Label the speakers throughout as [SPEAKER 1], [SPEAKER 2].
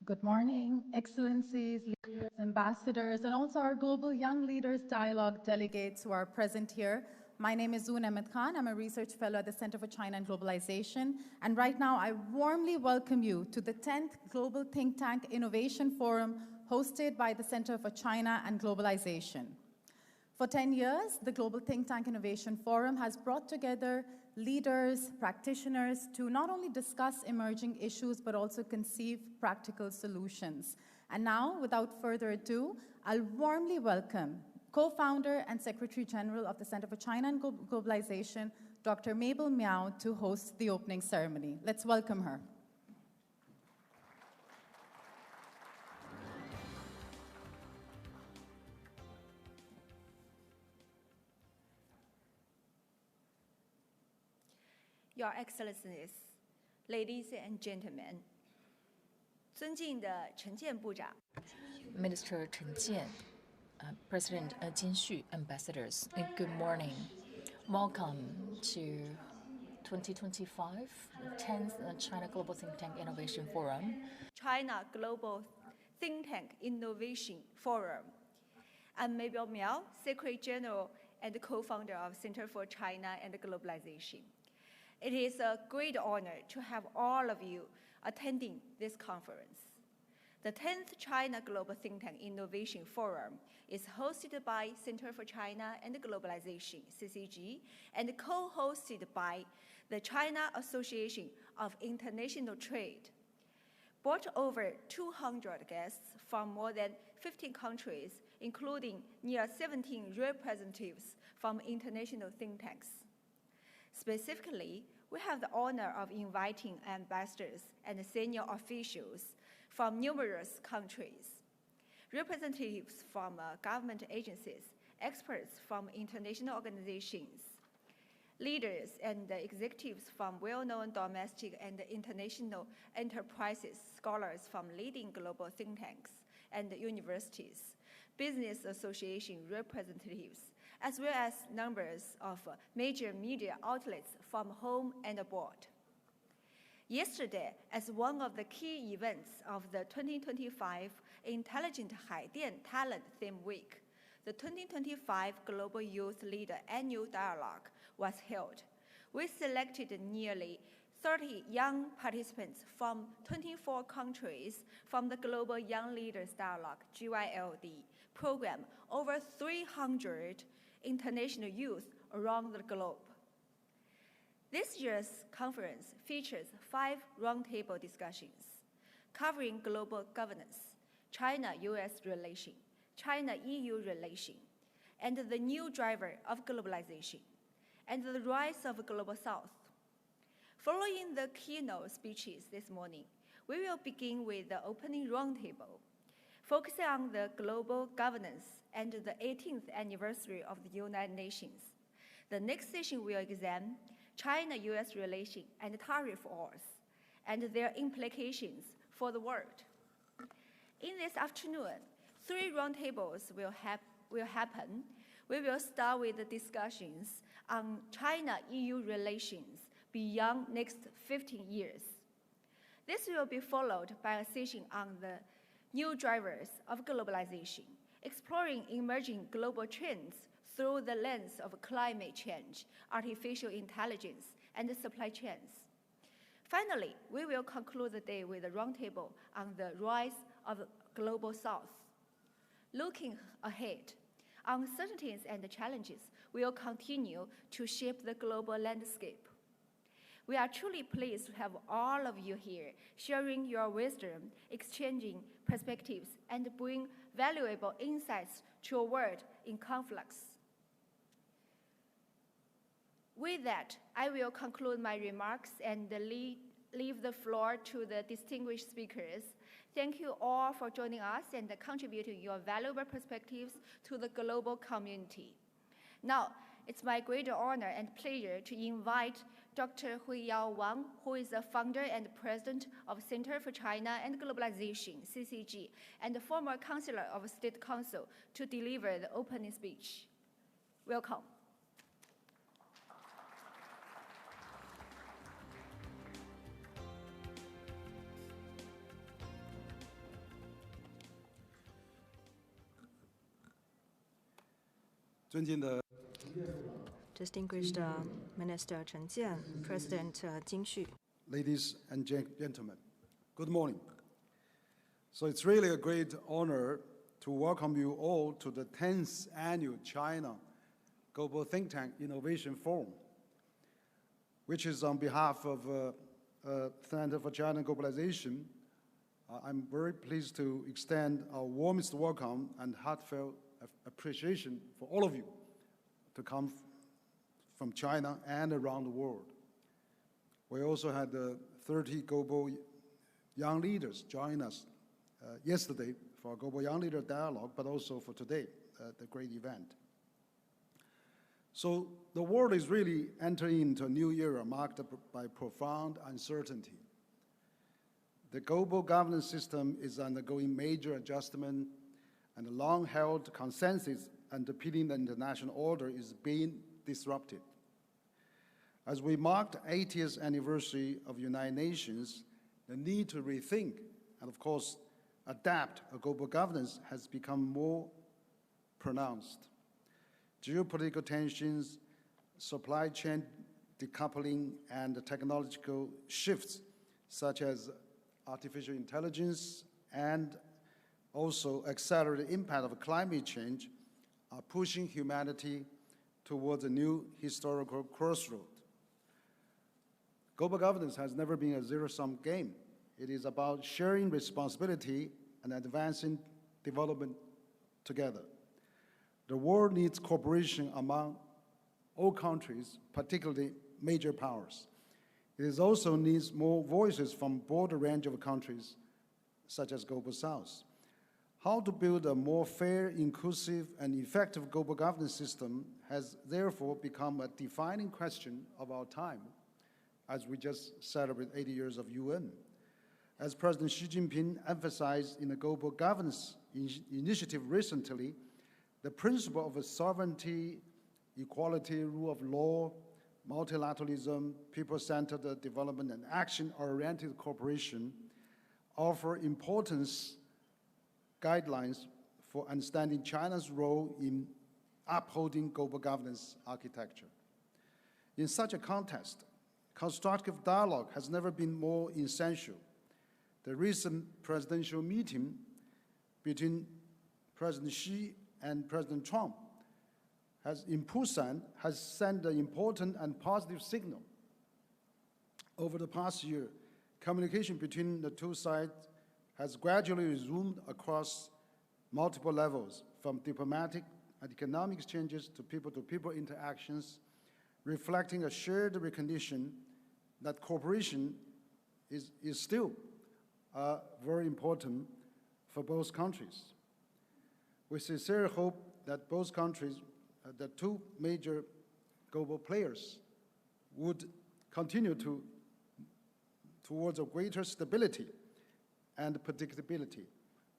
[SPEAKER 1] Good morning, Excellencies, leaders, ambassadors, and also our Global Young Leaders Dialogue delegates who are present here. My name is Zoon Ahmed Khan. I'm a research fellow at the Center for China and Globalization. And right now, I warmly welcome you to the 10th Global Think Tank Innovation Forum hosted by the Center for China and Globalization. For 10 years, the Global Think Tank Innovation Forum has brought together leaders, practitioners to not only discuss emerging issues, but also conceive practical solutions. And now, without further ado, I'll warmly welcome co-founder and Secretary General of the Center for China and Globalization, Dr. Mabel Miao, to host the opening ceremony. Let's welcome her.
[SPEAKER 2] Your Excellencies, ladies and gentlemen, 尊敬的陈建部长
[SPEAKER 3] Minister Chen Jian, President Jin Xu, ambassadors, and good morning. Welcome to 2025 10th China Global Think Tank Innovation Forum.
[SPEAKER 2] China Global Think Tank Innovation Forum. I'm Mabel Miao, Secretary General and co-founder of Center for China and Globalization. It is a great honor to have all of you attending this conference. The 10th China Global Think Tank Innovation Forum is hosted by Center for China and Globalization, CCG, and co-hosted by the China Association of International Trade. Brought over 200 guests from more than 15 countries, including near 17 representatives from international think tanks. Specifically, we have the honor of inviting ambassadors and senior officials from numerous countries, representatives from government agencies, experts from international organizations, leaders and executives from well-known domestic and international enterprises, scholars from leading global think tanks and universities, business association representatives, as well as numbers of major media outlets from home and abroad. Yesterday, as one of the key events of the 2025 Intelligent Haidian Talent Theme Week, the 2025 Global Youth Leader Annual Dialogue was held. We selected nearly 30 young participants from 24 countries from the Global Young Leaders Dialogue, GYLD, program over 300 international youth around the globe. This year's conference features 5 roundtable discussions covering global governance, China-U.S. relation, China-EU relation, and the new driver of globalization, and the rise of Global South. Following the keynote speeches this morning, we will begin with the opening roundtable, focusing on the global governance and the 18th anniversary of the United Nations. The next session will examine China-U.S. relation and tariff wars and their implications for the world. In this afternoon, 3 roundtables will happen. We will start with the discussions on China-EU relations beyond next 15 years. This will be followed by a session on the new drivers of globalization, exploring emerging global trends through the lens of climate change, artificial intelligence, and supply chains. Finally, we will conclude the day with a roundtable on the rise of Global South. Looking ahead, uncertainties and challenges will continue to shape the global landscape. We are truly pleased to have all of you here, sharing your wisdom, exchanging perspectives, and bring valuable insights to a world in conflicts. With that, I will conclude my remarks and leave the floor to the distinguished speakers. Thank you all for joining us and contributing your valuable perspectives to the global community. Now, it's my great honor and pleasure to invite Dr. Huiyao Wang, who is the founder and president of Center for China and Globalization, CCG, and the former Counselor of State Council, to deliver the opening speech. Welcome.
[SPEAKER 4] Distinguished Minister Chen Jian, President Jin Xu.
[SPEAKER 5] Ladies and gentlemen, good morning. So it's really a great honor to welcome you all to the 10th Annual China Global Think Tank Innovation Forum, which is on behalf of Center for China and Globalization. I'm very pleased to extend our warmest welcome and heartfelt appreciation for all of you to come from China and around the world. We also had 30 global young leaders join us yesterday for our Global Young Leader Dialogue, but also for today, the great event. So the world is really entering into a new era marked by profound uncertainty. The global governance system is undergoing major adjustment, and the long-held consensus underpinning the international order is being disrupted. As we marked the 80th anniversary of the United Nations, the need to rethink and, of course, adapt a global governance has become more pronounced. Geopolitical tensions, supply chain decoupling, and the technological shifts, such as artificial intelligence and also accelerated impact of climate change, are pushing humanity towards a new historical crossroad. Global governance has never been a zero-sum game. It is about sharing responsibility and advancing development together. The world needs cooperation among all countries, particularly major powers. It also needs more voices from a broader range of countries, such as Global South. How to build a more fair, inclusive, and effective global governance system has therefore become a defining question of our time, as we just celebrate 80 years of UN. As President Xi Jinping emphasized in the Global Governance Initiative recently, the principle of sovereignty, equality, rule of law, multilateralism, people-centered development, and action-oriented cooperation offer important guidelines for understanding China's role in upholding global governance architecture. In such a context, constructive dialogue has never been more essential. The recent presidential meeting between President Xi and President Trump in Busan has sent an important and positive signal. Over the past year, communication between the two sides has gradually resumed across multiple levels, from diplomatic and economic exchanges to people-to-people interactions, reflecting a shared recognition that cooperation is still very important for both countries. We sincerely hope that both countries, the two major global players, would continue towards a greater stability and predictability,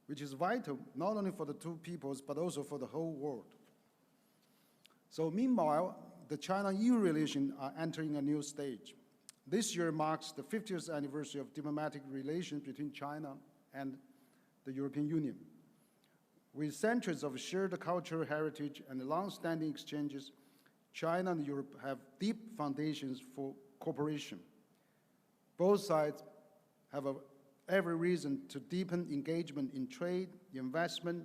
[SPEAKER 5] which is vital not only for the two peoples, but also for the whole world. So meanwhile, the China-EU relations are entering a new stage. This year marks the 50th anniversary of diplomatic relations between China and the European Union. With centuries of shared cultural heritage and long-standing exchanges, China and Europe have deep foundations for cooperation. Both sides have every reason to deepen engagement in trade, investment,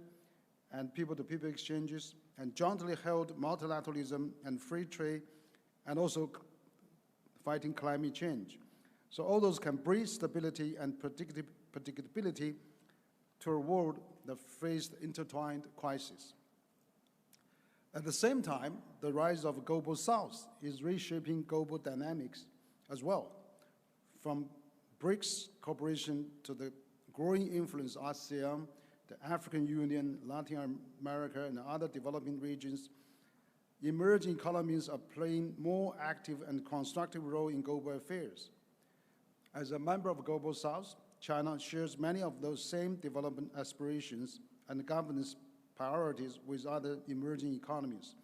[SPEAKER 5] and people-to-people exchanges, and jointly held multilateralism and free trade, and also fighting climate change. So all those can bring stability and predictability to a world that faced intertwined crises. At the same time, the rise of Global South is reshaping global dynamics as well, from BRICS cooperation to the growing influence of ASEAN, the African Union, Latin America, and other developing regions. Emerging economies are playing more active and constructive role in global affairs. As a member of Global South, China shares many of those same development aspirations and governance priorities with other emerging economies.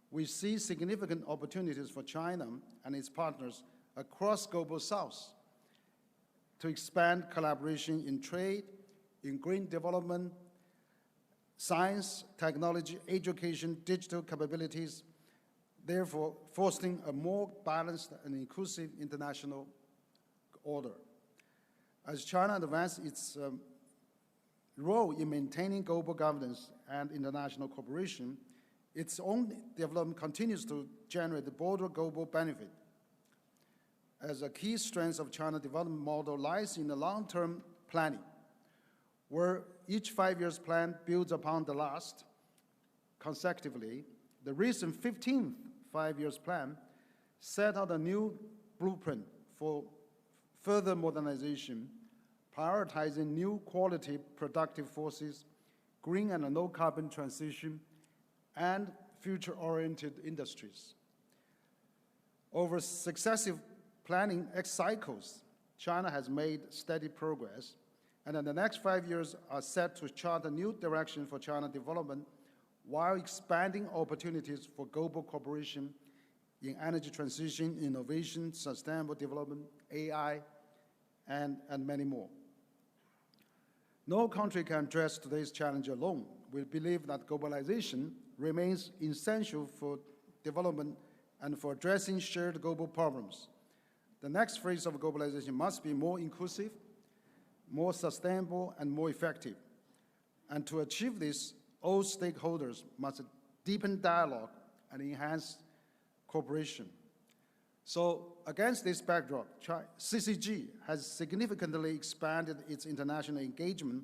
[SPEAKER 5] We see significant opportunities for China and its partners across Global South to expand collaboration in trade, in green development, science, technology, education, digital capabilities, therefore fostering a more balanced and inclusive international order. As China advances its role in maintaining global governance and international cooperation, its own development continues to generate broader global benefit. As a key strength of China's development model lies in the long-term planning, where each 5-year plan builds upon the last consecutively. The recent 15th 5-year plan set out a new blueprint for further modernization, prioritizing new quality productive forces, green and low-carbon transition, and future-oriented industries. Over successive planning cycles, China has made steady progress, and in the next 5 years are set to chart a new direction for China development while expanding opportunities for global cooperation in energy transition, innovation, sustainable development, AI, and many more. No country can address today's challenge alone. We believe that globalization remains essential for development and for addressing shared global problems. The next phase of globalization must be more inclusive, more sustainable, and more effective. And to achieve this, all stakeholders must deepen dialogue and enhance cooperation. So against this backdrop, CCG has significantly expanded its international engagement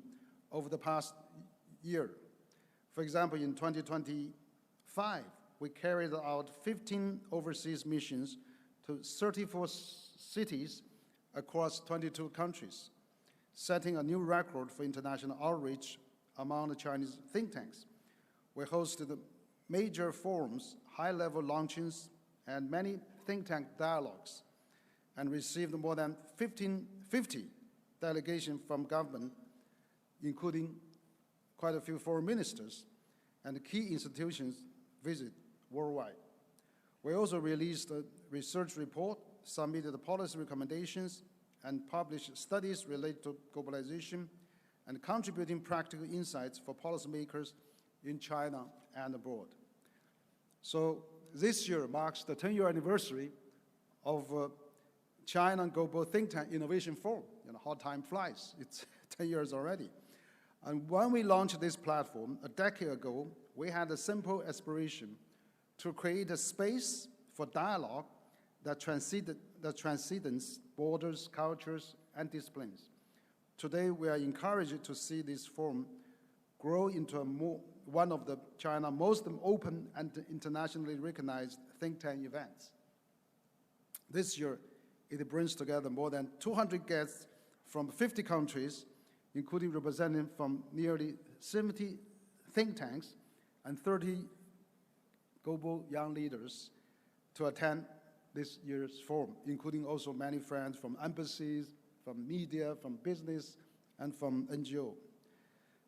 [SPEAKER 5] over the past year. For example, in 2025, we carried out 15 overseas missions to 34 cities across 22 countries, setting a new record for international outreach among the Chinese think tanks. We hosted major forums, high-level launchings, and many think tank dialogues, and received more than 50 delegations from government, including quite a few foreign ministers and key institutions visit worldwide. We also released a research report, submitted policy recommendations, and published studies related to globalization and contributing practical insights for policymakers in China and abroad. So this year marks the 10-year anniversary of China Global Think Tank Innovation Forum. You know, how time flies. It's 10 years already. And when we launched this platform a decade ago, we had a simple aspiration to create a space for dialogue that transcends borders, cultures, and disciplines. Today, we are encouraged to see this forum grow into one of China's most open and internationally recognized think tank events. This year, it brings together more than 200 guests from 50 countries, including representatives from nearly 70 think tanks and 30 global young leaders to attend this year's forum, including also many friends from embassies, from media, from business, and from NGO.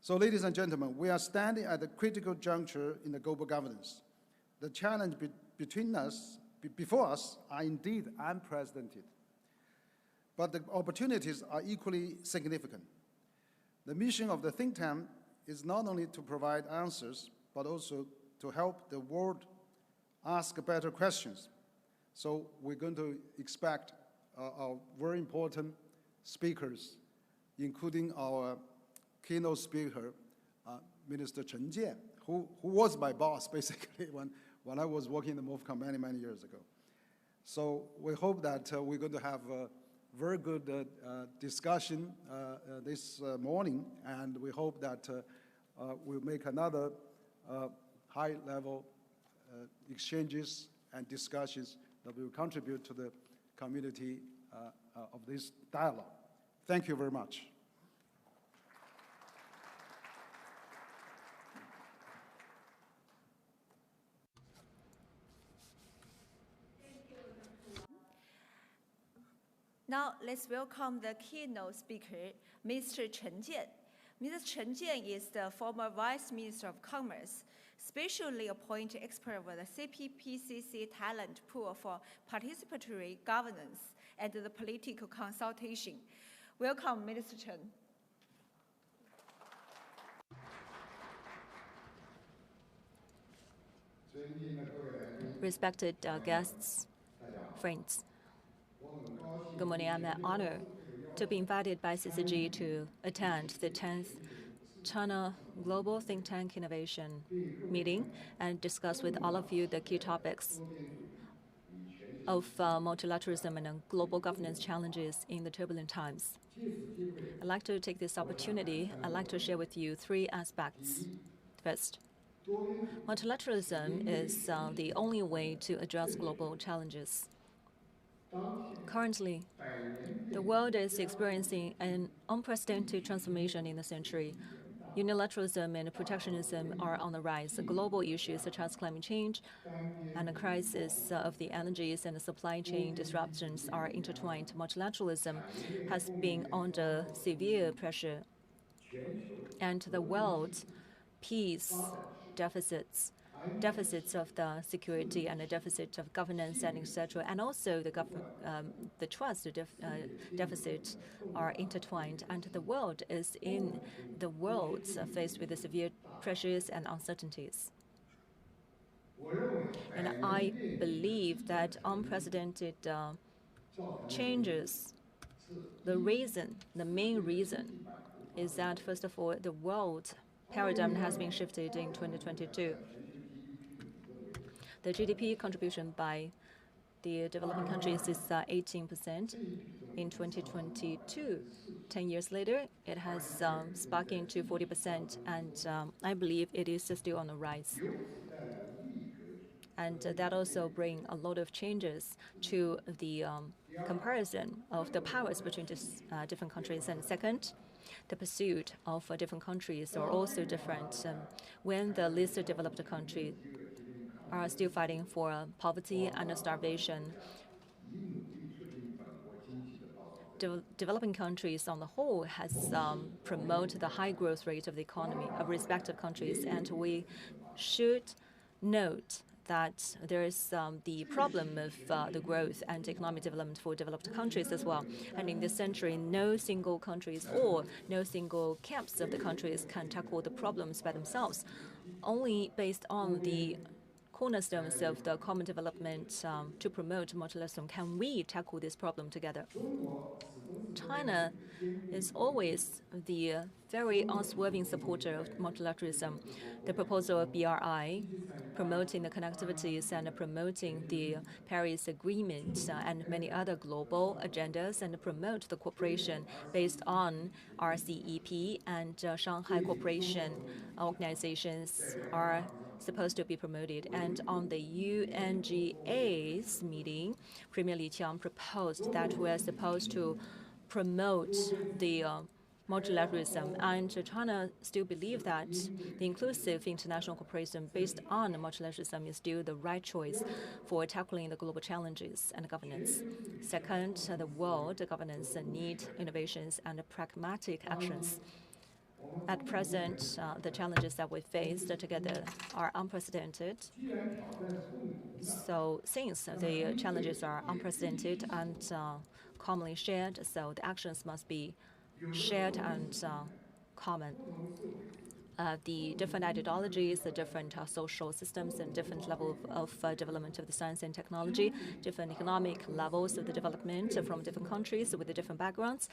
[SPEAKER 5] So, ladies and gentlemen, we are standing at a critical juncture in the global governance. The challenge before us are indeed unprecedented, but the opportunities are equally significant. The mission of the think tank is not only to provide answers, but also to help the world ask better questions. So we're going to expect our very important speakers, including our keynote speaker, Minister Chen Jian, who was my boss, basically, when I was working in the MOFCOM many years ago. So we hope that we're going to have a very good discussion this morning, and we hope that we'll make another high-level exchanges and discussions that will contribute to the community of this dialogue. Thank you very much.
[SPEAKER 2] Now, let's welcome the keynote speaker, Mr. Chen Jian. Mr. Chen Jian is the former Vice Minister of Commerce, specially appointed expert with the CPPCC talent pool for participatory governance and the political consultation. Welcome, Minister Chen.
[SPEAKER 4] respected guests, friends. Good morning. I'm honored to be invited by CCG to attend the 10th China Global Think Tank Innovation meeting and discuss with all of you the key topics of multilateralism and global governance challenges in the turbulent times. I'd like to take this opportunity. I'd like to share with you three aspects. First, multilateralism is the only way to address global challenges. Currently, the world is experiencing an unprecedented transformation in the century. Unilateralism and protectionism are on the rise. Global issues such as climate change and the crisis of the energies and the supply chain disruptions are intertwined. Multilateralism has been under severe pressure, and the world's peace deficits of the security and the deficit of governance and etc. And also the trust deficit are intertwined, and the world is faced with the severe pressures and uncertainties. And I believe that unprecedented changes, the main reason is that, first of all, the world paradigm has been shifted in 2022. The GDP contribution by the developing countries is 18% in 2022. 10 years later, it has sparked into 40%, and I believe it is still on the rise. And that also brings a lot of changes to the comparison of the powers between different countries. And second, the pursuit of different countries are also different. When the least developed countries are still fighting for poverty and starvation, developing countries on the whole has promoted the high growth rate of the economy of respective countries, and we should note that there is the problem of the growth and economic development for developed countries as well. And in this century, no single countries or no single camps of the countries can tackle the problems by themselves. Only based on the cornerstones of the common development to promote multilateralism can we tackle this problem together. China is always the very unswerving supporter of multilateralism. The proposal of BRI, promoting the connectivities and promoting the Paris Agreement and many other global agendas, and promote the cooperation based on RCEP and Shanghai Cooperation organizations are supposed to be promoted. And on the UNGA's meeting, Premier Li Qiang proposed that we are supposed to promote the multilateralism, and China still believes that the inclusive international cooperation based on multilateralism is still the right choice for tackling the global challenges and governance. Second, the world governance need innovations and pragmatic actions. At present, the challenges that we face together are unprecedented. So since the challenges are unprecedented and commonly shared, so the actions must be shared and common. The different ideologies, the different social systems, and different level of development of the science and technology, different economic levels of the development from different countries with the different backgrounds.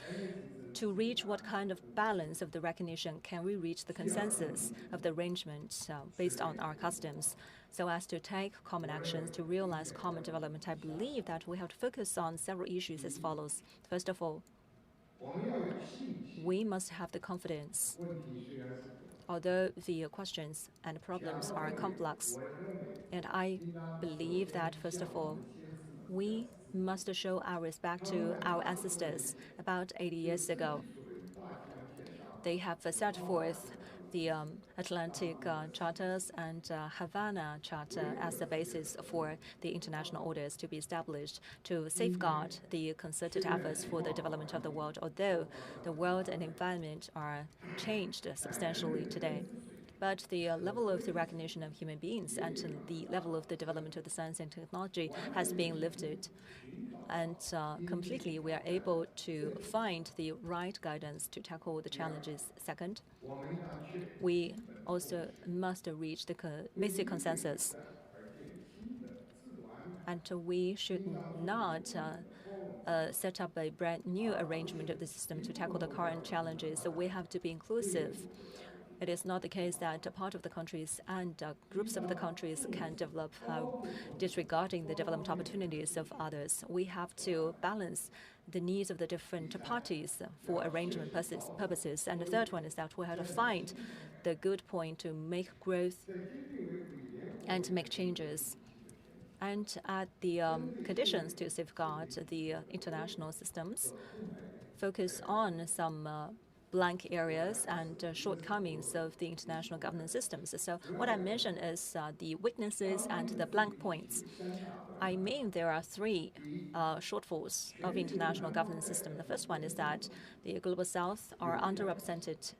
[SPEAKER 4] To reach what kind of balance of the recognition can we reach the consensus of the arrangement based on our customs, so as to take common actions to realize common development? I believe that we have to focus on several issues as follows. First of all, we must have the confidence. Although the questions and problems are complex, and I believe that, first of all, we must show our respect to our ancestors. About 80 years ago, they have set forth the Atlantic Charters and Havana Charter as the basis for the international orders to be established to safeguard the concerted efforts for the development of the world, although the world and environment are changed substantially today. But the level of the recognition of human beings and the level of the development of the science and technology has been lifted. And completely we are able to find the right guidance to tackle the challenges. Second, we also must reach the basic consensus. And we should not set up a brand new arrangement of the system to tackle the current challenges. So we have to be inclusive. It is not the case that a part of the countries and groups of the countries can develop disregarding the development opportunities of others. We have to balance the needs of the different parties for arrangement purposes. And the third one is that we have to find the good point to make growth and to make changes, and add the conditions to safeguard the international systems, focus on some blank areas and shortcomings of the international governance systems. So what I mentioned is the weaknesses and the blank points. I mean there are three shortfalls of international governance system. The first one is that the global south are underrepresented,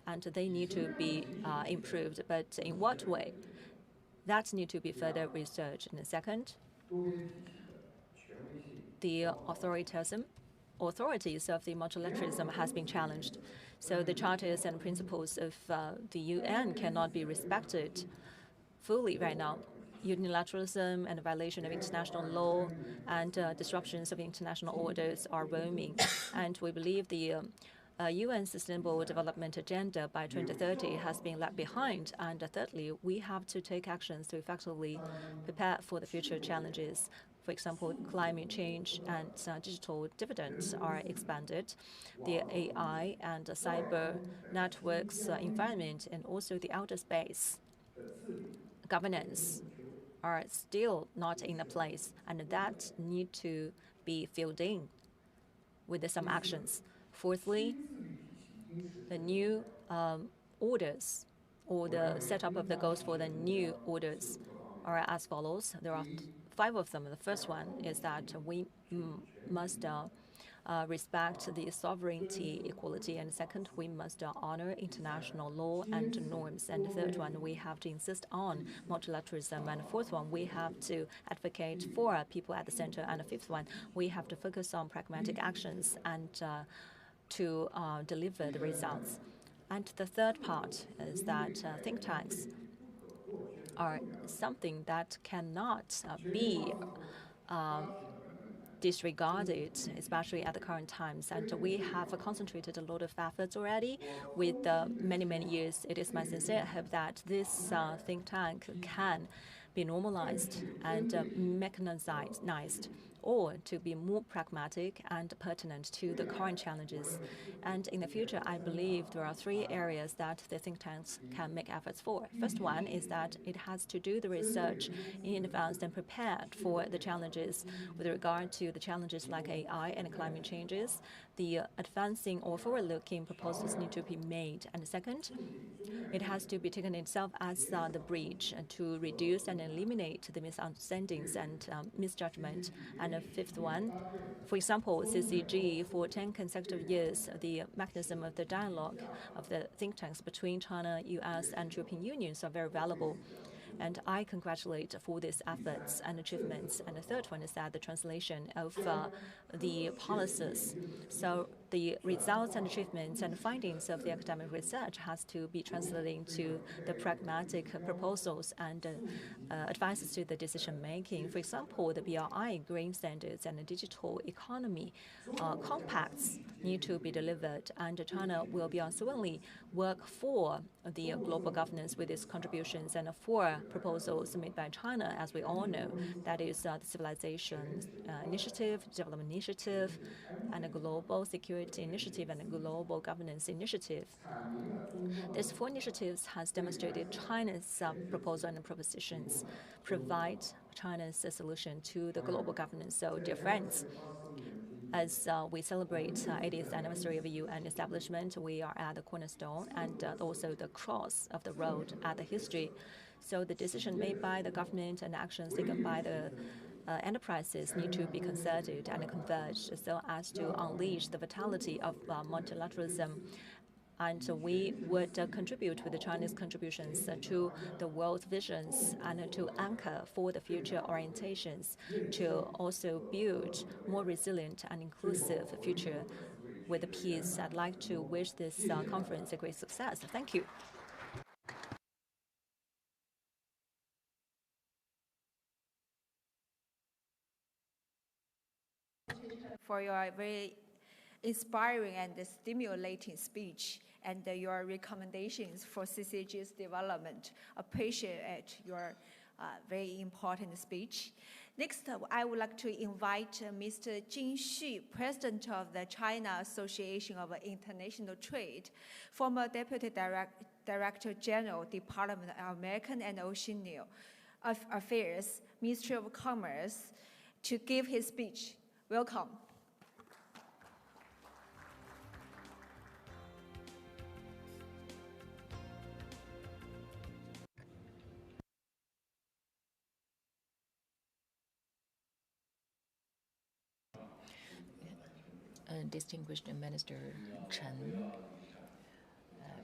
[SPEAKER 4] and they need to be improved. But in what way? That need to be further researched. And the second, the authorities of the multilateralism has been challenged. So the charters and principles of the UN cannot be respected fully right now. Unilateralism and violation of international law and disruptions of international orders are roaming. And we believe the UN Sustainable Development Agenda by 2030 has been left behind. And thirdly, we have to take actions to effectively prepare for the future challenges. For example, climate change and digital dividends are expanded. The AI and cyber networks environment and also the outer space governance are still not in a place, and that need to be filled in with some actions. Fourthly, the new orders or the setup of the goals for the new orders are as follows. There are 5 of them. The first one is that we must respect the sovereignty, equality, and second, we must honor international law and norms. And the third one, we have to insist on multilateralism. And the fourth one, we have to advocate for people at the center. And the fifth one, we have to focus on pragmatic actions and to deliver the results. And the third part is that think tanks are something that cannot be disregarded, especially at the current times. And we have concentrated a lot of efforts already with many, many years. It is my sincere hope that this think tank can be normalized and mechanized, or to be more pragmatic and pertinent to the current challenges. And in the future, I believe there are 3 areas that the think tanks can make efforts for. First one is that it has to do the research in advance and prepared for the challenges with regard to the challenges like AI and climate changes. The advancing or forward-looking proposals need to be made. And second, it has to be taken itself as the bridge to reduce and eliminate the misunderstandings and misjudgment. And the fifth one, for example, CCG, for 10 consecutive years, the mechanism of the dialogue of the think tanks between China, U.S., and European Union are very valuable. And I congratulate for these efforts and achievements. And the third one is that the translation of the policies. So the results and achievements and findings of the academic research has to be translated into the pragmatic proposals and advices to the decision making. For example, the BRI green standards and the digital economy compacts need to be delivered, and China will be unwillingly work for the global governance with its contributions and 4 proposals made by China, as we all know. That is the Civilization Initiative, Development Initiative, and a Global Security Initiative and a Global Governance Initiative. These 4 initiatives has demonstrated China's proposal and propositions provide China's solution to the global governance. So, dear friends, as we celebrate 80th anniversary of the UN establishment, we are at the cornerstone and also the cross of the road at the history. So the decision made by the government and actions taken by the enterprises need to be concerted and converged so as to unleash the vitality of multilateralism. And we would contribute with the Chinese contributions to the world's visions and to anchor for the future orientations to also build more resilient and inclusive future with peace. I'd like to wish this conference a great success. Thank you.
[SPEAKER 2] for your very inspiring and stimulating speech and your recommendations for CCG's development. Appreciate your very important speech. Next, I would like to invite Mr. Jin Xu, President of the China Association of International Trade, former Deputy Director General, Department of American and Oceanian Affairs, Ministry of Commerce, to give his speech. Welcome.
[SPEAKER 3] Distinguished Minister Chen,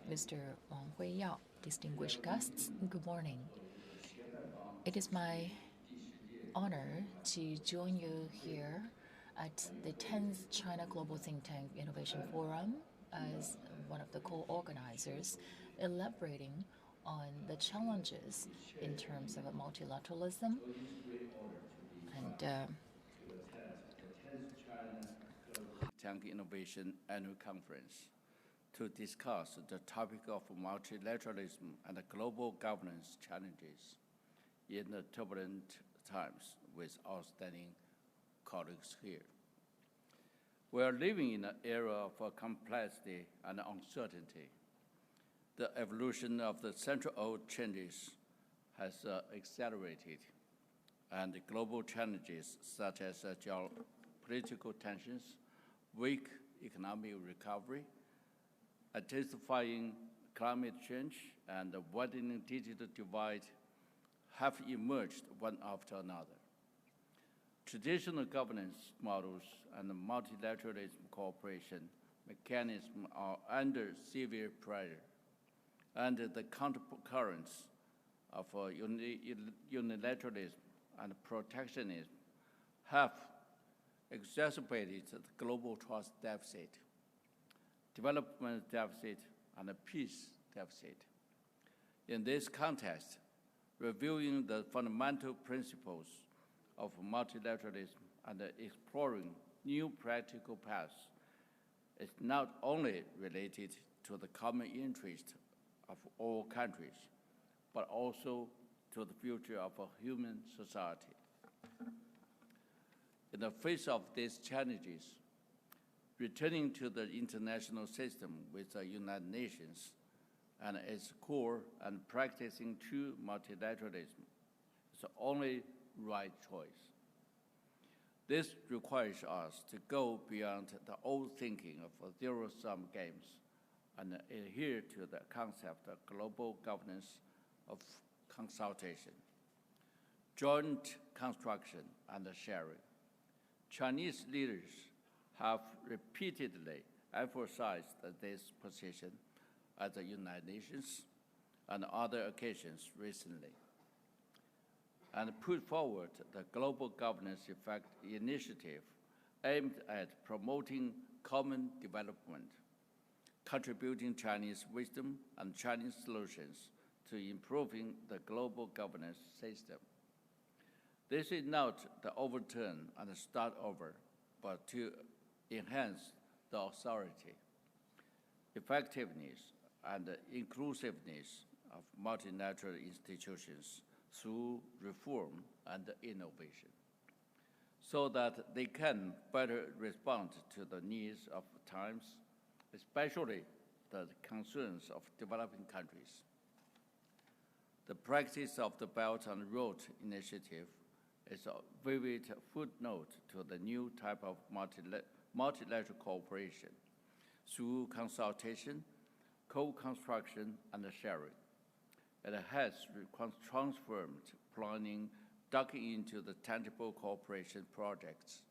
[SPEAKER 3] Mr. Wang Huiyao, distinguished guests, good morning. It is my honor to join you here at the 10th China Global Think Tank Innovation Forum as one of the co-organizers, elaborating on the challenges in terms of multilateralism and
[SPEAKER 6] Tank Innovation Annual Conference to discuss the topic of multilateralism and global governance challenges in the turbulent times with outstanding colleagues here. We are living in an era of complexity and uncertainty. The evolution of the century-old changes has accelerated, and global challenges such as geopolitical tensions, weak economic recovery, intensifying climate change, and the widening digital divide have emerged one after another. Traditional governance models and multilateralism cooperation mechanisms are under severe pressure, and the countercurrents of unilateralism and protectionism have exacerbated the global trust deficit, development deficit, and peace deficit. In this context, reviewing the fundamental principles of multilateralism and exploring new practical paths is not only related to the common interest of all countries, but also to the future of a human society. In the face of these challenges, returning to the international system with the United Nations and its core and practicing true multilateralism is the only right choice. This requires us to go beyond the old thinking of zero-sum games and adhere to the concept of global governance of consultation, joint construction, and sharing. Chinese leaders have repeatedly emphasized this position at the United Nations and other occasions recently, and put forward the Global Governance Effect Initiative aimed at promoting common development, contributing Chinese wisdom and Chinese solutions to improving the global governance system. This is not to overturn and start over, but to enhance the authority, effectiveness, and inclusiveness of multilateral institutions through reform and innovation, so that they can better respond to the needs of times, especially the concerns of developing countries. The practice of the Belt and Road Initiative is a vivid footnote to the new type of multilateral cooperation through consultation, co-construction, and sharing. It has transformed planning, ducking into the tangible cooperation projects,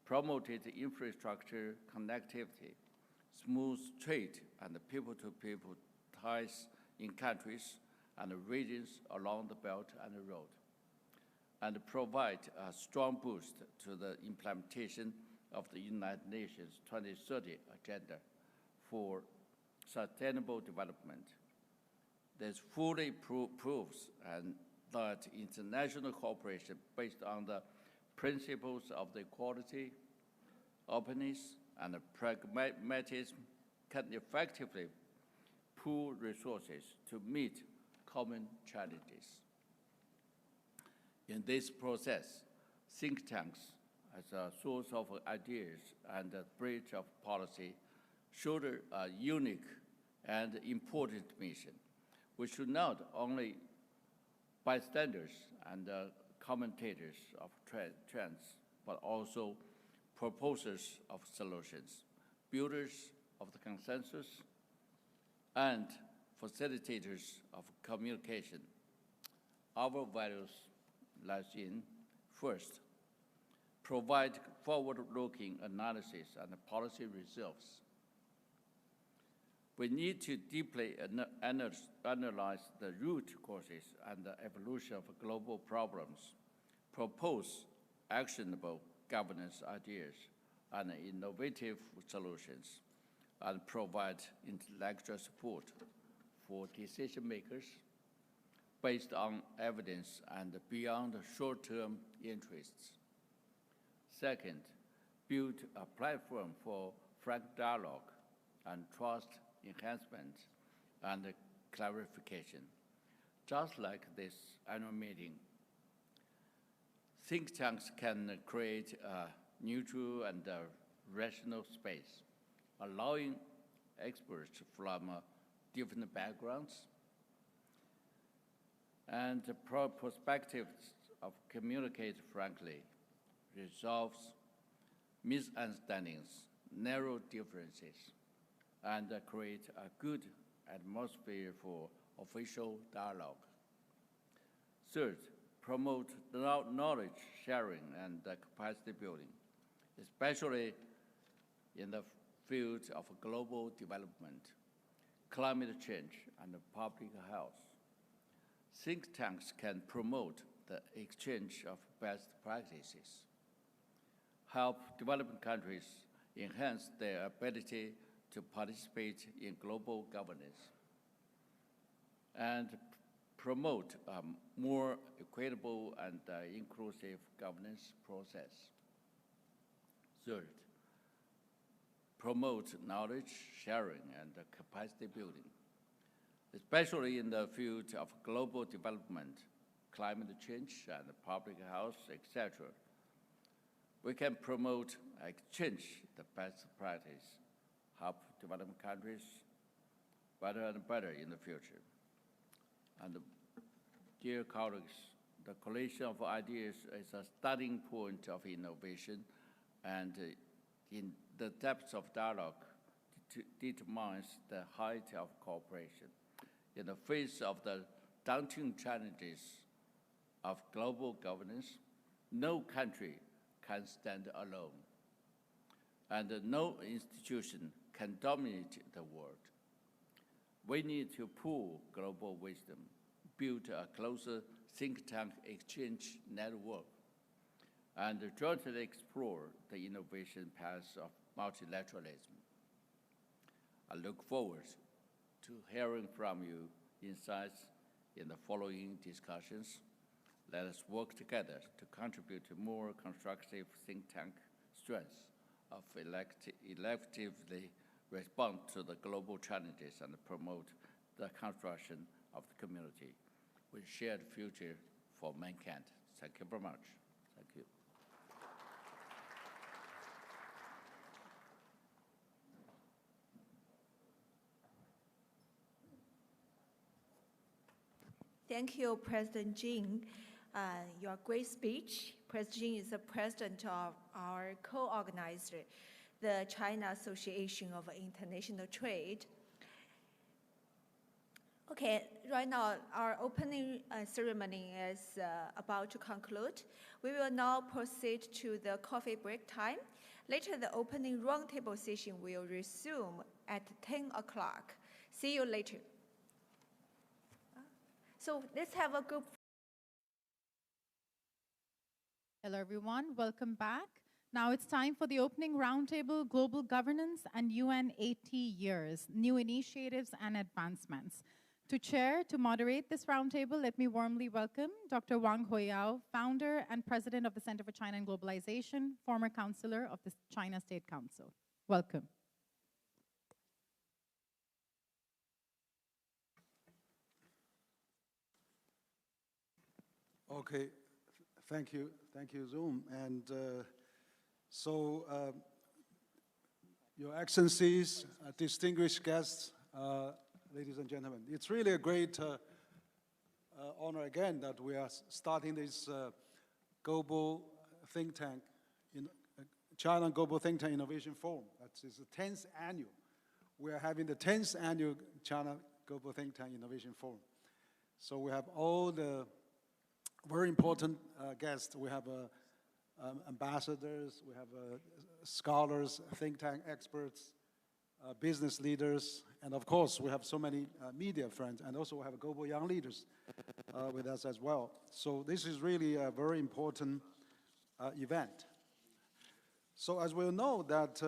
[SPEAKER 6] promoted infrastructure connectivity, smooth trade and people-to-people ties in countries and regions along the Belt and Road, and provide a strong boost to the implementation of the United Nations 2030 Agenda for Sustainable Development. This fully proves that international cooperation based on the principles of the equality, openness, and pragmatism can effectively pool resources to meet common challenges. In this process, think tanks, as a source of ideas and a bridge of policy, shoulder a unique and important mission. We should not only bystanders and commentators of trends, but also proposers of solutions, builders of the consensus, and facilitators of communication. Our values lies in, first, provide forward-looking analysis and policy results. We need to deeply analyze the root causes and the evolution of global problems, propose actionable governance ideas and innovative solutions, and provide intellectual support for decision makers based on evidence and beyond short-term interests. Second, build a platform for frank dialogue and trust enhancement and clarification. Just like this annual meeting, think tanks can create a neutral and rational space, allowing experts from different backgrounds and perspectives of communicate frankly, resolves misunderstandings, narrow differences, and create a good atmosphere for official dialogue. Third, promote knowledge sharing and capacity building, especially in the field of global development, climate change, and public health. Think tanks can promote the exchange of best practices, help developing countries enhance their ability to participate in global governance, and promote a more equitable and inclusive governance process. Third, promote knowledge sharing and capacity building, especially in the field of global development, climate change, and public health, etc. We can promote exchange the best practice, help developing countries better and better in the future. And dear colleagues, the collision of ideas is a starting point of innovation, and in the depth of dialogue determines the height of cooperation. In the face of the daunting challenges of global governance, no country can stand alone, and no institution can dominate the world. We need to pool global wisdom, build a closer think tank exchange network, and jointly explore the innovation paths of multilateralism. I look forward to hearing from you insights in the following discussions. Let us work together to contribute to more constructive think tank strengths of electively respond to the global challenges and promote the construction of the community with shared future for mankind. Thank you very much. Thank you.
[SPEAKER 2] Thank you, President Jing. Your great speech. President Jing is the president of our co-organized, the China Association of International Trade. Okay, right now our opening ceremony is about to conclude. We will now proceed to the coffee break time. Later, the opening roundtable session will resume at 10 o'clock. See you later. So let's have a group.
[SPEAKER 1] Hello, everyone. Welcome back. Now it's time for the opening roundtable, Global Governance and UN 80 Years, New Initiatives and Advancements. To chair, to moderate this roundtable, let me warmly welcome Dr. Wang Huiyao, founder and president of the Center for China and Globalization, former counselor of the China State Council. Welcome.
[SPEAKER 5] Okay, thank you, Zoom. And Your Excellencies, distinguished guests, ladies and gentlemen, it's really a great honor again that we are starting this global think tank, China Global Think Tank Innovation Forum. That is the 10th annual. We are having the 10th annual China Global Think Tank Innovation Forum. So we have all the very important guests. We have ambassadors, we have scholars, think tank experts, business leaders, and of course we have so many media friends, and also we have global young leaders with us as well. So this is really a very important event. So as we know that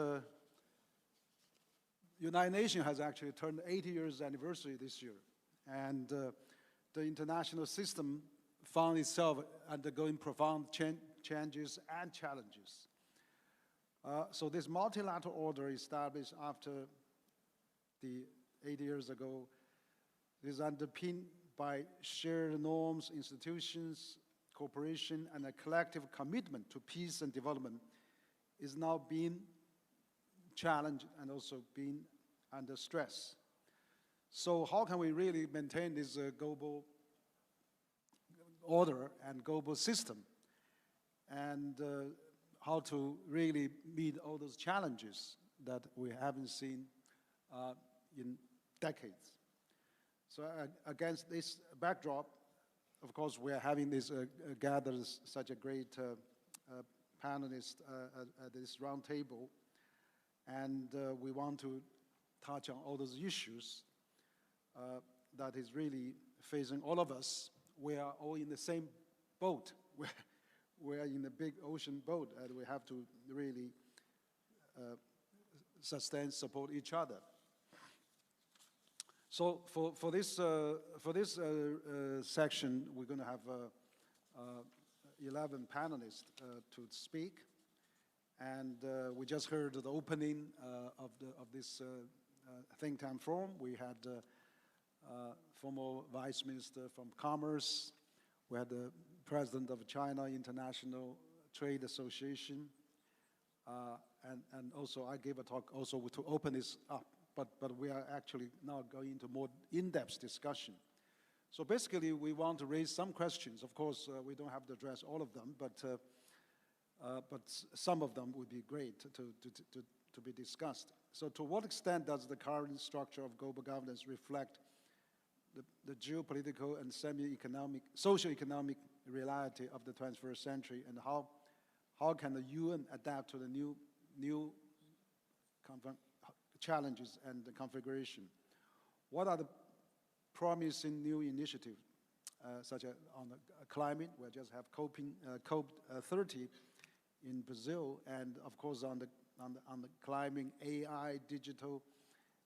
[SPEAKER 5] United Nations has actually turned 80 years anniversary this year, and the international system found itself undergoing profound changes and challenges. So this multilateral order established after the 80 years ago is underpinned by shared norms, institutions, cooperation, and a collective commitment to peace and development is now being challenged and also being under stress. So how can we really maintain this global order and global system, and how to really meet all those challenges that we haven't seen in decades? So against this backdrop, of course, we are having this gathered such a great panelists at this roundtable, and we want to touch on all those issues that is really facing all of us. We are all in the same boat. We are in a big ocean boat, and we have to really support each other. So for this section, we're going to have 11 panelists to speak, and we just heard the opening of this think tank forum. We had former Vice Minister from Commerce. We had the President of China International Trade Association, and also I gave a talk also to open this up. But we are actually now going into more in-depth discussion. So basically, we want to raise some questions. Of course, we don't have to address all of them, but some of them would be great to be discussed. So to what extent does the current structure of global governance reflect the geopolitical and socio-economic reality of the 21st century, and how can the UN adapt to the new challenges and the configuration? What are the promising new initiatives, such as on the climate? We just have COP30 in Brazil, and of course on the climate, AI, digital,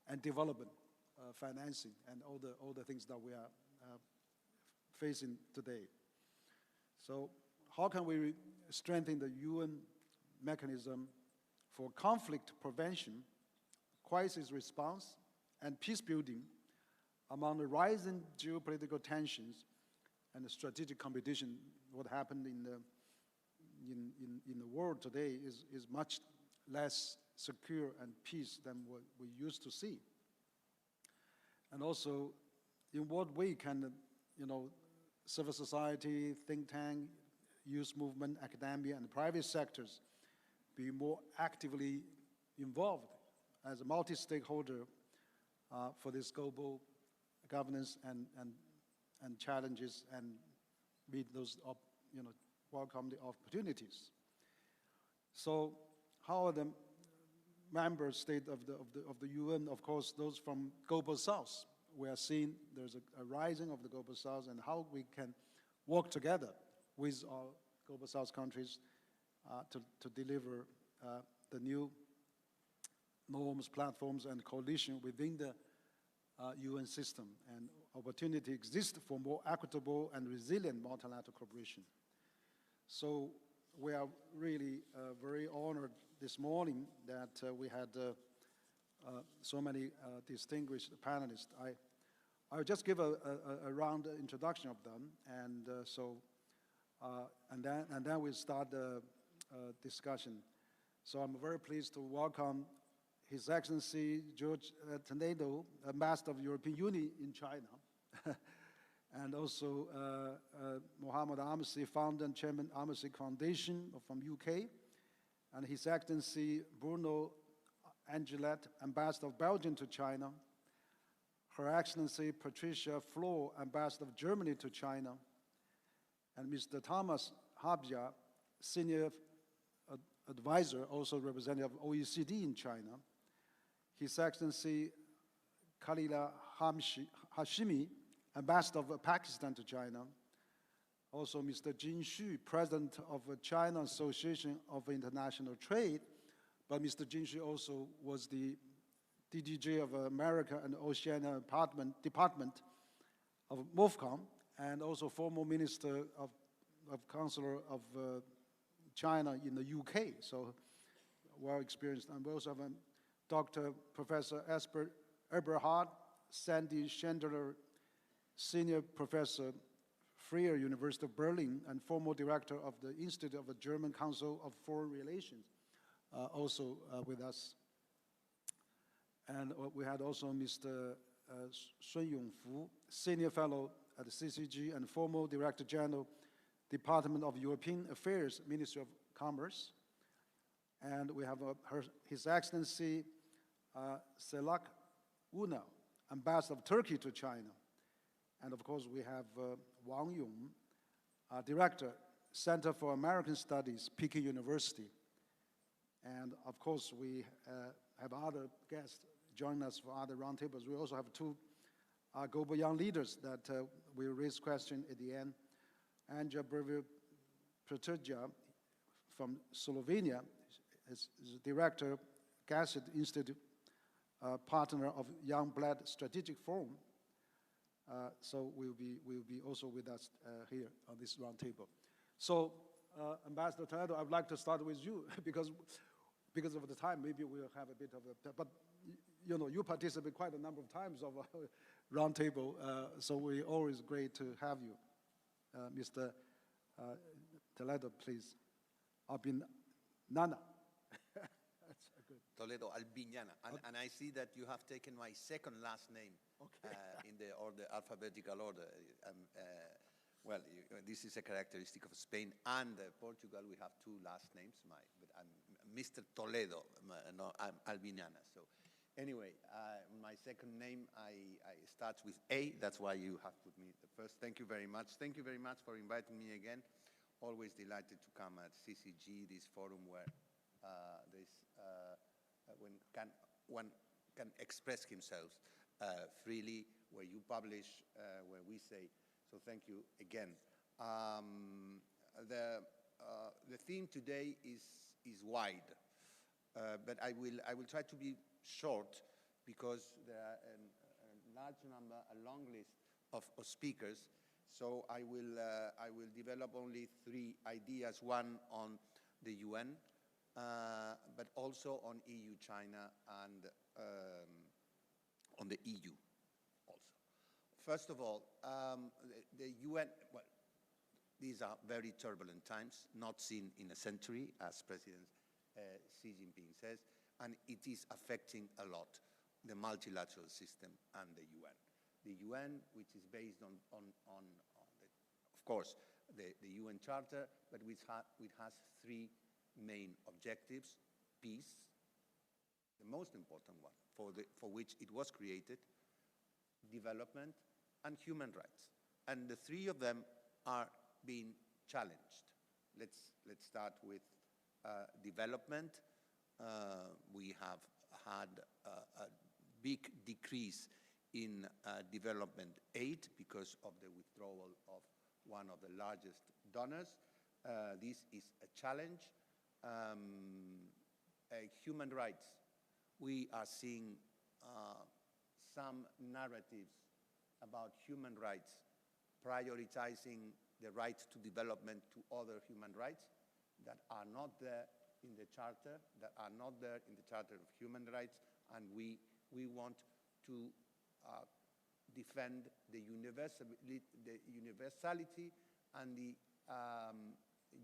[SPEAKER 5] and development, financing, and all the things that we are facing today. So how can we strengthen the UN mechanism for conflict prevention, crisis response, and peace building among the rising geopolitical tensions and the strategic competition? What happened in the world today is much less secure and peace than what we used to see. And also, in what way can civil society, think tank, youth movement, academia, and private sectors be more actively involved as a multi-stakeholder for this global governance and challenges, and meet those welcome the opportunities? So how are the member states of the UN, of course, those from Global South? We are seeing there's a rising of the Global South, and how we can work together with our Global South countries to deliver the new norms, platforms, and coalition within the UN system, and opportunity exists for more equitable and resilient multilateral cooperation. So we are really very honored this morning that we had so many distinguished panelists. I'll just give a round introduction of them, and and then we'll start the discussion. So I'm very pleased to welcome His Excellency George Tornado, Ambassador of the European Union in China, and also Mohammed Amsi, founder and chairman Amsi Foundation from UK, and His Excellency Bruno Angelet, Ambassador of Belgium to China, Her Excellency Patricia Flohr, Ambassador of Germany to China, and Mr. Thomas Habja, Senior Advisor, also representative of OECD in China, His Excellency Khalila Hashimi, Ambassador of Pakistan to China, also Mr. Jin Xu, President of China Association of International Trade, but Mr. Jin Xu also was the DDG of America and Oceania Department of MOFCOM, and also former Minister of Counselor of China in the UK, so well experienced. And we also have Dr. Professor Eberhard Sandy Schendler, Senior Professor, Freie University of Berlin, and former Director of the Institute of the German Council of Foreign Relations, also with us. And we had also Mr. Sun Yongfu, Senior Fellow at the CCG and former Director General, Department of European Affairs, Ministry of Commerce. And we have His Excellency Selak Una, Ambassador of Turkey to China. And of course, we have Wang Yong, Director, Center for American Studies, Peking University. And of course, we have other guests joining us for other roundtables. We also have two global young leaders that will raise questions at the end. Anja Brvic-Petrja from Slovenia is Director, Gasset Institute, partner of Young Blood Strategic Forum. So will be also with us here on this roundtable. So, Ambassador Tornado, I would like to start with you because of the time, maybe we'll have a bit of a, but you know, you participate quite a number of times of a roundtable, so we're always great to have you. Mr. Toledo, please. Albinana. That's good.
[SPEAKER 7] Toledo, Albignana. And I see that you have taken my second last name in the alphabetical order. Well, this is a characteristic of Spain and Portugal. We have two last names. But I'm Mr. Toledo. No, I'm Albignana. So anyway, my second name, I starts with A. That's why you have put me first. Thank you very much. Thank you very much for inviting me again. Always delighted to come at CCG, this forum where one can express himself freely, where you publish, where we say. So thank you again. The theme today is wide, but I will try to be short because there are a large number, a long list of speakers. So I will develop only three ideas: one on the UN, but also on EU-China and on the EU also. First of all, the UN, well, these are very turbulent times, not seen in a century, as President Xi Jinping says, and it is affecting a lot the multilateral system and the UN. The UN, which is based on of course, the UN Charter, but which has three main objectives: peace, the most important one, for which it was created, development, and human rights. And the three of them are being challenged. Let's start with development. We have had a big decrease in development aid because of the withdrawal of one of the largest donors. This is a challenge. Human rights, we are seeing some narratives about human rights, prioritizing the right to development to other human rights that are not there in the Charter, of Human Rights, and we want to defend the universality and the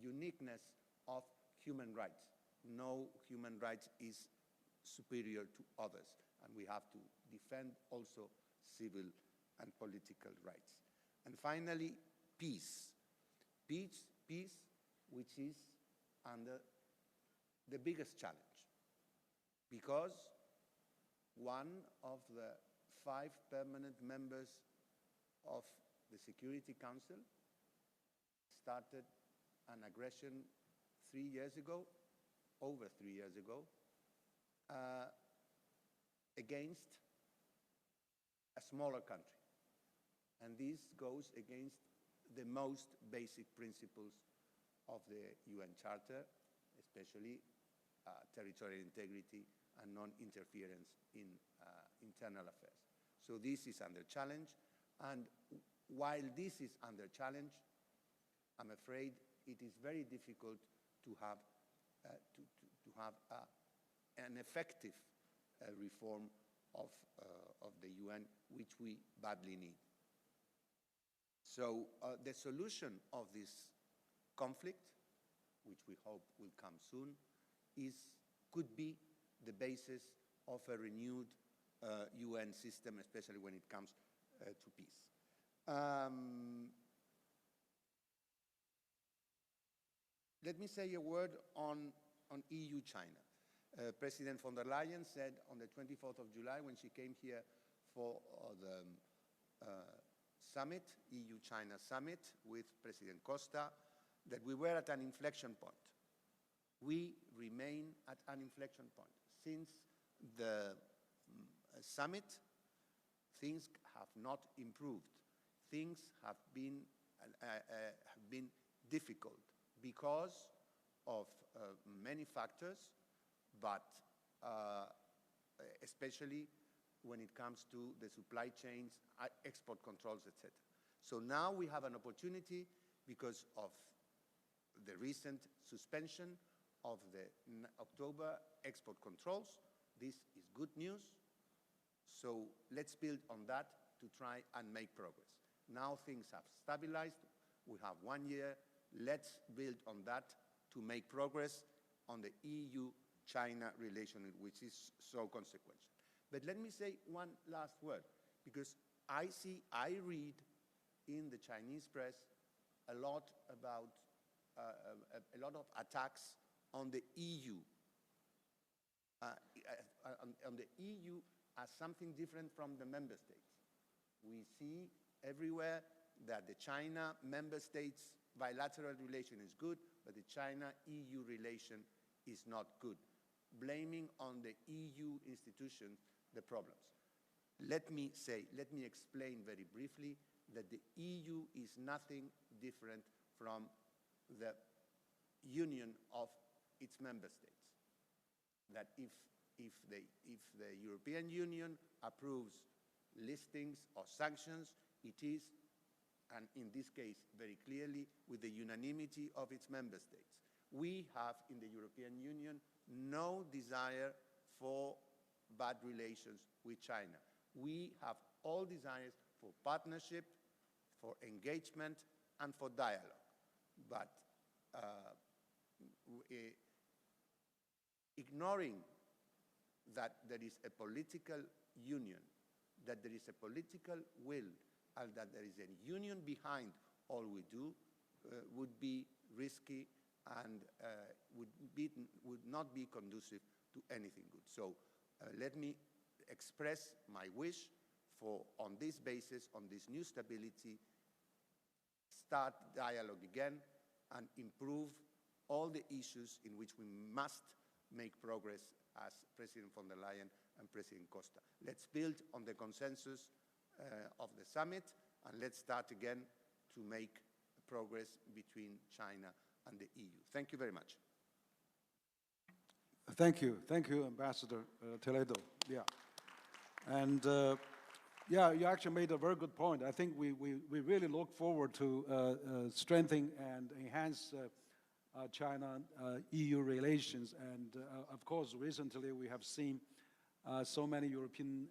[SPEAKER 7] uniqueness of human rights. No human rights is superior to others, and we have to defend also civil and political rights. And finally, peace. Peace, which is under the biggest challenge, because one of the 5 permanent members of the Security Council started an aggression 3 years ago, over 3 years ago, against a smaller country. And this goes against the most basic principles of the UN Charter, especially territorial integrity and non-interference in internal affairs. So this is under challenge, and while this is under challenge, I'm afraid it is very difficult to have an effective reform of the UN, which we badly need. So the solution of this conflict, which we hope will come soon, could be the basis of a renewed UN system, especially when it comes to peace. Let me say a word on EU-China. President von der Leyen said on the 24th of July, when she came here for the summit, EU-China summit, with President Costa, that we were at an inflection point. We remain at an inflection point. Since the summit, things have not improved. Things have been difficult because of many factors, but especially when it comes to the supply chains, export controls, etc. So now we have an opportunity because of the recent suspension of the October export controls. This is good news. So let's build on that to try and make progress. Now things have stabilized. We have 1 year. Let's build on that to make progress on the EU-China relation, which is so consequential. But let me say one last word, because I read in the Chinese press a lot about a lot of attacks on the EU, on the EU as something different from the member states. We see everywhere that the China member states bilateral relation is good, but the China-EU relation is not good, blaming on the EU institutions the problems. Let me explain very briefly that the EU is nothing different from the union of its member states. That if the European Union approves listings or sanctions, it is, and in this case very clearly, with the unanimity of its member states. We have in the European Union no desire for bad relations with China. We have all desires for partnership, for engagement, and for dialogue. But ignoring that there is a political union, that there is a political will, and that there is a union behind all we do, would be risky and would not be conducive to anything good. So let me express my wish for, on this basis, on this new stability, start dialogue again and improve all the issues in which we must make progress as President von der Leyen and President Costa. Let's build on the consensus of the summit, and let's start again to make progress between China and the EU. Thank you very much.
[SPEAKER 5] Thank you, Ambassador Toledo. Yeah, and Yeah, you actually made a very good point. I think we really look forward to strengthening and enhance China-EU relations. And of course, recently we have seen so many European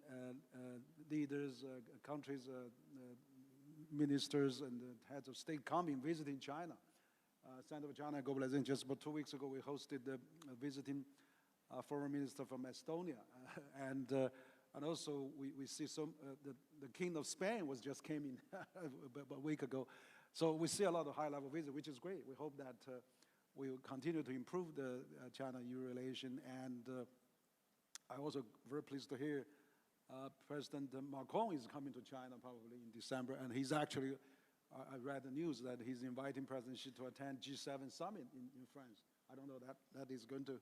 [SPEAKER 5] leaders, countries, ministers, and heads of state coming, visiting China. Center for China and Globalization. Just about 2 weeks ago, we hosted a visiting foreign minister from Estonia. And also, we see the King of Spain came in about a week ago. So we see a lot of high-level visits, which is great. We hope that we will continue to improve the China-EU relation. And I'm also very pleased to hear President Macron is coming to China probably in December. And he's actually, I read the news that he's inviting President Xi to attend G7 summit in France. I don't know that is going to,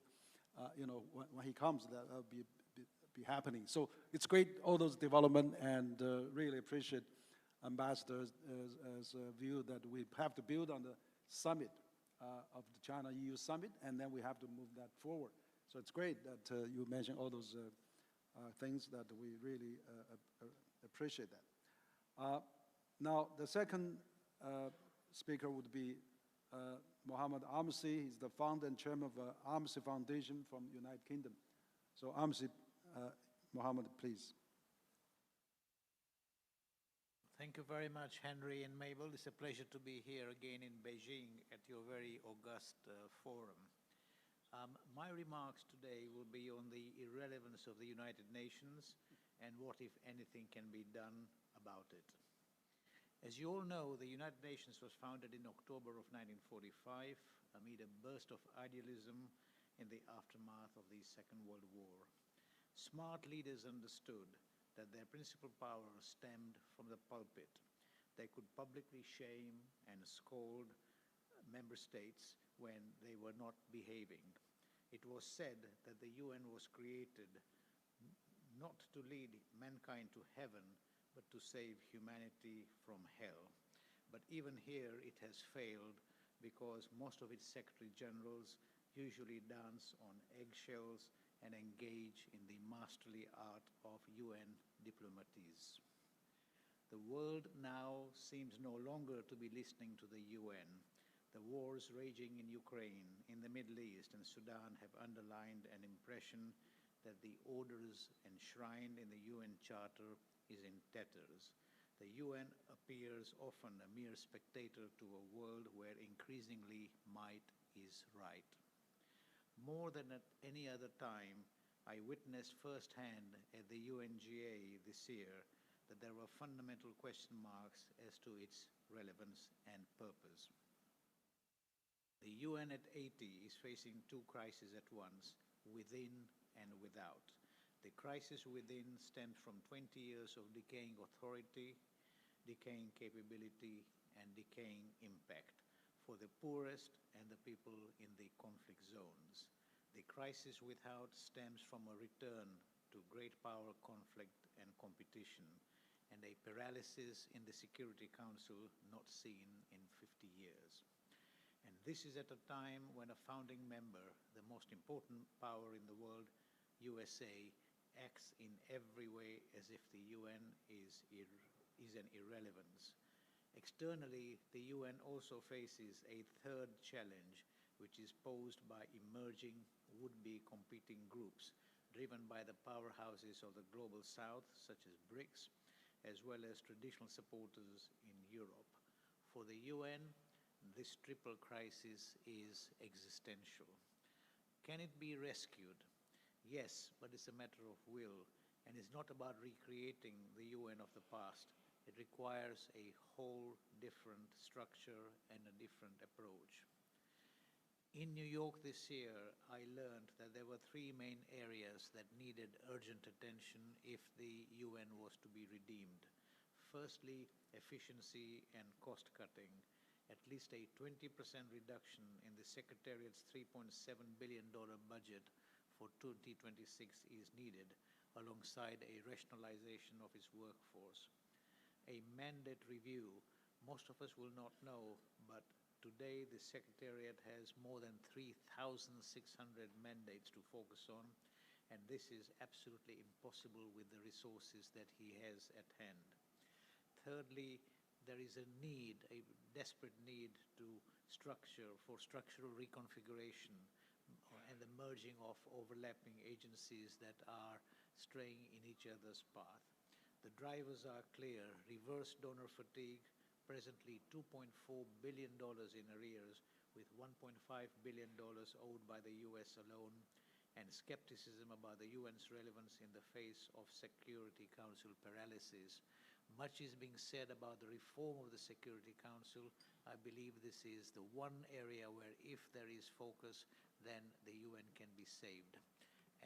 [SPEAKER 5] when he comes, that'll be happening. So it's great, all those development, and really appreciate Ambassador's view that we have to build on the summit of the China-EU summit, and then we have to move that forward. So it's great that you mentioned all those things that we really appreciate that. Now, the second speaker would be Mohammed Amsi. He's the founder and chairman of Amsi Foundation from United Kingdom. So Amsi, Mohammed, please.
[SPEAKER 8] Thank you very much, Henry and Mabel. It's a pleasure to be here again in Beijing at your very august forum. My remarks today will be on the irrelevance of the United Nations and what, if anything, can be done about it. As you all know, the United Nations was founded in October of 1945 amid a burst of idealism in the aftermath of the Second World War. Smart leaders understood that their principal power stemmed from the pulpit. They could publicly shame and scold member states when they were not behaving. It was said that the UN was created not to lead mankind to heaven, but to save humanity from hell. But even here it has failed because most of its secretary generals usually dance on eggshells and engage in the masterly art of UN diplomatics. The world now seems no longer to be listening to the UN. The wars raging in Ukraine, in the Middle East, and Sudan have underlined an impression that the orders enshrined in the UN Charter is in tatters. The UN appears often a mere spectator to a world where increasingly might is right. More than at any other time, I witnessed firsthand at the UNGA this year that there were fundamental question marks as to its relevance and purpose. The UN at 80 is facing two crises at once, within and without. The crisis within stems from 20 years of decaying authority, decaying capability, and decaying impact for the poorest and the people in the conflict zones. The crisis without stems from a return to great power conflict and competition, and a paralysis in the Security Council not seen in 50 years. And this is at a time when a founding member, the most important power in the world, USA, acts in every way as if the UN is an irrelevance. Externally, the UN also faces a third challenge, which is posed by emerging would-be competing groups driven by the powerhouses of the Global South, such as BRICS, as well as traditional supporters in Europe. For the UN, this triple crisis is existential. Can it be rescued? Yes, but it's a matter of will, and it's not about recreating the UN of the past. It requires a whole different structure and a different approach. In New York this year, I learned that there were three main areas that needed urgent attention if the UN was to be redeemed. Firstly, efficiency and cost cutting. At least a 20% reduction in the Secretariat's $3.7 billion budget for 2026 is needed, alongside a rationalization of its workforce. A mandate review. Most of us will not know, but today the Secretariat has more than 3,600 mandates to focus on, and this is absolutely impossible with the resources that he has at hand. Thirdly, there is a need, a desperate need for structural reconfiguration and the merging of overlapping agencies that are straying in each other's path. The drivers are clear: reverse donor fatigue, presently $2.4 billion in arrears, with $1.5 billion owed by the US alone, and skepticism about the UN's relevance in the face of Security Council paralysis. Much is being said about the reform of the Security Council. I believe this is the one area where, if there is focus, then the UN can be saved.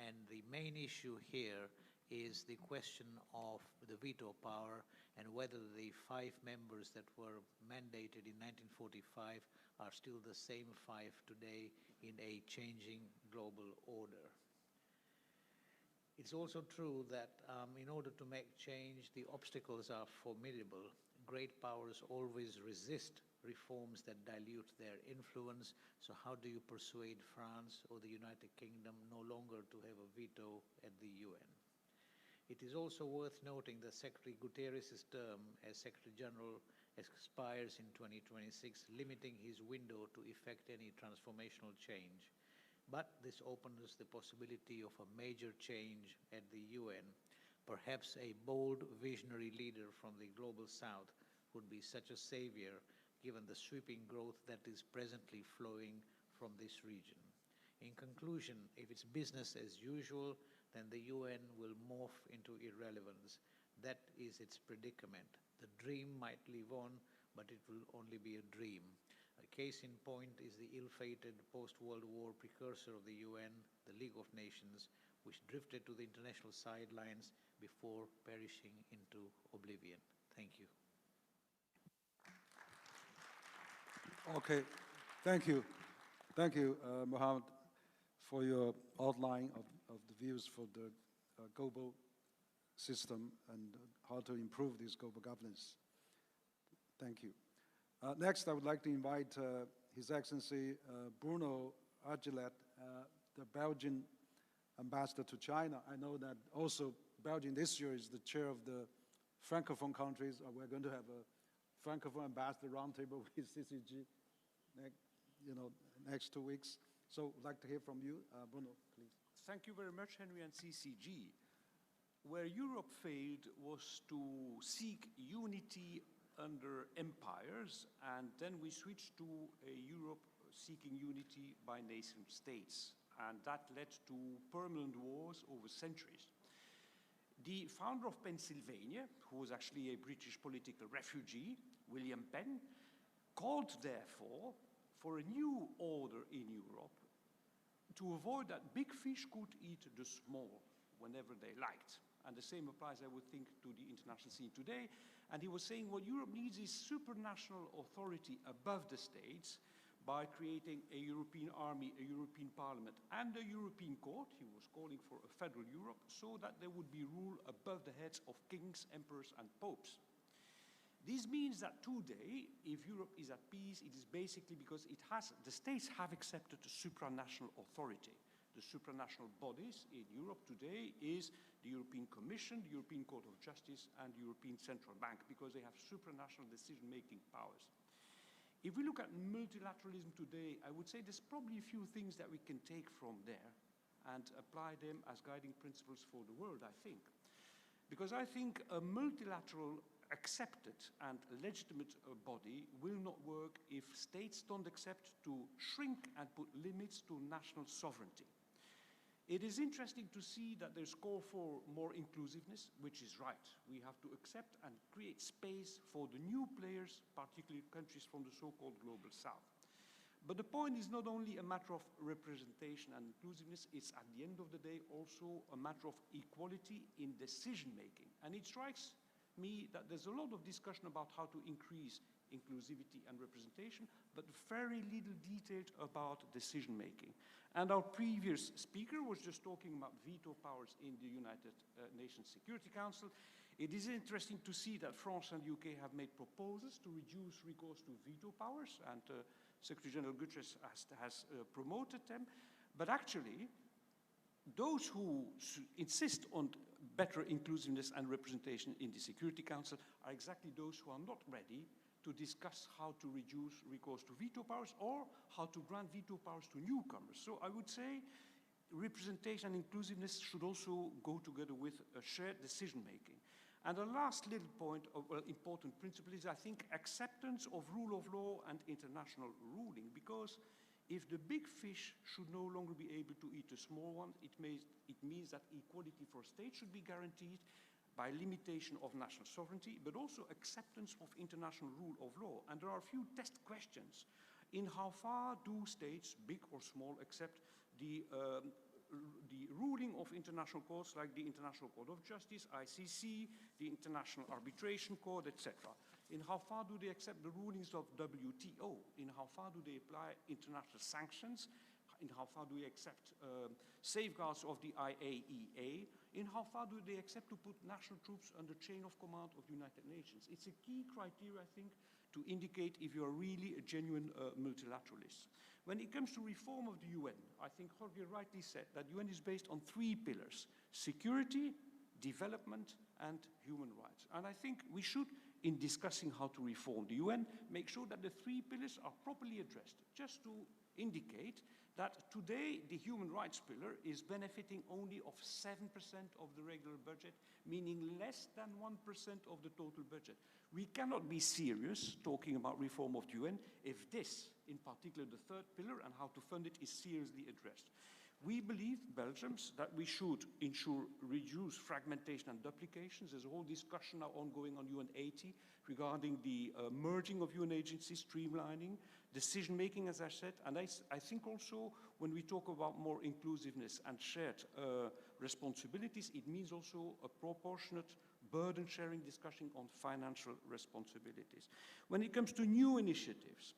[SPEAKER 8] And the main issue here is the question of the veto power and whether the 5 members that were mandated in 1945 are still the same 5 today in a changing global order. It's also true that in order to make change, the obstacles are formidable. Great powers always resist reforms that dilute their influence. So how do you persuade France or the United Kingdom no longer to have a veto at the UN? It is also worth noting that Secretary Guterres' term as Secretary General expires in 2026, limiting his window to effect any transformational change. But this opens the possibility of a major change at the UN. Perhaps a bold, visionary leader from the Global South would be such a savior, given the sweeping growth that is presently flowing from this region. In conclusion, if it's business as usual, then the UN will morph into irrelevance. That is its predicament. The dream might live on, but it will only be a dream. A case in point is the ill-fated post-World War precursor of the UN, the League of Nations, which drifted to the international sidelines before perishing into oblivion. Thank you.
[SPEAKER 5] Okay, thank you. Thank you, Mohammed, for your outline of the views for the global system and how to improve this global governance. Thank you. Next, I would like to invite His Excellency Bruno Argelet, the Belgian ambassador to China. I know that also Belgium this year is the chair of the Francophone countries. We're going to have a Francophone ambassador roundtable with CCG next 2 weeks. So I'd like to hear from you. Bruno, please.
[SPEAKER 9] Thank you very much, Henry and CCG. Where Europe failed was to seek unity under empires, and then we switched to a Europe seeking unity by nation states, and that led to permanent wars over centuries. The founder of Pennsylvania, who was actually a British political refugee, William Penn, called therefore for a new order in Europe to avoid that big fish could eat the small whenever they liked. And the same applies, I would think, to the international scene today. And he was saying what Europe needs is supranational authority above the states by creating a European army, a European parliament, and a European court. He was calling for a federal Europe so that there would be rule above the heads of kings, emperors, and popes. This means that today, if Europe is at peace, it is basically because the states have accepted supranational authority. The supranational bodies in Europe today is the European Commission, the European Court of Justice, and the European Central Bank, because they have supranational decision-making powers. If we look at multilateralism today, I would say there's probably a few things that we can take from there and apply them as guiding principles for the world, I think. Because I think a multilateral accepted and legitimate body will not work if states don't accept to shrink and put limits to national sovereignty. It is interesting to see that there's call for more inclusiveness, which is right. We have to accept and create space for the new players, particularly countries from the so-called Global South. But the point is not only a matter of representation and inclusiveness, it's at the end of the day also a matter of equality in decision-making. And it strikes me that there's a lot of discussion about how to increase inclusivity and representation, but very little detail about decision-making. And our previous speaker was just talking about veto powers in the United Nations Security Council. It is interesting to see that France and UK have made proposals to reduce recourse to veto powers, and Secretary General Guterres has promoted them. But actually, those who insist on better inclusiveness and representation in the Security Council are exactly those who are not ready to discuss how to reduce recourse to veto powers or how to grant veto powers to newcomers. So I would say representation and inclusiveness should also go together with a shared decision-making. And the last little point of important principle is, I think, acceptance of rule of law and international ruling, because if the big fish should no longer be able to eat the small one, it means that equality for states should be guaranteed by limitation of national sovereignty, but also acceptance of international rule of law. And there are a few test questions in how far do states, big or small, accept the ruling of international courts like the International Court of Justice, ICC, the International Arbitration Court, etc. In how far do they accept the rulings of WTO? In how far do they apply international sanctions? In how far do they accept safeguards of the IAEA? In how far do they accept to put national troops under chain of command of the United Nations? It's a key criteria, I think, to indicate if you are really a genuine multilateralist. When it comes to reform of the UN, I think Jorge rightly said that the UN is based on 3 pillars: security, development, and human rights. And I think we should, in discussing how to reform the UN, make sure that the 3 pillars are properly addressed. Just to indicate that today the human rights pillar is benefiting only of 7% of the regular budget, meaning less than 1% of the total budget. We cannot be serious talking about reform of the UN if this, in particular the 3rd pillar and how to fund it, is seriously addressed. We believe, Belgians, that we should ensure reduce fragmentation and duplications. There's a whole discussion now ongoing on UN 80 regarding the merging of UN agencies, streamlining, decision-making, as I said. And I think also when we talk about more inclusiveness and shared responsibilities, it means also a proportionate burden-sharing discussion on financial responsibilities. When it comes to new initiatives,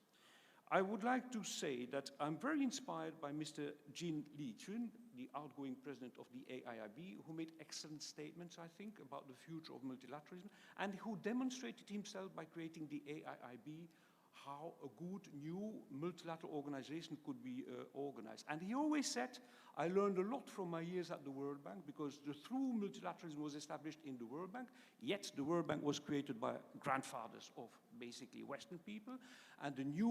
[SPEAKER 9] I would like to say that I'm very inspired by Mr. Jin Li-chun, the outgoing president of the AIIB, who made excellent statements, I think, about the future of multilateralism, and who demonstrated himself by creating the AIIB, how a good new multilateral organization could be organized. And he always said, I learned a lot from my years at the World Bank, because the true multilateralism was established in the World Bank, yet the World Bank was created by grandfathers of basically Western people, and the new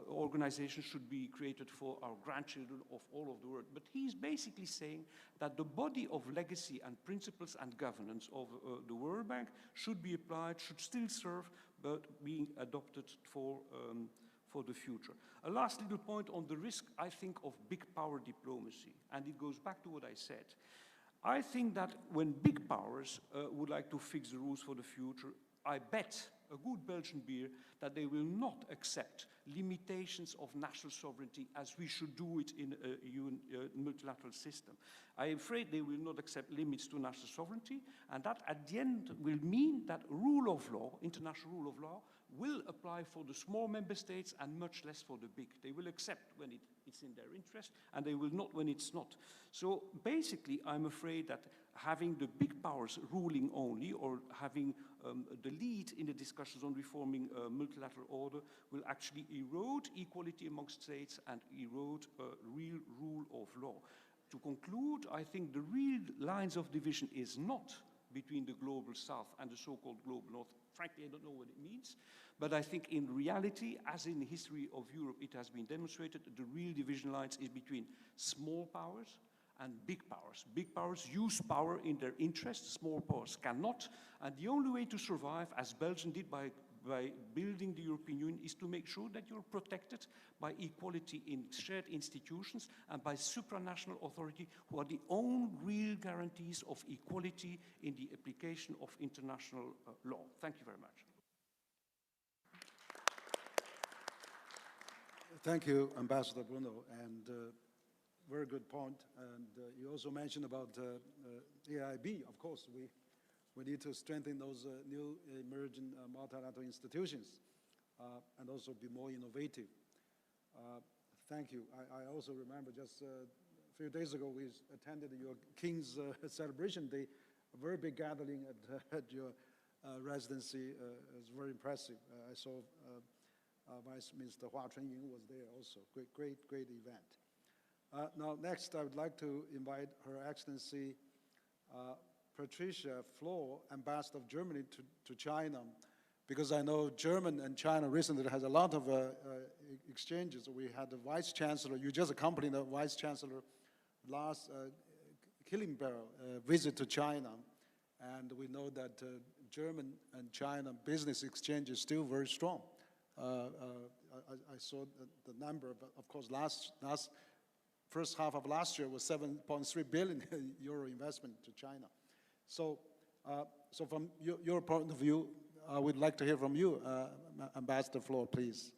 [SPEAKER 9] organization should be created for our grandchildren of all of the world. But he's basically saying that the body of legacy and principles and governance of the World Bank should be applied, should still serve, but being adopted for the future. A last little point on the risk, I think, of big power diplomacy, and it goes back to what I said. I think that when big powers would like to fix the rules for the future, I bet a good Belgian beer that they will not accept limitations of national sovereignty as we should do it in a multilateral system. I am afraid they will not accept limits to national sovereignty, and that at the end will mean that rule of law, international rule of law, will apply for the small member states and much less for the big. They will accept when it's in their interest, and they will not when it's not. So basically, I'm afraid that having the big powers ruling only, or having the lead in the discussions on reforming multilateral order, will actually erode equality amongst states and erode real rule of law. To conclude, I think the real lines of division is not between the global south and the so-called global north. Frankly, I don't know what it means, but I think in reality, as in the history of Europe, it has been demonstrated, the real division lines is between small powers and big powers. Big powers use power in their interest, small powers cannot, and the only way to survive, as Belgium did by building the European Union, is to make sure that you're protected by equality in shared institutions and by supranational authority, who are the only real guarantees of equality in the application of international law. Thank you very much.
[SPEAKER 5] Thank you, Ambassador Bruno, and very good point. And you also mentioned about AIB. Of course, we need to strengthen those new emerging multilateral institutions and also be more innovative. Thank you. I also remember just a few days ago we attended your King's celebration day, a very big gathering at your residency. It was very impressive. I saw Vice Minister Hua Chunying was there also. Great event. Now, next, I would like to invite Her Excellency Patricia Flohr, Ambassador of Germany to China, because I know Germany and China recently has a lot of exchanges. We had the Vice Chancellor, you just accompanied the Vice Chancellor last Killenberg visit to China, and we know that German and China business exchange is still very strong. I saw the number, of course, first half of last year was 7.3 billion euro investment to China. So, so from your point of view, we'd like to hear from you, Ambassador Flohr, please.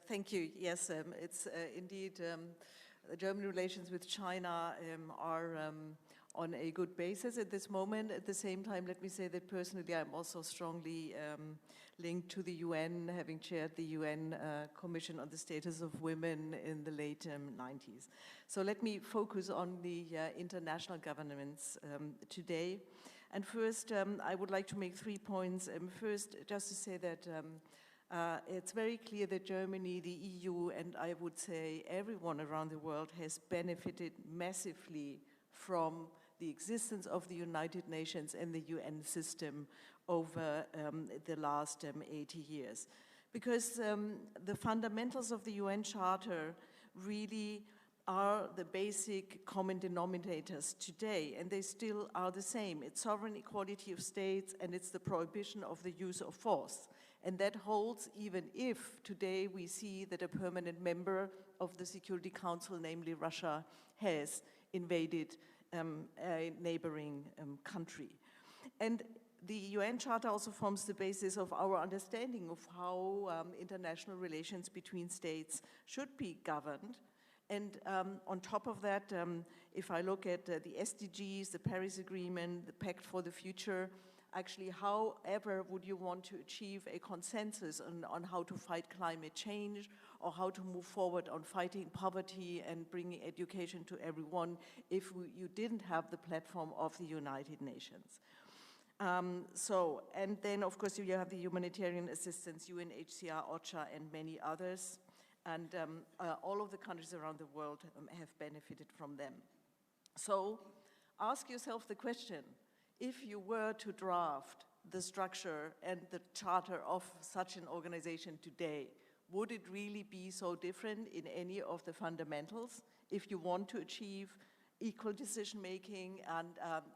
[SPEAKER 10] Thank you. Yes, it's indeed the German relations with China are on a good basis at this moment. At the same time, let me say that personally I'm also strongly linked to the UN, having chaired the UN Commission on the Status of Women in the late 90s. So let me focus on the international governance today. And first, I would like to make 3 points. First, just to say that it's very clear that Germany, the EU, and I would say everyone around the world has benefited massively from the existence of the United Nations and the UN system over the last 80 years. Because the fundamentals of the UN Charter really are the basic common denominators today, and they still are the same. It's sovereign equality of states, and it's the prohibition of the use of force. And that holds even if today we see that a permanent member of the Security Council, namely Russia, has invaded a neighboring country. And the UN Charter also forms the basis of our understanding of how international relations between states should be governed. And on top of that, if I look at the SDGs, the Paris Agreement, the Pact for the Future, actually, however would you want to achieve a consensus on how to fight climate change or how to move forward on fighting poverty and bringing education to everyone if you didn't have the platform of the United Nations? And then, of course, you have the humanitarian assistance, UNHCR, OCHA, and many others. And all of the countries around the world have benefited from them. So ask yourself the question, if you were to draft the structure and the charter of such an organization today, would it really be so different in any of the fundamentals if you want to achieve equal decision-making and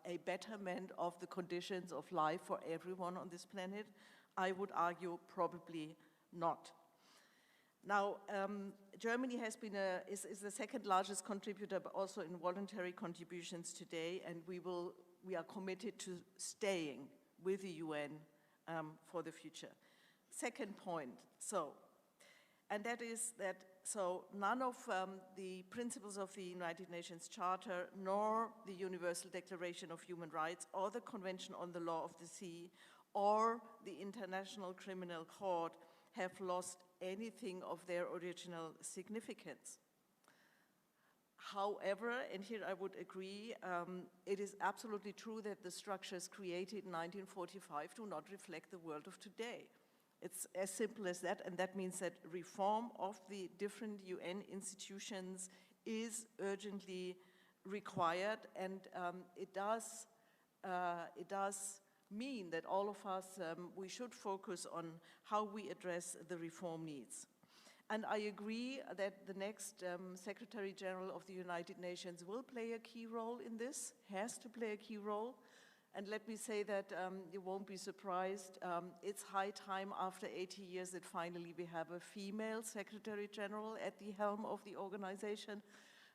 [SPEAKER 10] a betterment of the conditions of life for everyone on this planet? I would argue probably not. Now, Germany has been is the second largest contributor, but also in voluntary contributions today, and we are committed to staying with the UN for the future. Second point, and that is that, none of the principles of the United Nations Charter, nor the Universal Declaration of Human Rights, or the Convention on the Law of the Sea, or the International Criminal Court have lost anything of their original significance. However, and here I would agree, it is absolutely true that the structures created in 1945 do not reflect the world of today. It's as simple as that, and that means that reform of the different UN institutions is urgently required, and it does mean that all of us, we should focus on how we address the reform needs. And I agree that the next Secretary General of the United Nations will play a key role in this, has to play a key role. And let me say that you won't be surprised. It's high time after 80 years that finally we have a female Secretary General at the helm of the organization.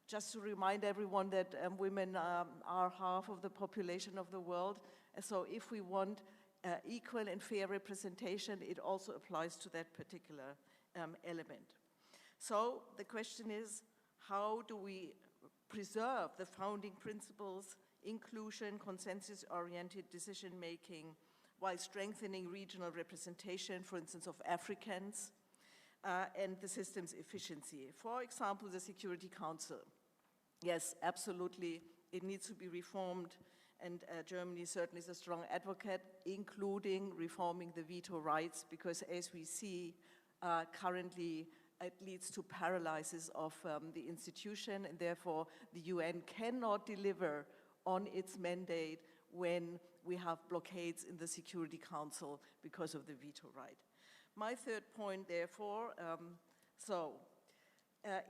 [SPEAKER 10] Just to remind everyone that women are half of the population of the world. And so if we want equal and fair representation, it also applies to that particular element. So the question is, how do we preserve the founding principles, inclusion, consensus-oriented decision-making, while strengthening regional representation, for instance, of Africans, and the system's efficiency? For example, the Security Council. Yes, absolutely, it needs to be reformed, and Germany certainly is a strong advocate, including reforming the veto rights, because as we see currently, it leads to paralysis of the institution, and therefore the UN cannot deliver on its mandate when we have blockades in the Security Council because of the veto right. My third point, therefore,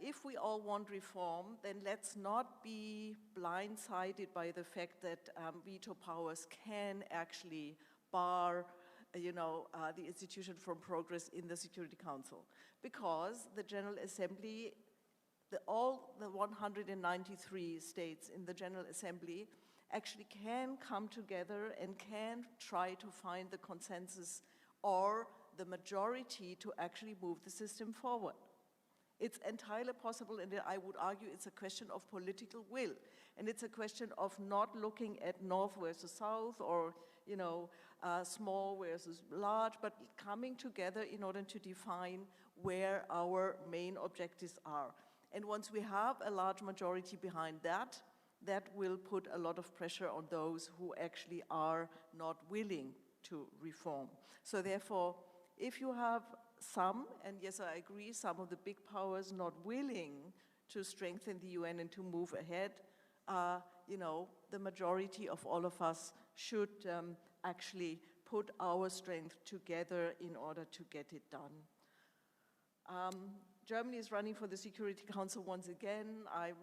[SPEAKER 10] if we all want reform, then let's not be blindsided by the fact that veto powers can actually bar the institution from progress in the Security Council, because the General Assembly, all the 193 states in the General Assembly actually can come together and can try to find the consensus or the majority to actually move the system forward. It's entirely possible, and I would argue it's a question of political will, and it's a question of not looking at North versus South or small versus large, but coming together in order to define where our main objectives are. And once we have a large majority behind that, that will put a lot of pressure on those who actually are not willing to reform. So therefore, if you have some, and yes, I agree, some of the big powers not willing to strengthen the UN and to move ahead, the majority of all of us should actually put our strength together in order to get it done. Germany is running for the Security Council once again. I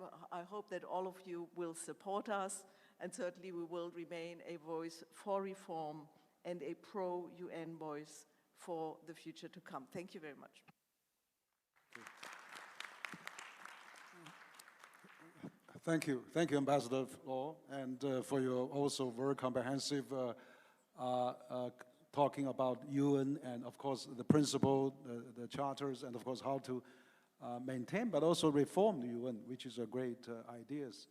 [SPEAKER 10] hope that all of you will support us, and certainly we will remain a voice for reform and a pro-UN voice for the future to come. Thank you very much.
[SPEAKER 5] Thank you, Ambassador Law, and for your also very comprehensive talking about UN and, of course, the principle, the charters, and, of course, how to maintain but also reform the UN, which is a great ideas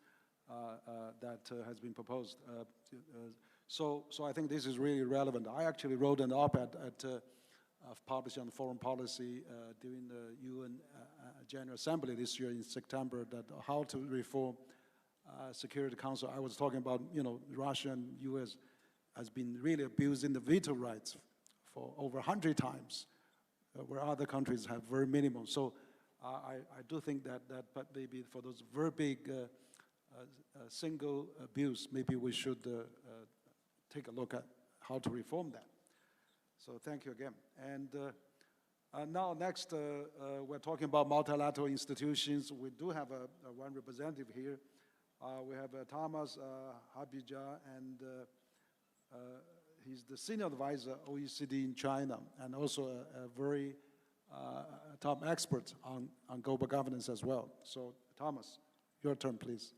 [SPEAKER 5] that has been proposed. So I think this is really relevant. I actually wrote an op-ed published on foreign policy during the UN General Assembly this year in September, that how to reform Security Council. I was talking about, Russia and U.S. has been really abusing the veto rights for over 100 times, where other countries have very minimum. So I do think that but maybe for those very big single abuse, maybe we should take a look at how to reform that. So thank you again. And now next, we're talking about multilateral institutions. We do have one representative here. We have Thomas Habija, and he's the senior advisor OECD in China, and also a very top expert on global governance as well. So Thomas, your turn, please.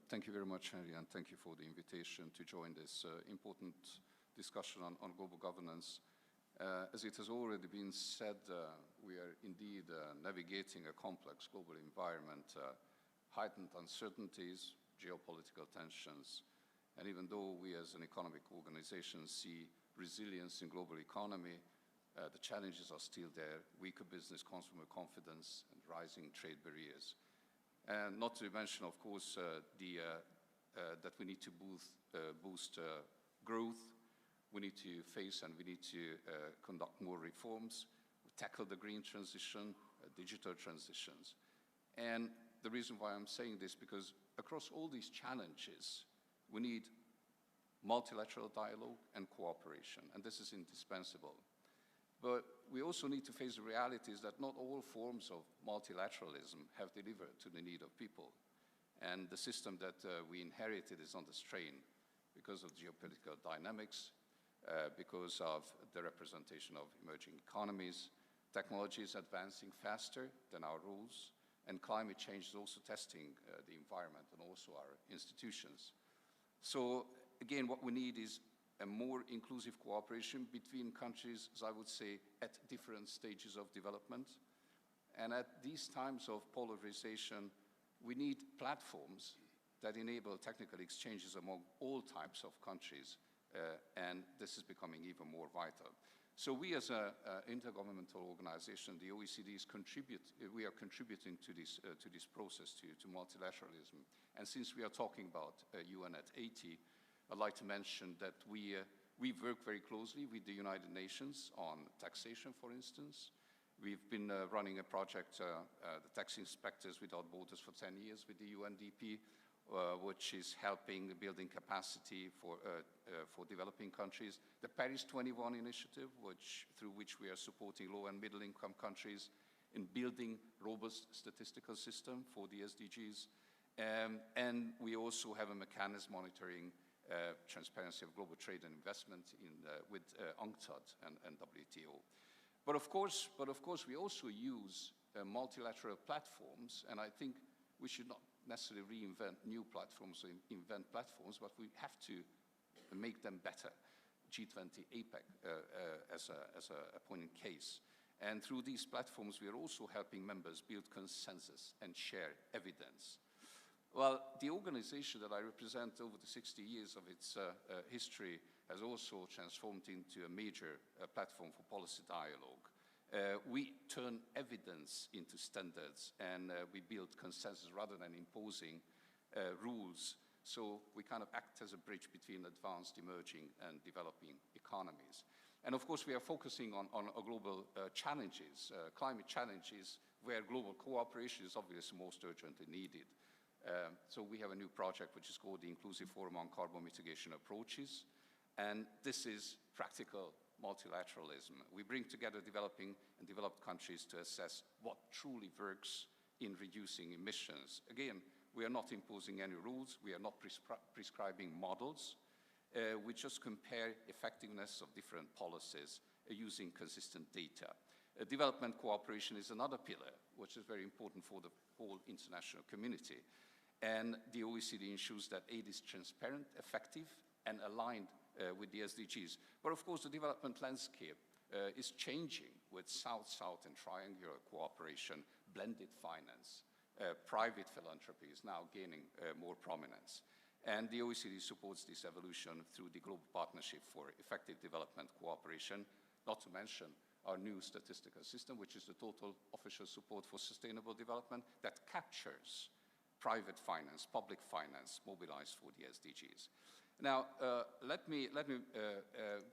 [SPEAKER 11] Thank you very much, Henry, and thank you for the invitation to join this important discussion on global governance. As it has already been said, we are indeed navigating a complex global environment, heightened uncertainties, geopolitical tensions, and even though we as an economic organization see resilience in global economy, the challenges are still there: weaker business, consumer confidence, and rising trade barriers. And not to mention, of course, that we need to boost growth. We need to face and we need to conduct more reforms, tackle the green transition, digital transitions. And the reason why I'm saying this, because across all these challenges, we need multilateral dialogue and cooperation, and this is indispensable. But we also need to face the realities that not all forms of multilateralism have delivered to the need of people. And the system that we inherited is under strain because of geopolitical dynamics, because of the representation of emerging economies. Technology is advancing faster than our rules, and climate change is also testing the environment and also our institutions. So again, what we need is a more inclusive cooperation between countries, as I would say, at different stages of development. And at these times of polarization, we need platforms that enable technical exchanges among all types of countries, and this is becoming even more vital. So we as an intergovernmental organization, the OECD, we are contributing to this process, to multilateralism. And since we are talking about UN at 80, I'd like to mention that we work very closely with the United Nations on taxation, for instance, We've been running a project, the Tax Inspectors Without Borders, for 10 years with the UNDP, which is helping building capacity for developing countries. The Paris 21 initiative, through which we are supporting low and middle income countries in building robust statistical system for the SDGs. And we also have a mechanism monitoring transparency of global trade and investment with UNCTAD and WTO. But of course, we also use multilateral platforms, and I think we should not necessarily reinvent new platforms or invent platforms, but we have to make them better. G20, APEC as a point in case. And through these platforms, we are also helping members build consensus and share evidence. Well, the organization that I represent over the 60 years of its history has also transformed into a major platform for policy dialogue. We turn evidence into standards, and we build consensus rather than imposing rules. So we kind of act as a bridge between advanced, emerging, and developing economies. And of course, we are focusing on global challenges, climate challenges, where global cooperation is obviously most urgently needed. So we have a new project which is called the Inclusive Forum on Carbon Mitigation Approaches. And this is practical multilateralism. We bring together developing and developed countries to assess what truly works in reducing emissions. Again, we are not imposing any rules. We are not prescribing models. We just compare effectiveness of different policies using consistent data. Development cooperation is another pillar, which is very important for the whole international community. And the OECD ensures that aid is transparent, effective, and aligned with the SDGs. But of course, the development landscape is changing with South-South and triangular cooperation, blended finance. Private philanthropy is now gaining more prominence. And the OECD supports this evolution through the Global Partnership for Effective Development Cooperation, not to mention our new statistical system, which is the total official support for sustainable development that captures private finance, public finance mobilized for the SDGs. Now, let me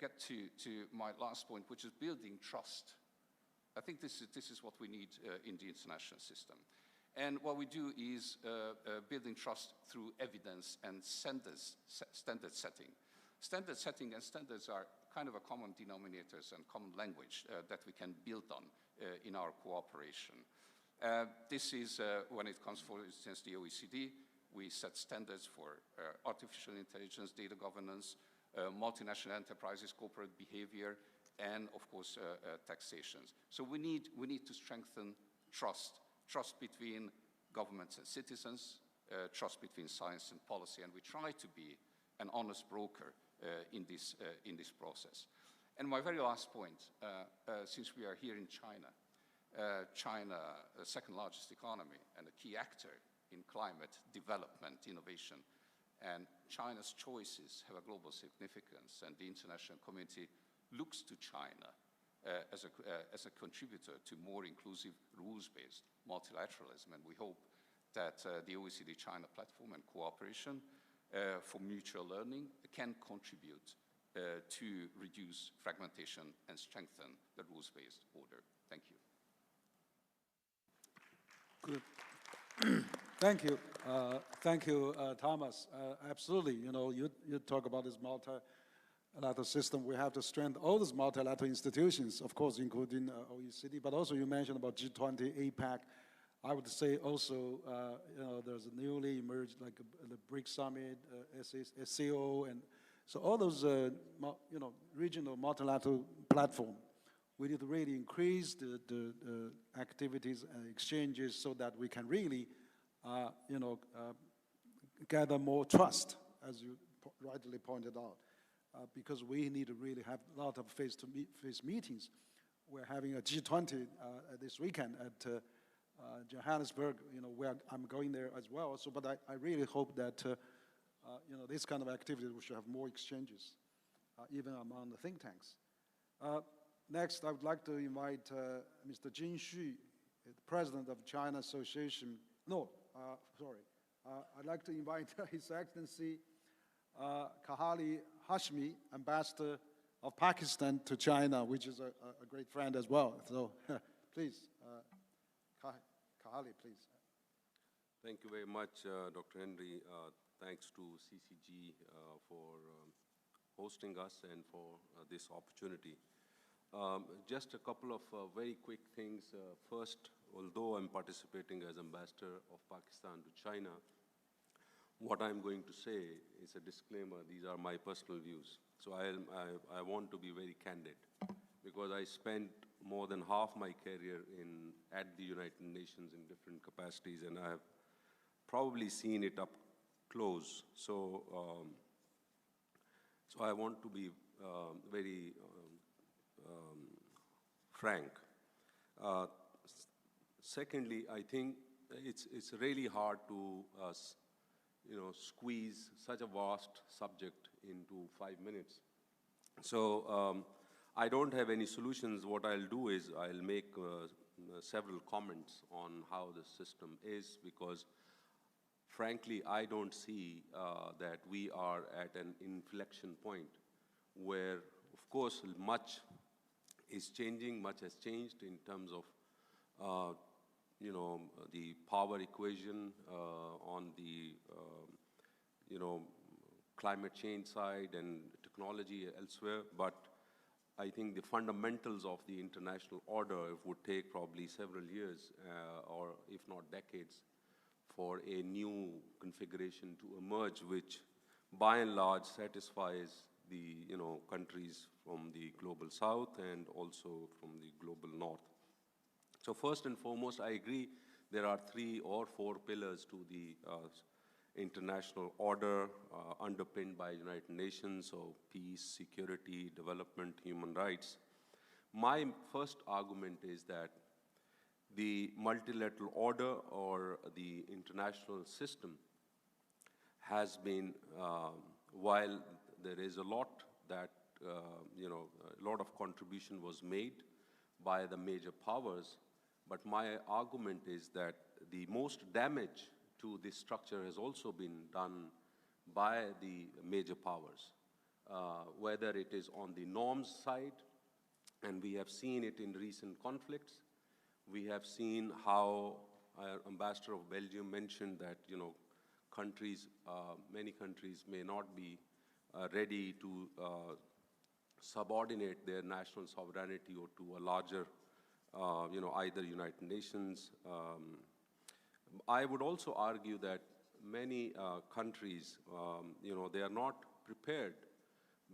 [SPEAKER 11] get to my last point, which is building trust. I think this is what we need in the international system. And what we do is building trust through evidence and standard setting. Standard setting and standards are kind of a common denominators and common language that we can build on in our cooperation. This is when it comes, for instance, the OECD. We set standards for artificial intelligence, data governance, multinational enterprises, corporate behavior, and of course, taxations. So we need to strengthen trust between governments and citizens, trust between science and policy, and we try to be an honest broker in this process. And my very last point, since we are here in China, China, the second largest economy and a key actor in climate development, innovation, and China's choices have a global significance, and the international community looks to China as a contributor to more inclusive, rules-based multilateralism, and we hope that the OECD-China platform and cooperation for mutual learning can contribute to reduce fragmentation and strengthen the rules-based order. Thank you.
[SPEAKER 5] Good. Thank you. Thank you, Thomas. Absolutely. You know, you talk about this multilateral system. We have to strengthen all these multilateral institutions, of course, including OECD, but also you mentioned about G20, APEC. I would say also, you know, there's a newly emerged, like the BRICS Summit, SCO, and so all those, you know, regional multilateral platform. We need to really increase the activities and exchanges so that we can really, you know, gather more trust, as you rightly pointed out, because we need to really have a lot of face-to-face meetings. We're having a G20 this weekend at Johannesburg, you know, where I'm going there as well. So, but I really hope that, you know, this kind of activity, we should have more exchanges, even among the think tanks. Next, I would like to invite Mr. Jin Xu, the President of China Association. No, sorry. I'd like to invite His Excellency Kahali Hashmi, Ambassador of Pakistan to China, which is a great friend as well. So Please, Kahali, please.
[SPEAKER 12] Thank you very much, Dr. Henry. Thanks to CCG for hosting us and for this opportunity. Just a couple of very quick things. First, although I'm participating as ambassador of Pakistan to China, what I'm going to say is a disclaimer. These are my personal views. So I want to be very candid because I spent more than half my career at the United Nations in different capacities, and I have probably seen it up close. So, so I want to be very frank. Secondly, I think it's really hard to squeeze such a vast subject into 5 minutes. So I don't have any solutions. What I'll do is I'll make several comments on how the system is, because frankly, I don't see that we are at an inflection point where, of course, much is changing, much has changed in terms of the power equation on the climate change side and technology elsewhere. But I think the fundamentals of the international order would take probably several years or if not decades for a new configuration to emerge, which by and large satisfies the countries from the global south and also from the global north. So first and foremost, I agree there are 3 or 4 pillars to the international order underpinned by United Nations, so peace, security, development, human rights. My first argument is that the multilateral order or the international system has been, while there is a lot that, a lot of contribution was made by the major powers, but my argument is that the most damage to this structure has also been done by the major powers, whether it is on the norms side, and we have seen it in recent conflicts. We have seen how Ambassador of Belgium mentioned that, countries, many countries may not be ready to subordinate their national sovereignty or to a larger, either United Nations. I would also argue that many countries, they are not prepared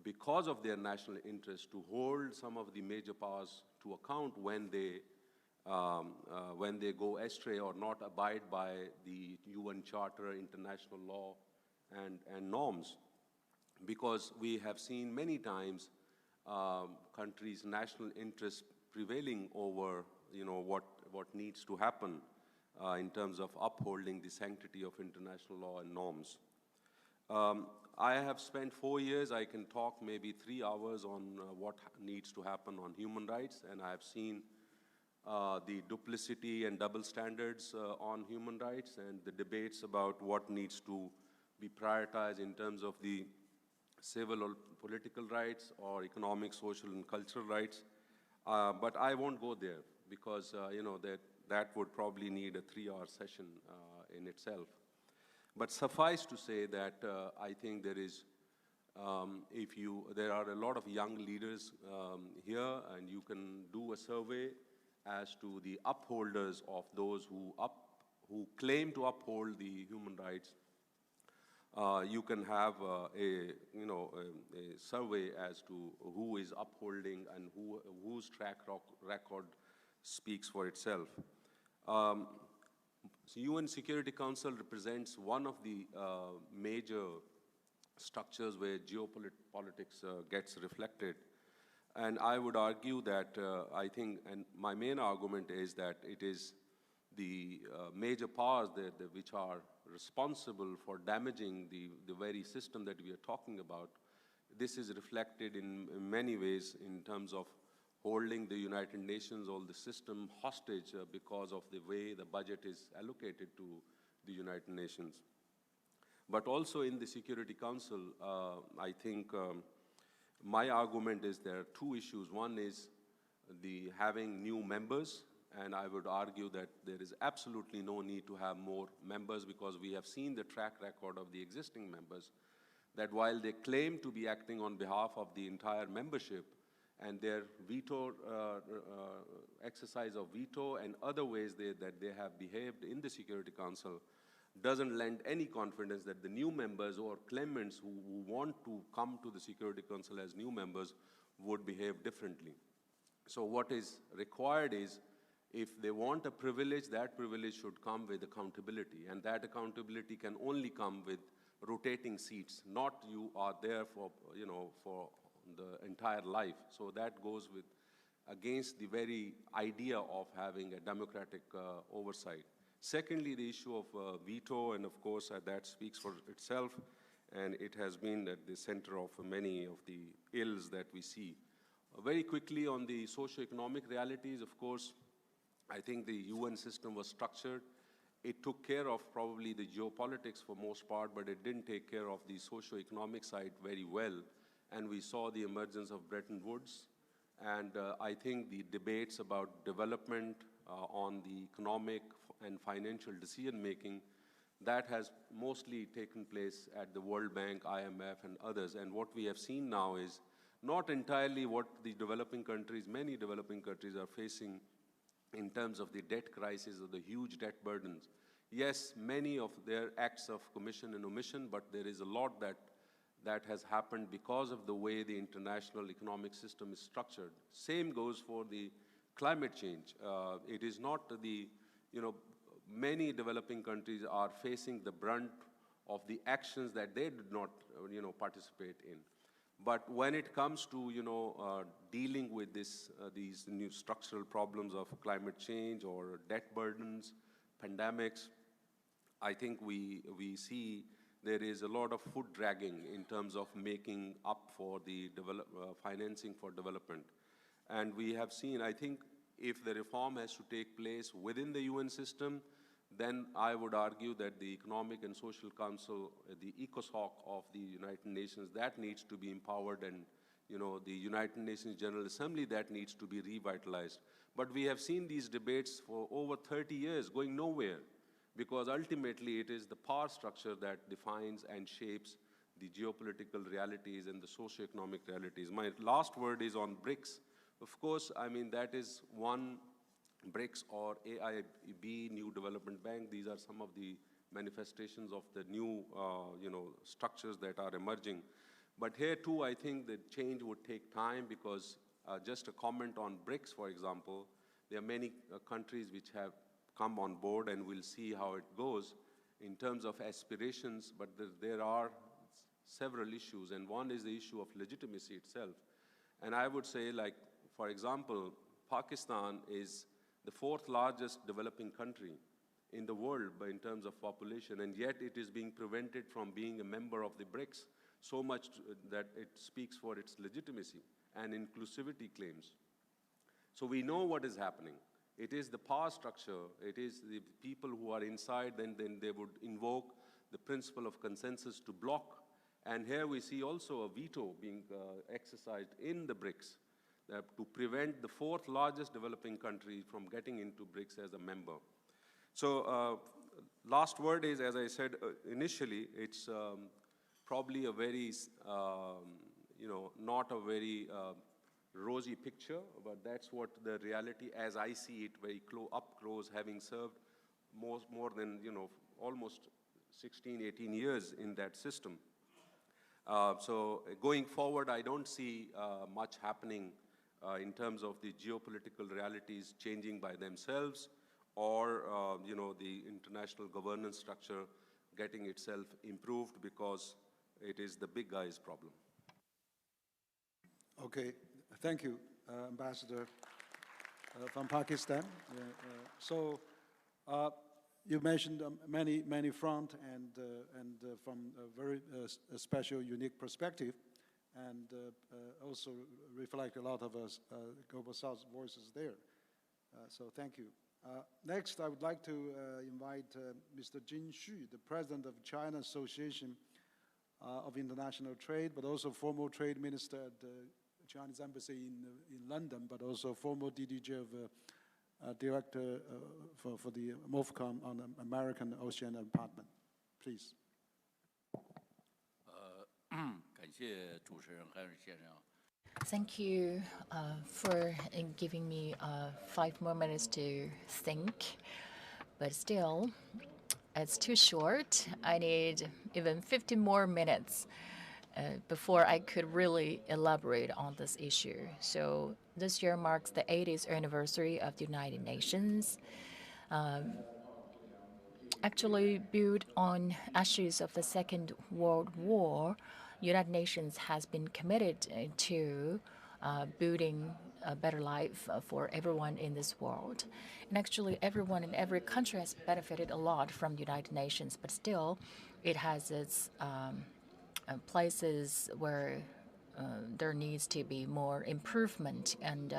[SPEAKER 12] because of their national interest to hold some of the major powers to account when they go astray or not abide by the UN Charter, international law, and norms. Because we have seen many times countries' national interests prevailing over, what needs to happen in terms of upholding the sanctity of international law and norms. I have spent 4 years. I can talk maybe 3 hours on what needs to happen on human rights, and I have seen the duplicity and double standards on human rights and the debates about what needs to be prioritized in terms of the civil or political rights or economic, social, and cultural rights. But I won't go there because, that would probably need a 3-hour session in itself. But suffice to say that I think there is, there are a lot of young leaders here, and you can do a survey as to the upholders of those who claim to uphold the human rights. You can have a survey as to who is upholding and whose track record speaks for itself. So UN Security Council represents one of the major structures where geopolitics gets reflected. And I would argue that I think, and my main argument is that it is the major powers which are responsible for damaging the very system that we are talking about. This is reflected in many ways in terms of holding the United Nations or the system hostage because of the way the budget is allocated to the United Nations. But also in the Security Council, I think my argument is there are 2 issues. One is having new members and I would argue that there is absolutely no need to have more members, because we have seen the track record of the existing members, that while they claim to be acting on behalf of the entire membership, and their veto, exercise of veto and other ways that they have behaved in the Security Council doesn't lend any confidence that the new members or claimants who want to come to the Security Council as new members would behave differently. So what is required is, if they want a privilege, that privilege should come with accountability, and that accountability can only come with rotating seats, not you are there for, for the entire life. So that goes with against the very idea of having a democratic oversight. Secondly, the issue of veto, and of course that speaks for itself, and it has been at the center of many of the ills that we see. Very quickly on the socio-economic realities, of course, I think the UN system was structured. It took care of probably the geopolitics for most part, but it didn't take care of the socio-economic side very well. And we saw the emergence of Bretton Woods. And I think the debates about development on the economic and financial decision-making, that has mostly taken place at the World Bank, IMF, and others. And what we have seen now is not entirely what the developing countries, many developing countries are facing in terms of the debt crisis or the huge debt burdens. Yes, many of their acts of commission and omission, but there is a lot that has happened because of the way the international economic system is structured. Same goes for the climate change. It is not the, many developing countries are facing the brunt of the actions that they did not, participate in. But when it comes to, dealing with these new structural problems of climate change or debt burdens, pandemics, I think we see there is a lot of foot dragging in terms of making up for the financing for development. And we have seen, I think, if the reform has to take place within the UN system, then I would argue that the Economic and Social Council, the ECOSOC of the United Nations, that needs to be empowered, and the United Nations General Assembly, that needs to be revitalized. But we have seen these debates for over 30 years going nowhere, because ultimately it is the power structure that defines and shapes the geopolitical realities and the socioeconomic realities. My last word is on BRICS. Of course, I mean, that is one, BRICS or AIB, New Development Bank. These are some of the manifestations of the new, structures that are emerging. But here too, I think the change would take time, because just a comment on BRICS, for example, there are many countries which have come on board, and we'll see how it goes in terms of aspirations, but there are several issues, and one is the issue of legitimacy itself. And I would say, like, for example, Pakistan is the 4th largest developing country in the world in terms of population, and yet it is being prevented from being a member of the BRICS, so much that it speaks for its legitimacy and inclusivity claims. So we know what is happening. It is the power structure, it is the people who are inside, then they would invoke the principle of consensus to block. And here we see also a veto being exercised in the BRICS to prevent the 4th largest developing country from getting into BRICS as a member. So last word is, as I said initially, it's probably a very, not a very rosy picture, but that's what the reality, as I see it, very up close, having served more than, almost 16, 18 years in that system. So going forward, I don't see much happening in terms of the geopolitical realities changing by themselves, or the international governance structure getting itself improved, because it is the big guy's problem.
[SPEAKER 5] Okay, thank you, Ambassador from Pakistan. You mentioned many fronts, and from a very special, unique perspective, and also reflect a lot of us Global South voices there. So thank you. Next, I would like to invite Mr. Jin Xu, the President of China Association of International Trade, but also former Trade Minister at the Chinese Embassy in London, but also former DDG of Director for the MOFCOM on the American Ocean Department. Please.
[SPEAKER 6] 感谢主持人Henry先生。
[SPEAKER 3] Thank you for giving me 5 more minutes to think. But still, it's too short. I need even 50 more minutes before I could really elaborate on this issue. So this year marks the 80th anniversary of the United Nations. Actually built on ashes of the Second World War, United Nations has been committed to building a better life for everyone in this world. And actually, everyone in every country has benefited a lot from the United Nations, but still, it has its places where there needs to be more improvement, and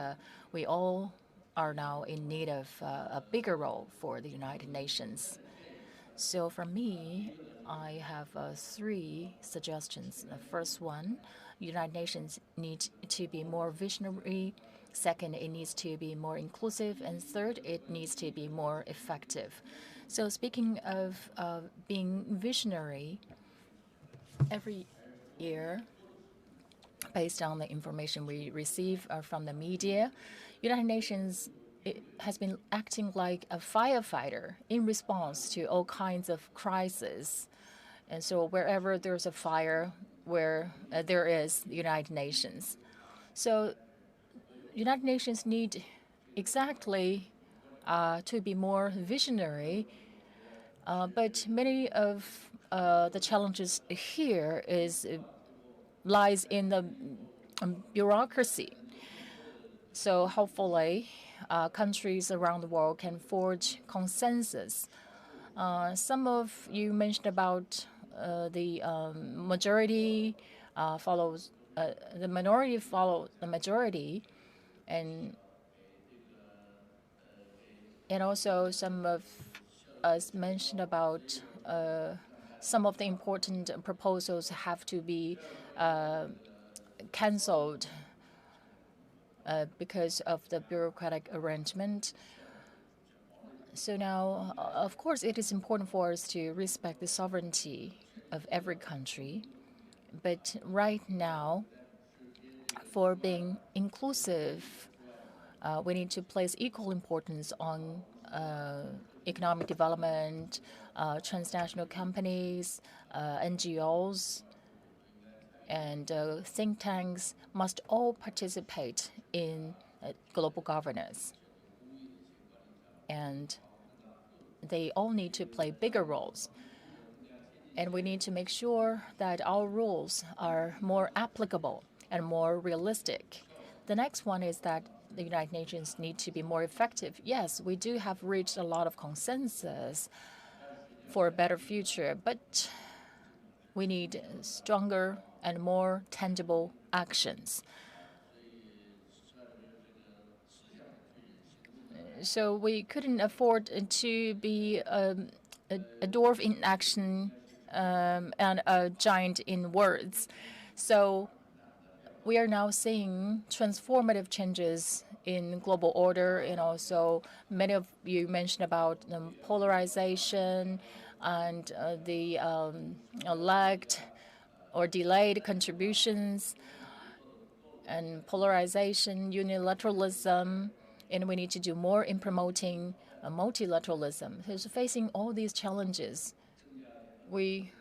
[SPEAKER 3] we all are now in need of a bigger role for the United Nations. So for me, I have 3 suggestions. The first one, United Nations needs to be more visionary. Second, it needs to be more inclusive. And third, it needs to be more effective. So speaking of being visionary, every year, based on the information we receive from the media, United Nations has been acting like a firefighter in response to all kinds of crises. And so wherever there's a fire, where there is the United Nations. So United Nations need exactly to be more visionary, but many of the challenges here lies in the bureaucracy. So hopefully, countries around the world can forge consensus. Some of you mentioned about the majority follows the minority follow the majority, and also some of us mentioned about some of the important proposals have to be cancelled because of the bureaucratic arrangement. So now, of course, it is important for us to respect the sovereignty of every country. But right now, for being inclusive, we need to place equal importance on economic development, transnational companies, NGOs, and think tanks must all participate in global governance. And they all need to play bigger roles. And we need to make sure that our rules are more applicable and more realistic. The next one is that the United Nations need to be more effective. Yes, we do have reached a lot of consensus for a better future, but we need stronger and more tangible actions. So we couldn't afford to be a dwarf in action and a giant in words. So we are now seeing transformative changes in global order, and also many of you mentioned about polarization and the lagged or delayed contributions, and polarization, unilateralism, and we need to do more in promoting multilateralism. So facing all these challenges, we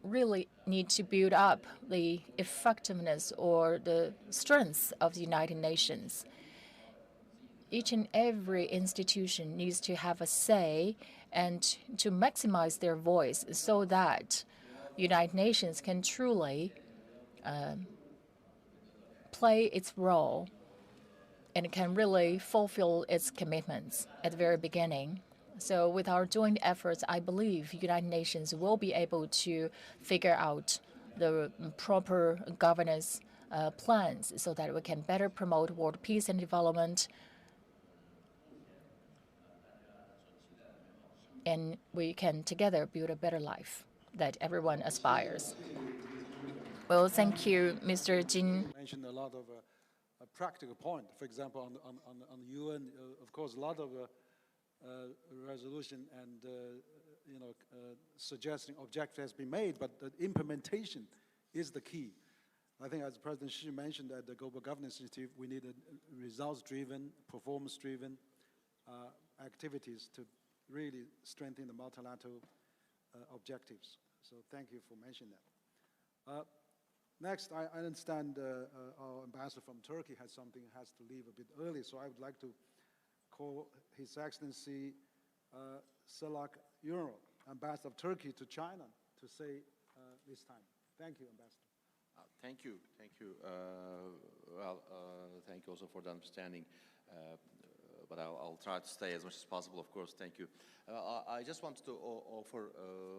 [SPEAKER 3] really need to build up the effectiveness or the strength of the United Nations. Each and every institution needs to have a say and to maximize their voice so that the United Nations can truly play its role and can really fulfill its commitments at the very beginning. So with our joint efforts, I believe United Nations will be able to figure out the proper governance plans so that we can better promote world peace and development, and we can together build a better life that everyone aspires. Well, thank you, Mr. Jin.
[SPEAKER 5] Mentioned a lot of a practical point. For example, on the UN, of course, a lot of resolution and suggesting objective has been made, but the implementation is the key. I think, as President Xi mentioned at the Global Governance Initiative, we need a results-driven, performance-driven activities to really strengthen the multilateral objectives. So thank you for mentioning that. Next, I understand our ambassador from Turkey has to leave a bit early, so I would like to call His Excellency Selak Euro, Ambassador of Turkey to China, to say this time. Thank you, Ambassador.
[SPEAKER 13] Thank you. Thank you also for the understanding, but I'll try to stay as much as possible, of course. Thank you. I just wanted to offer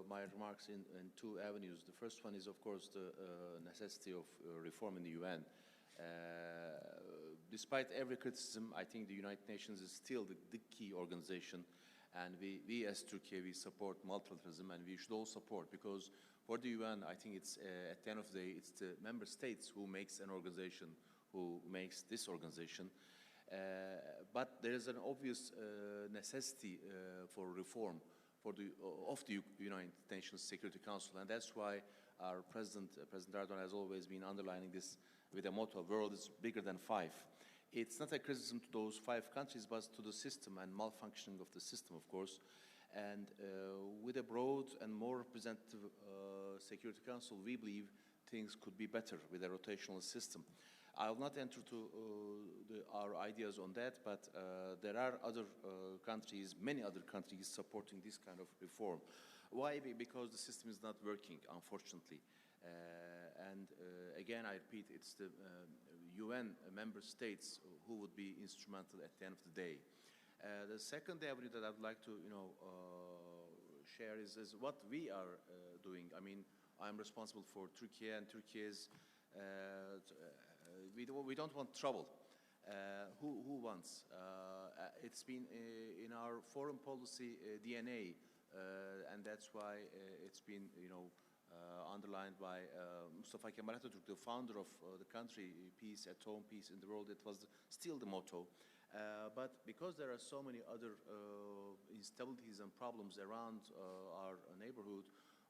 [SPEAKER 13] my remarks in two avenues. The first one is, of course, the necessity of reform in the UN. Despite every criticism, I think the United Nations is still the key organization, and we as Turkey, we support multilateralism, and we should all support, because for the UN, I think it's at the end of the day, it's the member states who makes an organization, who makes this organization. But there is an obvious necessity for reform of the United Nations Security Council, and that's why our President Erdogan has always been underlining this with a motto: "World is bigger than 5." It's not a criticism to those 5 countries, but to the system and malfunctioning of the system, of course. And with a broad and more representative Security Council, we believe things could be better with a rotational system. I will not enter to our ideas on that, but there are other countries, many other countries, supporting this kind of reform. Why? Because the system is not working, unfortunately. Again, I repeat, it's the UN member states who would be instrumental at the end of the day. The second avenue that I'd like to, share is what we are doing. I mean, I'm responsible for Turkey, and Turkey is. We don't want trouble. Who wants? It's been in our foreign policy DNA, and that's why it's been, underlined by Mustafa Kemal Atatürk, the founder of the country, peace at home, peace in the world. It was still the motto. But because there are so many other instabilities and problems around our neighborhood,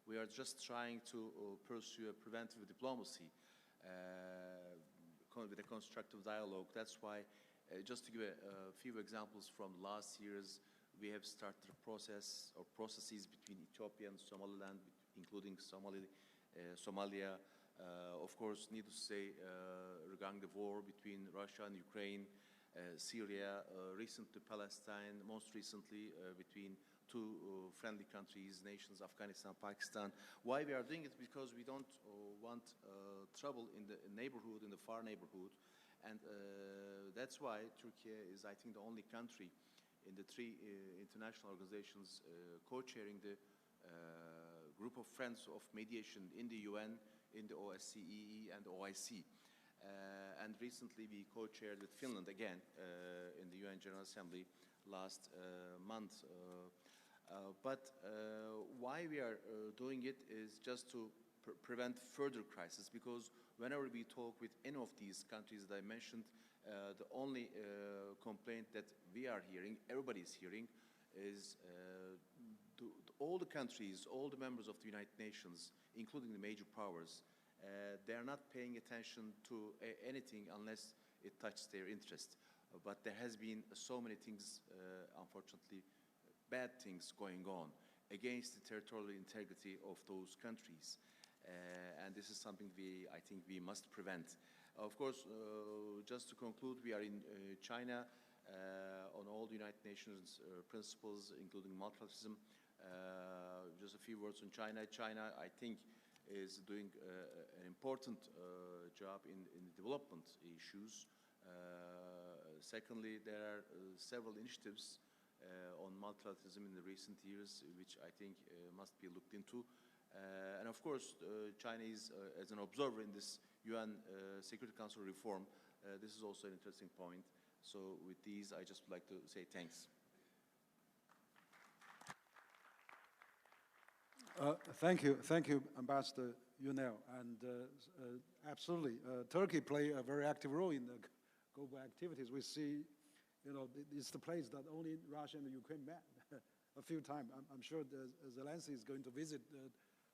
[SPEAKER 13] we are just trying to pursue a preventive diplomacy with a constructive dialogue. That's why, just to give a few examples from last year's, we have started a process or processes between Ethiopia and Somaliland, including Somalia. Of course, needless to say, regarding the war between Russia and Ukraine, Syria, recently Palestine, most recently between two friendly countries, nations, Afghanistan, Pakistan. Why we are doing it? Because we don't want trouble in the neighborhood, in the far neighborhood. And that's why Turkey is, I think, the only country in the 3 international organizations co-chairing the group of friends of mediation in the UN, in the OSCE and OIC. And recently we co-chaired with Finland again in the UN General Assembly last month. But why we are doing it is just to prevent further crisis, because whenever we talk with any of these countries that I mentioned, the only complaint that we are hearing, everybody is hearing, is all the countries, all the members of the United Nations, including the major powers, they are not paying attention to anything unless it touches their interest. But there has been so many things, unfortunately, bad things going on against the territorial integrity of those countries. And this is something I think we must prevent. Of course, just to conclude, we are in China on all the United Nations principles, including multilateralism. Just a few words on China. China, I think, is doing an important job in development issues. Secondly, there are several initiatives on multilateralism in the recent years, which I think must be looked into. And of course, China is, as an observer in this UN Security Council reform, this is also an interesting point. So with these, I just would like to say thanks.
[SPEAKER 5] Thank you, Ambassador Yunel. And absolutely, Turkey played a very active role in the global activities, we see, it's the place that only Russia and Ukraine met a few times. I'm sure Zelensky is going to visit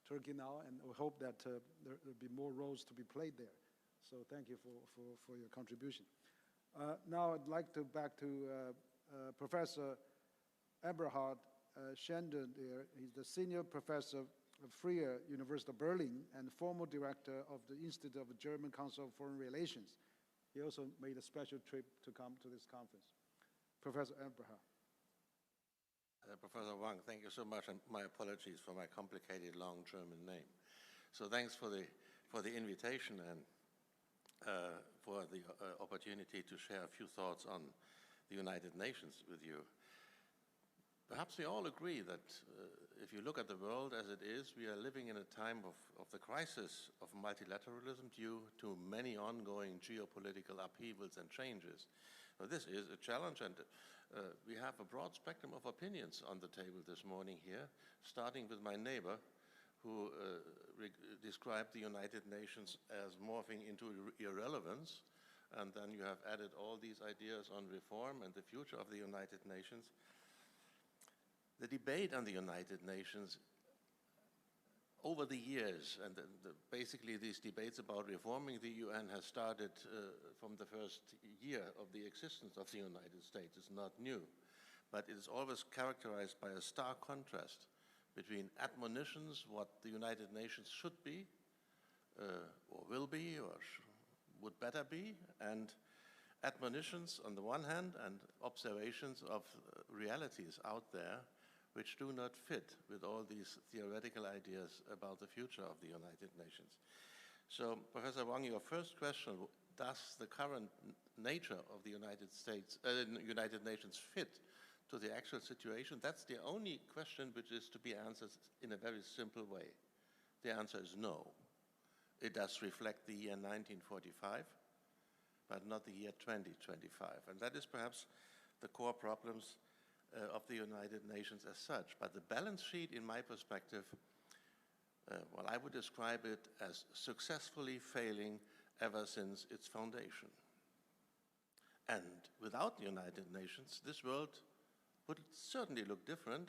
[SPEAKER 5] Turkey now, and we hope that there'll be more roles to be played there. So thank you for your contribution. Now I'd like to back to Professor Eberhard Schender there. He's the Senior Professor of Freie University of Berlin and former Director of the Institute of the German Council of Foreign Relations. He also made a special trip to come to this conference. Professor Eberhard.
[SPEAKER 14] Professor Wang, thank you so much, and my apologies for my complicated long German name. So thanks for the invitation and for the opportunity to share a few thoughts on the United Nations with you. Perhaps we all agree that if you look at the world as it is, we are living in a time of the crisis of multilateralism due to many ongoing geopolitical upheavals and changes. So this is a challenge, and we have a broad spectrum of opinions on the table this morning here, starting with my neighbor, who described the United Nations as morphing into irrelevance, and then you have added all these ideas on reform and the future of the United Nations. The debate on the United Nations over the years, and basically these debates about reforming the UN has started from the first year of the existence of the United States. It's not new, but it is always characterized by a stark contrast between admonitions, what the United Nations should be, or will be, or would better be, and admonitions on the one hand, and observations of realities out there which do not fit with all these theoretical ideas about the future of the United Nations. So, Professor Wang, your first question, does the current nature of the United Nations fit to the actual situation? That's the only question which is to be answered in a very simple way. The answer is no. It does reflect the year 1945, but not the year 2025. And that is perhaps the core problems of the United Nations as such. But the balance sheet, in my perspective, well, I would describe it as successfully failing ever since its foundation. And without the United Nations, this world would certainly look different,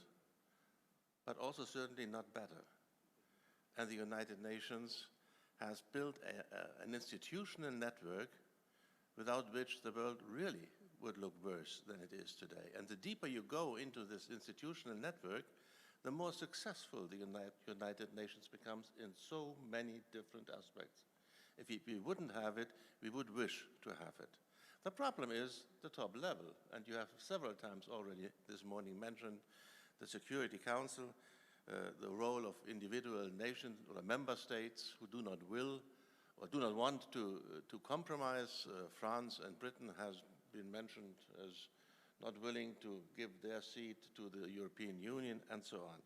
[SPEAKER 14] but also certainly not better. And the United Nations has built an institutional network without which the world really would look worse than it is today. And the deeper you go into this institutional network, the more successful the United Nations becomes in so many different aspects. If we wouldn't have it, we would wish to have it. The problem is the top level, and you have several times already this morning mentioned the Security Council, the role of individual nations or member states who do not will or do not want to compromise. France and Britain has been mentioned as not willing to give their seat to the European Union, and so on.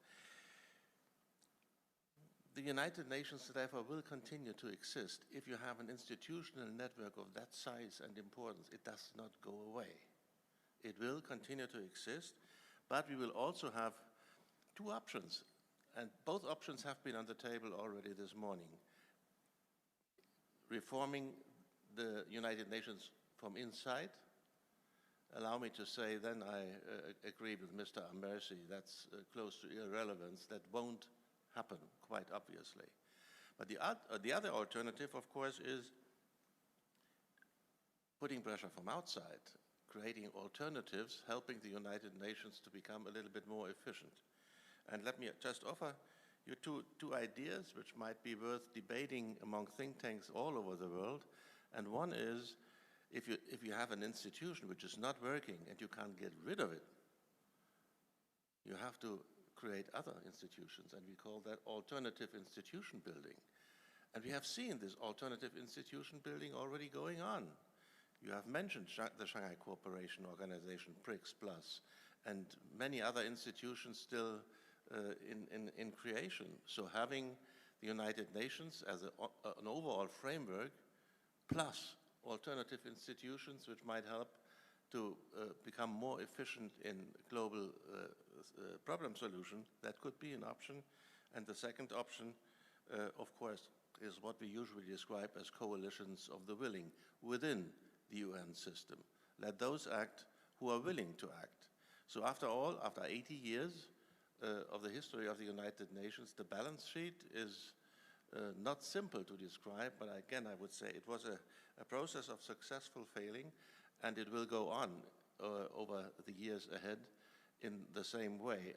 [SPEAKER 14] The United Nations, therefore, will continue to exist if you have an institutional network of that size and importance. It does not go away. It will continue to exist, but we will also have two options, and both options have been on the table already this morning. Reforming the United Nations from inside. Allow me to say, then I agree with Mr. Amersi, that's close to irrelevance. That won't happen, quite obviously. But the other alternative, of course, is putting pressure from outside, creating alternatives, helping the United Nations to become a little bit more efficient. And let me just offer you two ideas which might be worth debating among think tanks all over the world. And one is, if you have an institution which is not working and you can't get rid of it, you have to create other institutions, and we call that alternative institution building. And we have seen this alternative institution building already going on. You have mentioned the Shanghai Cooperation Organization, BRICS Plus, and many other institutions still in creation. So having the United Nations as an overall framework, plus alternative institutions which might help to become more efficient in global problem solution, that could be an option. And the second option, of course, is what we usually describe as coalitions of the willing within the UN system. Let those act who are willing to act. So after all, after 80 years of the history of the United Nations, the balance sheet is not simple to describe, but again, I would say it was a process of successful failing, and it will go on over the years ahead in the same way,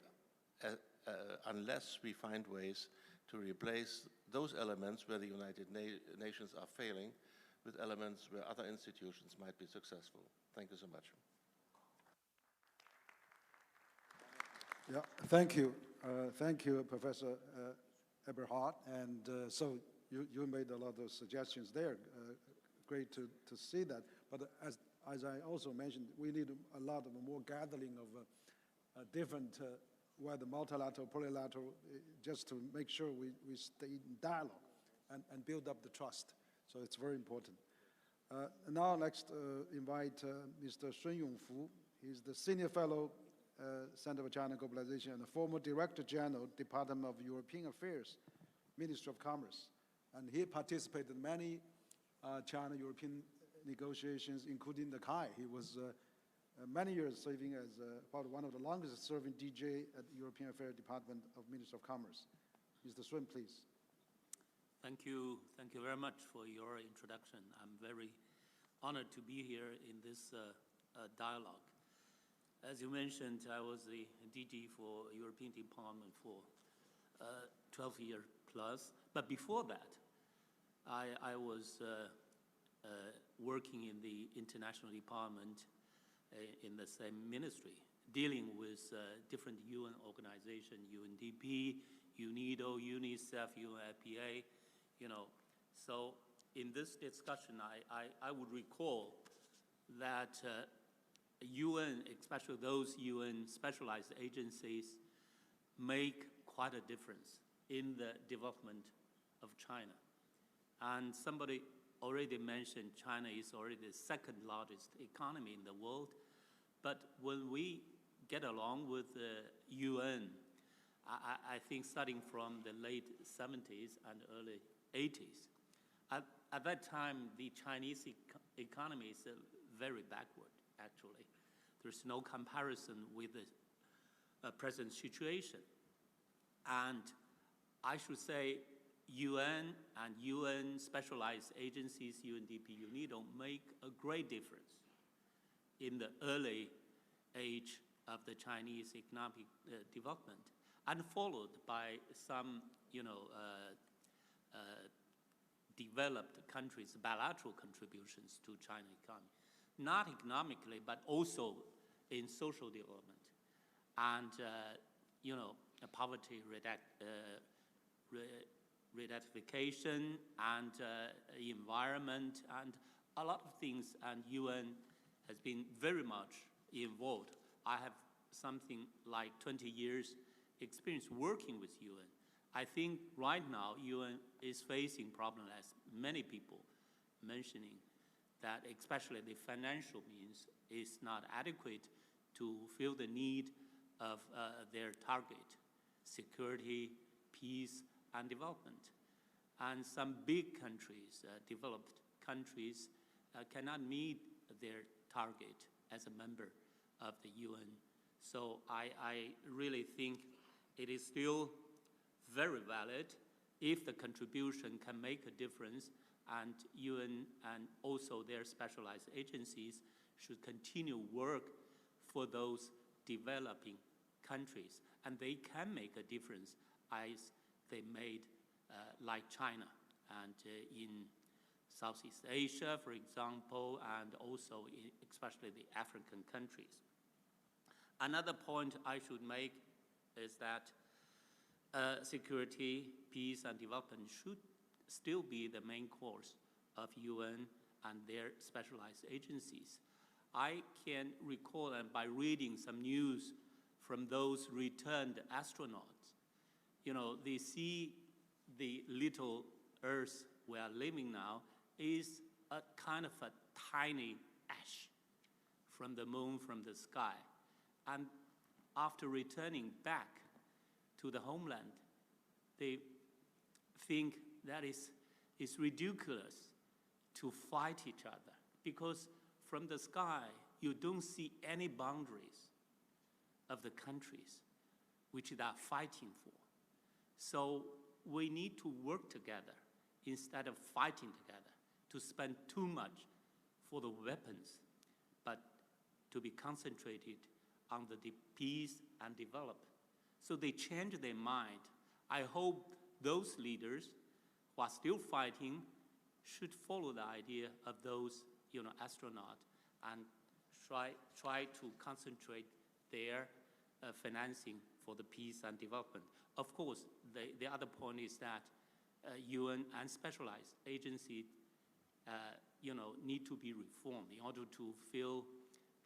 [SPEAKER 14] unless we find ways to replace those elements where the United Nations are failing with elements where other institutions might be successful. Thank you so much.
[SPEAKER 5] Yeah, thank you. Thank you, Professor Eberhard. And so you made a lot of suggestions there. Great to see that. But as I also mentioned, we need a lot of more gathering of different, whether multilateral, polylateral, just to make sure we stay in dialogue and build up the trust. So it's very important. Now next invite Mr. Sun Yongfu. He's the Senior Fellow, Center for China Globalization, and the former Director General, Department of European Affairs, Ministry of Commerce. And he participated in many China-European negotiations, including the CAIT. He was many years serving as about one of the longest serving DJ at the European Affairs Department of Ministry of Commerce. Mr. Sun, please.
[SPEAKER 15] Thank you very much for your introduction. I'm very honored to be here in this dialogue. As you mentioned, I was the DG for European Department for 12 years plus. But before that, I was working in the international department in the same ministry, dealing with different UN organizations, UNDP, UNIDO, UNICEF, UNFPA, you know. So in this discussion, I would recall that UN, especially those UN specialized agencies, make quite a difference in the development of China. And somebody already mentioned China is already the second largest economy in the world. But when we get along with the UN, I think starting from the late 70s and early 80s, at that time, the Chinese economy is very backward, actually. There's no comparison with the present situation. And I should say UN and UN specialized agencies, UNDP, UNIDO, make a great difference in the early age of the Chinese economic development, and followed by some, developed countries' bilateral contributions to China economy, not economically, but also in social development and, poverty reduction and environment and a lot of things, and UN has been very much involved. I have something like 20 years experience working with UN. I think right now UN is facing problems, as many people mentioning, that especially the financial means is not adequate to fill the need of their target, security, peace, and development. And some big countries, developed countries, cannot meet their target as a member of the UN. So I really think it is still very valid if the contribution can make a difference, and UN and also their specialized agencies should continue work for those developing countries. And they can make a difference as they made like China and in Southeast Asia, for example, and also especially the African countries. Another point I should make is that security, peace, and development should still be the main course of UN and their specialized agencies. I can recall, and by reading some news from those returned astronauts, they see the little Earth we are living now is a kind of a tiny ash from the moon, from the sky. And after returning back to the homeland, they think that it's ridiculous to fight each other, because from the sky, you don't see any boundaries of the countries which they are fighting for. So we need to work together instead of fighting together, to spend too much for the weapons, but to be concentrated on the peace and develop. So they change their mind. I hope those leaders who are still fighting should follow the idea of those astronauts and try to concentrate their financing for the peace and development. Of course, the other point is that UN and specialized agencies need to be reformed in order to fill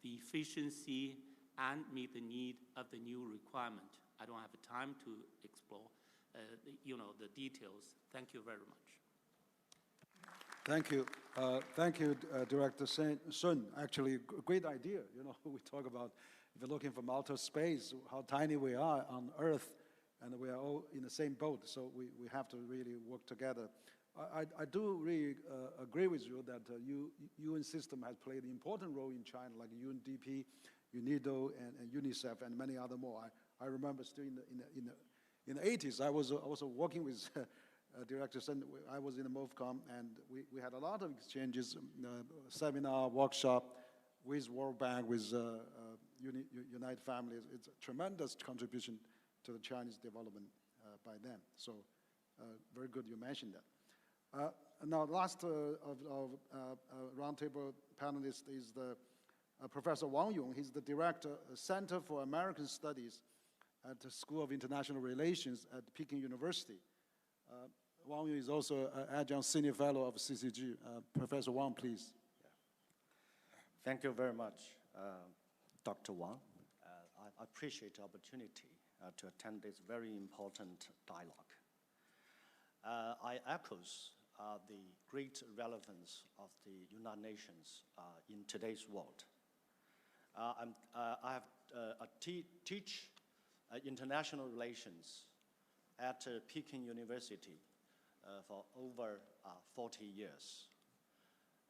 [SPEAKER 15] the efficiency and meet the need of the new requirement. I don't have time to explore the details. Thank you very much.
[SPEAKER 5] Thank you. Thank you, Director Sun. Actually, great idea. We talk about, if you're looking from outer space, how tiny we are on Earth, and we are all in the same boat, so we have to really work together. I do really agree with you that UN system has played an important role in China, like UNDP, UNIDO, and UNICEF, and many other more. I remember still in the 80s, I was also working with Director Sun. I was in the MOFCOM, and we had a lot of exchanges, seminar, workshop with World Bank, with United Families. It's a tremendous contribution to the Chinese development by them. So very good you mentioned that. Now, last of roundtable panelists is Professor Wang Yong. He's the director, Center for American Studies at the School of International Relations at Peking University. Wang Yong is also an adjunct senior fellow of CCG. Professor Wang, please.
[SPEAKER 16] Thank you very much, Dr. Wang. I appreciate the opportunity to attend this very important dialogue. I echo the great relevance of the United Nations in today's world. I teach international relations at Peking University for over 40 years.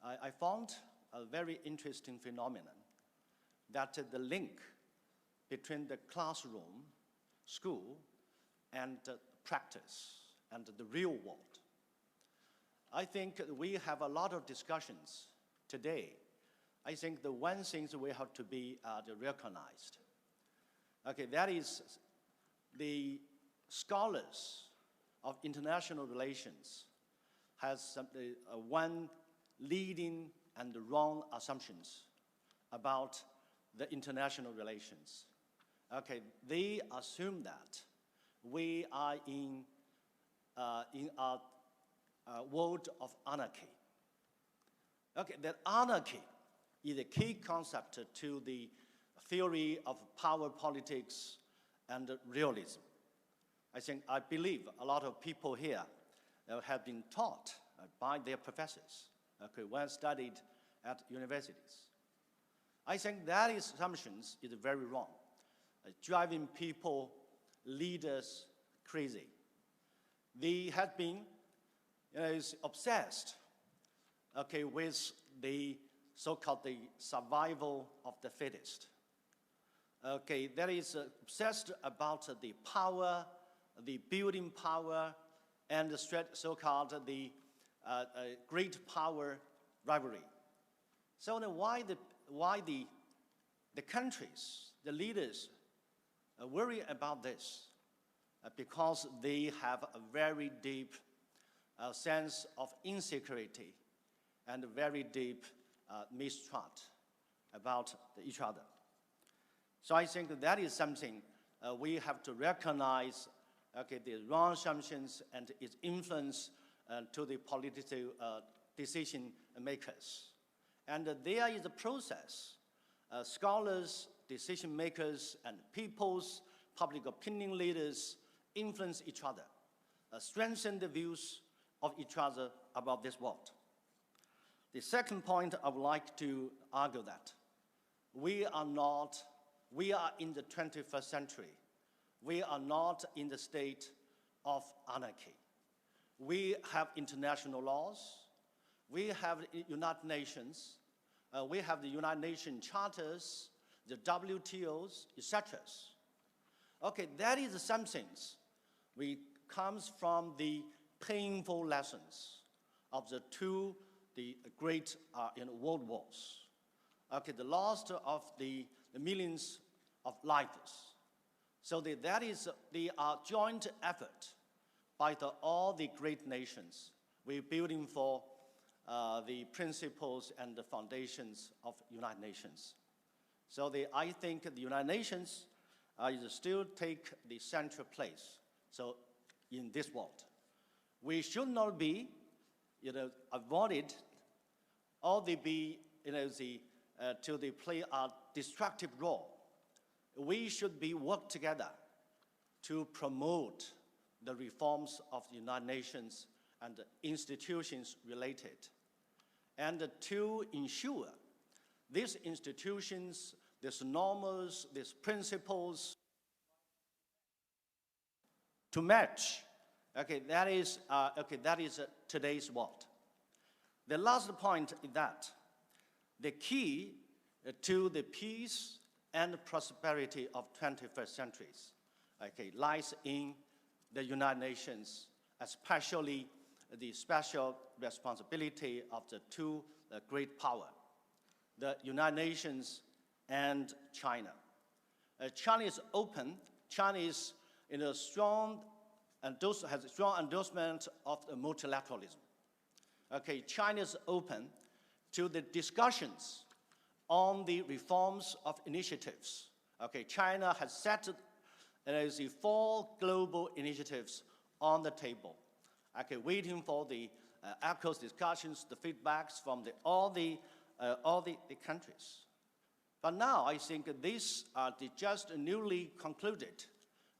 [SPEAKER 16] I found a very interesting phenomenon that the link between the classroom, school, and practice, and the real world. I think we have a lot of discussions today. I think the one thing we have to be recognized. Okay, that is the scholars of international relations has one leading and wrong assumptions about the international relations. Okay, they assume that we are in a world of anarchy. Okay, that anarchy is a key concept to the theory of power politics and realism. I believe a lot of people here have been taught by their professors, okay, when studied at universities. I think that assumptions is very wrong, driving people, leaders crazy. They have been obsessed, okay, with the so-called the survival of the fittest. Okay, that is obsessed about the power, the building power, and the so-called the great power rivalry. So then why the countries, the leaders, worry about this? Because they have a very deep sense of insecurity and a very deep mistrust about each other. So I think that is something we have to recognize, okay, the wrong assumptions and its influence to the political decision makers. And there is a process. Scholars, decision makers, and people's public opinion leaders influence each other, strengthen the views of each other about this world. The second point I would like to argue that we are in the 21st century. We are not in the state of anarchy. We have international laws. We have United Nations. We have the United Nations charters, the WTOs, etc. Okay, that is some things which comes from the painful lessons of the great world wars. Okay, the loss of the millions of lives. So that is the joint effort by all the great nations. We're building for the principles and the foundations of United Nations. So I think the United Nations is still take the central place. So in this world, we should not be, avoided, or they be, till they play a destructive role. We should be work together to promote the reforms of the United Nations and the institutions related, and to ensure these institutions, these norms, these principles to match. Okay, that is today's world. The last point is that the key to the peace and prosperity of 21st centuries, okay, lies in the United Nations, especially the special responsibility of the two great powers, the United Nations and China. China is open. China is has a strong endorsement of the multilateralism. Okay, China is open to the discussions on the reforms of initiatives. Okay, China has set the 4 global initiatives on the table. Okay, waiting for the echoes, discussions, the feedbacks from all the countries. But now I think these are just newly concluded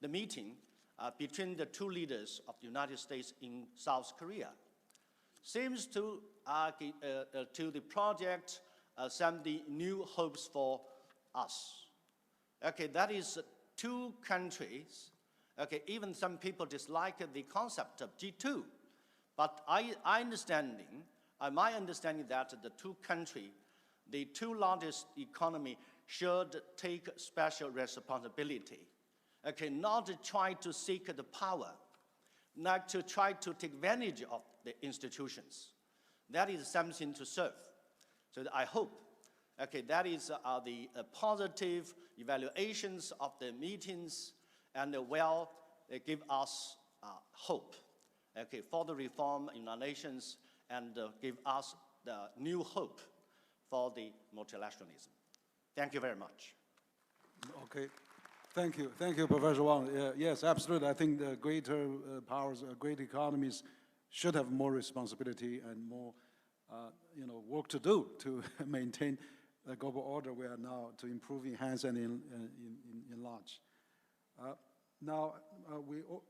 [SPEAKER 16] the meeting between the 2 leaders of the United States in South Korea. Seems to the project some the new hopes for us. Okay, that is 2 countries. Okay, even some people dislike the concept of G2, but my understanding that the 2 countries, the 2 largest economy, should take special responsibility. Okay, not to try to seek the power, not to try to take advantage of the institutions. That is something to serve. So I hope, okay, that is the positive evaluations of the meetings, and give us hope, okay, for the reform in our nations, and give us the new hope for the multilateralism. Thank you very much.
[SPEAKER 5] Okay. Thank you, Professor Wang. Yes, absolutely. I think the greater powers, great economies, should have more responsibility and more, work to do to maintain the global order we are now to improve, enhance, and enlarge. Now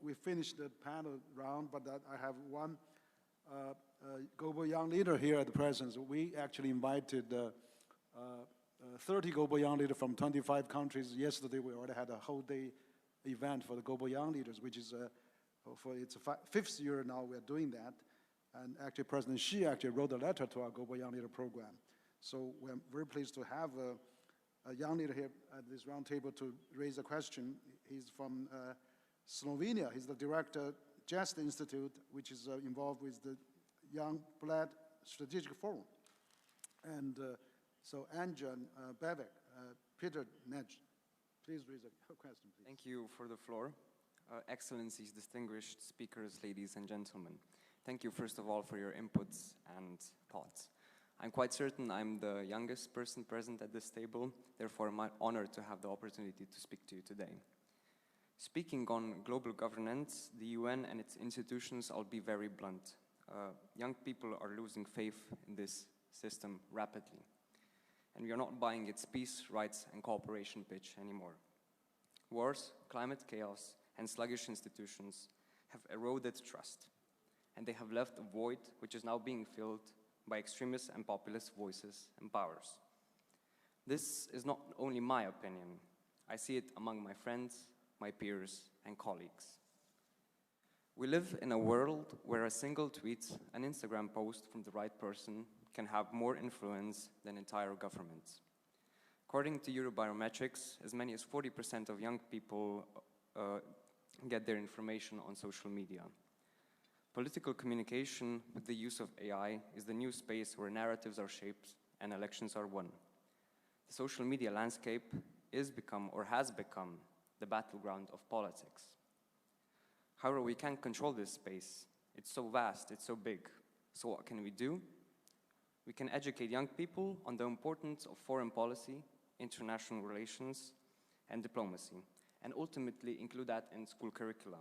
[SPEAKER 5] we finished the panel round, but I have one global young leader here at the presence. We actually invited 30 global young leaders from 25 countries. Yesterday, we already had a whole day event for the global young leaders, which is for its 5th year now we are doing that. And actually, President Xi actually wrote a letter to our global young leader program. So we're very pleased to have a young leader here at this roundtable to raise a question. He's from Slovenia. He's the director, JEST Institute, which is involved with the Young Blood Strategic Forum. And so Anjan Bevek, Peter Nedge, please raise a question, please.
[SPEAKER 17] Thank you for the floor. Excellencies, distinguished speakers, ladies and gentlemen. Thank you, first of all, for your inputs and thoughts. I'm quite certain I'm the youngest person present at this table, therefore I'm honored to have the opportunity to speak to you today. Speaking on global governance, the UN and its institutions, I'll be very blunt. Young people are losing faith in this system rapidly. And we are not buying its peace, rights, and cooperation pitch anymore. Wars, climate chaos, and sluggish institutions have eroded trust, and they have left a void which is now being filled by extremist and populist voices and powers. This is not only my opinion. I see it among my friends, my peers, and colleagues. We live in a world where a single tweet, an Instagram post from the right person can have more influence than entire governments. According to Eurobiometrics, as many as 40% of young people get their information on social media. Political communication with the use of AI is the new space where narratives are shaped and elections are won. The social media landscape is become or has become the battleground of politics. However, we can't control this space. It's so vast, it's so big. So what can we do? We can educate young people on the importance of foreign policy, international relations, and diplomacy, and ultimately include that in school curricula.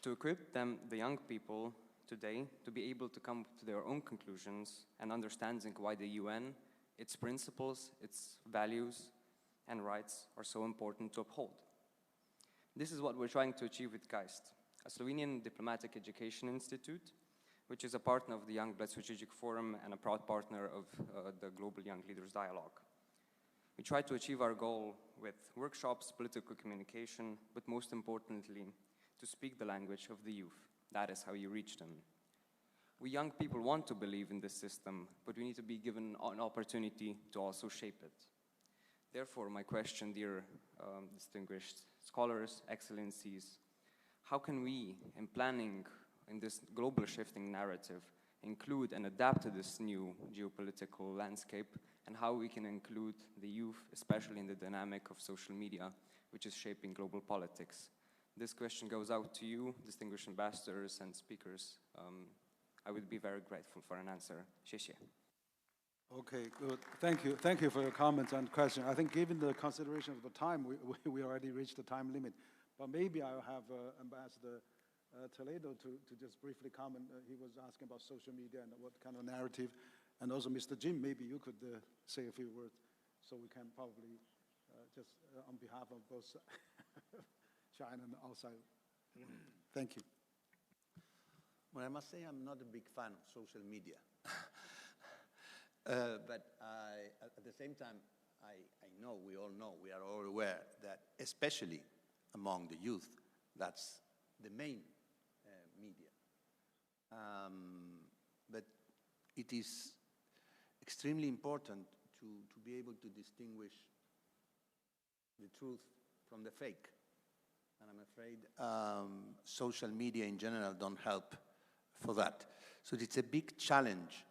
[SPEAKER 17] To equip them, the young people today, to be able to come to their own conclusions and understanding why the UN, its principles, its values, and rights are so important to uphold. This is what we're trying to achieve with CAIT, a Slovenian diplomatic education institute, which is a partner of the Young Blood Strategic Forum and a proud partner of the Global Young Leaders Dialogue. We try to achieve our goal with workshops, political communication, but most importantly, to speak the language of the youth. That is how you reach them. We young people want to believe in this system, but we need to be given an opportunity to also shape it. Therefore, my question, dear distinguished scholars, excellencies, how can we, in planning in this global shifting narrative, include and adapt to this new geopolitical landscape, and how we can include the youth, especially in the dynamic of social media, which is shaping global politics? This question goes out to you, distinguished ambassadors and speakers. I would be very grateful for an answer. 谢谢.
[SPEAKER 5] Okay, good. Thank you. Thank you for your comments and question. I think given the consideration of the time, we already reached the time limit. But maybe I'll have Ambassador Toledo to just briefly comment. He was asking about social media and what kind of narrative. And also Mr. Jim, maybe you could say a few words so we can probably just on behalf of both China and outside. Thank you.
[SPEAKER 7] Well, I must say I'm not a big fan of social media. But at the same time, I know, we are all aware that especially among the youth, that's the main media. But it is extremely important to be able to distinguish the truth from the fake. And I'm afraid social media in general don't help for that. So it's a big challenge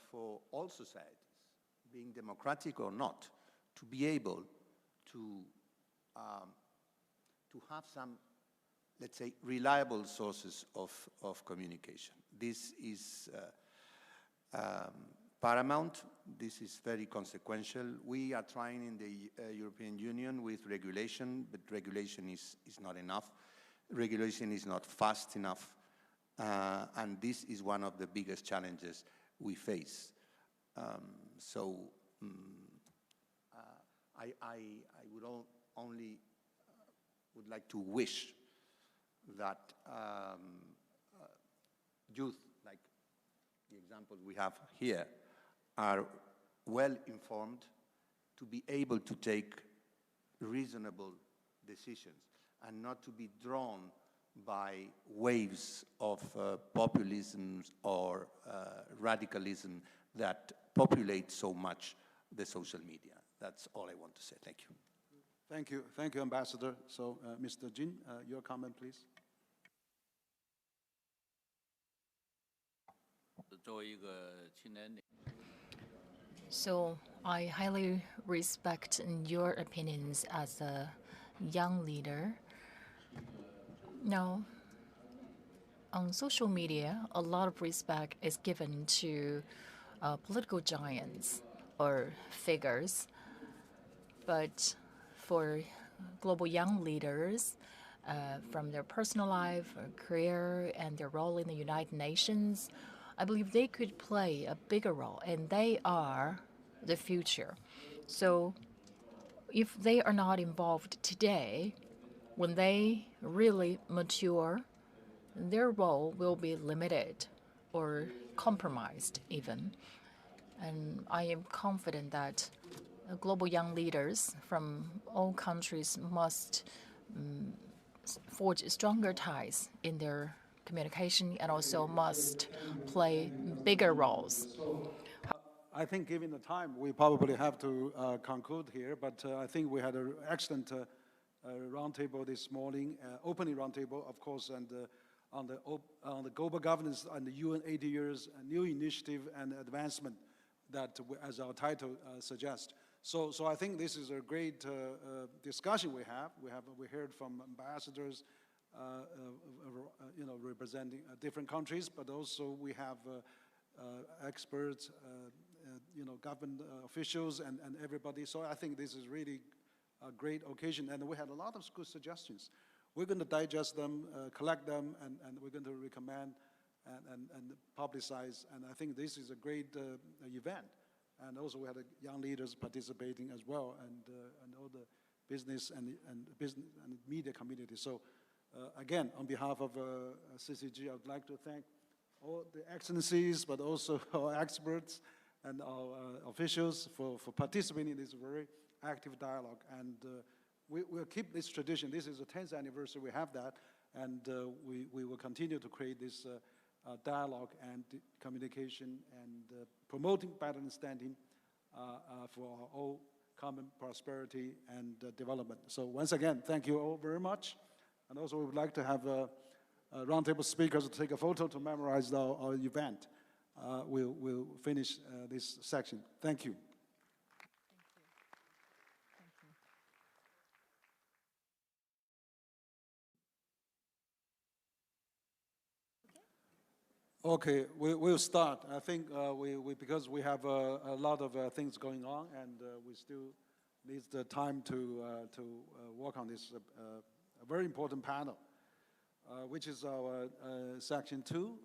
[SPEAKER 7] for all societies, being democratic or not, to be able to have some, let's say, reliable sources of communication. This is paramount. This is very consequential. We are trying in the European Union with regulation, but regulation is not enough. Regulation is not fast enough. And this is one of the biggest challenges we face. I would like to wish that youth, like the examples we have here, are well informed to be able to take reasonable decisions and not to be drawn by waves of populism or radicalism that populate so much the social media. That's all I want to say. Thank you.
[SPEAKER 5] Thank you. Thank you, Ambassador. So, Mr. Jin, your comment, please.
[SPEAKER 3] So, I highly respect your opinions as a young leader. Now, on social media, a lot of respect is given to political giants or figures. But for global young leaders, from their personal life, career, and their role in the United Nations, I believe they could play a bigger role, and they are the future. So if they are not involved today, when they really mature, their role will be limited or compromised even. And I am confident that global young leaders from all countries must forge stronger ties in their communication and also must play bigger roles.
[SPEAKER 5] I think given the time, we probably have to conclude here, but I think we had an excellent roundtable this morning, opening roundtable, of course, and on the global governance and the UN 80 years, a new initiative and advancement that, as our title suggests. So I think this is a great discussion we have. We heard from ambassadors, representing different countries, but also we have experts, government officials and everybody. So I think this is really a great occasion, and we had a lot of good suggestions. We're going to digest them, collect them, and we're going to recommend and publicize. And I think this is a great event. And also we had young leaders participating as well, and all the business and media community. So again, on behalf of CCG, I would like to thank all the excellencies, but also our experts and our officials for participating in this very active dialogue. And we'll keep this tradition. This is the 10th anniversary we have that, and we will continue to create this dialogue and communication and promoting better understanding for our all common prosperity and development. So once again, thank you all very much. And also we would like to have roundtable speakers to take a photo to memorize our event. We'll finish this section. Thank you. Okay, we'll start. I think because we have a lot of things going on, and we still need the time to work on this a very important panel, which is our section 2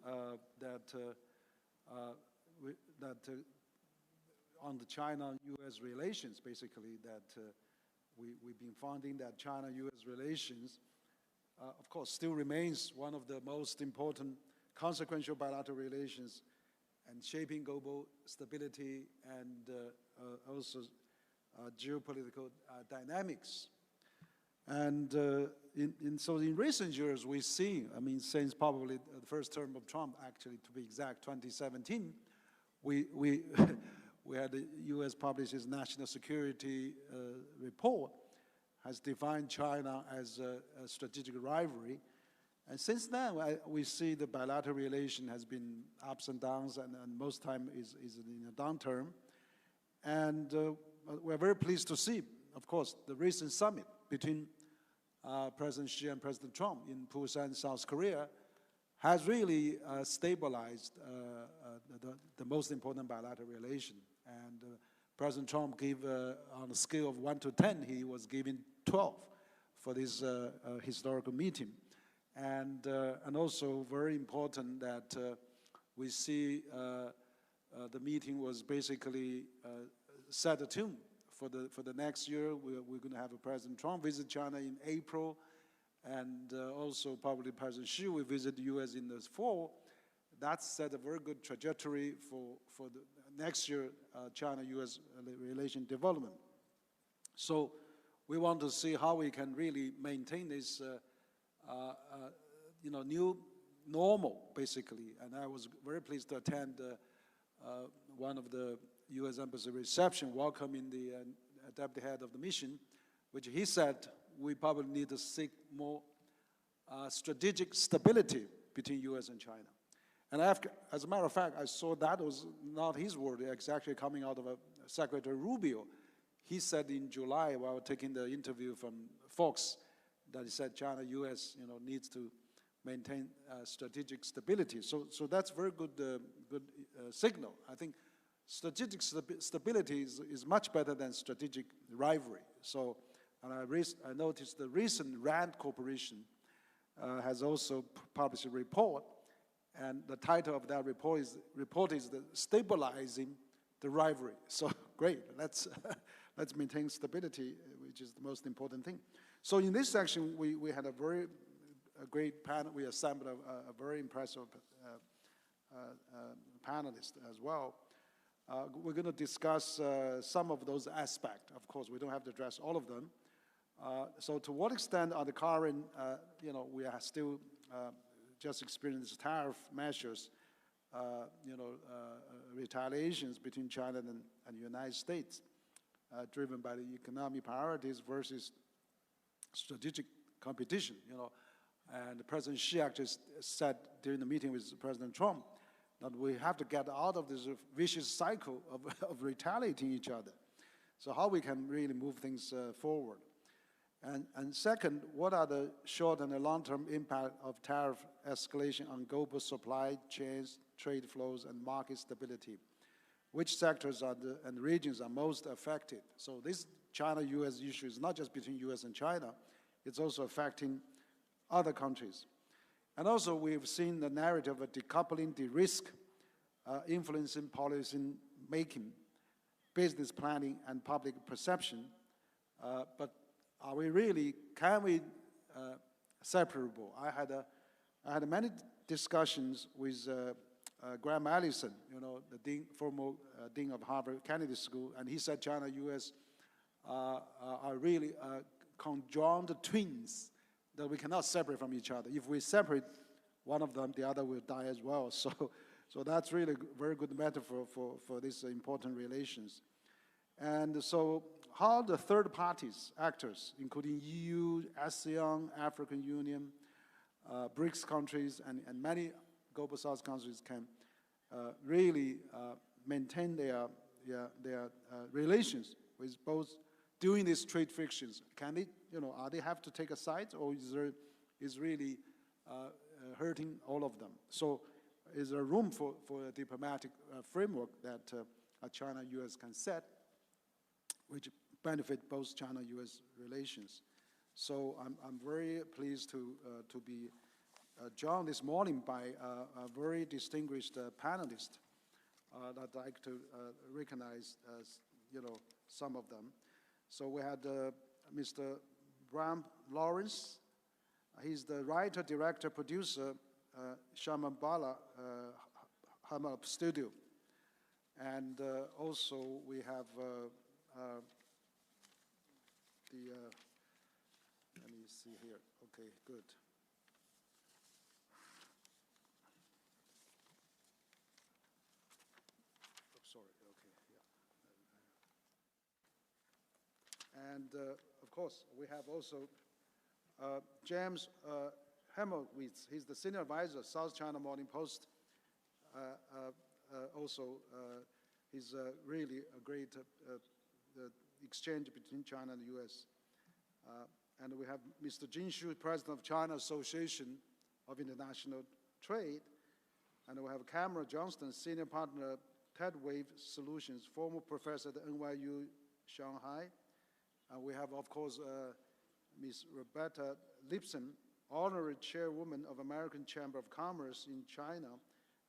[SPEAKER 5] on the China-U.S. relations, basically, that we've been finding that China-U.S. relations, of course, still remains one of the most important consequential bilateral relations and shaping global stability and also geopolitical dynamics. And so in recent years, we see, I mean, since probably the first term of Trump, actually, to be exact, 2017, we had the U.S. publish its national security report, has defined China as a strategic rivalry. And since then, we see the bilateral relation has been ups and downs, and most time is in a downturn. And we're very pleased to see, of course, the recent summit between President Xi and President Trump in Busan, South Korea, has really stabilized the most important bilateral relation. And President Trump gave, on a scale of 1 to 10, he was giving 12 for this historical meeting. And also very important that we see the meeting was basically set a tune for the next year. We're going to have a President Trump visit China in April, and also probably President Xi will visit the U.S. in the fall. That set a very good trajectory for the next year China-U.S. relation development. So we want to see how we can really maintain this new normal, basically. And I was very pleased to attend one of the U.S. Embassy reception, welcoming the deputy head of the mission, which he said we probably need to seek more strategic stability between U.S. and China. And as a matter of fact, I saw that was not his word. It's actually coming out of Secretary Rubio. He said in July, while taking the interview from Fox, that he said China-U.S. needs to maintain strategic stability. So that's very good signal. I think strategic stability is much better than strategic rivalry. So, and I noticed the recent RAND Corporation has also published a report, and the title of that report is the Stabilizing the Rivalry. So great, let's maintain stability, which is the most important thing. So in this section, we had a great panel. We assembled a very impressive panelists as well. We're going to discuss some of those aspects. Of course, we don't have to address all of them. So to what extent are the current, we are still just experienced tariff measures, retaliations between China and the United States, driven by the economic priorities versus strategic competition, And President Xi actually said during the meeting with President Trump that we have to get out of this vicious cycle of retaliating each other. So how we can really move things forward. And second, what are the short and the long-term impact of tariff escalation on global supply chains, trade flows, and market stability? Which sectors and regions are most affected? So this China-U.S. issue is not just between U.S. and China, it's also affecting other countries. And also we've seen the narrative of decoupling the risk, influencing policy making, business planning, and public perception. But are we really, can we separable? I had many discussions with Graham Allison, the former dean of Harvard Kennedy School, and he said China-U.S. are really conjoined twins that we cannot separate from each other. If we separate one of them, the other will die as well. So that's really a very good metaphor for these important relations. And so how the third parties, actors, including EU, ASEAN, African Union, BRICS countries, and many global South countries can really maintain their relations with both during these trade frictions. Can they, are they have to take a side, or is really hurting all of them? So is there room for a diplomatic framework that China-U.S. can set, which benefit both China-U.S. relations? So I'm very pleased to be joined this morning by a very distinguished panelist that I'd like to recognize as, some of them. So we had Mr. Bram Lawrence. He's the writer, director, producer, Shambhala Hammer Studio. And also we have let me see here. Okay, good. Oh, sorry, okay, yeah. And of course, we have also James Hemowitz. He's the senior advisor, South China Morning Post. He's really a great exchange between China and the U.S. And we have Mr. Jin Shu, president of China Association of International Trade. And we have Cameron Johnston, senior partner, TEDWave Solutions, former professor at NYU Shanghai. And we have, of course, Ms. Roberta Lipson, honorary chairwoman of American Chamber of Commerce in China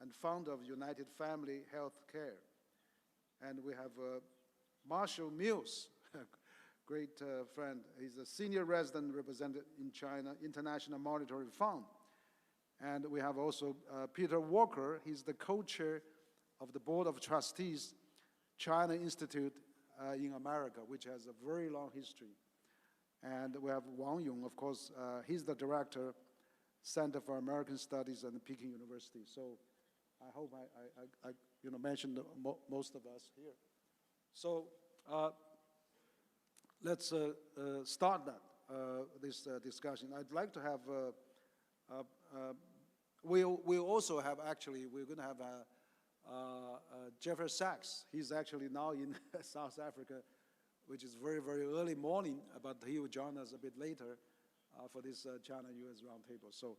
[SPEAKER 5] and founder of United Family Health Care. And we have Marshall Mills, great friend. He's a senior resident representative in China International Monetary Fund. And we have also Peter Walker. He's the co-chair of the Board of Trustees, China Institute in America, which has a very long history. And we have Wang Yong, of course. He's the director, Center for American Studies at Peking University. So I hope I mentioned most of us here. So let's start this discussion. I'd like to have, we'll also have actually, we're going to have Jeffrey Sachs. He's actually now in South Africa, which is very, very early morning, but he will join us a bit later for this China-U.S. roundtable. So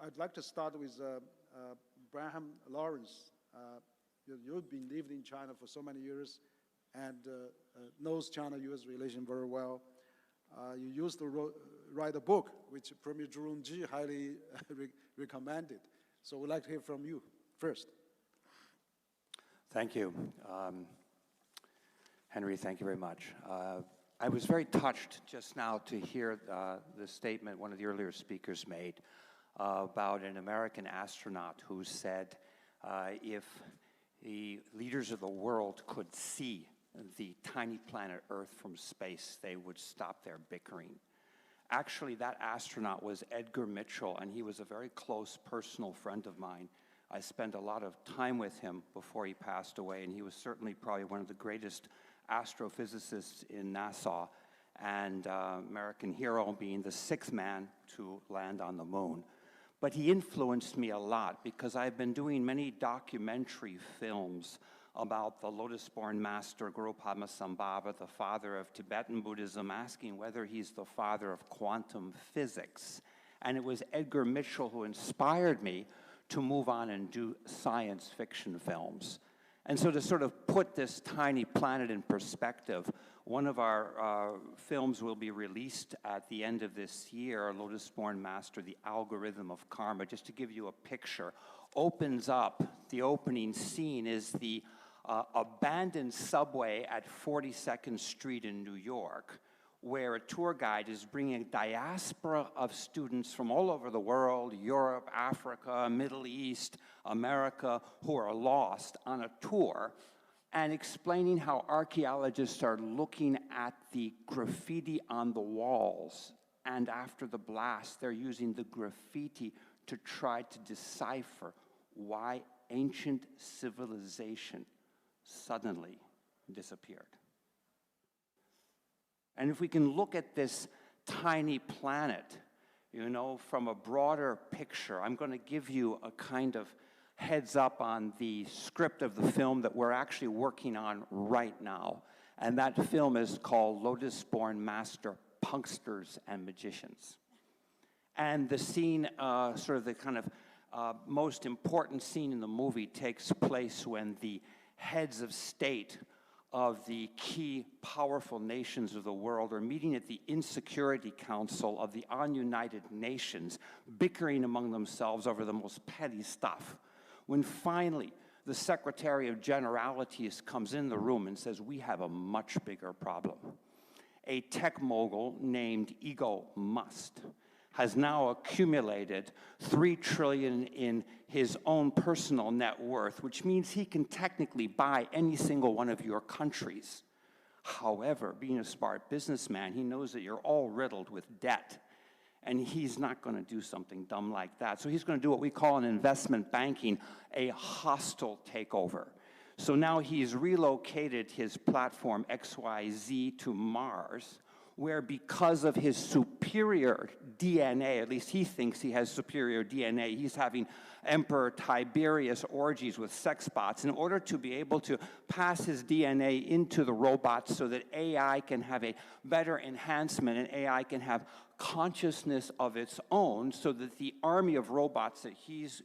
[SPEAKER 5] I'd like to start with Bram Lawrence. You've been living in China for so many years and knows China-U.S. relation very well. You used to write a book, which Premier Zhu Rongji highly recommended. So we'd like to hear from you first.
[SPEAKER 18] Thank you. Henry, thank you very much. I was very touched just now to hear the statement one of the earlier speakers made about an American astronaut who said if the leaders of the world could see the tiny planet Earth from space, they would stop their bickering. Actually, that astronaut was Edgar Mitchell, and he was a very close personal friend of mine. I spent a lot of time with him before he passed away, and he was certainly probably one of the greatest astrophysicists in NASA, and American hero, being the 6th man to land on the moon. But he influenced me a lot because I've been doing many documentary films about the lotus-born master Guru Padmasambhava, the father of Tibetan Buddhism, asking whether he's the father of quantum physics. And it was Edgar Mitchell who inspired me to move on and do science fiction films. And so to sort of put this tiny planet in perspective, one of our films will be released at the end of this year, Lotus-Born Master, The Algorithm of Karma. Just to give you a picture, opens up, the opening scene is the abandoned subway at 42nd Street in New York, where a tour guide is bringing a diaspora of students from all over the world, Europe, Africa, Middle East, America, who are lost on a tour, and explaining how archaeologists are looking at the graffiti on the walls, and after the blast, they're using the graffiti to try to decipher why ancient civilization suddenly disappeared. And if we can look at this tiny planet, you know, from a broader picture, I'm going to give you a kind of heads up on the script of the film that we're actually working on right now. And that film is called Lotus-Born Master, Punksters and Magicians. And the scene, sort of the kind of most important scene in the movie takes place when the heads of state of the key powerful nations of the world are meeting at the Insecurity Council of the United Nations, bickering among themselves over the most petty stuff. When finally the Secretary of Generalities comes in the room and says, we have a much bigger problem. A tech mogul named Elon Musk has now accumulated $3 trillion in his own personal net worth, which means he can technically buy any single one of your countries. However, being a smart businessman, he knows that you're all riddled with debt, and he's not going to do something dumb like that. So he's going to do what we call in investment banking a hostile takeover. So now he's relocated his platform XYZ to Mars, where because of his superior DNA, at least he thinks he has superior DNA, he's having Emperor Tiberius orgies with sex bots in order to be able to pass his DNA into the robots so that AI can have a better enhancement and AI can have consciousness of its own so that the army of robots that he's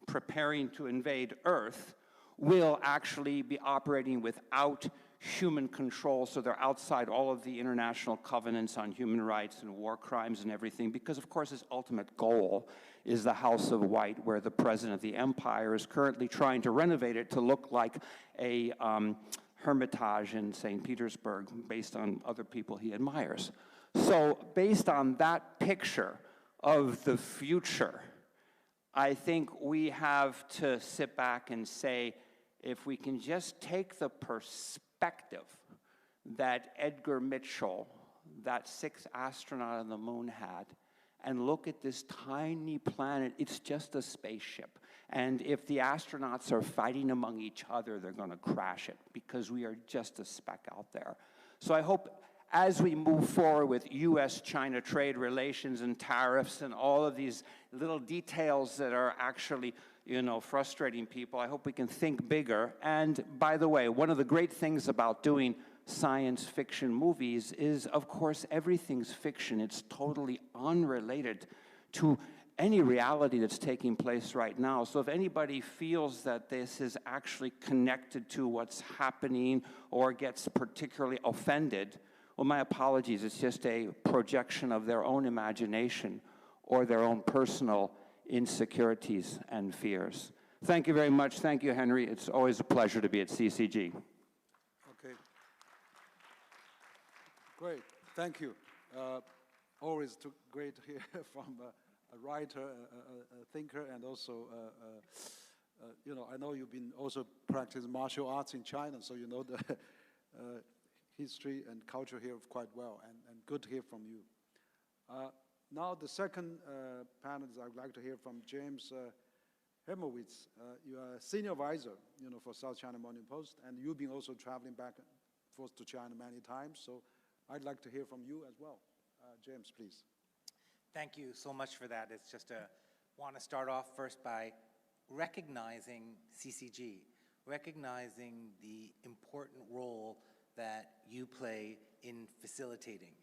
[SPEAKER 18] preparing to invade Earth will actually be operating without human control, so they're outside all of the international covenants on human rights and war crimes and everything, because of course his ultimate goal is the House of White, where the president of the empire is currently trying to renovate it to look like a Hermitage in St. Petersburg based on other people he admires. So based on that picture of the future, I think we have to sit back and say, if we can just take the perspective that Edgar Mitchell, that 6th astronaut on the moon, had, and look at this tiny planet, it's just a spaceship. And if the astronauts are fighting among each other, they're going to crash it, because we are just a speck out there. So I hope as we move forward with U.S.-China trade relations and tariffs and all of these little details that are actually, you know, frustrating people, I hope we can think bigger. And by the way, one of the great things about doing science fiction movies is, of course, everything's fiction. It's totally unrelated to any reality that's taking place right now. So if anybody feels that this is actually connected to what's happening or gets particularly offended, well, my apologies. It's just a projection of their own imagination or their own personal insecurities and fears. Thank you very much. Thank you, Henry. It's always a pleasure to be at CCG.
[SPEAKER 5] Okay. Great. Thank you. Always great to hear from a writer, a thinker, and also, you know, I know you've been also practicing martial arts in China, so you know the history and culture here quite well, and good to hear from you. Now the second panelist, I'd like to hear from James Hermowitz. You are a senior advisor, for South China Morning Post, and you've been also traveling back and forth to China many times. So I'd like to hear from you as well. James, please.
[SPEAKER 19] Thank you so much for that. It's just want to start off first by recognizing CCG, recognizing the important role that you play in facilitating.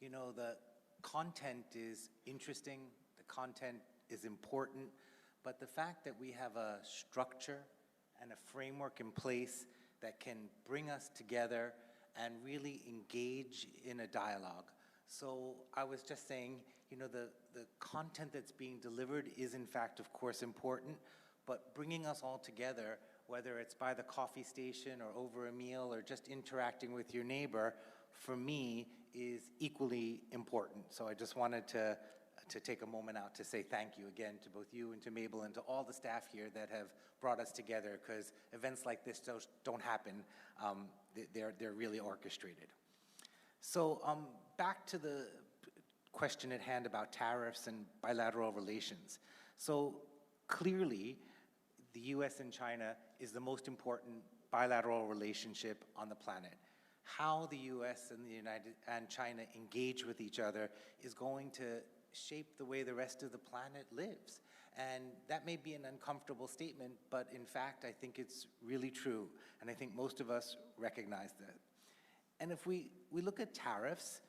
[SPEAKER 19] The content is interesting, the content is important, but the fact that we have a structure and a framework in place that can bring us together and really engage in a dialogue. So I was just saying, the content that's being delivered is in fact, of course, important, but bringing us all together, whether it's by the coffee station or over a meal or just interacting with your neighbor, for me is equally important. So I just wanted to take a moment out to say thank you again to both you and to Mabel and to all the staff here that have brought us together, because events like this don't happen. They're really orchestrated. So back to the question at hand about tariffs and bilateral relations. So clearly, the US and China is the most important bilateral relationship on the planet. How the US and China engage with each other is going to shape the way the rest of the planet lives. And that may be an uncomfortable statement, but in fact, I think it's really true. And I think most of us recognize that. And if we look at tariffs,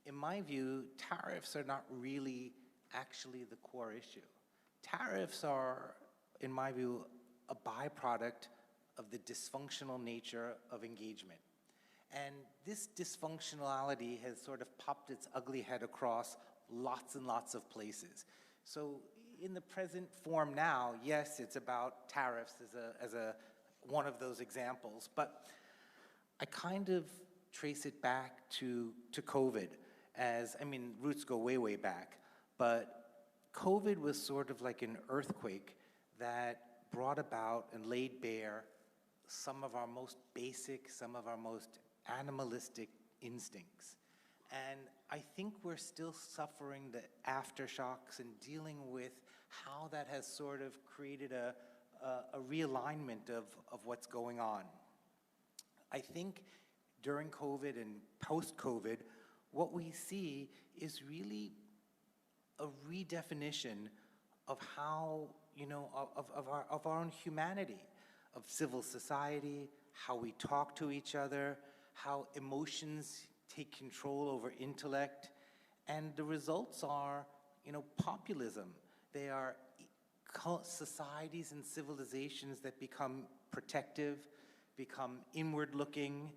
[SPEAKER 19] in my view, tariffs are not really actually the core issue. Tariffs are, in my view, a byproduct of the dysfunctional nature of engagement. And this dysfunctionality has sort of popped its ugly head across lots and lots of places. So in the present form now, yes, it's about tariffs as one of those examples, but I kind of trace it back to COVID roots go way, way back, but COVID was sort of like an earthquake that brought about and laid bare some of our most basic, some of our most animalistic instincts. And I think we're still suffering the aftershocks and dealing with how that has sort of created a realignment of what's going on. I think during COVID and post-COVID, what we see is really a redefinition of how, of our own humanity, of civil society, how we talk to each other, how emotions take control over intellect, and the results are, populism. They are societies and civilizations that become protective, become inward-looking,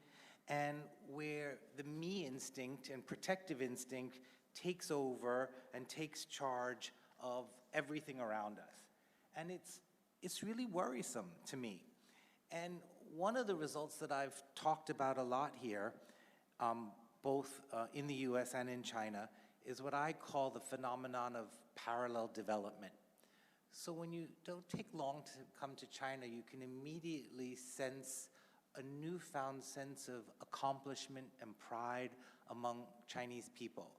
[SPEAKER 19] and where the me instinct and protective instinct takes over and takes charge of everything around us. And it's really worrisome to me. And one of the results that I've talked about a lot here, both in the US and in China, is what I call the phenomenon of parallel development. So when you don't take long to come to China, you can immediately sense a newfound sense of accomplishment and pride among Chinese people.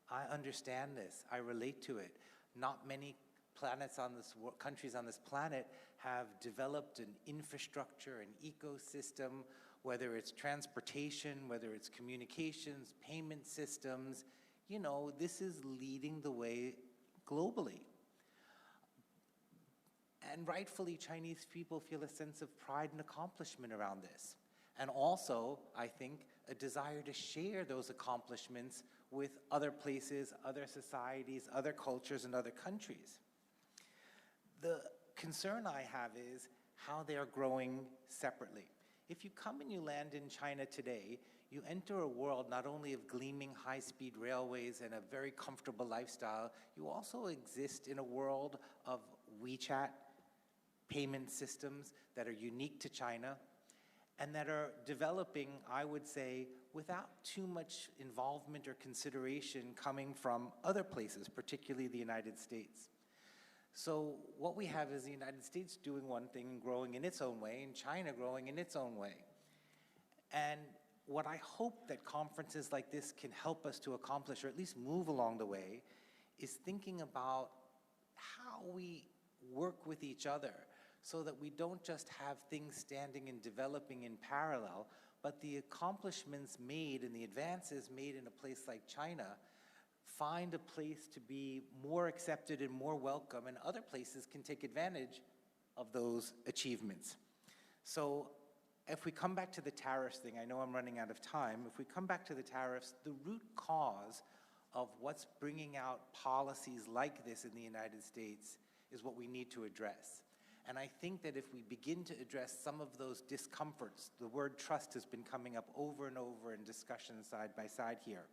[SPEAKER 19] I understand this, I relate to it. Not many countries on this planet have developed an infrastructure, an ecosystem, whether it's transportation, whether it's communications, payment systems. This is leading the way globally. And rightfully, Chinese people feel a sense of pride and accomplishment around this. And also, I think, a desire to share those accomplishments with other places, other societies, other cultures, and other countries. The concern I have is how they are growing separately. If you come and you land in China today, you enter a world not only of gleaming high-speed railways and a very comfortable lifestyle, you also exist in a world of WeChat, payment systems that are unique to China and that are developing, I would say, without too much involvement or consideration coming from other places, particularly the United States. So what we have is the United States doing one thing and growing in its own way, and China growing in its own way. And what I hope that conferences like this can help us to accomplish, or at least move along the way, is thinking about how we work with each other so that we don't just have things standing and developing in parallel, but the accomplishments made and the advances made in a place like China find a place to be more accepted and more welcome, and other places can take advantage of those achievements. So if we come back to the tariffs thing, I know I'm running out of time, if we come back to the tariffs, the root cause of what's bringing out policies like this in the United States is what we need to address. And I think that if we begin to address some of those discomforts, the word trust has been coming up over and over in discussions side by side here.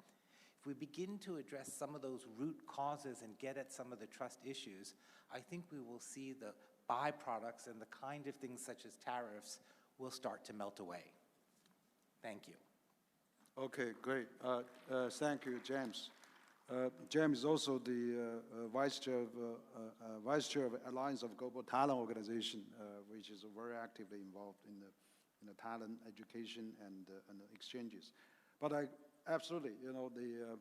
[SPEAKER 19] If we begin to address some of those root causes and get at some of the trust issues, I think we will see the byproducts and the kind of things such as tariffs will start to melt away. Thank you.
[SPEAKER 5] Okay, great. Thank you, James. James is also the vice chair of Alliance of Global Talent Organization, which is very actively involved in the talent education and exchanges. But I absolutely, you know, the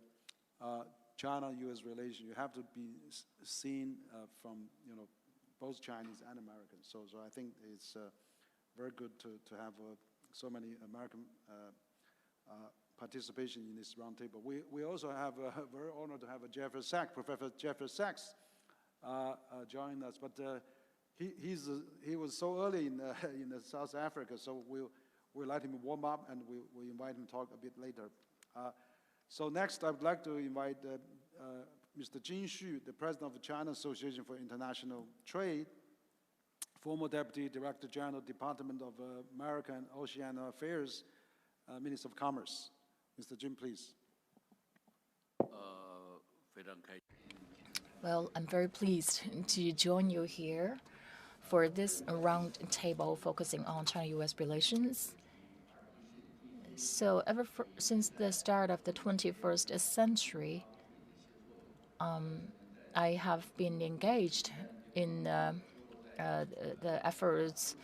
[SPEAKER 5] China-U.S. relation, you have to be seen from, you know, both Chinese and Americans. So I think it's very good to have so many American participation in this roundtable. We also have very honored to have Professor Jeffrey Sachs join us, but he was so early in South Africa, so we'll let him warm up and we invite him to talk a bit later. So next, I would like to invite Mr. Jin Xu, the president of the China Association for International Trade, former Deputy Director General, Department of American and Oceania Affairs, Minister of Commerce. Mr. Jin, please.
[SPEAKER 3] Well, I'm very pleased to join you here for this round table focusing on China-U.S. relations. So since the start of the 21st century, I have been engaged in the efforts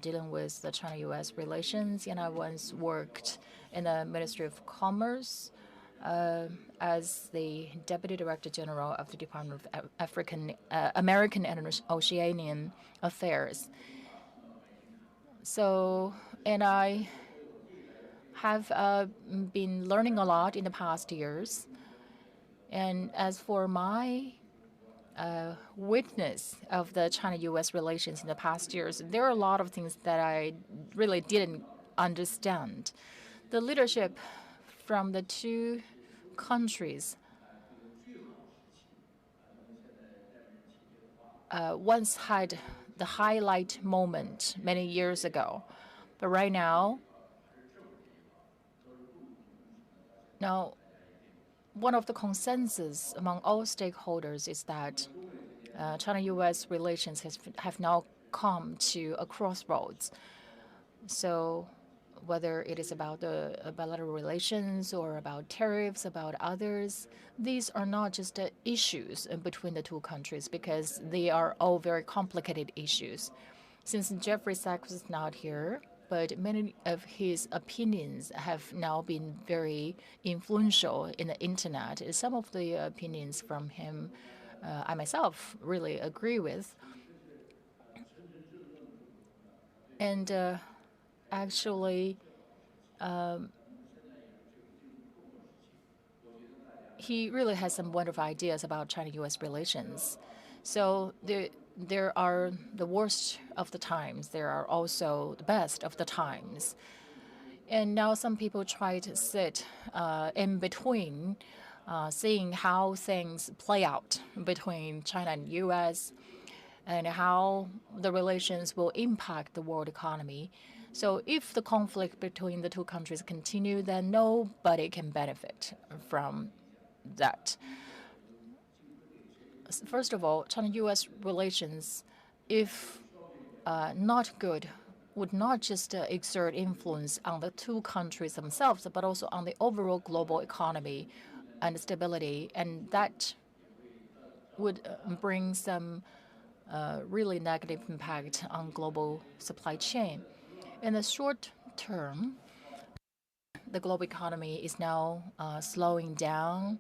[SPEAKER 3] dealing with the China-U.S. relations, and I once worked in the Ministry of Commerce as the Deputy Director General of the Department of American and Oceanian Affairs. So, and I have been learning a lot in the past years. And as for my witness of the China-U.S. relations in the past years, there are a lot of things that I really didn't understand. The leadership from the two countries once had the highlight moment many years ago, but right now, one of the consensus among all stakeholders is that China-U.S. relations have now come to a crossroads. So whether it is about the bilateral relations or about tariffs, about others, these are not just issues between the two countries because they are all very complicated issues. Since Jeffrey Sachs is not here, but many of his opinions have now been very influential in the internet. Some of the opinions from him, I myself really agree with. And actually, he really has some wonderful ideas about China-U.S. relations. So there are the worst of the times. There are also the best of the times. And now some people try to sit in between, seeing how things play out between China and U.S. and how the relations will impact the world economy. So if the conflict between the two countries continue, then nobody can benefit from that. First of all, China-U.S. relations, if not good, would not just exert influence on the two countries themselves, but also on the overall global economy and stability, and that would bring some really negative impact on global supply chain. In the short term, the global economy is now slowing down,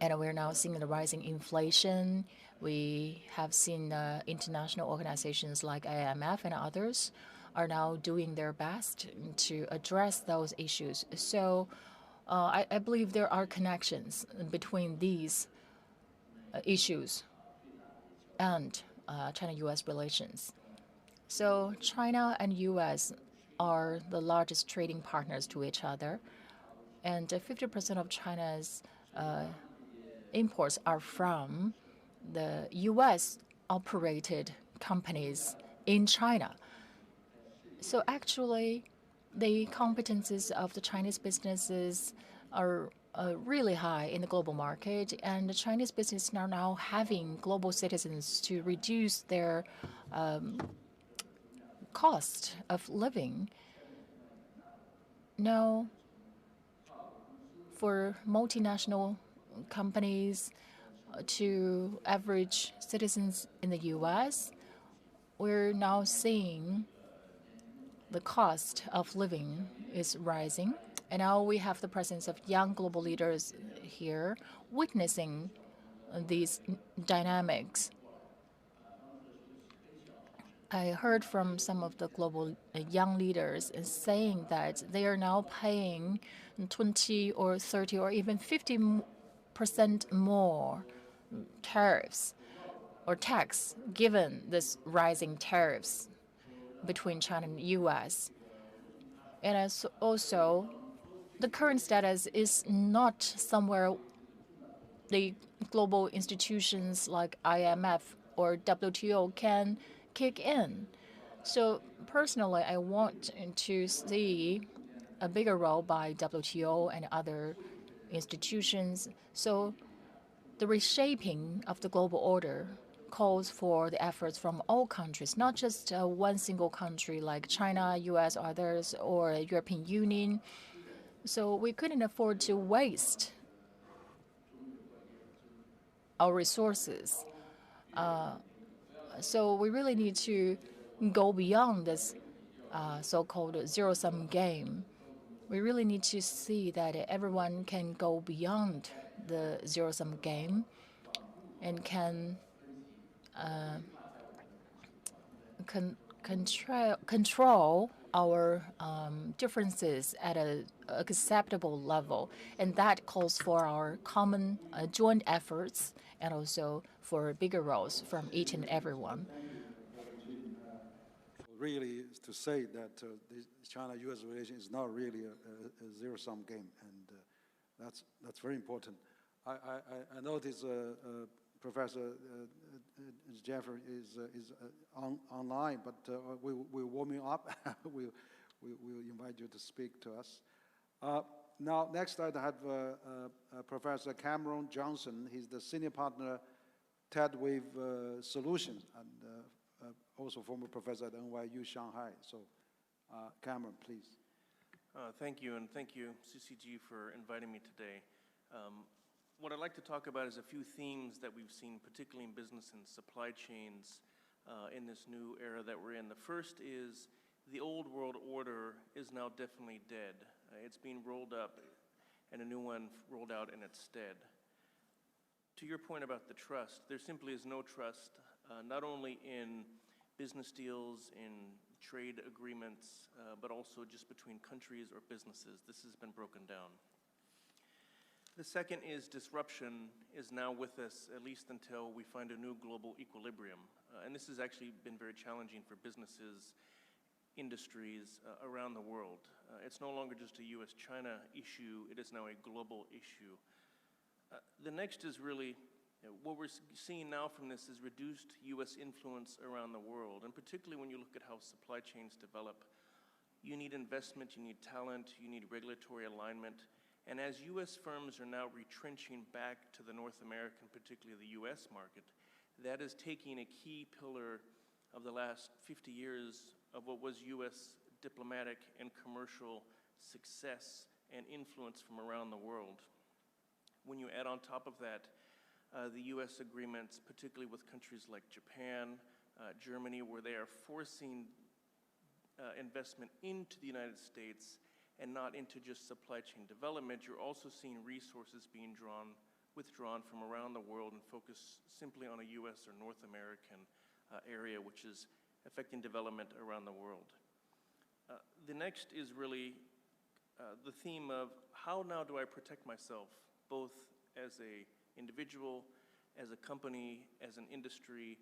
[SPEAKER 3] and we're now seeing the rising inflation. We have seen international organizations like IMF and others are now doing their best to address those issues. So I believe there are connections between these issues and China-U.S. relations. So China and U.S. are the largest trading partners to each other, and 50% of China's imports are from the U.S.-operated companies in China. So actually, the competences of the Chinese businesses are really high in the global market, and the Chinese businesses are now having global citizens to reduce their cost of living. Now, for multinational companies to average citizens in the U.S., we're now seeing the cost of living is rising. And now we have the presence of young global leaders here witnessing these dynamics. I heard from some of the global young leaders saying that they are now paying 20 or 30 or even 50% more tariffs or tax given this rising tariffs between China and U.S. And also, the current status is not somewhere the global institutions like IMF or WTO can kick in. So personally, I want to see a bigger role by WTO and other institutions. So the reshaping of the global order calls for the efforts from all countries, not just one single country like China, U.S., others, or European Union. So we couldn't afford to waste our resources. So we really need to go beyond this so-called zero-sum game. We really need to see that everyone can go beyond the zero-sum game and can control our differences at an acceptable level. And that calls for our common joint efforts and also for bigger roles from each and everyone.
[SPEAKER 5] Really, to say that the China-U.S. relation is not really a zero-sum game, and that's very important. I noticed Professor Jeffrey is online, but we're warming up. we'll invite you to speak to us. Now, next I have Professor Cameron Johnson. He's the senior partner, TED-Wave Solutions, and also former professor at NYU Shanghai. So, Cameron, please.
[SPEAKER 20] Thank you, and thank you, CCG, for inviting me today. What I'd like to talk about is a few themes that we've seen, particularly in business and supply chains, in this new era that we're in. The first is the old world order is now definitely dead. It's being rolled up, and a new one rolled out in its stead. To your point about the trust, there simply is no trust, not only in business deals, in trade agreements, but also just between countries or businesses. This has been broken down. The second is disruption is now with us, at least until we find a new global equilibrium. And this has actually been very challenging for businesses, industries around the world. It's no longer just a US-China issue, it is now a global issue. The next is really, what we're seeing now from this is reduced US influence around the world, and particularly when you look at how supply chains develop. You need investment, you need talent, you need regulatory alignment, and as US firms are now retrenching back to the North American, particularly the US market, that is taking a key pillar of the last 50 years of what was US diplomatic and commercial success and influence from around the world. When you add on top of that the US agreements, particularly with countries like Japan, Germany, where they are forcing investment into the United States and not into just supply chain development, you're also seeing resources being withdrawn from around the world and focus simply on a U.S. or North American area, which is affecting development around the world. The next is really the theme of how now do I protect myself, both as an individual, as a company, as an industry,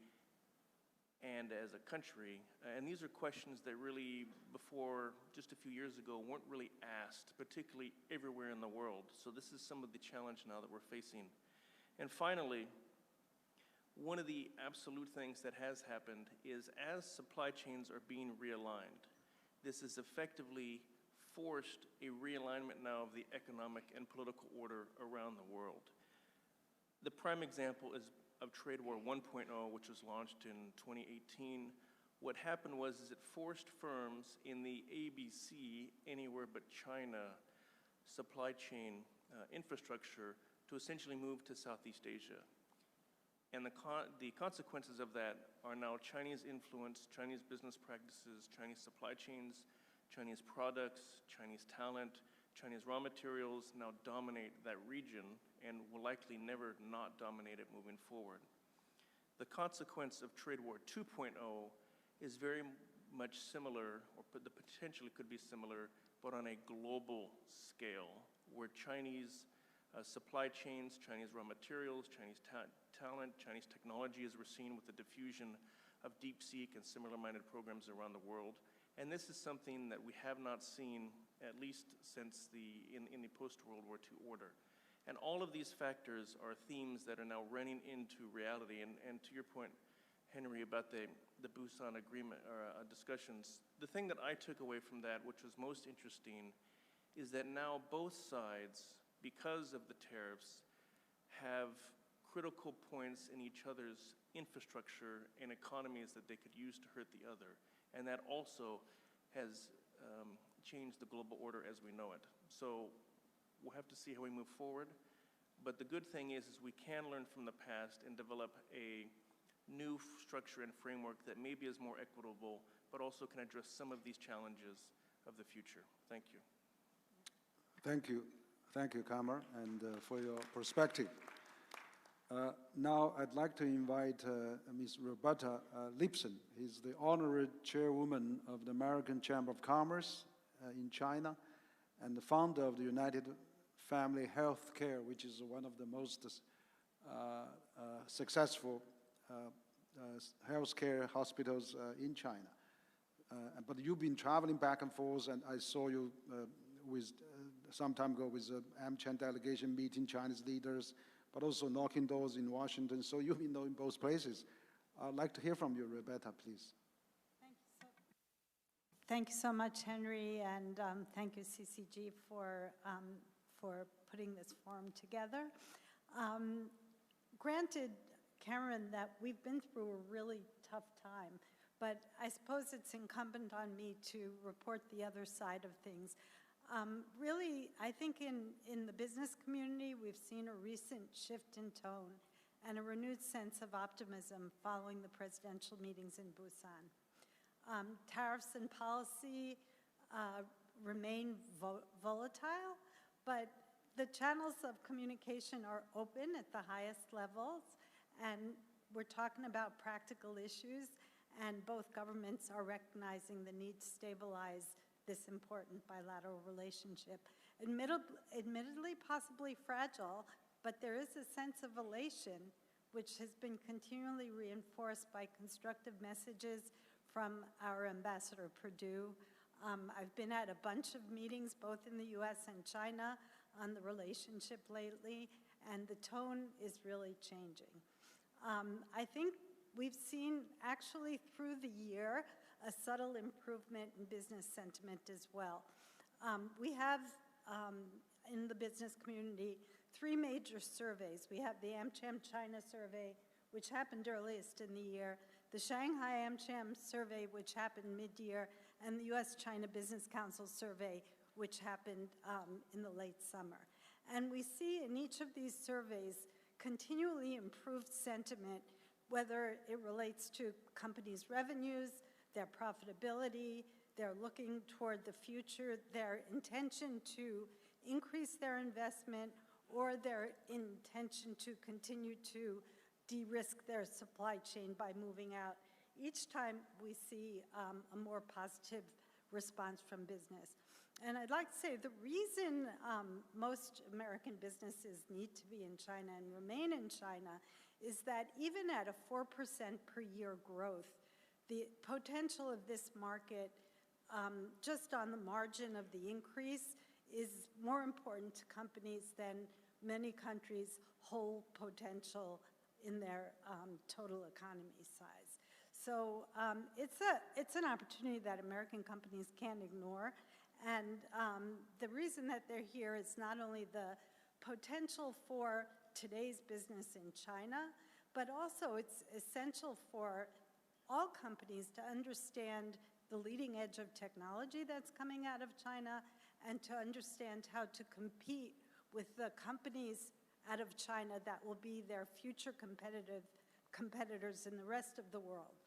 [SPEAKER 20] and as a country. And these are questions that really, before just a few years ago, weren't really asked, particularly everywhere in the world. So this is some of the challenge now that we're facing. And finally, one of the absolute things that has happened is as supply chains are being realigned, this has effectively forced a realignment now of the economic and political order around the world. The prime example is of Trade War 1.0, which was launched in 2018. What happened was it forced firms in the ABC, anywhere but China, supply chain infrastructure to essentially move to Southeast Asia. And the consequences of that are now Chinese influence, Chinese business practices, Chinese supply chains, Chinese products, Chinese talent, Chinese raw materials now dominate that region and will likely never not dominate it moving forward. The consequence of Trade War 2.0 is very much similar, or the potential could be similar, but on a global scale, where Chinese supply chains, Chinese raw materials, Chinese talent, Chinese technology, as we're seeing with the diffusion of DeepSeek and similar-minded programs around the world. And this is something that we have not seen, at least since in the post-World War II order. And all of these factors are themes that are now running into reality. And to your point, Henry, about the Busan agreement or discussions, the thing that I took away from that, which was most interesting, is that now both sides, because of the tariffs, have critical points in each other's infrastructure and economies that they could use to hurt the other. And that also has changed the global order as we know it. So we'll have to see how we move forward. But the good thing is we can learn from the past and develop a new structure and framework that maybe is more equitable, but also can address some of these challenges of the future. Thank you.
[SPEAKER 5] Thank you. Thank you, Kamer, and for your perspective. Now I'd like to invite Ms. Roberta Lipson. She's the honorary chairwoman of the American Chamber of Commerce in China and the founder of the United Family Health Care, which is one of the most successful healthcare hospitals in China. But you've been traveling back and forth, and I saw you with some time ago with the AmCham delegation meeting Chinese leaders, but also knocking doors in Washington. So you've been in both places. I'd like to hear from you, Roberta, please.
[SPEAKER 21] Thank you so much, Henry, and thank you, CCG, for putting this forum together. Granted, Karen, that we've been through a really tough time, but I suppose it's incumbent on me to report the other side of things. Really, I think in the business community, we've seen a recent shift in tone and a renewed sense of optimism following the presidential meetings in Busan. Tariffs and policy remain volatile, but the channels of communication are open at the highest levels, and we're talking about practical issues, and both governments are recognizing the need to stabilize this important bilateral relationship. Admittedly, possibly fragile, but there is a sense of elation which has been continually reinforced by constructive messages from our Ambassador Perdue. I've been at a bunch of meetings, both in the US and China, on the relationship lately, and the tone is really changing. I think we've seen, actually through the year, a subtle improvement in business sentiment as well. We have, in the business community, 3 major surveys. We have the AmCham China survey, which happened earliest in the year, the Shanghai AmCham survey, which happened mid-year, and the US-China Business Council survey, which happened in the late summer. And we see in each of these surveys continually improved sentiment, whether it relates to companies' revenues, their profitability, they're looking toward the future, their intention to increase their investment, or their intention to continue to de-risk their supply chain by moving out. Each time we see a more positive response from business. And I'd like to say the reason most American businesses need to be in China and remain in China is that even at a 4% per year growth, the potential of this market, just on the margin of the increase, is more important to companies than many countries' whole potential in their total economy size. So it's an opportunity that American companies can't ignore. And the reason that they're here is not only the potential for today's business in China, but also it's essential for all companies to understand the leading edge of technology that's coming out of China and to understand how to compete with the companies out of China that will be their future competitors in the rest of the world.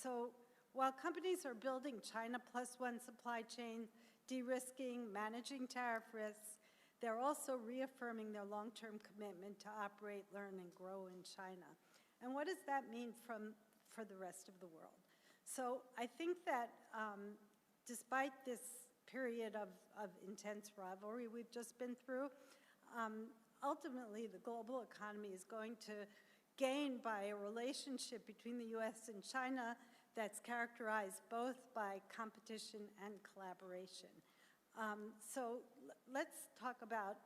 [SPEAKER 21] So while companies are building China Plus One supply chain, de-risking, managing tariff risks, they're also reaffirming their long-term commitment to operate, learn, and grow in China. And what does that mean for the rest of the world? So I think that despite this period of intense rivalry we've just been through, ultimately the global economy is going to gain by a relationship between the U.S. and China that's characterized both by competition and collaboration. So let's talk about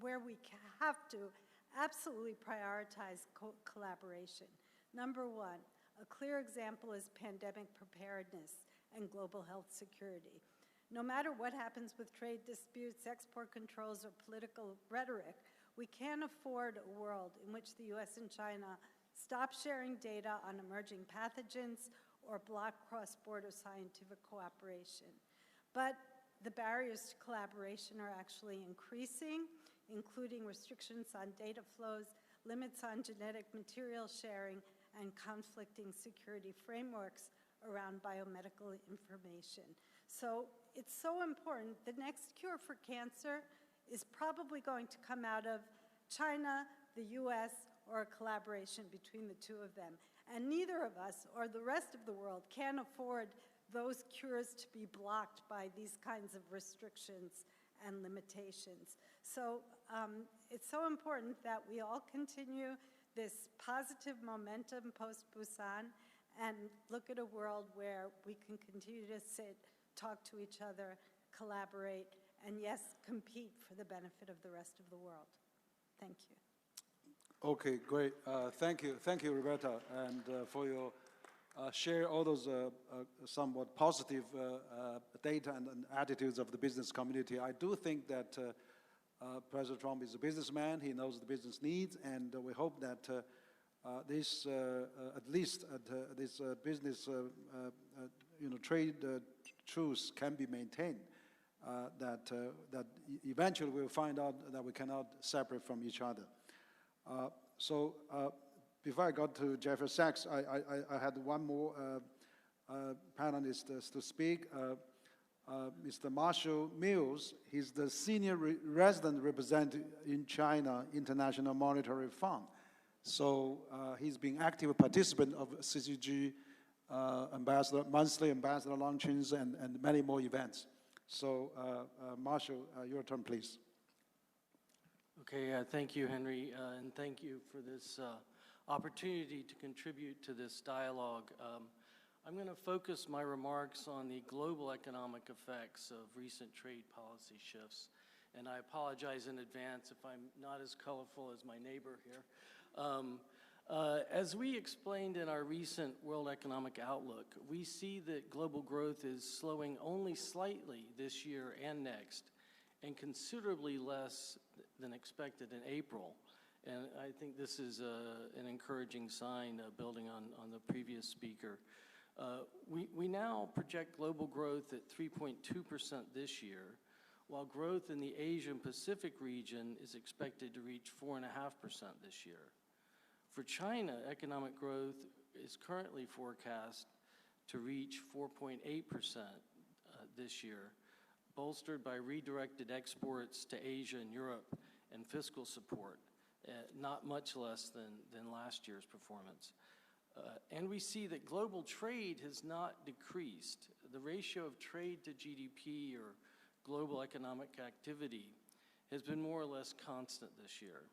[SPEAKER 21] where we have to absolutely prioritize collaboration. Number one, a clear example is pandemic preparedness and global health security. No matter what happens with trade disputes, export controls, or political rhetoric, we can't afford a world in which the U.S. and China stop sharing data on emerging pathogens or block cross-border scientific cooperation. But the barriers to collaboration are actually increasing, including restrictions on data flows, limits on genetic material sharing, and conflicting security frameworks around biomedical information. So it's so important. The next cure for cancer is probably going to come out of China, the U.S., or a collaboration between the two of them. And neither of us or the rest of the world can afford those cures to be blocked by these kinds of restrictions and limitations. So it's so important that we all continue this positive momentum post-Busan and look at a world where we can continue to sit, talk to each other, collaborate, and yes, compete for the benefit of the rest of the world. Thank you.
[SPEAKER 5] Okay, great. Thank you, Roberta, and for your share all those somewhat positive data and attitudes of the business community. I do think that President Trump is a businessman. He knows the business needs, and we hope that this, at least this business, trade truce can be maintained. That eventually we'll find out that we cannot separate from each other. So before I got to Jeffrey Sachs, I had one more panelist to speak. Mr. Marshall Mills, he's the senior resident representative in China International Monetary Fund. So he's been active participant of CCG monthly ambassador launchings and many more events. So Marshall, your turn, please.
[SPEAKER 4] Okay, thank you, Henry, and thank you for this opportunity to contribute to this dialogue. I'm going to focus my remarks on the global economic effects of recent trade policy shifts, and I apologize in advance if I'm not as colorful as my neighbor here. As we explained in our recent World Economic Outlook, we see that global growth is slowing only slightly this year and next, and considerably less than expected in April. And I think this is an encouraging sign, building on the previous speaker. We now project global growth at 3.2% this year, while growth in the Asian Pacific region is expected to reach 4.5% this year. For China, economic growth is currently forecast to reach 4.8% this year, bolstered by redirected exports to Asia and Europe and fiscal support, not much less than last year's performance. And we see that global trade has not decreased. The ratio of trade to GDP, or global economic activity, has been more or less constant this year.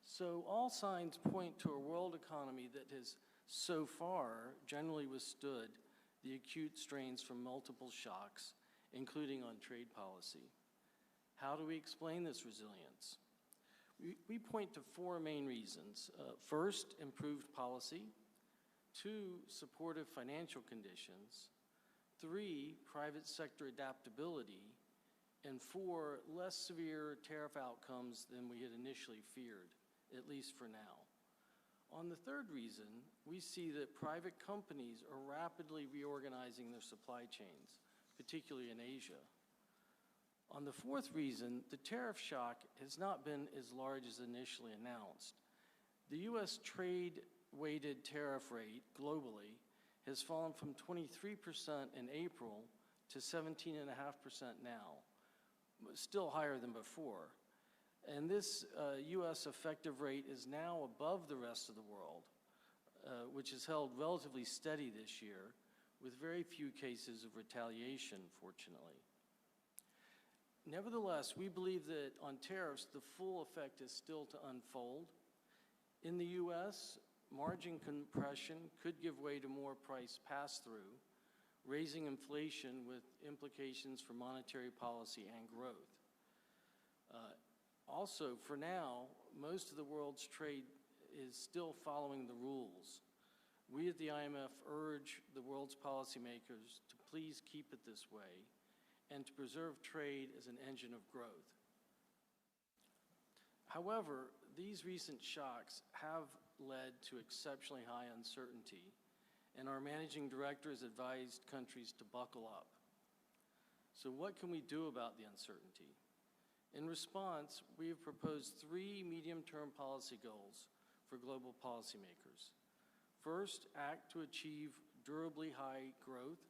[SPEAKER 4] So all signs point to a world economy that has so far generally withstood the acute strains from multiple shocks, including on trade policy. How do we explain this resilience? We point to four main reasons. First, improved policy. Two, supportive financial conditions. Three, private sector adaptability. And four, less severe tariff outcomes than we had initially feared, at least for now. On the third reason, we see that private companies are rapidly reorganizing their supply chains, particularly in Asia. On the fourth reason, the tariff shock has not been as large as initially announced. The U.S. trade-weighted tariff rate globally has fallen from 23% in April to 17.5% now, still higher than before. And this U.S. effective rate is now above the rest of the world, which has held relatively steady this year, with very few cases of retaliation, fortunately. Nevertheless, we believe that on tariffs, the full effect is still to unfold. In the U.S., margin compression could give way to more price pass-through, raising inflation with implications for monetary policy and growth. Also, for now, most of the world's trade is still following the rules. We at the IMF urge the world's policymakers to please keep it this way and to preserve trade as an engine of growth. However, these recent shocks have led to exceptionally high uncertainty, and our managing director has advised countries to buckle up. So what can we do about the uncertainty? In response, we have proposed three medium-term policy goals for global policymakers. First, act to achieve durably high growth.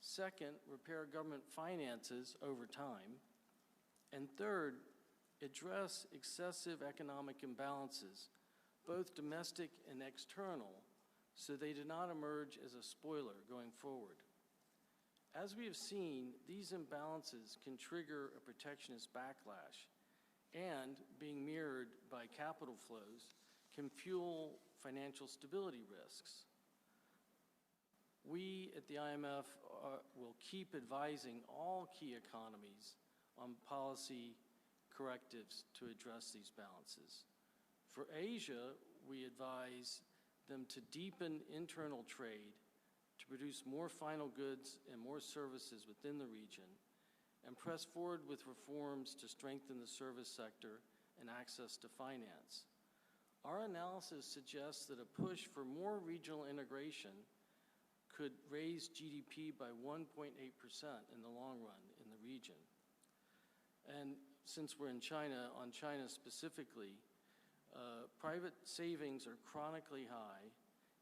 [SPEAKER 4] Second, repair government finances over time. And third, address excessive economic imbalances, both domestic and external, so they do not emerge as a spoiler going forward. As we have seen, these imbalances can trigger a protectionist backlash, and, being mirrored by capital flows, can fuel financial stability risks. We at the IMF will keep advising all key economies on policy correctives to address these balances. For Asia, we advise them to deepen internal trade, to produce more final goods and more services within the region, and press forward with reforms to strengthen the service sector and access to finance. Our analysis suggests that a push for more regional integration could raise GDP by 1.8% in the long run in the region. And since we're in China, on China specifically, private savings are chronically high,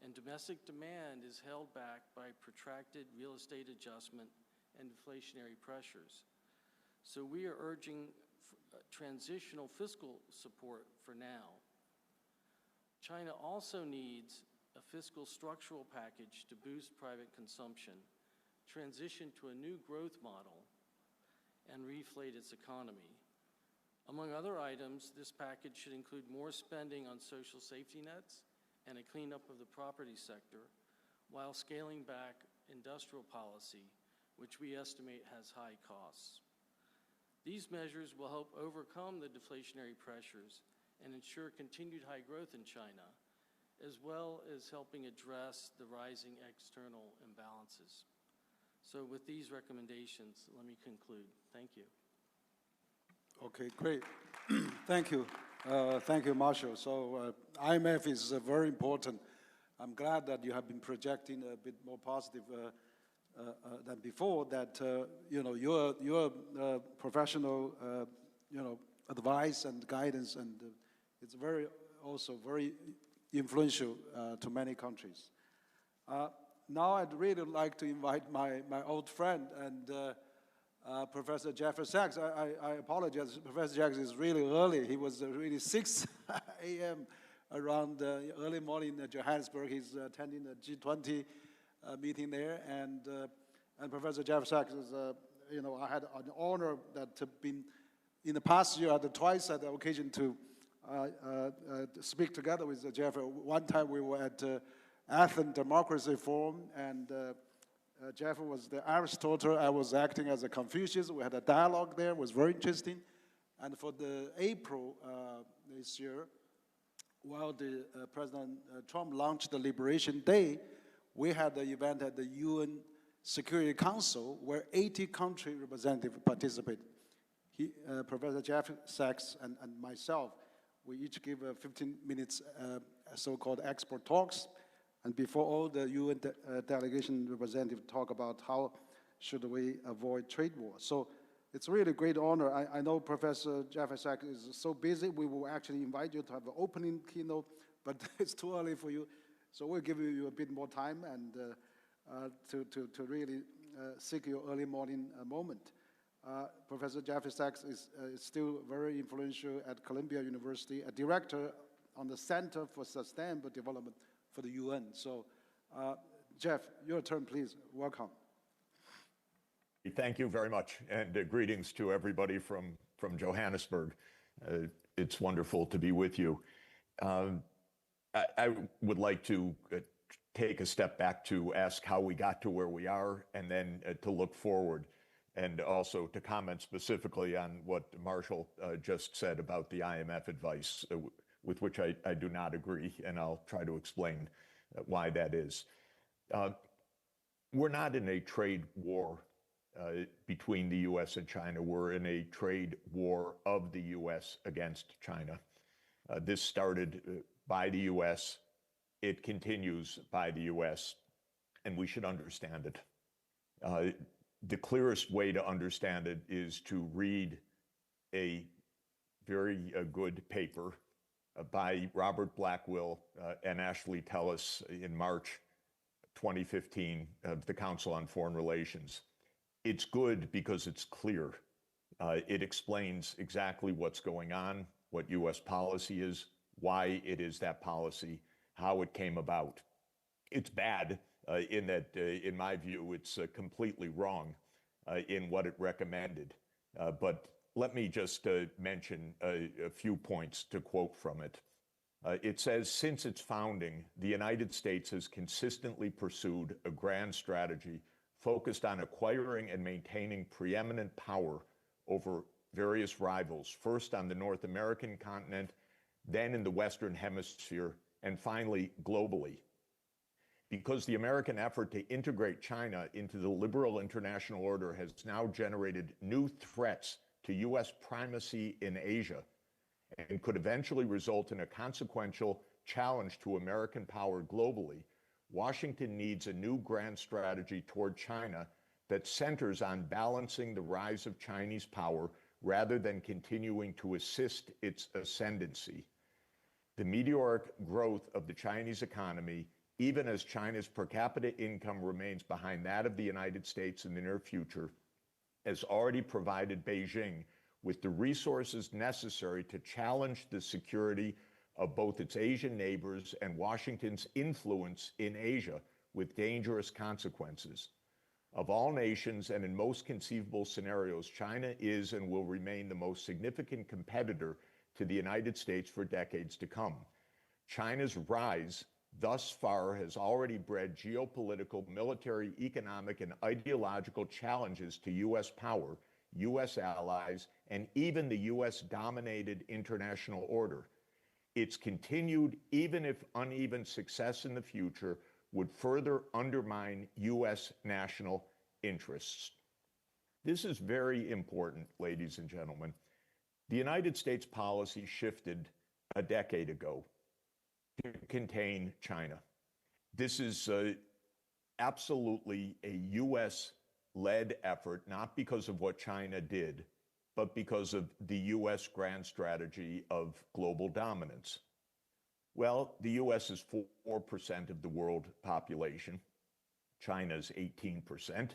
[SPEAKER 4] and domestic demand is held back by protracted real estate adjustment and inflationary pressures. So we are urging transitional fiscal support for now. China also needs a fiscal structural package to boost private consumption, transition to a new growth model, and reflate its economy. Among other items, this package should include more spending on social safety nets and a cleanup of the property sector, while scaling back industrial policy, which we estimate has high costs. These measures will help overcome the deflationary pressures and ensure continued high growth in China, as well as helping address the rising external imbalances. So with these recommendations, let me conclude. Thank you.
[SPEAKER 5] Okay, great. Thank you. Thank you, Marshall. So IMF is very important. I'm glad that you have been projecting a bit more positive than before, that your professional advice and guidance, and it's also very influential to many countries. now I'd really like to invite my old friend and Professor Jeffrey Sachs. I apologize, Professor Sachs is really early. He was really 6 a.m. around early morning in Johannesburg. He's attending the G20 meeting there, and Professor Jeffrey Sachs is, I had an honor that been in the past year, I had twice had the occasion to speak together with Jeffrey. One time we were at Athens Democracy Forum, and Jeffrey was the Aristotle. I was acting as a Confucius. We had a dialogue there. It was very interesting. And for the April this year, while the President Trump launched the Liberation Day, we had the event at the UN Security Council where 80 country representatives participated. Professor Jeff Sachs and myself, we each give 15 minutes so-called expert talks. And before all the UN delegation representatives talk about how should we avoid trade war. So it's really a great honor. I know Professor Jeff Sachs is so busy. We will actually invite you to have an opening keynote, but it's too early for you. So we'll give you a bit more time and to really seek your early morning moment. Professor Jeff Sachs is still very influential at Columbia University, a director on the Center for Sustainable Development for the UN. So, Jeff, your turn, please. Welcome.
[SPEAKER 2] Thank you very much, and greetings to everybody from Johannesburg. It's wonderful to be with you. I would like to take a step back to ask how we got to where we are, and then to look forward, and also to comment specifically on what Marshall just said about the IMF advice, with which I do not agree, and I'll try to explain why that is. We're not in a trade war between the U.S. and China. We're in a trade war of the U.S. against China. This started by the U.S. It continues by the U.S., and we should understand it. The clearest way to understand it is to read a very good paper by Robert Blackwell and Ashley Tellis in March 2015 of the Council on Foreign Relations. It's good because it's clear. It explains exactly what's going on, what U.S. policy is, why it is that policy, how it came about. It's bad in that, in my view, it's completely wrong in what it recommended. But let me just mention a few points to quote from it. It says, since its founding, the United States has consistently pursued a grand strategy focused on acquiring and maintaining preeminent power over various rivals, first on the North American continent, then in the Western Hemisphere, and finally globally. Because the American effort to integrate China into the liberal international order has now generated new threats to U.S. primacy in Asia and could eventually result in a consequential challenge to American power globally, Washington needs a new grand strategy toward China that centers on balancing the rise of Chinese power rather than continuing to assist its ascendancy. The meteoric growth of the Chinese economy, even as China's per capita income remains behind that of the United States in the near future, has already provided Beijing with the resources necessary to challenge the security of both its Asian neighbors and Washington's influence in Asia with dangerous consequences. Of all nations and in most conceivable scenarios, China is and will remain the most significant competitor to the United States for decades to come. China's rise thus far has already bred geopolitical, military, economic, and ideological challenges to U.S. power, U.S. allies, and even the U.S.-dominated international order. Its continued, even if uneven, success in the future would further undermine U.S. national interests. This is very important, ladies and gentlemen. The United States policy shifted a decade ago to contain China. This is absolutely a U.S.-led effort, not because of what China did, but because of the U.S. grand strategy of global dominance. Well, the U.S. is 4% of the world population. China's 18%,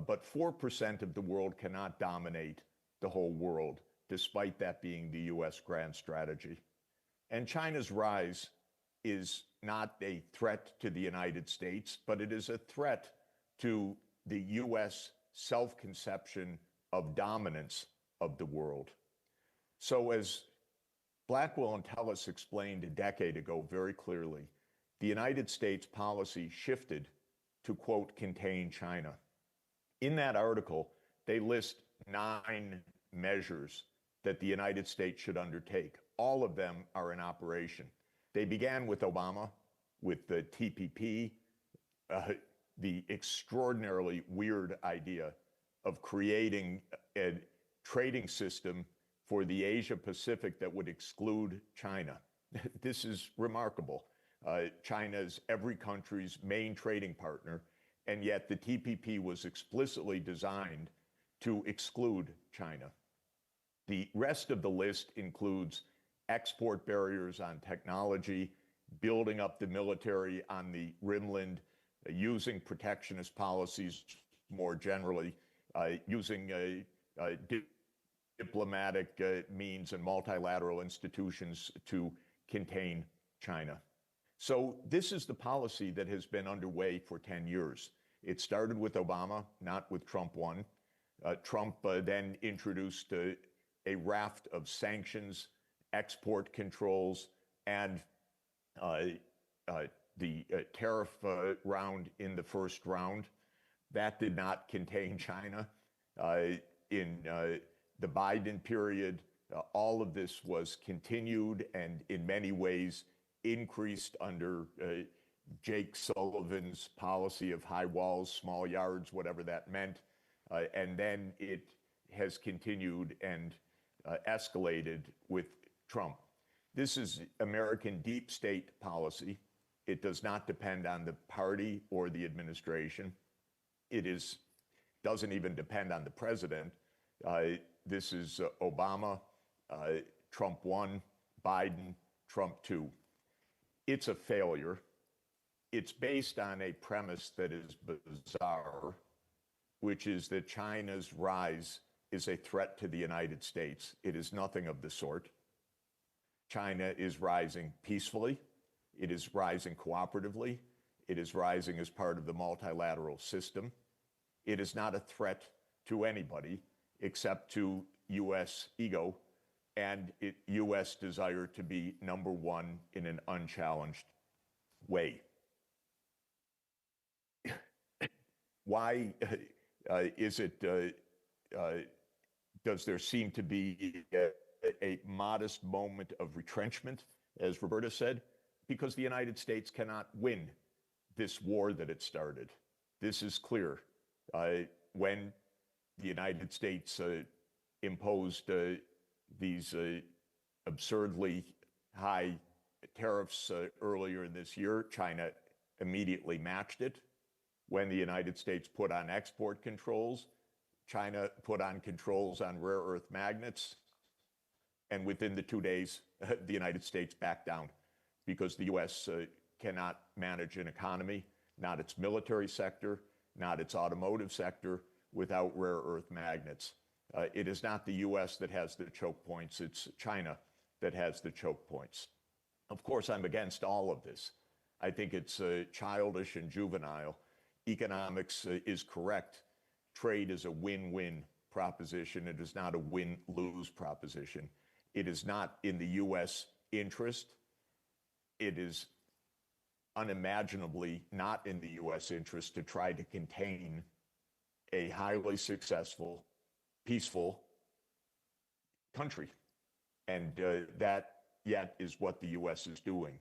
[SPEAKER 2] but 4% of the world cannot dominate the whole world, despite that being the U.S. grand strategy. And China's rise is not a threat to the United States, but it is a threat to the U.S. self-conception of dominance of the world. So as Blackwell and Tellis explained a decade ago very clearly, the United States policy shifted to, quote, contain China. In that article, they list 9 measures that the United States should undertake. All of them are in operation. They began with Obama, with the TPP, the extraordinarily weird idea of creating a trading system for the Asia-Pacific that would exclude China. This is remarkable. China is every country's main trading partner, and yet the TPP was explicitly designed to exclude China. The rest of the list includes export barriers on technology, building up the military on the Rimland, using protectionist policies more generally, using diplomatic means and multilateral institutions to contain China. So this is the policy that has been underway for 10 years. It started with Obama, not with Trump 1. Trump then introduced a raft of sanctions, export controls, and the tariff round in the first round. That did not contain China. In the Biden period, all of this was continued and in many ways increased under Jake Sullivan's policy of high walls, small yards, whatever that meant. And then it has continued and escalated with Trump. This is American deep state policy. It does not depend on the party or the administration. It doesn't even depend on the president. This is Obama, Trump 1, Biden, Trump 2. It's a failure. It's based on a premise that is bizarre, which is that China's rise is a threat to the United States. It is nothing of the sort. China is rising peacefully. It is rising cooperatively. It is rising as part of the multilateral system. It is not a threat to anybody except to U.S. ego and U.S. desire to be number one in an unchallenged way. Why is it, does there seem to be a modest moment of retrenchment, as Roberta said? Because the United States cannot win this war that it started. This is clear. When the United States imposed these absurdly high tariffs earlier this year, China immediately matched it. When the United States put on export controls, China put on controls on rare earth magnets. And within the 2 days, the United States backed down because the U.S. Cannot manage an economy, not its military sector, not its automotive sector, without rare earth magnets. It is not the U.S. that has the choke points, it's China that has the choke points. Of course, I'm against all of this. I think it's childish and juvenile. Economics is correct. Trade is a win-win proposition. It is not a win-lose proposition. It is not in the U.S. interest. It is unimaginably not in the U.S. interest to try to contain a highly successful, peaceful country. And that yet is what the U.S. is doing.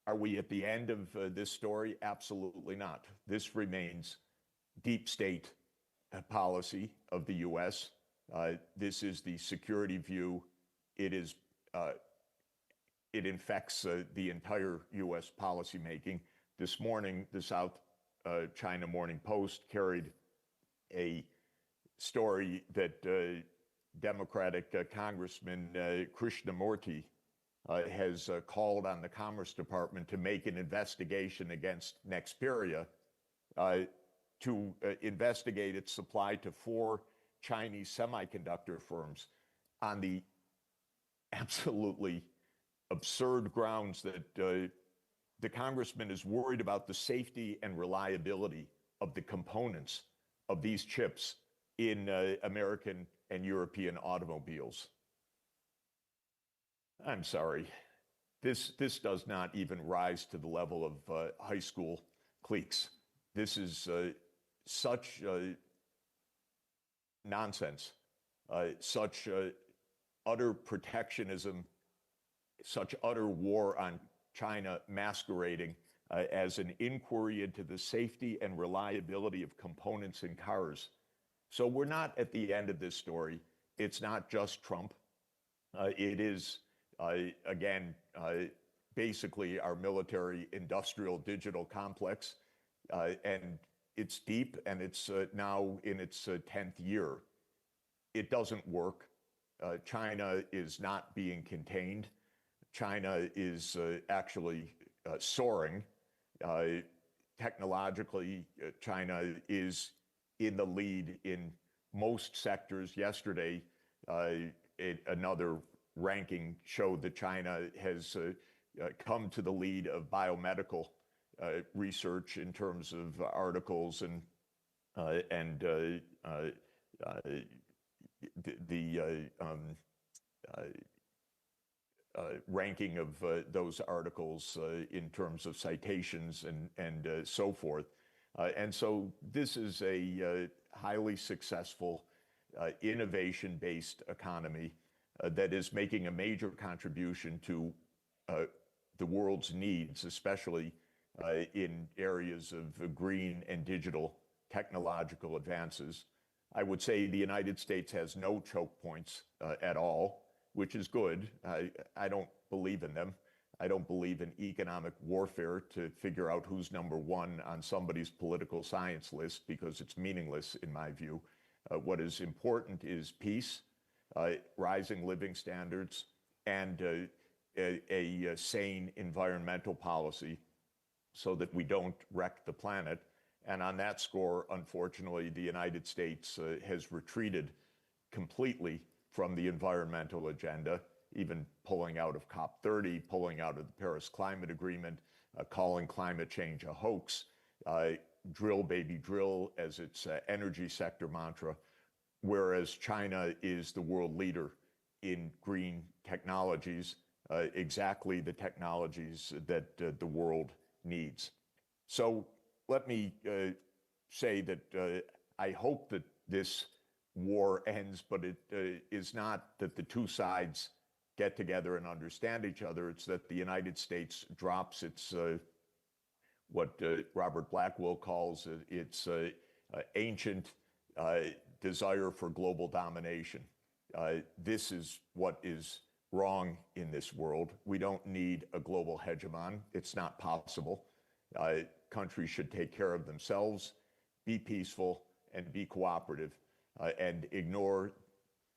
[SPEAKER 2] Are we at the end of this story? Absolutely not. This remains deep state policy of the U.S. This is the security view. It is. It infects the entire U.S. policymaking. This morning, the South China Morning Post carried a story that Democratic Congressman Krishnamurti has called on the Commerce Department to make an investigation against Nexperia to investigate its supply to 4 Chinese semiconductor firms on the absolutely absurd grounds that the congressman is worried about the safety and reliability of the components of these chips in American and European automobiles. I'm sorry. This does not even rise to the level of high school cliques. This is such nonsense, such utter protectionism, such utter war on China masquerading as an inquiry into the safety and reliability of components in cars. So we're not at the end of this story. It's not just Trump. It is, again, basically our military industrial digital complex. And it's deep, and it's now in its 10th year. It doesn't work. China is not being contained. China is actually soaring. Technologically, China is in the lead in most sectors. Yesterday, another ranking showed that China has come to the lead of biomedical research in terms of articles and ranking of those articles in terms of citations and so forth. And so this is a highly successful innovation-based economy that is making a major contribution to the world's needs, especially in areas of green and digital technological advances. I would say the United States has no choke points at all, which is good. I don't believe in them. I don't believe in economic warfare to figure out who's number one on somebody's political science list, because it's meaningless in my view. What is important is peace, rising living standards, and a sane environmental policy so that we don't wreck the planet. And on that score, unfortunately, the United States has retreated completely from the environmental agenda, even pulling out of COP30, pulling out of the Paris Climate Agreement, calling climate change a hoax, drill baby drill as its energy sector mantra, whereas China is the world leader in green technologies, exactly the technologies that the world needs. So let me say that I hope that this war ends, but it is not that the two sides get together and understand each other. It's that the United States drops its, what Robert Blackwell calls its ancient desire for global domination. This is what is wrong in this world. We don't need a global hegemon. It's not possible. Countries should take care of themselves, be peaceful, and be cooperative, and ignore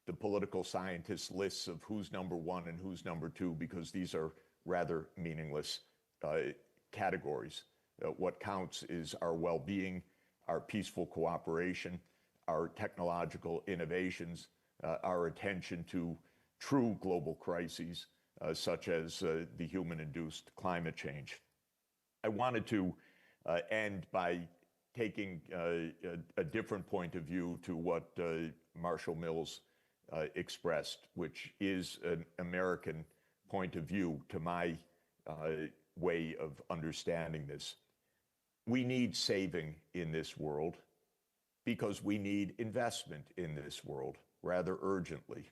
[SPEAKER 2] the political scientists' lists of who's number one and who's number two, because these are rather meaningless categories. What counts is our well-being, our peaceful cooperation, our technological innovations, our attention to true global crises, such as the human-induced climate change. I wanted to end by taking a different point of view to what Marshall Mills expressed, which is an American point of view to my way of understanding this. We need saving in this world because we need investment in this world rather urgently.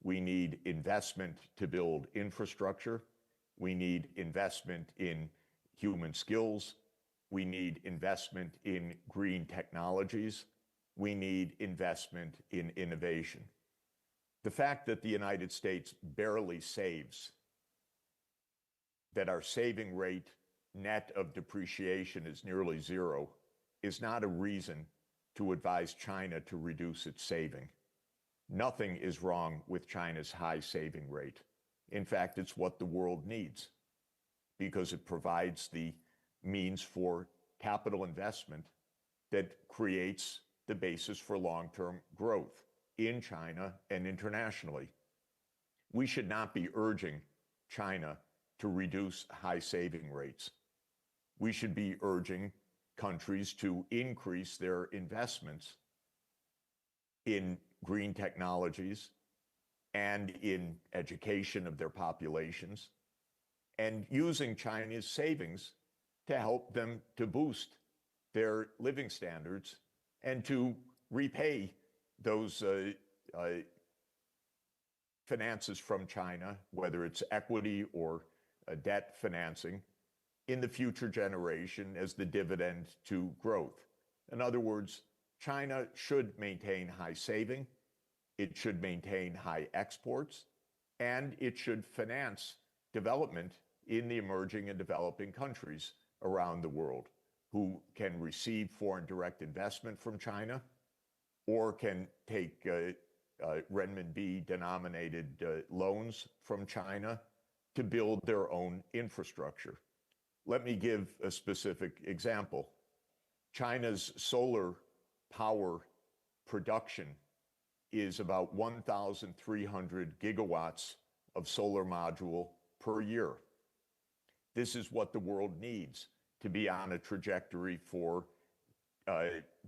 [SPEAKER 2] We need investment to build infrastructure. We need investment in human skills. We need investment in green technologies. We need investment in innovation. The fact that the United States barely saves, that our saving rate net of depreciation is nearly zero, is not a reason to advise China to reduce its saving. Nothing is wrong with China's high saving rate. In fact, it's what the world needs, because it provides the means for capital investment that creates the basis for long-term growth in China and internationally. We should not be urging China to reduce high saving rates. We should be urging countries to increase their investments in green technologies and in education of their populations, and using China's savings to help them to boost their living standards and to repay those finances from China, whether it's equity or debt financing, in the future generation as the dividend to growth. In other words, China should maintain high saving, it should maintain high exports, and it should finance development in the emerging and developing countries around the world who can receive foreign direct investment from China or can take renminbi-denominated loans from China to build their own infrastructure. Let me give a specific example. China's solar power production is about 1,300 gigawatts of solar module per year. This is what the world needs to be on a trajectory for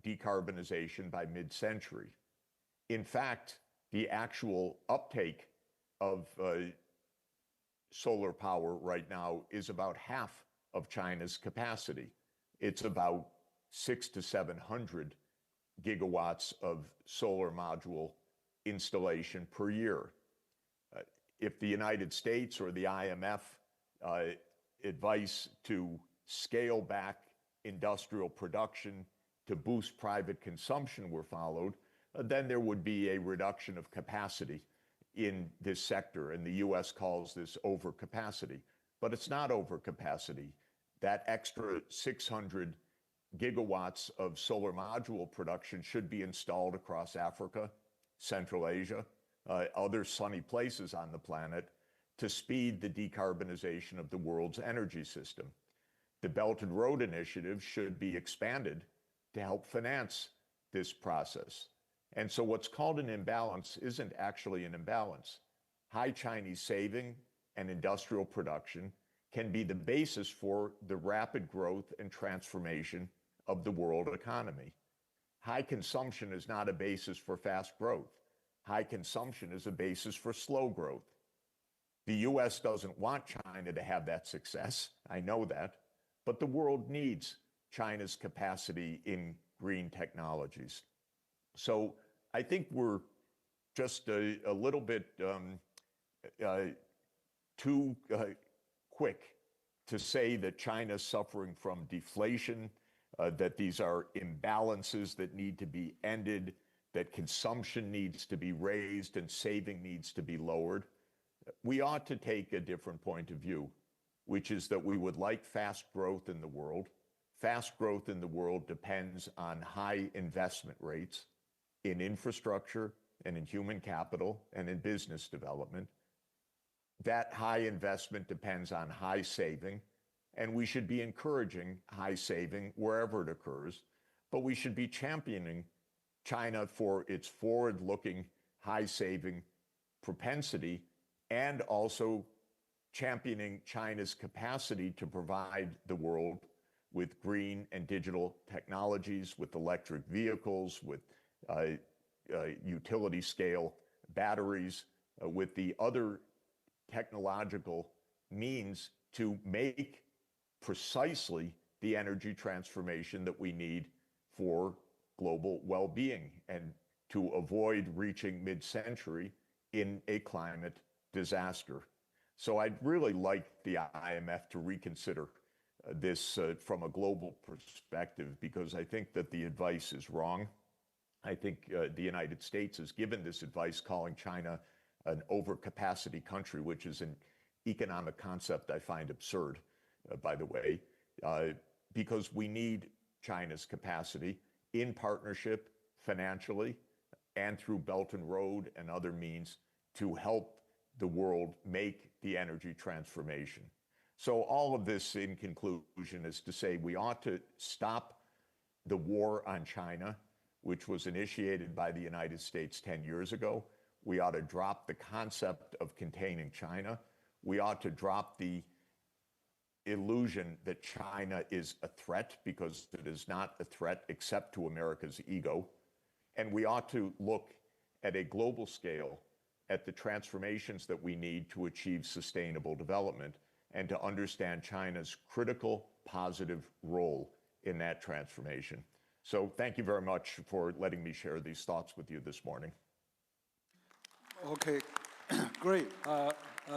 [SPEAKER 2] decarbonization by mid-century. In fact, the actual uptake of solar power right now is about half of China's capacity. It's about 600 to 700 gigawatts of solar module installation per year. If the United States or the IMF advice to scale back industrial production to boost private consumption were followed, then there would be a reduction of capacity in this sector, and the U.S. calls this overcapacity. But it's not overcapacity. That extra 600 gigawatts of solar module production should be installed across Africa, Central Asia, other sunny places on the planet to speed the decarbonization of the world's energy system. The Belt and Road Initiative should be expanded to help finance this process. And so what's called an imbalance isn't actually an imbalance. High Chinese saving and industrial production can be the basis for the rapid growth and transformation of the world economy. High consumption is not a basis for fast growth. High consumption is a basis for slow growth. The U.S. doesn't want China to have that success, I know that, but the world needs China's capacity in green technologies. So I think we're just a little bit too quick to say that China's suffering from deflation, that these are imbalances that need to be ended, that consumption needs to be raised and saving needs to be lowered. We ought to take a different point of view, which is that we would like fast growth in the world. Fast growth in the world depends on high investment rates in infrastructure and in human capital and in business development. That high investment depends on high saving, and we should be encouraging high saving wherever it occurs, but we should be championing China for its forward-looking high saving propensity and also championing China's capacity to provide the world with green and digital technologies, with electric vehicles, with utility scale batteries, with the other technological means to make precisely the energy transformation that we need for global well-being and to avoid reaching mid-century in a climate disaster. So I'd really like the IMF to reconsider this from a global perspective, because I think that the advice is wrong. I think the United States has given this advice calling China an overcapacity country, which is an economic concept I find absurd, by the way, because we need China's capacity in partnership financially and through Belt and Road and other means to help the world make the energy transformation. So all of this in conclusion is to say we ought to stop the war on China, which was initiated by the United States 10 years ago. We ought to drop the concept of containing China. We ought to drop the illusion that China is a threat, because it is not a threat except to America's ego. And we ought to look at a global scale at the transformations that we need to achieve sustainable development, and to understand China's critical positive role in that transformation. So thank you very much for letting me share these thoughts with you this morning.
[SPEAKER 5] Okay, great.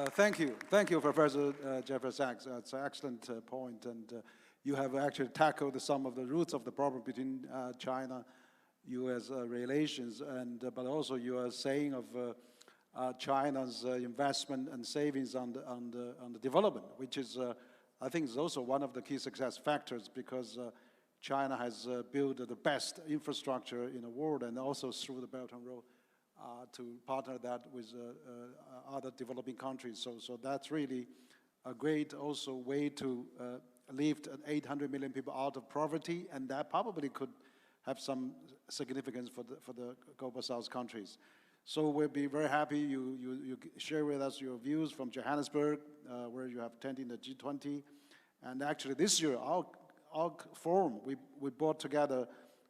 [SPEAKER 5] Thank you. Thank you, Professor Jeffrey Sachs. That's an excellent point. And you have actually tackled some of the roots of the problem between China-U.S. relations, but also you are saying of China's investment and savings on the development, which is, I think, is also one of the key success factors, because China has built the best infrastructure in the world, and also through the Belt and Road to partner that with other developing countries. So that's really a great also way to lift 800 million people out of poverty, and that probably could have some significance for the Global South countries. So we'll be very happy you share with us your views from Johannesburg, where you have attended the G20. And actually this year, our forum, we brought together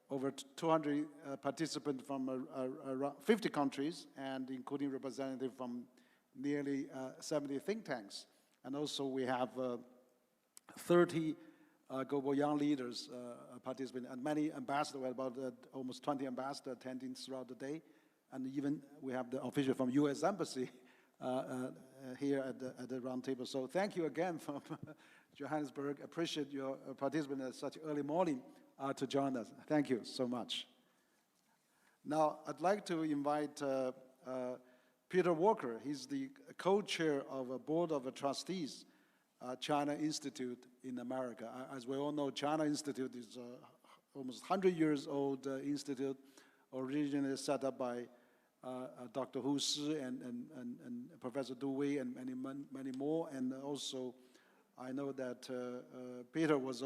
[SPEAKER 5] over 200 participants from around 50 countries, and including representatives from nearly 70 think tanks. And also we have 30 global young leaders participating, and many ambassadors, about almost 20 ambassadors attending throughout the day. And even we have the official from U.S. Embassy here at the Roundtable. So thank you again from Johannesburg. Appreciate your participation at such early morning to join us. Thank you so much. Now, I'd like to invite Peter Walker. He's the co-chair of a board of trustees, China Institute in America. As we all know, China Institute is almost 100 years old institute, originally set up by Dr. Hu Si and Professor Du Wei and many more. And also, I know that Peter was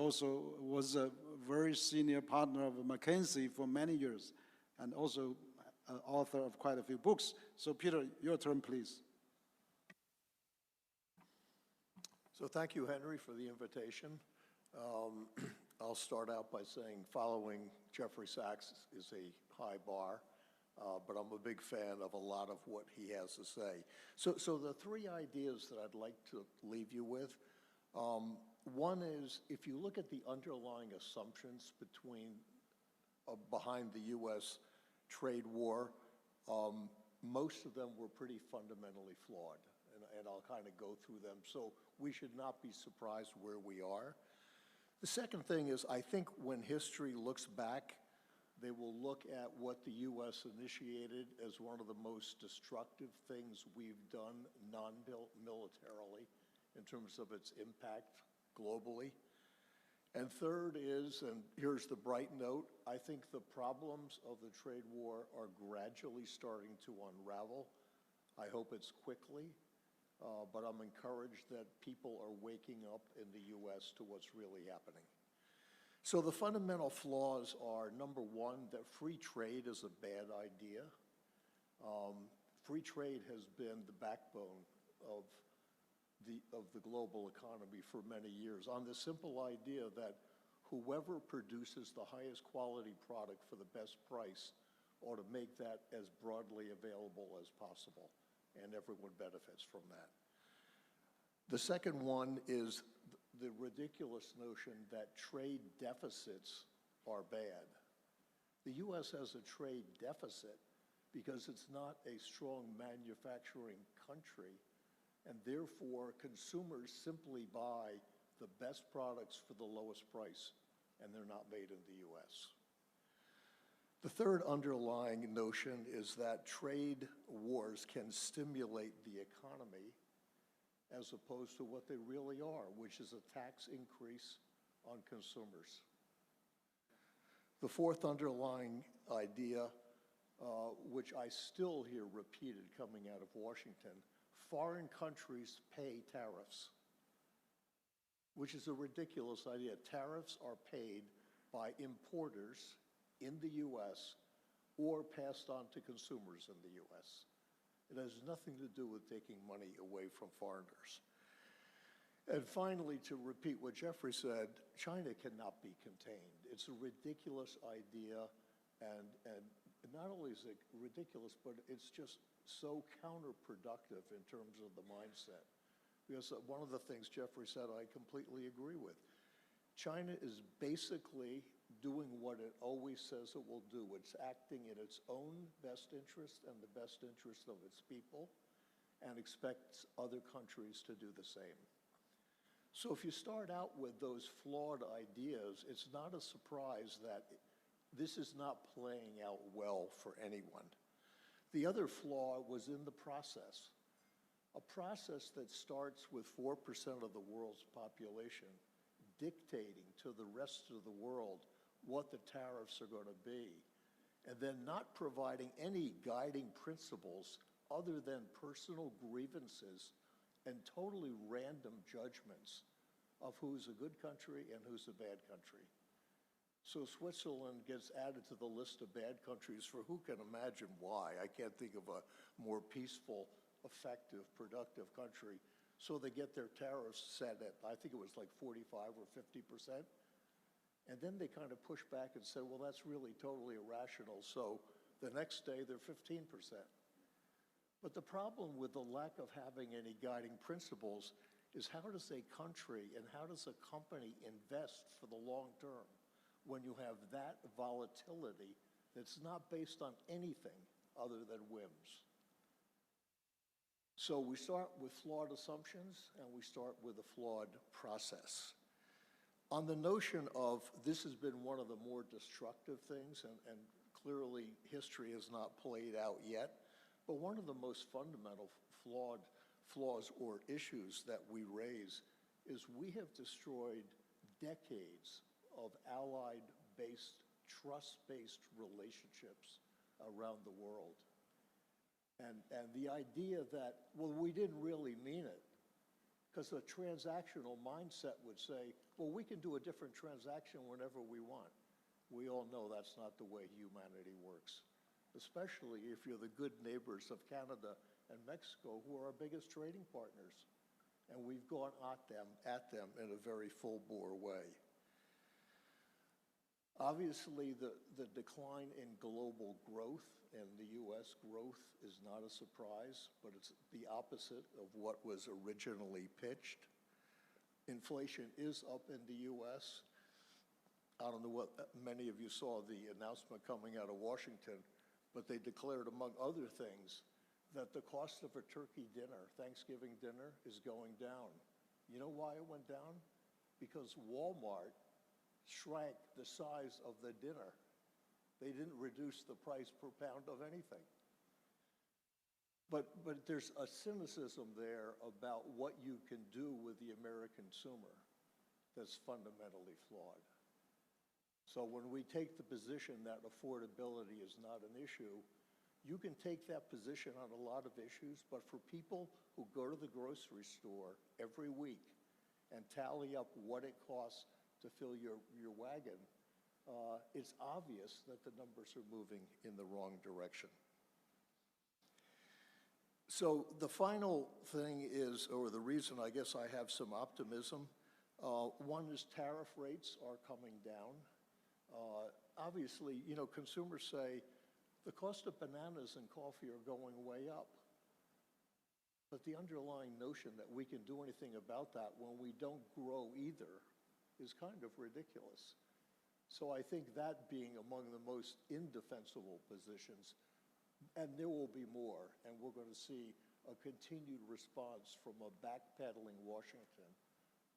[SPEAKER 5] a very senior partner of McKinsey for many years, and also author of quite a few books. So Peter, your turn, please.
[SPEAKER 1] So thank you, Henry, for the invitation. I'll start out by saying following Jeffrey Sachs is a high bar, but I'm a big fan of a lot of what he has to say. So the three ideas that I'd like to leave you with, one is, if you look at the underlying assumptions behind the U.S. trade war, most of them were pretty fundamentally flawed, and I'll kind of go through them. So we should not be surprised where we are. The second thing is, I think when history looks back, they will look at what the U.S. initiated as one of the most destructive things we've done non-militarily in terms of its impact globally. And third is, and here's the bright note, I think the problems of the trade war are gradually starting to unravel. I hope it's quickly, but I'm encouraged that people are waking up in the U.S. to what's really happening. So the fundamental flaws are, number one, that free trade is a bad idea. Free trade has been the backbone of the global economy for many years, on the simple idea that whoever produces the highest quality product for the best price ought to make that as broadly available as possible, and everyone benefits from that. The second one is the ridiculous notion that trade deficits are bad. The U.S. has a trade deficit because it's not a strong manufacturing country, and therefore consumers simply buy the best products for the lowest price, and they're not made in the U.S. The third underlying notion is that trade wars can stimulate the economy as opposed to what they really are, which is a tax increase on consumers. The fourth underlying idea, which I still hear repeated coming out of Washington, foreign countries pay tariffs, which is a ridiculous idea. Tariffs are paid by importers in the U.S. or passed on to consumers in the U.S. It has nothing to do with taking money away from foreigners. And finally, to repeat what Jeffrey said, China cannot be contained. It's a ridiculous idea, and not only is it ridiculous, but it's just so counterproductive in terms of the mindset. Because one of the things Jeffrey said I completely agree with. China is basically doing what it always says it will do. It's acting in its own best interest and the best interest of its people, and expects other countries to do the same. So if you start out with those flawed ideas, it's not a surprise that this is not playing out well for anyone. The other flaw was in the process. A process that starts with 4% of the world's population dictating to the rest of the world what the tariffs are going to be, and then not providing any guiding principles other than personal grievances and totally random judgments of who's a good country and who's a bad country. So Switzerland gets added to the list of bad countries for who can imagine why. I can't think of a more peaceful, effective, productive country. So they get their tariffs set at, I think it was like 45 or 50%. And then they kind of push back and say, well, that's really totally irrational. So the next day they're 15%. But the problem with the lack of having any guiding principles is how does a country and how does a company invest for the long term when you have that volatility that's not based on anything other than whims? So we start with flawed assumptions and we start with a flawed process. On the notion of this has been one of the more destructive things, and clearly history has not played out yet, but one of the most fundamental flaws or issues that we raise is we have destroyed decades of allied-based, trust-based relationships around the world. And the idea that, well, we didn't really mean it, because a transactional mindset would say, well, we can do a different transaction whenever we want. We all know that's not the way humanity works, especially if you're the good neighbors of Canada and Mexico, who are our biggest trading partners. And we've gone at them in a very full-bore way. Obviously, the decline in global growth and the U.S. growth is not a surprise, but it's the opposite of what was originally pitched. Inflation is up in the U.S. I don't know what many of you saw the announcement coming out of Washington, but they declared, among other things, that the cost of a turkey dinner, Thanksgiving dinner, is going down. You know why it went down? Because Walmart shrank the size of the dinner. They didn't reduce the price per pound of anything. But there's a cynicism there about what you can do with the American consumer that's fundamentally flawed. So when we take the position that affordability is not an issue, you can take that position on a lot of issues, but for people who go to the grocery store every week and tally up what it costs to fill your wagon, it's obvious that the numbers are moving in the wrong direction. So the final thing is, or the reason I guess I have some optimism, one is tariff rates are coming down. Obviously, you know, consumers say the cost of bananas and coffee are going way up. But the underlying notion that we can do anything about that when we don't grow either is kind of ridiculous. So I think that being among the most indefensible positions, and there will be more, and we're going to see a continued response from a backpedaling Washington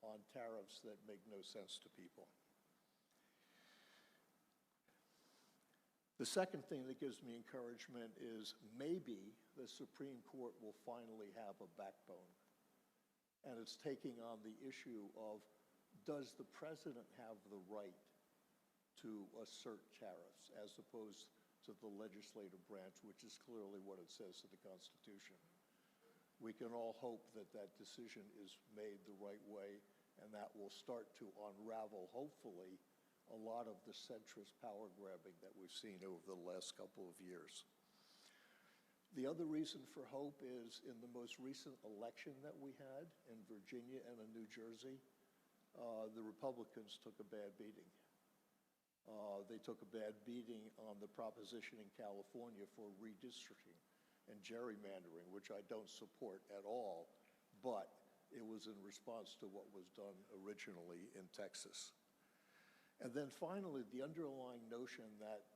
[SPEAKER 1] on tariffs that make no sense to people. The second thing that gives me encouragement is maybe the Supreme Court will finally have a backbone. And it's taking on the issue of, does the president have the right to assert tariffs as opposed to the legislative branch, which is clearly what it says in the Constitution. We can all hope that that decision is made the right way, and that will start to unravel, hopefully, a lot of the centrist power grabbing that we've seen over the last couple of years. The other reason for hope is in the most recent election that we had in Virginia and in New Jersey, the Republicans took a bad beating. They took a bad beating on the proposition in California for redistricting and gerrymandering, which I don't support at all, but it was in response to what was done originally in Texas. And then finally, the underlying notion that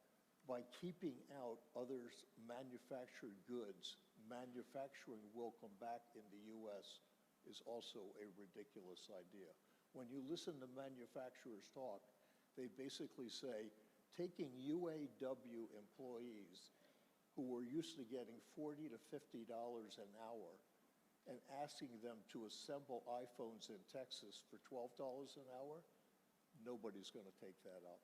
[SPEAKER 1] by keeping out others' manufactured goods, manufacturing will come back in the U.S. is also a ridiculous idea. When you listen to manufacturers talk, they basically say, taking UAW employees who were used to getting $40 to $50 an hour and asking them to assemble iPhones in Texas for $12 an hour, nobody's going to take that up.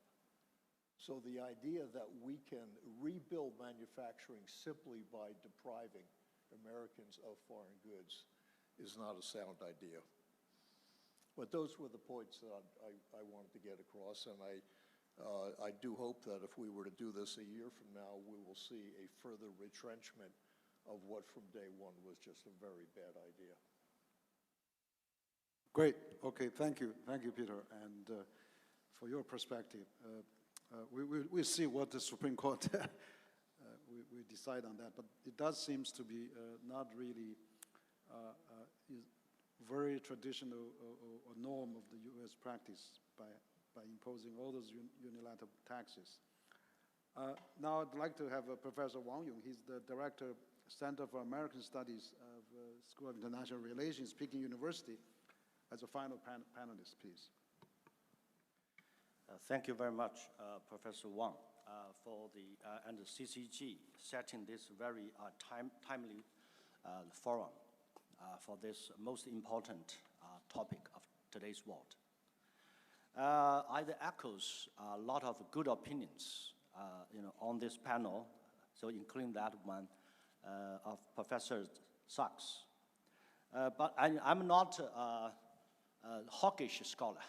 [SPEAKER 1] So the idea that we can rebuild manufacturing simply by depriving Americans of foreign goods is not a sound idea. But those were the points that I wanted to get across, and I do hope that if we were to do this a year from now, we will see a further retrenchment of what from day one was just a very bad idea.
[SPEAKER 5] Great. Okay, thank you. Thank you, Peter, and for your perspective. We'll see what the Supreme Court we decide on that, but it does seem to be not really very traditional or norm of the U.S. practice by imposing all those unilateral taxes. Now I'd like to have Professor Wang Yong. He's the Director, Center for American Studies of School of International Relations, Peking University, as a final panelist, please.
[SPEAKER 16] Thank you very much, Professor Wang, for and the CCG setting this very timely forum for this most important topic of today's world. It echoes a lot of good opinions, on this panel, so including that one of Professor Sachs. But I'm not a hawkish scholar.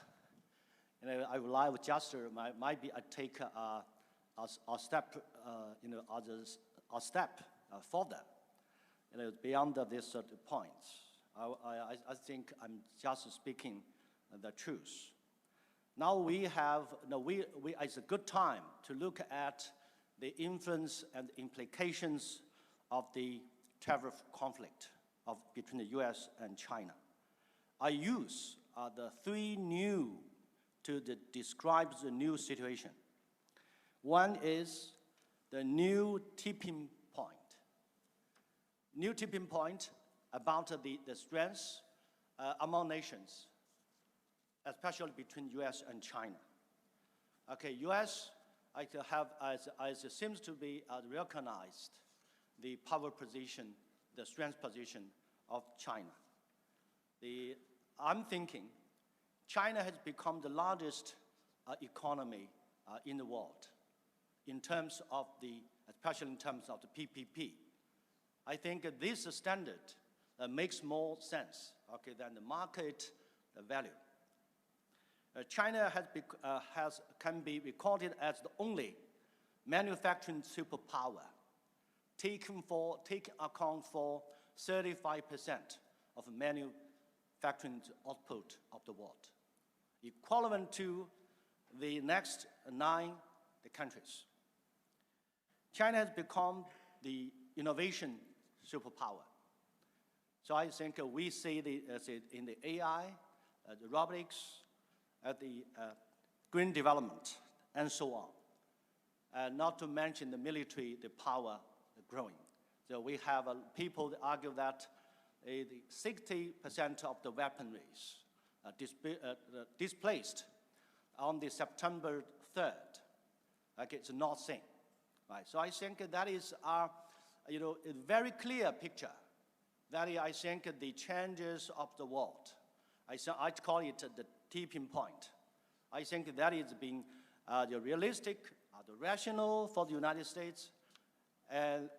[SPEAKER 16] I would like just might be take a step, a step further, beyond this points. I think I'm just speaking the truth. Now we have, it's a good time to look at the influence and implications of the tariff conflict between the U.S. and China. I use the three new to describe the new situation. One is the new tipping point. New tipping point about the strengths among nations, especially between U.S. and China. Okay, U.S. as it seems to be recognized the power position, the strength position of China. I'm thinking China has become the largest economy in the world in terms of especially in terms of the PPP. I think this standard makes more sense, okay, than the market value. China can be recorded as the only manufacturing superpower, taking account for 35% of manufacturing output of the world, equivalent to the next 9 countries. China has become the innovation superpower. So I think we see in the AI, the robotics, the green development, and so on. Not to mention the military, the power growing. So we have people that argue that 60% of the weaponries displaced on the September 3rd. Like it's not seen, right? So I think that is a very clear picture. That is, I think, the changes of the world. I call it the tipping point. I think that is being the realistic, the rational for the United States, and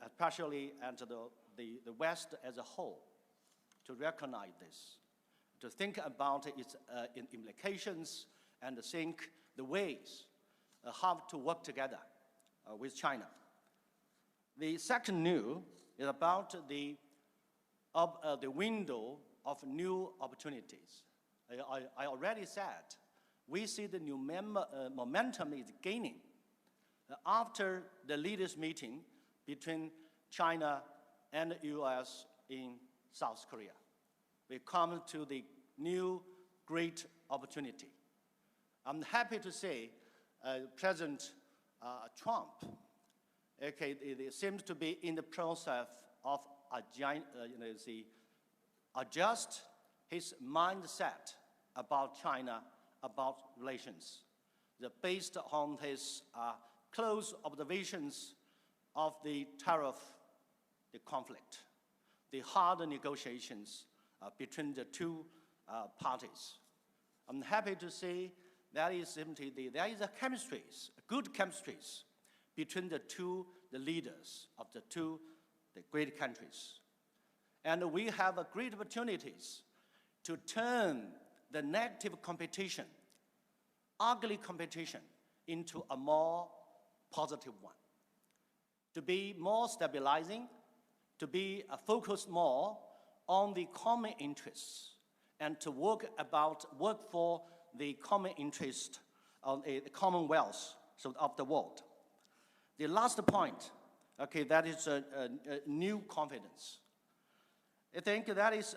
[SPEAKER 16] especially and the West as a whole, to recognize this, to think about its implications, and think the ways how to work together with China. The second new is about the window of new opportunities. I already said, we see the new momentum is gaining after the leaders' meeting between China and the U.S. in South Korea. We come to the new great opportunity. I'm happy to say President Trump it seems to be in the process of adjust his mindset about China, about relations. Based on his close observations of the tariff, the conflict, the hard negotiations between the two parties. I'm happy to say that is simply there is a good chemistry between the leaders of the great countries. And we have great opportunities to turn the negative competition, ugly competition, into a more positive one. To be more stabilizing, to be focused more on the common interests, and to work for the common interest of the commonwealth of the world. The last point, that is a new confidence. I think that is,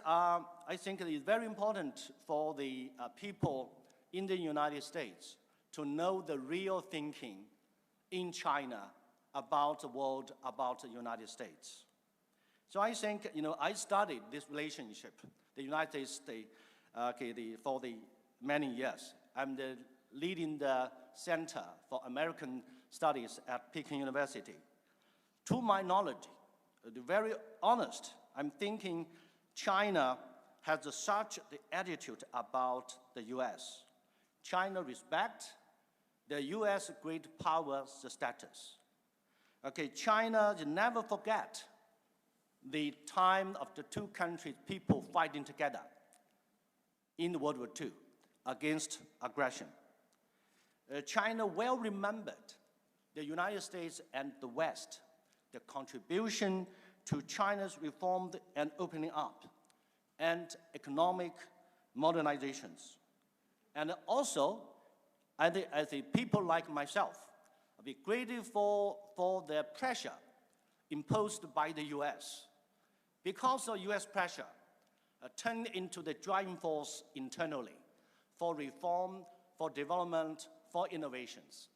[SPEAKER 16] it is very important for the people in the United States to know the real thinking in China about the world, about the United States. So I think, I studied this relationship, the United States, for the many years. I'm leading the Center for American Studies at Peking University. To my knowledge, to be very honest, I'm thinking China has such the attitude about the U.S. China respects the U.S. great power status. China never forget the time of the two countries, people fighting together in World War II against aggression. China well remembered the United States and the West, the contribution to China's reform and opening up, and economic modernizations. And also, as a people like myself, I'll be grateful for the pressure imposed by the U.S. Because of U.S. pressure, turned into the driving force internally for reform, for development, for innovations.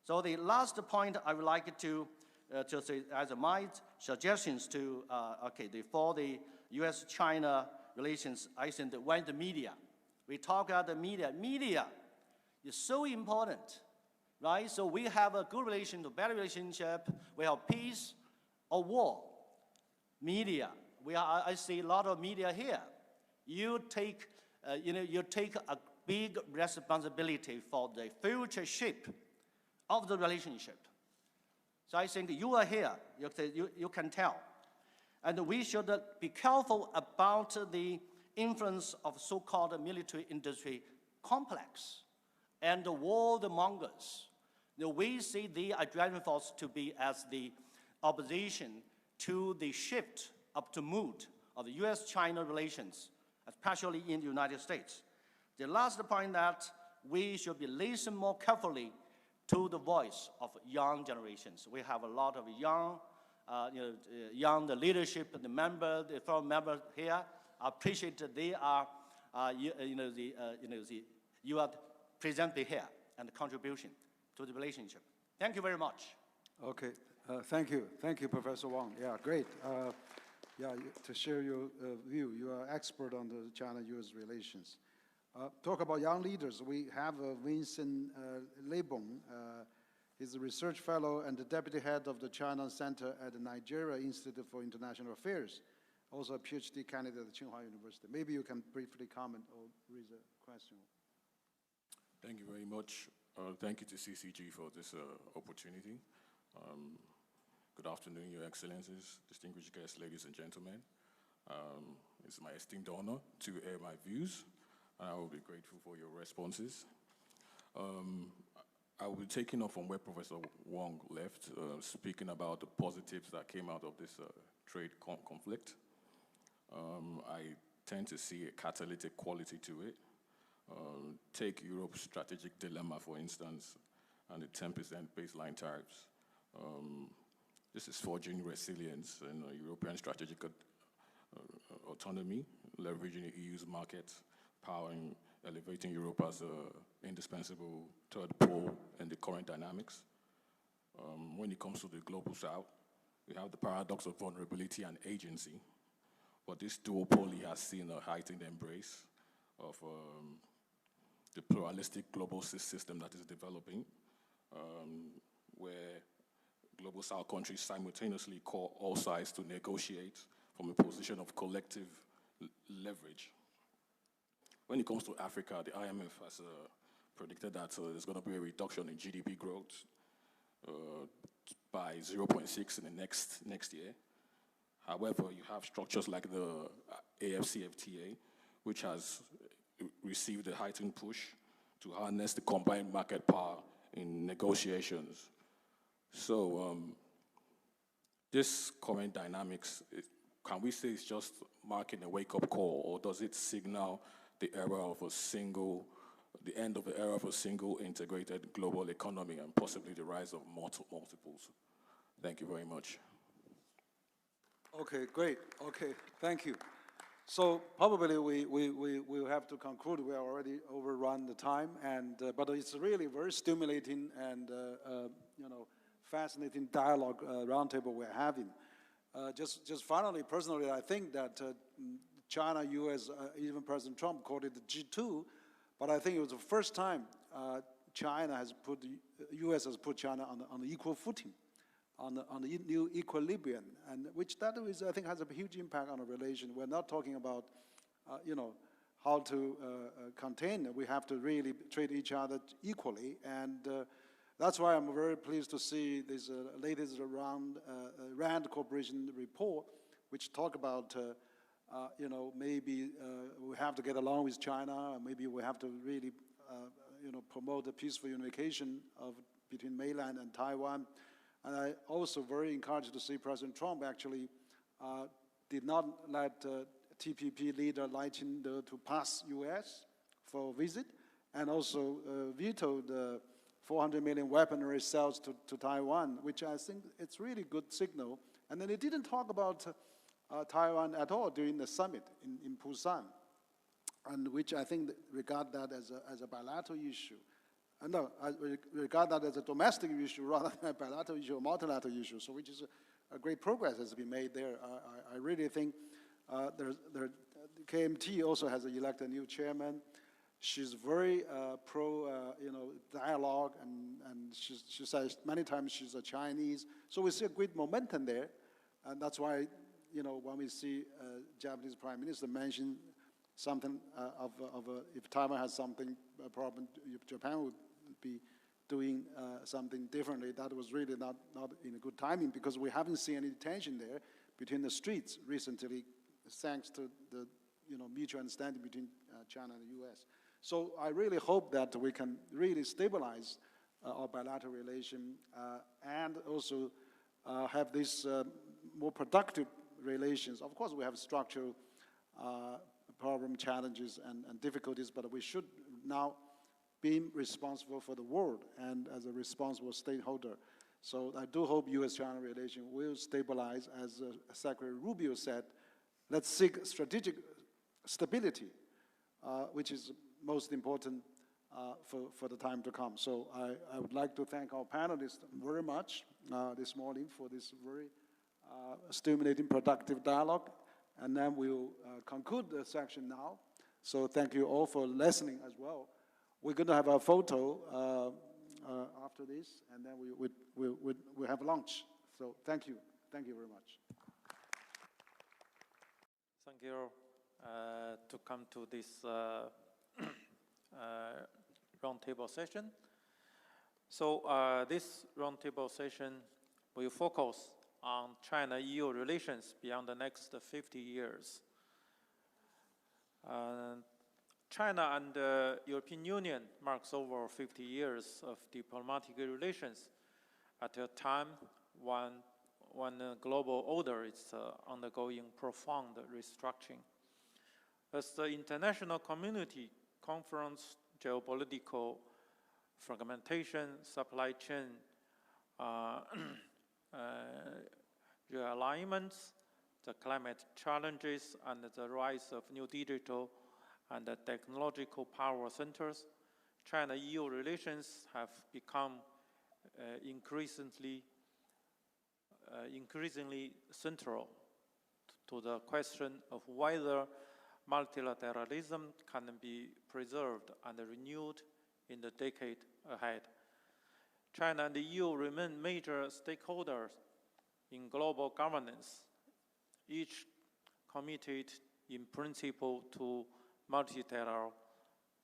[SPEAKER 16] So the last point I would like to say as my suggestions to, for the U.S.-China relations, I think when the media, we talk about the media is so important, right? So we have a good relationship, a better relationship, we have peace or war. Media, I see a lot of media here. You take a big responsibility for the future shape of the relationship. So I think you are here, you can tell. And we should be careful about the influence of so-called military industry complex and the world mongers. We see the driving force to be as the opposition to the shift of the mood of the U.S.-China relations, especially in the United States. The last point that we should be listening more carefully to the voice of young generations. We have a lot of young leadership, the fellow members here. I appreciate that they are, you are presented here and the contribution to the relationship. Thank you very much.
[SPEAKER 5] Okay, thank you, Professor Wang. Yeah, great. To share your view, you are expert on the China-U.S. relations. Talk about young leaders. We have Vincent Lebon. He's a research fellow and the deputy head of the China Center at the Nigeria Institute for International Affairs, also a PhD candidate at Tsinghua University. Maybe you can briefly comment or raise a question.
[SPEAKER 8] Thank you very much. Thank you to CCG for this opportunity. Good afternoon, Your Excellencies, distinguished guests, ladies and gentlemen. It's my esteemed honor to air my views. I will be grateful for your responses. I will be taking off from where Professor Wong left, speaking about the positives that came out of this trade conflict. I tend to see a catalytic quality to it. Take Europe's strategic dilemma, for instance, and the 10% baseline tariffs. This is forging resilience in European strategic autonomy, leveraging the EU's market, powering, elevating Europe as an indispensable third pole in the current dynamics. When it comes to the global south, we have the paradox of vulnerability and agency, but this duopoly has seen a heightened embrace of the pluralistic global system that is developing, where global south countries simultaneously call all sides to negotiate from a position of collective leverage. When it comes to Africa, the IMF has predicted that there's going to be a reduction in GDP growth by 0.6 in the next year. However, you have structures like the AFCFTA, which has received a heightened push to harness the combined market power in negotiations. So this current dynamics, can we say it's just marking a wake-up call, or does it signal the end of the era of a single integrated global economy and possibly the rise of multiples? Thank you very much.
[SPEAKER 5] Okay, great. Okay, thank you. So probably we have to conclude. We are already overrun the time, and but it's really very stimulating and fascinating dialogue roundtable we're having. Just finally, personally, I think that China-U.S., even President Trump called it the G2, but I think it was the first time U.S. has put China on the equal footing, on the new equilibrium, and which that is, I think, has a huge impact on the relation. We're not talking about, how to contain it. We have to really treat each other equally, and that's why I'm very pleased to see this latest Rand Corporation report, which talk about, maybe we have to get along with China, maybe we have to really, promote the peaceful unification between mainland and Taiwan. And I also very encouraged to see President Trump actually did not let TPP leader Lai Ching-te to pass U.S. for a visit, and also vetoed the 400 million weaponry sales to Taiwan, which I think it's really good signal. And then he didn't talk about Taiwan at all during the summit in Busan, and which I think regard that as a bilateral issue. No, I regard that as a domestic issue rather than a bilateral issue or multilateral issue, so which is a great progress has been made there. I really think KMT also has elected a new chairman. She's very pro, dialogue, and she says many times she's a Chinese. So we see a great momentum there, and that's why, when we see Japanese Prime Minister mention something if Taiwan has something, a problem, if Japan would be doing something differently, that was really not in a good timing, because we haven't seen any tension there between the streets recently, thanks to the mutual understanding between China and the U.S. So I really hope that we can really stabilize our bilateral relation and also have these more productive relations. Of course, we have structural problem, challenges, and difficulties, but we should now be responsible for the world and as a responsible stakeholder. So I do hope U.S.-China relation will stabilize. As Secretary Rubio said, let's seek strategic stability, which is most important for the time to come. So I would like to thank our panelists very much this morning for this very stimulating, productive dialogue. And then we'll conclude the section now. So thank you all for listening as well. We're going to have a photo after this, and then we'll have lunch. So thank you. Thank you very much.
[SPEAKER 9] Thank you to come to this roundtable session. So this roundtable session will focus on China-EU relations beyond the next 50 years.
[SPEAKER 15] China and the European Union marks over 50 years of diplomatic relations at a time when the global order is undergoing profound restructuring. As the international community confronts geopolitical fragmentation, supply chain realignments, the climate challenges, and the rise of new digital and technological power centers, China-EU relations have become increasingly central to the question of whether multilateralism can be preserved and renewed in the decade ahead. China and the EU remain major stakeholders in global governance, each committed in principle to multilateral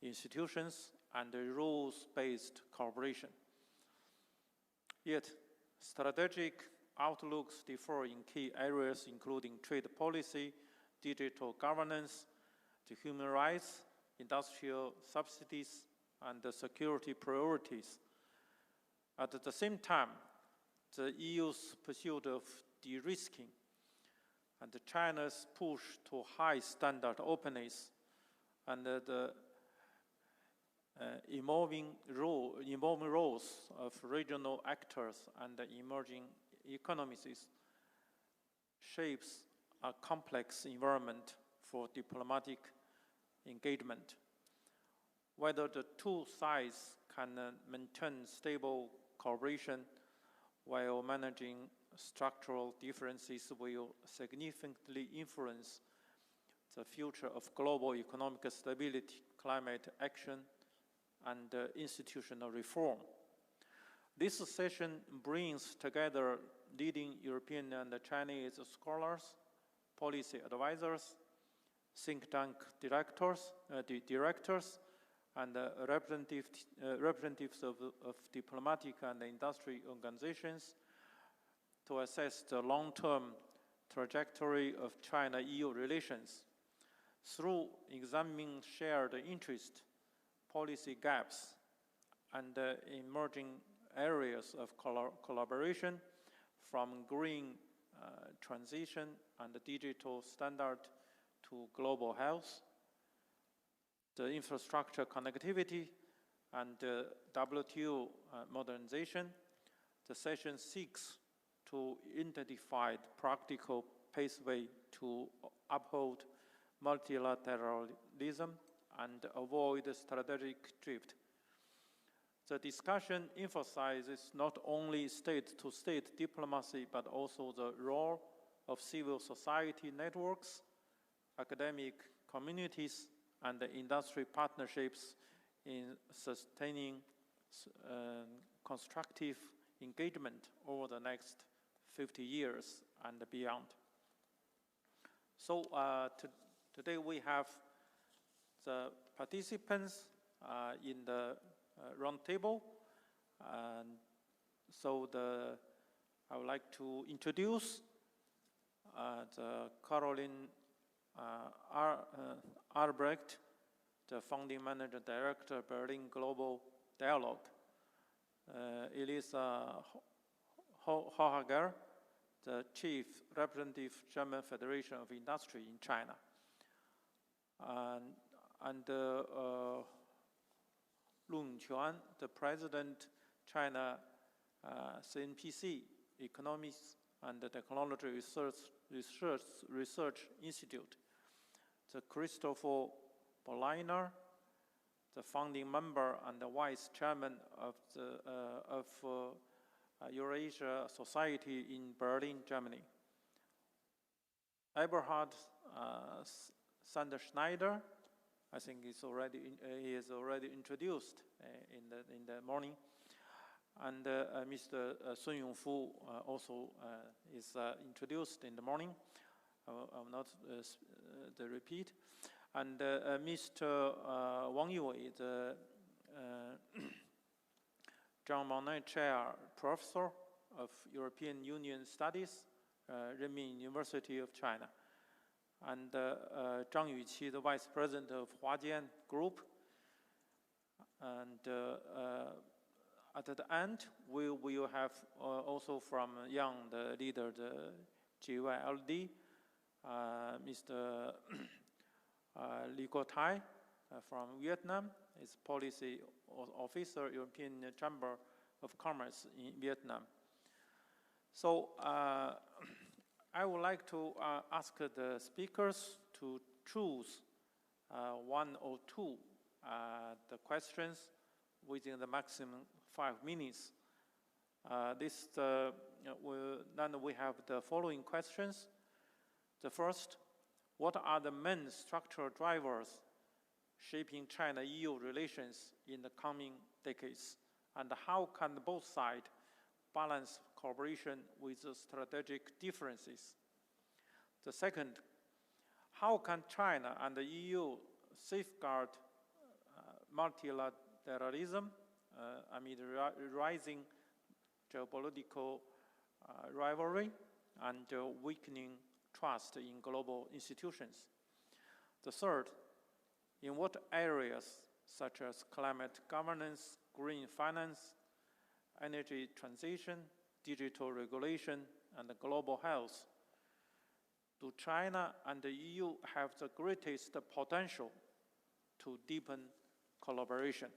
[SPEAKER 15] institutions and rules-based cooperation. Yet, strategic outlooks differ in key areas including trade policy, digital governance, the human rights, industrial subsidies, and the security priorities. At the same time, the EU's pursuit of de-risking and China's push to high standard openness and the evolving roles of regional actors and the emerging economies shapes a complex environment for diplomatic engagement. Whether the two sides can maintain stable cooperation while managing structural differences will significantly influence the future of global economic stability, climate action, and institutional reform. This session brings together leading European and Chinese scholars, policy advisors, think tank directors, and representatives of diplomatic and industry organizations to assess the long-term trajectory of China-EU relations. Through examining shared interest, policy gaps, and emerging areas of collaboration, from green transition and digital standard to global health, the infrastructure connectivity, and WTO modernization, the session seeks to identify practical pathway to uphold multilateralism and avoid strategic drift. The discussion emphasizes not only state-to-state diplomacy, but also the role of civil society networks, academic communities, and industry partnerships in sustaining constructive engagement over the next 50 years and beyond. So today we have the participants in the roundtable. So I would like to introduce the Caroline Albrecht, the founding manager director, Berlin Global Dialogue. Elisa Hohager, the chief representative, German Federation of Industry in China. And Lu Yongquan, the president, China CNPC, Economics and Technology Research Institute. The Christopher Boliner, the founding member and the vice chairman of the Eurasia Society in Berlin, Germany. Eberhard Sander-Schneider, I think he is already introduced in the morning, and Mr. Sun Yongfu also is introduced in the morning. I will not repeat. And Mr. Wang Yiwei, the John Monnet Chair Professor of European Union Studies, Renmin University of China.
[SPEAKER 9] and Zhang Yuqi, the Vice President of Huajian Group. And at the end, we will have also from Yang, the leader, the GYLD, Mr. Li Guotai from Vietnam, is policy officer, European Chamber of Commerce in Vietnam. So I would like to ask the speakers to choose one or two the questions within the maximum 5 minutes. Then we have the following questions. The first, what are the main structural drivers shaping China-EU relations in the coming decades? And how can both sides balance cooperation with the strategic differences? The second, how can China and the EU safeguard multilateralism amid rising geopolitical rivalry and weakening trust in global institutions? The third, in what areas such as climate governance, green finance, energy transition, digital regulation, and global health do China and the EU have the greatest potential to deepen collaboration?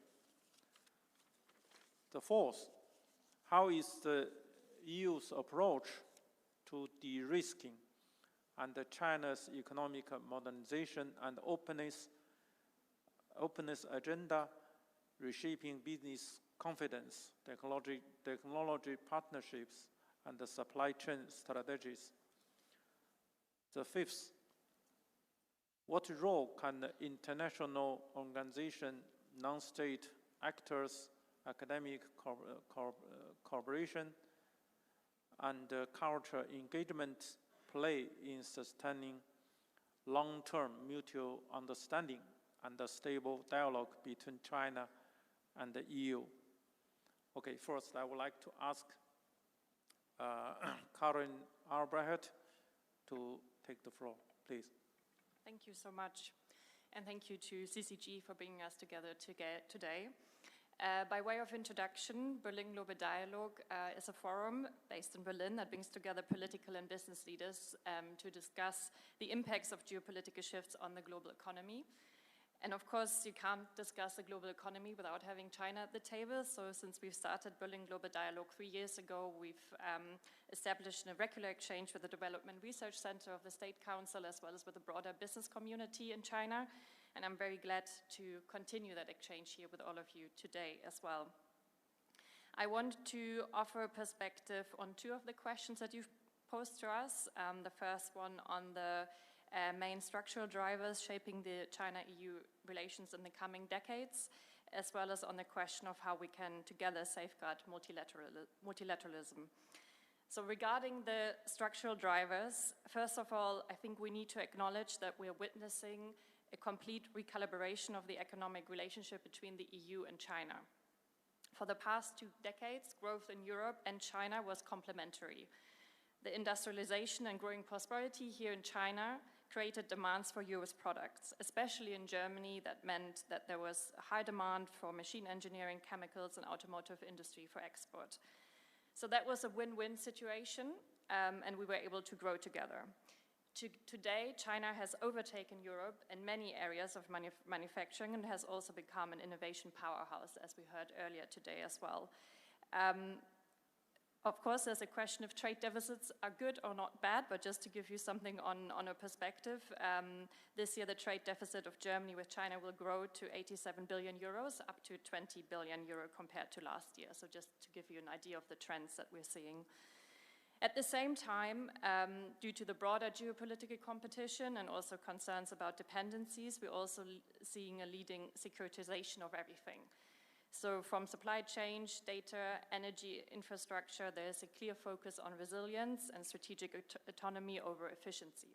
[SPEAKER 9] The fourth, how is the EU's approach to de-risking and China's economic modernization and openness agenda reshaping business confidence, technology partnerships, and the supply chain strategies? The fifth, what role can international organization, non-state actors, academic cooperation, and cultural engagement play in sustaining long-term mutual understanding and a stable dialogue between China and the EU? Okay, first I would like to ask Karin Albrecht to take the floor, please.
[SPEAKER 10] Thank you so much. And thank you to CCG for bringing us together today. By way of introduction, Berlin Global Dialogue is a forum based in Berlin that brings together political and business leaders to discuss the impacts of geopolitical shifts on the global economy. And of course, you can't discuss the global economy without having China at the table. So since we've started Berlin Global Dialogue 3 years ago, we've established a regular exchange with the Development Research Center of the State Council, as well as with the broader business community in China. And I'm very glad to continue that exchange here with all of you today as well. I want to offer a perspective on two of the questions that you've posed to us. The first one on the main structural drivers shaping the China-EU relations in the coming decades, as well as on the question of how we can together safeguard multilateralism. So regarding the structural drivers, first of all, I think we need to acknowledge that we are witnessing a complete recalibration of the economic relationship between the EU and China. For the past 2 decades, growth in Europe and China was complementary. The industrialization and growing prosperity here in China created demands for US products, especially in Germany. That meant that there was high demand for machine engineering, chemicals, and automotive industry for export. So that was a win-win situation, and we were able to grow together. Today, China has overtaken Europe in many areas of manufacturing and has also become an innovation powerhouse, as we heard earlier today as well. Of course, there's a question if trade deficits are good or not bad, but just to give you something on a perspective, this year the trade deficit of Germany with China will grow to 87 billion euros, up to 20 billion euro compared to last year. So just to give you an idea of the trends that we're seeing. At the same time, due to the broader geopolitical competition and also concerns about dependencies, we're also seeing a leading securitization of everything. So from supply chain, data, energy, infrastructure, there's a clear focus on resilience and strategic autonomy over efficiency.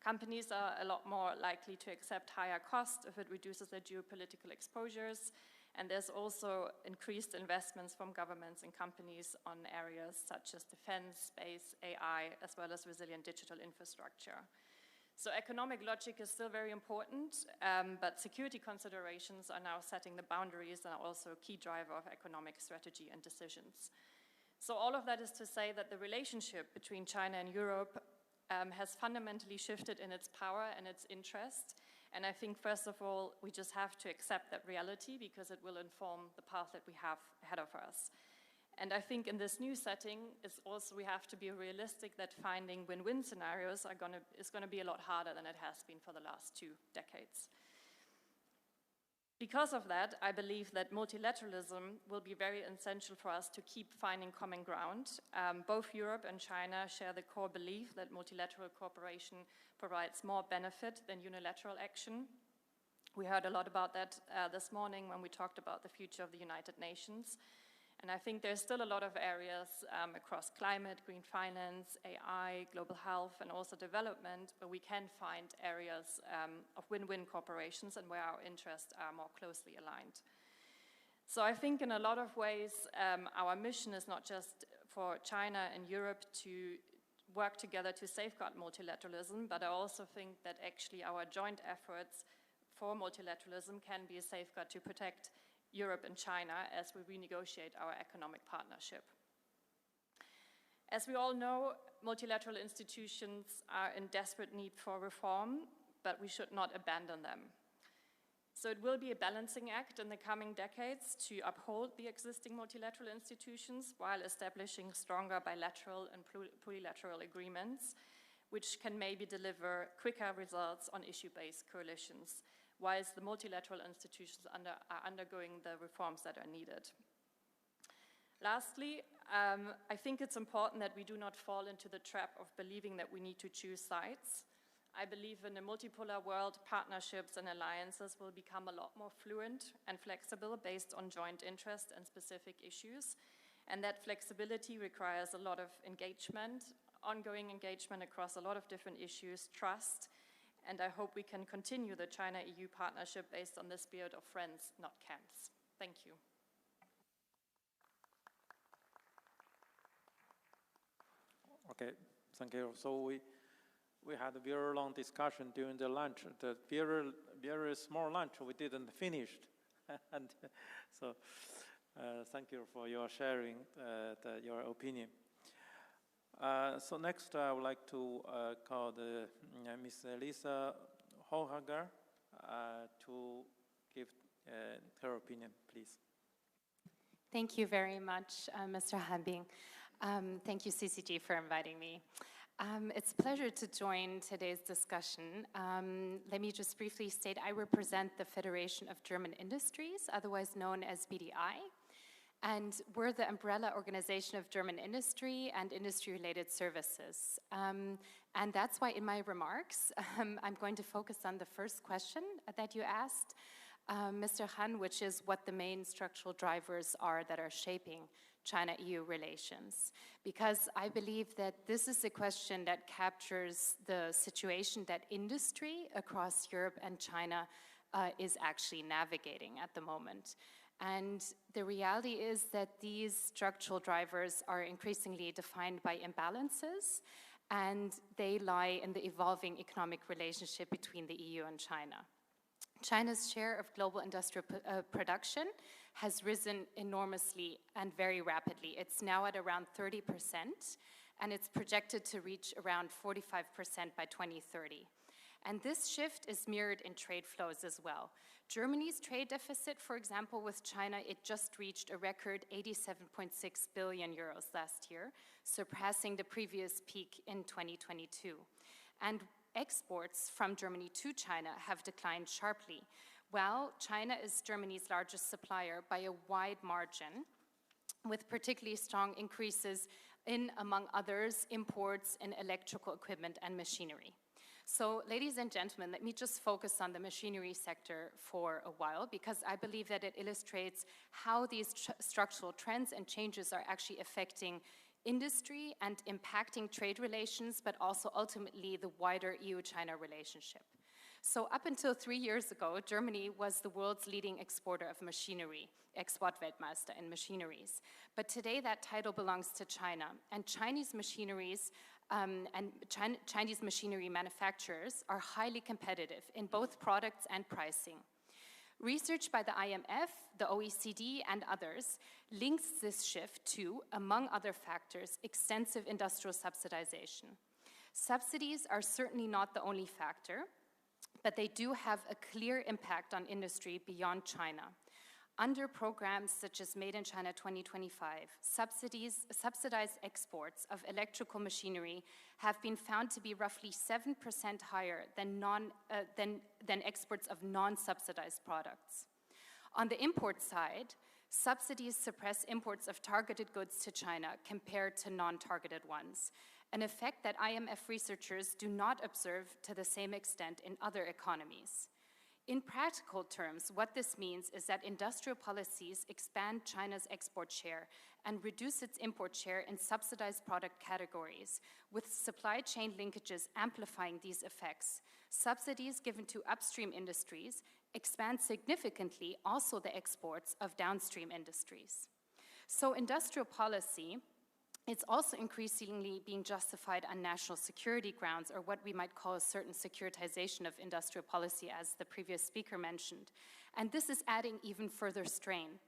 [SPEAKER 10] Companies are a lot more likely to accept higher costs if it reduces their geopolitical exposures. And there's also increased investments from governments and companies on areas such as defense, space, AI, as well as resilient digital infrastructure. So economic logic is still very important, but security considerations are now setting the boundaries and are also a key driver of economic strategy and decisions. So all of that is to say that the relationship between China and Europe has fundamentally shifted in its power and its interest. And I think, first of all, we just have to accept that reality because it will inform the path that we have ahead of us. And I think in this new setting, we have to be realistic that finding win-win scenarios is going to be a lot harder than it has been for the last 2 decades. Because of that, I believe that multilateralism will be very essential for us to keep finding common ground. Both Europe and China share the core belief that multilateral cooperation provides more benefit than unilateral action. We heard a lot about that this morning when we talked about the future of the United Nations. And I think there's still a lot of areas across climate, green finance, AI, global health, and also development where we can find areas of win-win corporations and where our interests are more closely aligned. So I think in a lot of ways, our mission is not just for China and Europe to work together to safeguard multilateralism, but I also think that actually our joint efforts for multilateralism can be a safeguard to protect Europe and China as we renegotiate our economic partnership. As we all know, multilateral institutions are in desperate need for reform, but we should not abandon them. So it will be a balancing act in the coming decades to uphold the existing multilateral institutions while establishing stronger bilateral and plurilateral agreements, which can maybe deliver quicker results on issue-based coalitions, whilst the multilateral institutions are undergoing the reforms that are needed. Lastly, I think it's important that we do not fall into the trap of believing that we need to choose sides. I believe in a multipolar world, partnerships and alliances will become a lot more fluent and flexible based on joint interest and specific issues. And that flexibility requires a lot of engagement, ongoing engagement across a lot of different issues, trust, and I hope we can continue the China-EU partnership based on the spirit of friends, not camps. Thank you.
[SPEAKER 9] Okay, thank you. So we had a very long discussion during the lunch. The very small lunch we didn't finish. And so thank you for your sharing your opinion. So next, I would like to call Ms. Lisa Hohager to give her opinion, please.
[SPEAKER 11] Thank you very much, Mr. Hanbing. Thank you, CCG, for inviting me. It's a pleasure to join today's discussion. Let me just briefly state I represent the Federation of German Industries, otherwise known as BDI. And we're the umbrella organization of German industry and industry-related services. And that's why in my remarks, I'm going to focus on the first question that you asked, Mr. Han, which is what the main structural drivers are that are shaping China-EU relations. Because I believe that this is a question that captures the situation that industry across Europe and China is actually navigating at the moment. And the reality is that these structural drivers are increasingly defined by imbalances, and they lie in the evolving economic relationship between the EU and China. China's share of global industrial production has risen enormously and very rapidly. It's now at around 30%, and it's projected to reach around 45% by 2030. And this shift is mirrored in trade flows as well. Germany's trade deficit, for example, with China, it just reached a record 87.6 billion euros last year, surpassing the previous peak in 2022. And exports from Germany to China have declined sharply, while China is Germany's largest supplier by a wide margin, with particularly strong increases in, among others, imports in electrical equipment and machinery. So, ladies and gentlemen, let me just focus on the machinery sector for a while, because I believe that it illustrates how these structural trends and changes are actually affecting industry and impacting trade relations, but also ultimately the wider EU-China relationship. So up until 3 years ago, Germany was the world's leading exporter of machinery, Exportweltmeister in machineries. But today that title belongs to China, and Chinese machineries and Chinese machinery manufacturers are highly competitive in both products and pricing. Research by the IMF, the OECD, and others links this shift to, among other factors, extensive industrial subsidization. Subsidies are certainly not the only factor, but they do have a clear impact on industry beyond China. Under programs such as Made in China 2025, subsidized exports of electrical machinery have been found to be roughly 7% higher than exports of non-subsidized products. On the import side, subsidies suppress imports of targeted goods to China compared to non-targeted ones, an effect that IMF researchers do not observe to the same extent in other economies. In practical terms, what this means is that industrial policies expand China's export share and reduce its import share in subsidized product categories, with supply chain linkages amplifying these effects. Subsidies given to upstream industries expand significantly also the exports of downstream industries. So industrial policy, it's also increasingly being justified on national security grounds, or what we might call a certain securitization of industrial policy, as the previous speaker mentioned. And this is adding even further strain.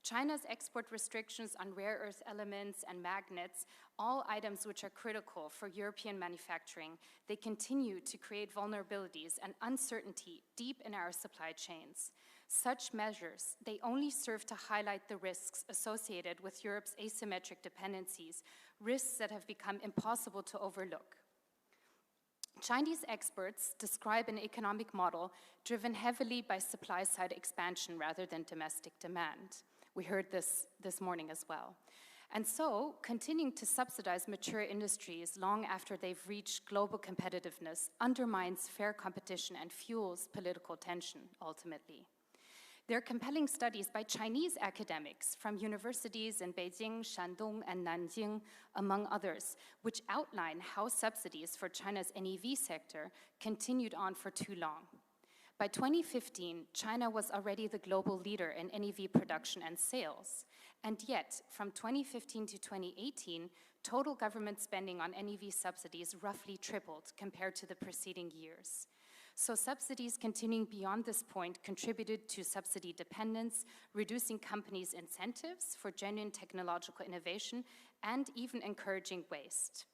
[SPEAKER 11] China's export restrictions on rare earth elements and magnets, all items which are critical for European manufacturing, they continue to create vulnerabilities and uncertainty deep in our supply chains. Such measures, they only serve to highlight the risks associated with Europe's asymmetric dependencies, risks that have become impossible to overlook. Chinese experts describe an economic model driven heavily by supply-side expansion rather than domestic demand. We heard this morning as well. And so, continuing to subsidize mature industries long after they've reached global competitiveness undermines fair competition and fuels political tension, ultimately. There are compelling studies by Chinese academics from universities in Beijing, Shandong, and Nanjing, among others, which outline how subsidies for China's NEV sector continued on for too long. By 2015, China was already the global leader in NEV production and sales. And yet, from 2015 to 2018, total government spending on NEV subsidies roughly tripled compared to the preceding years. So subsidies continuing beyond this point contributed to subsidy dependence, reducing companies' incentives for genuine technological innovation, and even encouraging waste.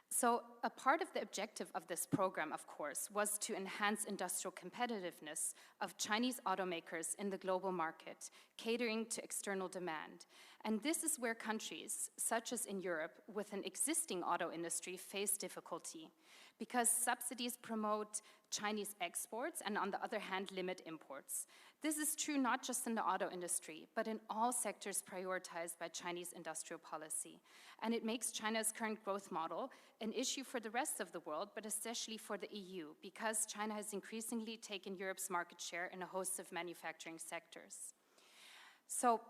[SPEAKER 11] So a part of the objective of this program, of course, was to enhance industrial competitiveness of Chinese automakers in the global market, catering to external demand. And this is where countries, such as in Europe, with an existing auto industry face difficulty, because subsidies promote Chinese exports and, on the other hand, limit imports. This is true not just in the auto industry, but in all sectors prioritized by Chinese industrial policy. And it makes China's current growth model an issue for the rest of the world, but especially for the EU, because China has increasingly taken Europe's market share in a host of manufacturing sectors. So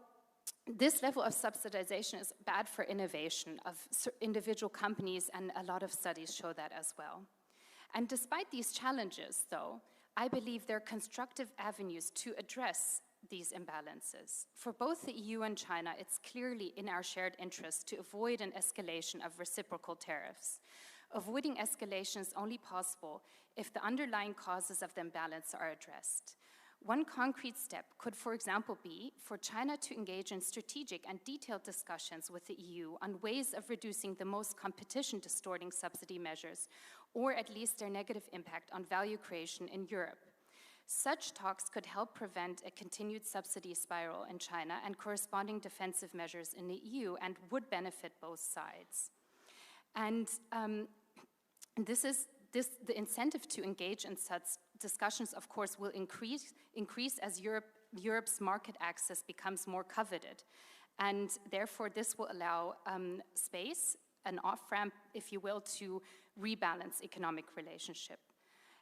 [SPEAKER 11] this level of subsidization is bad for innovation of individual companies, and a lot of studies show that as well. And despite these challenges, though, I believe there are constructive avenues to address these imbalances. For both the EU and China, it's clearly in our shared interest to avoid an escalation of reciprocal tariffs. Avoiding escalation is only possible if the underlying causes of the imbalance are addressed. One concrete step could, for example, be for China to engage in strategic and detailed discussions with the EU on ways of reducing the most competition-distorting subsidy measures, or at least their negative impact on value creation in Europe. Such talks could help prevent a continued subsidy spiral in China and corresponding defensive measures in the EU, and would benefit both sides. And the incentive to engage in such discussions, of course, will increase as Europe's market access becomes more coveted. And therefore, this will allow space, an off-ramp, if you will, to rebalance economic relationship.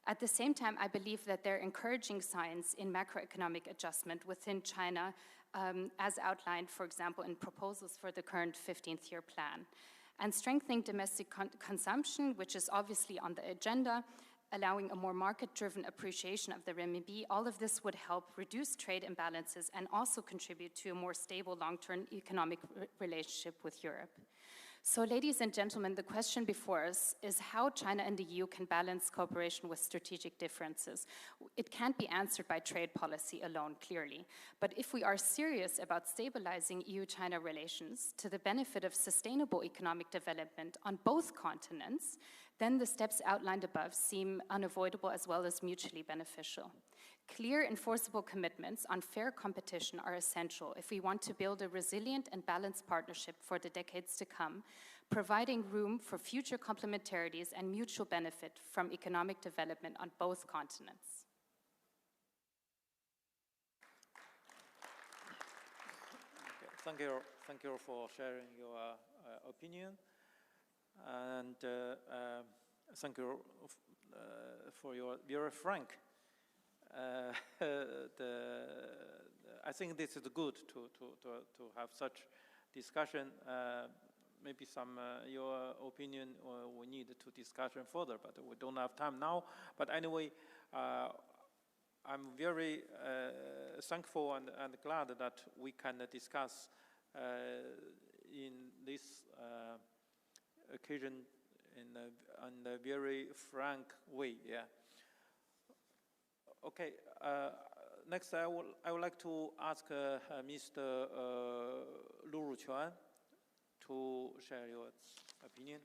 [SPEAKER 11] At the same time, I believe that there are encouraging signs in macroeconomic adjustment within China, as outlined, for example, in proposals for the current 15th year plan. And strengthening domestic consumption, which is obviously on the agenda, allowing a more market-driven appreciation of the renminbi, all of this would help reduce trade imbalances and also contribute to a more stable long-term economic relationship with Europe. So, ladies and gentlemen, the question before us is how China and the EU can balance cooperation with strategic differences. It can't be answered by trade policy alone, clearly. But if we are serious about stabilizing EU-China relations to the benefit of sustainable economic development on both continents, then the steps outlined above seem unavoidable as well as mutually beneficial. Clear, enforceable commitments on fair competition are essential if we want to build a resilient and balanced partnership for the decades to come, providing room for future complementarities and mutual benefit from economic development on both continents.
[SPEAKER 9] Okay, thank you for sharing your opinion, and thank you for your very frank. I think this is good to have such discussion. Maybe some your opinion we need to discussion further, but we don't have time now. But anyway, I'm very thankful and glad that we can discuss in this occasion in a very frank way. Yeah. Okay, next I would like to ask Mr. Lu Ruquan to share your opinion.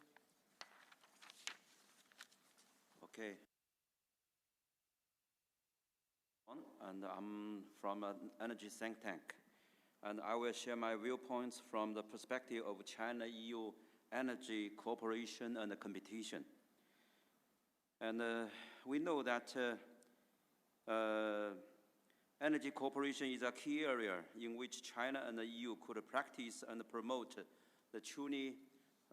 [SPEAKER 12] Okay. And I'm from an energy think tank, and I will share my viewpoints from the perspective of China-EU energy cooperation and competition. And we know that energy cooperation is a key area in which China and the EU could practice and promote the truly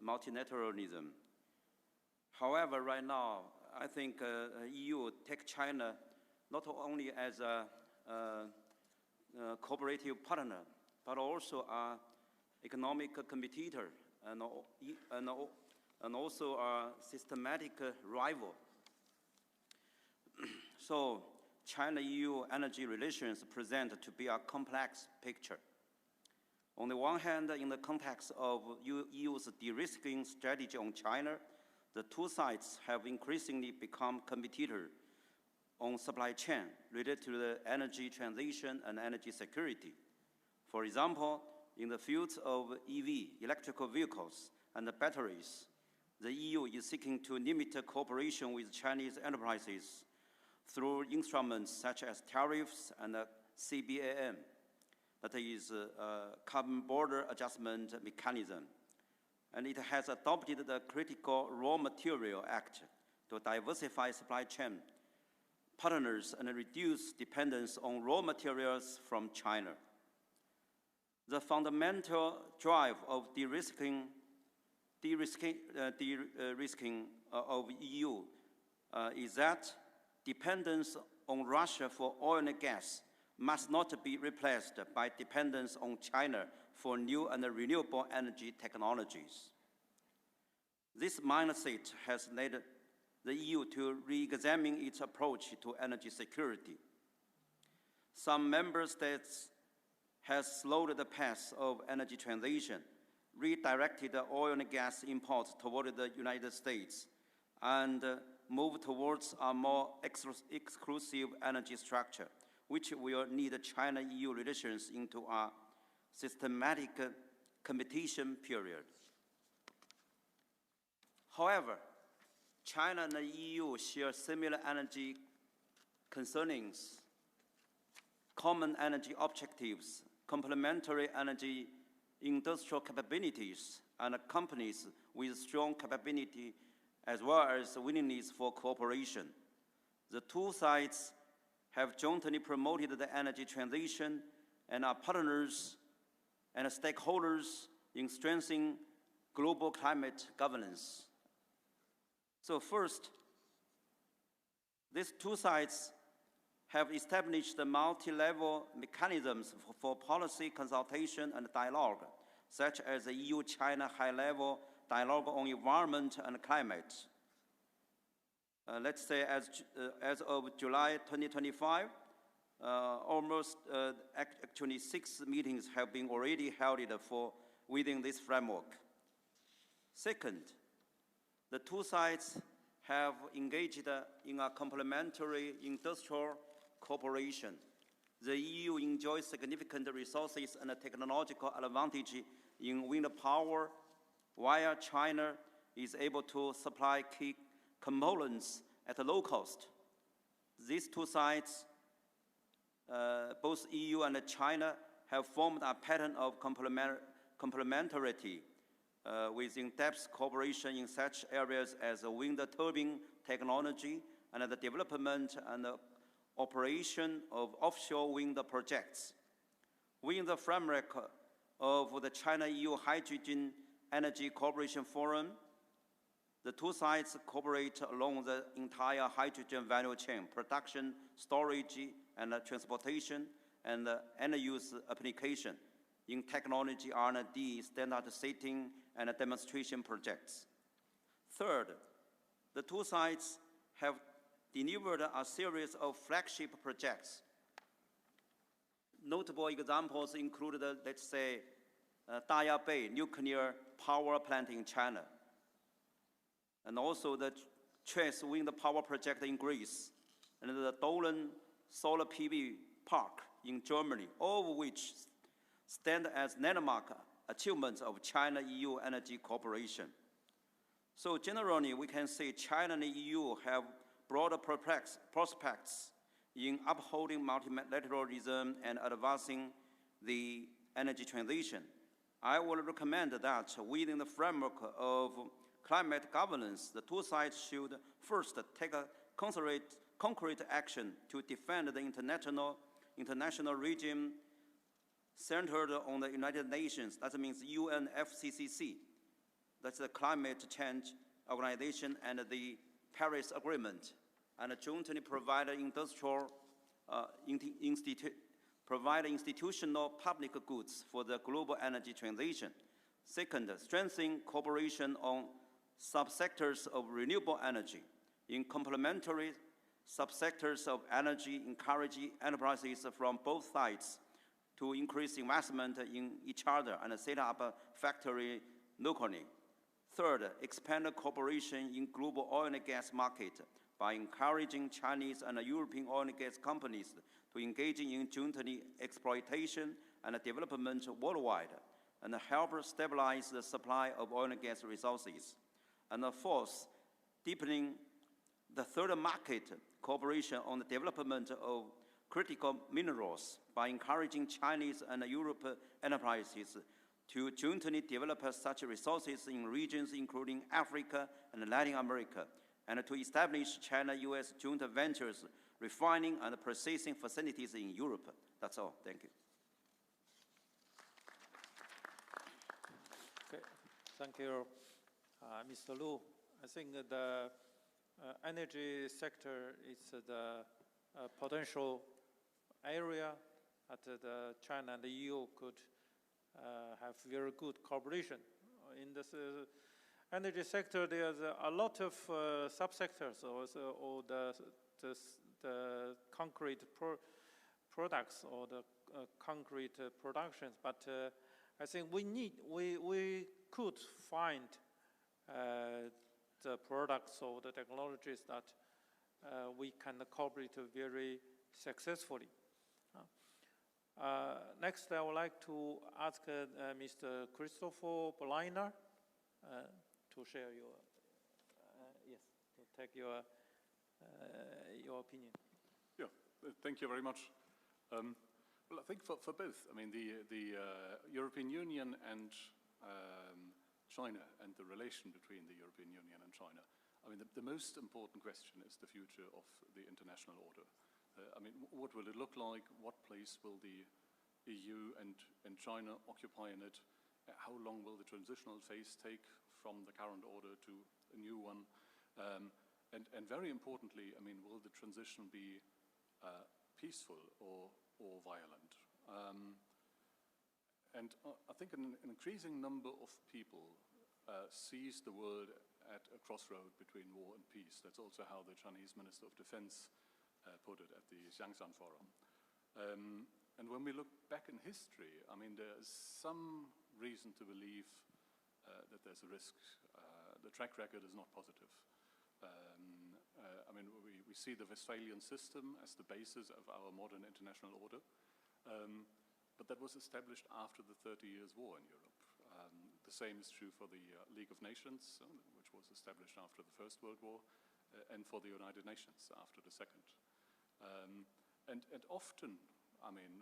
[SPEAKER 12] multilateralism. However, right now, I think EU take China not only as a cooperative partner, but also an economic competitor and also a systematic rival. So, China-EU energy relations present to be a complex picture. On the one hand, in the context of EU's de-risking strategy on China, the two sides have increasingly become competitors on supply chain related to the energy transition and energy security. For example, in the fields of EV, electrical vehicles, and batteries, the EU is seeking to limit cooperation with Chinese enterprises through instruments such as tariffs and CBAM, that is carbon border adjustment mechanism. And it has adopted the Critical Raw Material Act to diversify supply chain partners and reduce dependence on raw materials from China. The fundamental drive of de-risking of EU is that dependence on Russia for oil and gas must not be replaced by dependence on China for new and renewable energy technologies. This mindset has led the EU to re-examine its approach to energy security. Some member states have slowed the path of energy transition, redirected oil and gas imports toward the United States, and move towards a more exclusive energy structure, which will need China-EU relations into a systematic competition period. However, China and the EU share similar energy concernings, common energy objectives, complementary energy industrial capabilities, and companies with strong capability as well as willingness for cooperation. The two sides have jointly promoted the energy transition and are partners and stakeholders in strengthening global climate governance. So first, these two sides have established the multi-level mechanisms for policy consultation and dialogue, such as the EU-China high-level dialogue on environment and climate. Let's say as of July 2025, actually 6 meetings have been already held within this framework. Second, the two sides have engaged in a complementary industrial cooperation. The EU enjoys significant resources and technological advantage in wind power, while China is able to supply key components at a low cost. These two sides, both EU and China, have formed a pattern of complementarity with in-depth cooperation in such areas as wind turbine technology and the development and operation of offshore wind projects. Within the framework of the China-EU Hydrogen Energy Cooperation Forum, the two sides cooperate along the entire hydrogen value chain: production, storage, and transportation, and end-use application in technology R&D, standard setting, and demonstration projects. Third, the two sides have delivered a series of flagship projects. Notable examples include the, let's say, Daya Bay nuclear power plant in China, and also the Tres wind power project in Greece, and the Dolan solar PV park in Germany, all of which stand as landmark achievements of China-EU energy cooperation. So generally, we can say China and the EU have broader prospects in upholding multilateralism and advancing the energy transition. I would recommend that within the framework of climate governance, the two sides should first take a concrete action to defend the international regime centered on the United Nations. That means UNFCCC. That's the Climate Change Organization and the Paris Agreement, and jointly provide institutional public goods for the global energy transition. Second, strengthen cooperation on subsectors of renewable energy. In complementary subsectors of energy, encourage enterprises from both sides to increase investment in each other and set up a factory locally. Third, expand cooperation in global oil and gas market by encouraging Chinese and European oil and gas companies to engage in joint exploitation and development worldwide, and help stabilize the supply of oil and gas resources. And fourth, deepening the third market cooperation on the development of critical minerals by encouraging Chinese and European enterprises to jointly develop such resources in regions including Africa and Latin America, and to establish China-U.S. joint ventures, refining and processing facilities in Europe. That's all. Thank you.
[SPEAKER 9] Okay. Thank you, Mr. Lu. I think the energy sector is the potential area that the China and the EU could have very good cooperation. In this energy sector, there's a lot of subsectors, or the concrete products or the concrete productions. But I think we could find the products or the technologies that we can cooperate very successfully. Next, I would like to ask Mr. Christopher Boliner to share your, to take your opinion.
[SPEAKER 6] Yeah, thank you very much. Well, I think for both, I mean, the European Union and China and the relation between the European Union and China, I mean, the most important question is the future of the international order. I mean, what will it look like? What place will the EU and China occupy in it? How long will the transitional phase take from the current order to a new one? And very importantly, I mean, will the transition be peaceful or violent? And I think an increasing number of people sees the world at a crossroad between war and peace. That's also how the Chinese Minister of Defense put it at the Xiangshan Forum. And when we look back in history, I mean, there's some reason to believe that there's a risk. The track record is not positive. I mean, we see the Westphalian system as the basis of our modern international order, but that was established after the 30 Years' War in Europe. The same is true for the League of Nations, which was established after the First World War, and for the United Nations after the Second. And often, I mean,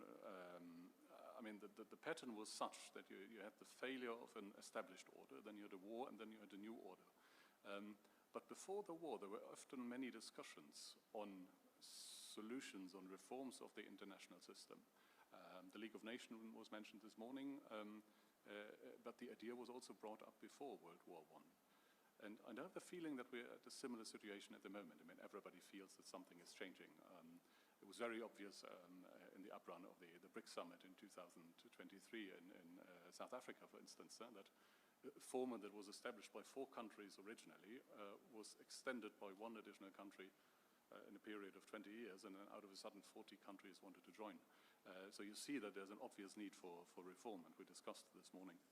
[SPEAKER 6] the pattern was such that you had the failure of an established order, then you had a war, and then you had a new order. But before the war, there were often many discussions on solutions, on reforms of the international system. The League of Nations was mentioned this morning, but the idea was also brought up before World War I. And I have the feeling that we're at a similar situation at the moment. I mean, everybody feels that something is changing. It was very obvious in the uprun of the BRICS summit in 2023 in South Africa, for instance, that a format that was established by 4 countries originally was extended by 1 additional country in a period of 20 years, and then out of a sudden 40 countries wanted to join. So you see that there's an obvious need for reform, and we discussed this morning.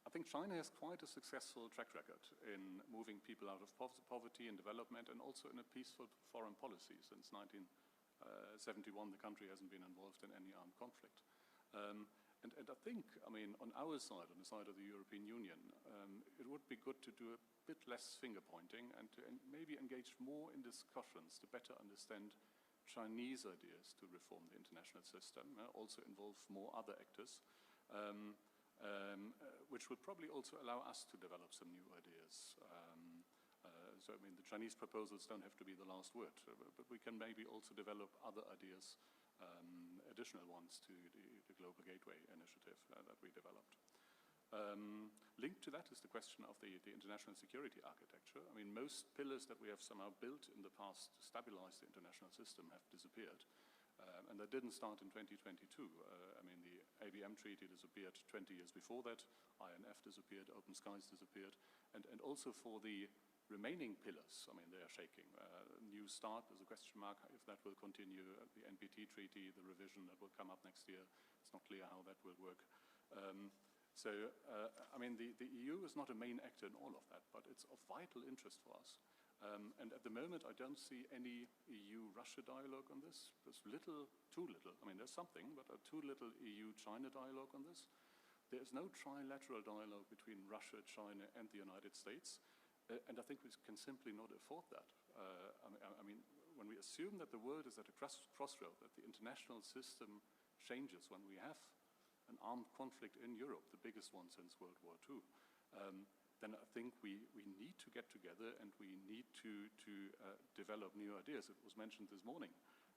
[SPEAKER 6] I think China has quite a successful track record in moving people out of poverty and development, and also in a peaceful foreign policy. Since 1971, the country hasn't been involved in any armed conflict. And I think, I mean, on our side, on the side of the European Union, it would be good to do a bit less finger pointing and to maybe engage more in discussions to better understand Chinese ideas to reform the international system, also involve more other actors, which would probably also allow us to develop some new ideas. So, I mean, the Chinese proposals don't have to be the last word, but we can maybe also develop other ideas, additional ones to the Global Gateway initiative that we developed. Linked to that is the question of the international security architecture. I mean, most pillars that we have somehow built in the past to stabilize the international system have disappeared. And that didn't start in 2022. I mean, the ABM Treaty disappeared 20 years before that. INF disappeared, Open Skies disappeared. And also for the remaining pillars, I mean, they are shaking. New START, there's a question mark if that will continue. The NPT Treaty, the revision that will come up next year, it's not clear how that will work. I mean, the EU is not a main actor in all of that, but it's of vital interest for us. And at the moment, I don't see any EU-Russia dialogue on this. There's too little. I mean, there's something, but too little EU-China dialogue on this. There is no trilateral dialogue between Russia, China, and the United States. And I think we can simply not afford that. I mean, when we assume that the world is at a crossroad, that the international system changes when we have an armed conflict in Europe, the biggest one since World War II, then I think we need to get together and we need to develop new ideas. It was mentioned this morning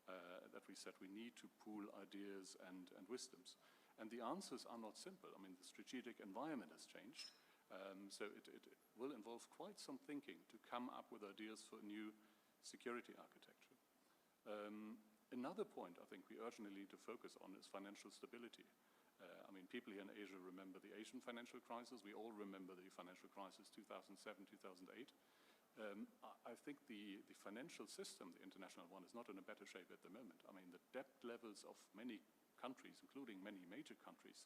[SPEAKER 6] that we said we need to pool ideas and wisdoms. And the answers are not simple. I mean, the strategic environment has changed. So it will involve quite some thinking to come up with ideas for a new security architecture. Another point I think we urgently need to focus on is financial stability. I mean, people here in Asia remember the Asian financial crisis. We all remember the financial crisis 2007, 2008. I think the financial system, the international one, is not in a better shape at the moment. I mean, the debt levels of many countries, including many major countries,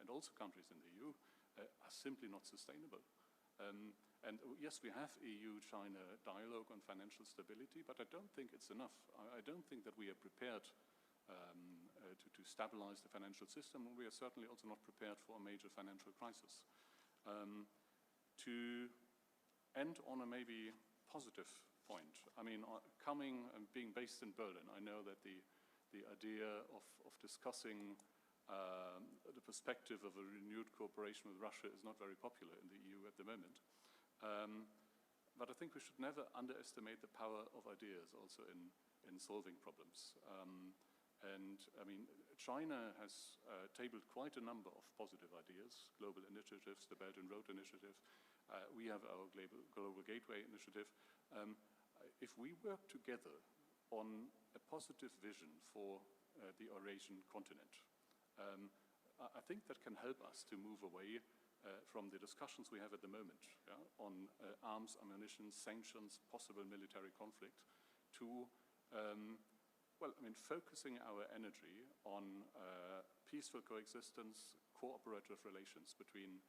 [SPEAKER 6] and also countries in the EU, are simply not sustainable. And yes, we have EU-China dialogue on financial stability, but I don't think it's enough. I don't think that we are prepared to stabilize the financial system, and we are certainly also not prepared for a major financial crisis. To end on a maybe positive point, I mean, coming and being based in Berlin, I know that the idea of discussing the perspective of a renewed cooperation with Russia is not very popular in the EU at the moment. But I think we should never underestimate the power of ideas also in solving problems. And I mean, China has tabled quite a number of positive ideas, global initiatives, the Belt and Road Initiative. We have our Global Gateway Initiative. If we work together on a positive vision for the Eurasian continent, I think that can help us to move away from the discussions we have at the moment on arms, ammunition, sanctions, possible military conflict, to well, I mean, focusing our energy on peaceful coexistence, cooperative relations between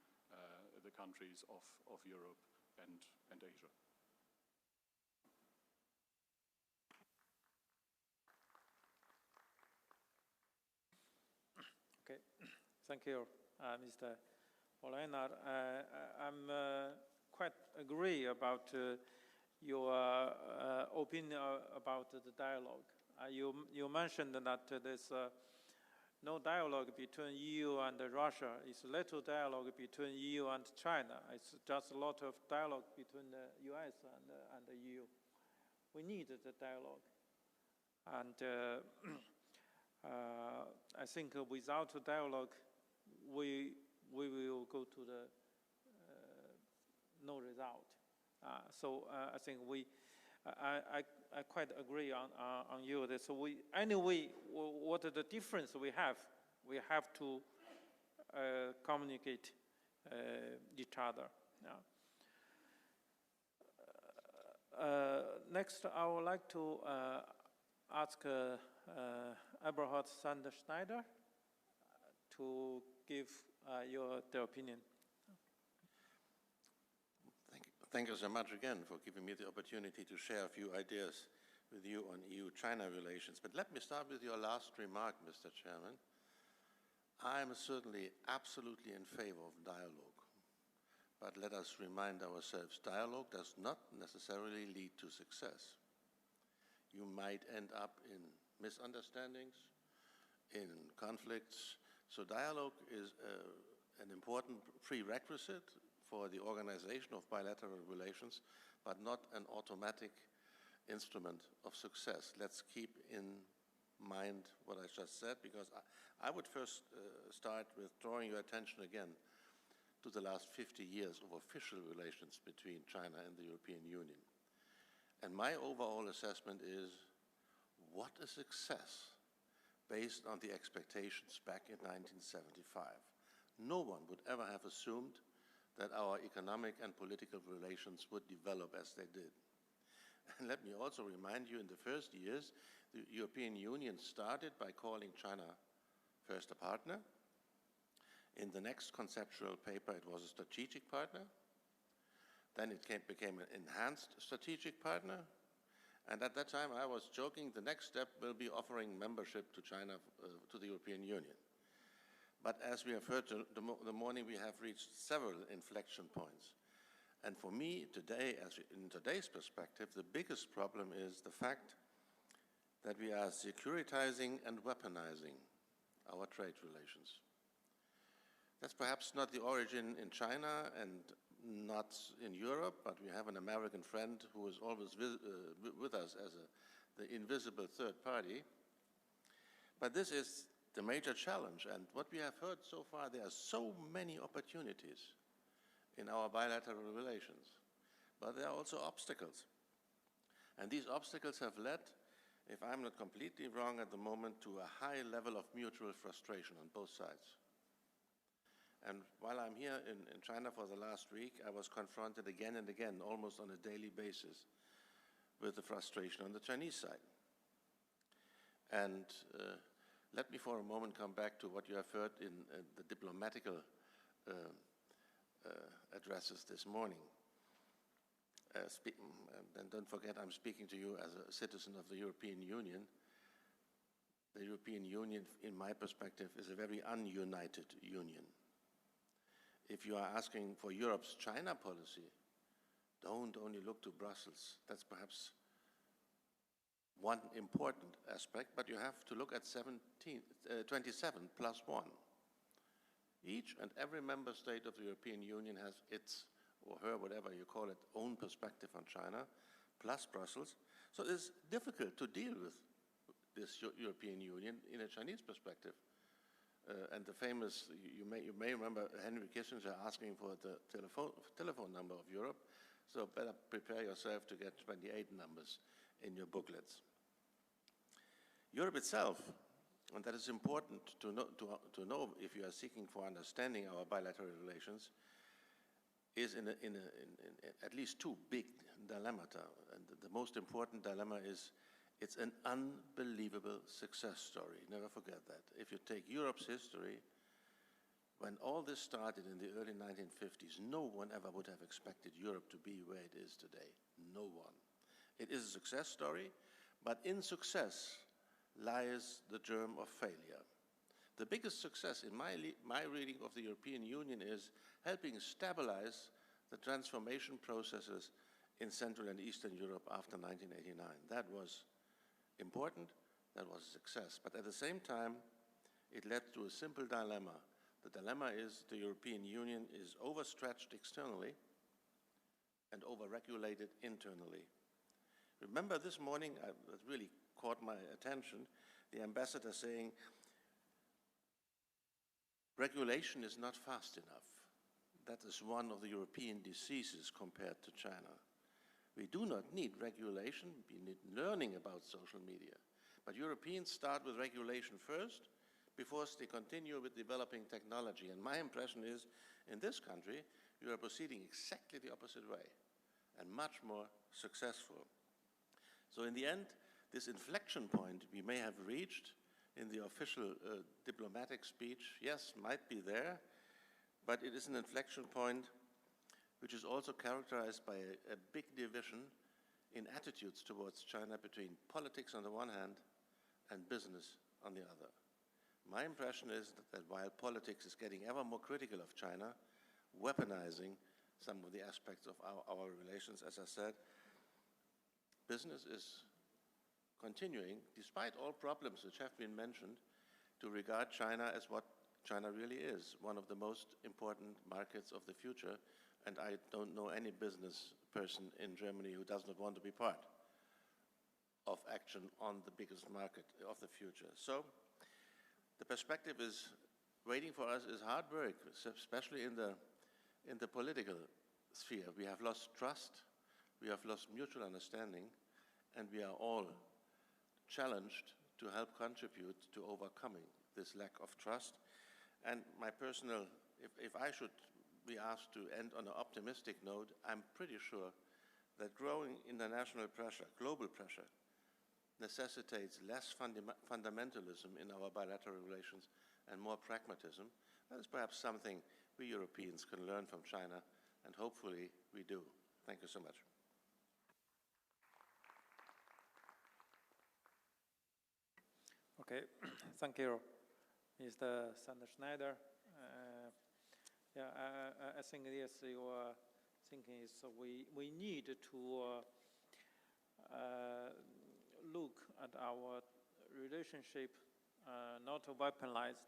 [SPEAKER 6] the countries of Europe and Asia.
[SPEAKER 9] Okay, thank you, Mr. Leonard. I'm quite agree about your opinion about the dialogue. You mentioned that there's no dialogue between EU and Russia. It's little dialogue between EU and China. It's just a lot of dialogue between the US and the EU. We need the dialogue. And I think without dialogue, we will go to the no result. So I think I quite agree on you. So anyway, what are the difference we have? We have to communicate each other. Next, I would like to ask Eberhard Sander-Schneider to give their opinion.
[SPEAKER 14] Thank you so much again for giving me the opportunity to share a few ideas with you on EU-China relations. But let me start with your last remark, Mr. Chairman. I am certainly absolutely in favor of dialogue. But let us remind ourselves, dialogue does not necessarily lead to success. You might end up in misunderstandings, in conflicts. So dialogue is an important prerequisite for the organization of bilateral relations, but not an automatic instrument of success. Let's keep in mind what I just said, because I would first start with drawing your attention again to the last 50 years of official relations between China and the European Union. And my overall assessment is, what a success based on the expectations back in 1975. No one would ever have assumed that our economic and political relations would develop as they did. And let me also remind you, in the first years, the European Union started by calling China first a partner. In the next conceptual paper, it was a strategic partner. Then it became an enhanced strategic partner. And at that time, I was joking, the next step will be offering membership to China, to the European Union. But as we have heard the morning, we have reached several inflection points. And for me, today, in today's perspective, the biggest problem is the fact that we are securitizing and weaponizing our trade relations. That's perhaps not the origin in China and not in Europe, but we have an American friend who is always with us as the invisible third party. But this is the major challenge, and what we have heard so far, there are so many opportunities in our bilateral relations, but there are also obstacles. And these obstacles have led, if I'm not completely wrong at the moment, to a high level of mutual frustration on both sides. And while I'm here in China for the last week, I was confronted again and again, almost on a daily basis, with the frustration on the Chinese side. And let me for a moment come back to what you have heard in the diplomatical addresses this morning. And don't forget, I'm speaking to you as a citizen of the European Union. The European Union, in my perspective, is a very ununited union. If you are asking for Europe's China policy, don't only look to Brussels. That's perhaps one important aspect, but you have to look at 27 plus 1. Each and every member state of the European Union has its, or her, whatever you call it, own perspective on China, plus Brussels. So it's difficult to deal with this European Union in a Chinese perspective. And the famous, you may remember Henry Kissinger asking for the telephone number of Europe, so better prepare yourself to get 28 numbers in your booklets. Europe itself, and that is important to know if you are seeking for understanding our bilateral relations, is in at least two big dilemmata. And the most important dilemma is it's an unbelievable success story. Never forget that. If you take Europe's history, When all this started in the early 1950s, no one ever would have expected Europe to be where it is today. No one. It is a success story, but in success lies the germ of failure. The biggest success in my reading of the European Union is helping stabilize the transformation processes in Central and Eastern Europe after 1989. That was important, that was a success. But at the same time, it led to a simple dilemma. The dilemma is the European Union is overstretched externally and overregulated internally. Remember this morning, that really caught my attention, the ambassador saying, regulation is not fast enough. That is one of the European diseases compared to China. We do not need regulation, we need learning about social media. But Europeans start with regulation first before they continue with developing technology. And my impression is, in this country, you are proceeding exactly the opposite way and much more successful. So in the end, this inflection point we may have reached in the official diplomatic speech, yes, might be there, but it is an inflection point which is also characterized by a big division in attitudes towards China between politics on the one hand and business on the other. My impression is that while politics is getting ever more critical of China, weaponizing some of the aspects of our relations, as I said, business is continuing, despite all problems which have been mentioned, to regard China as what China really is, one of the most important markets of the future, and I don't know any business person in Germany who does not want to be part of action on the biggest market of the future. So the perspective is waiting for us is hard work, especially in the political sphere. We have lost trust, we have lost mutual understanding, and we are all challenged to help contribute to overcoming this lack of trust. And my personal, if I should be asked to end on an optimistic note, I'm pretty sure that growing international pressure, global pressure, necessitates less fundamentalism in our bilateral relations and more pragmatism. That is perhaps something we Europeans can learn from China, and hopefully we do. Thank you so much.
[SPEAKER 9] Okay, thank you, Mr. Sander Schneider. I think yes, your thinking is we need to look at our relationship not weaponized,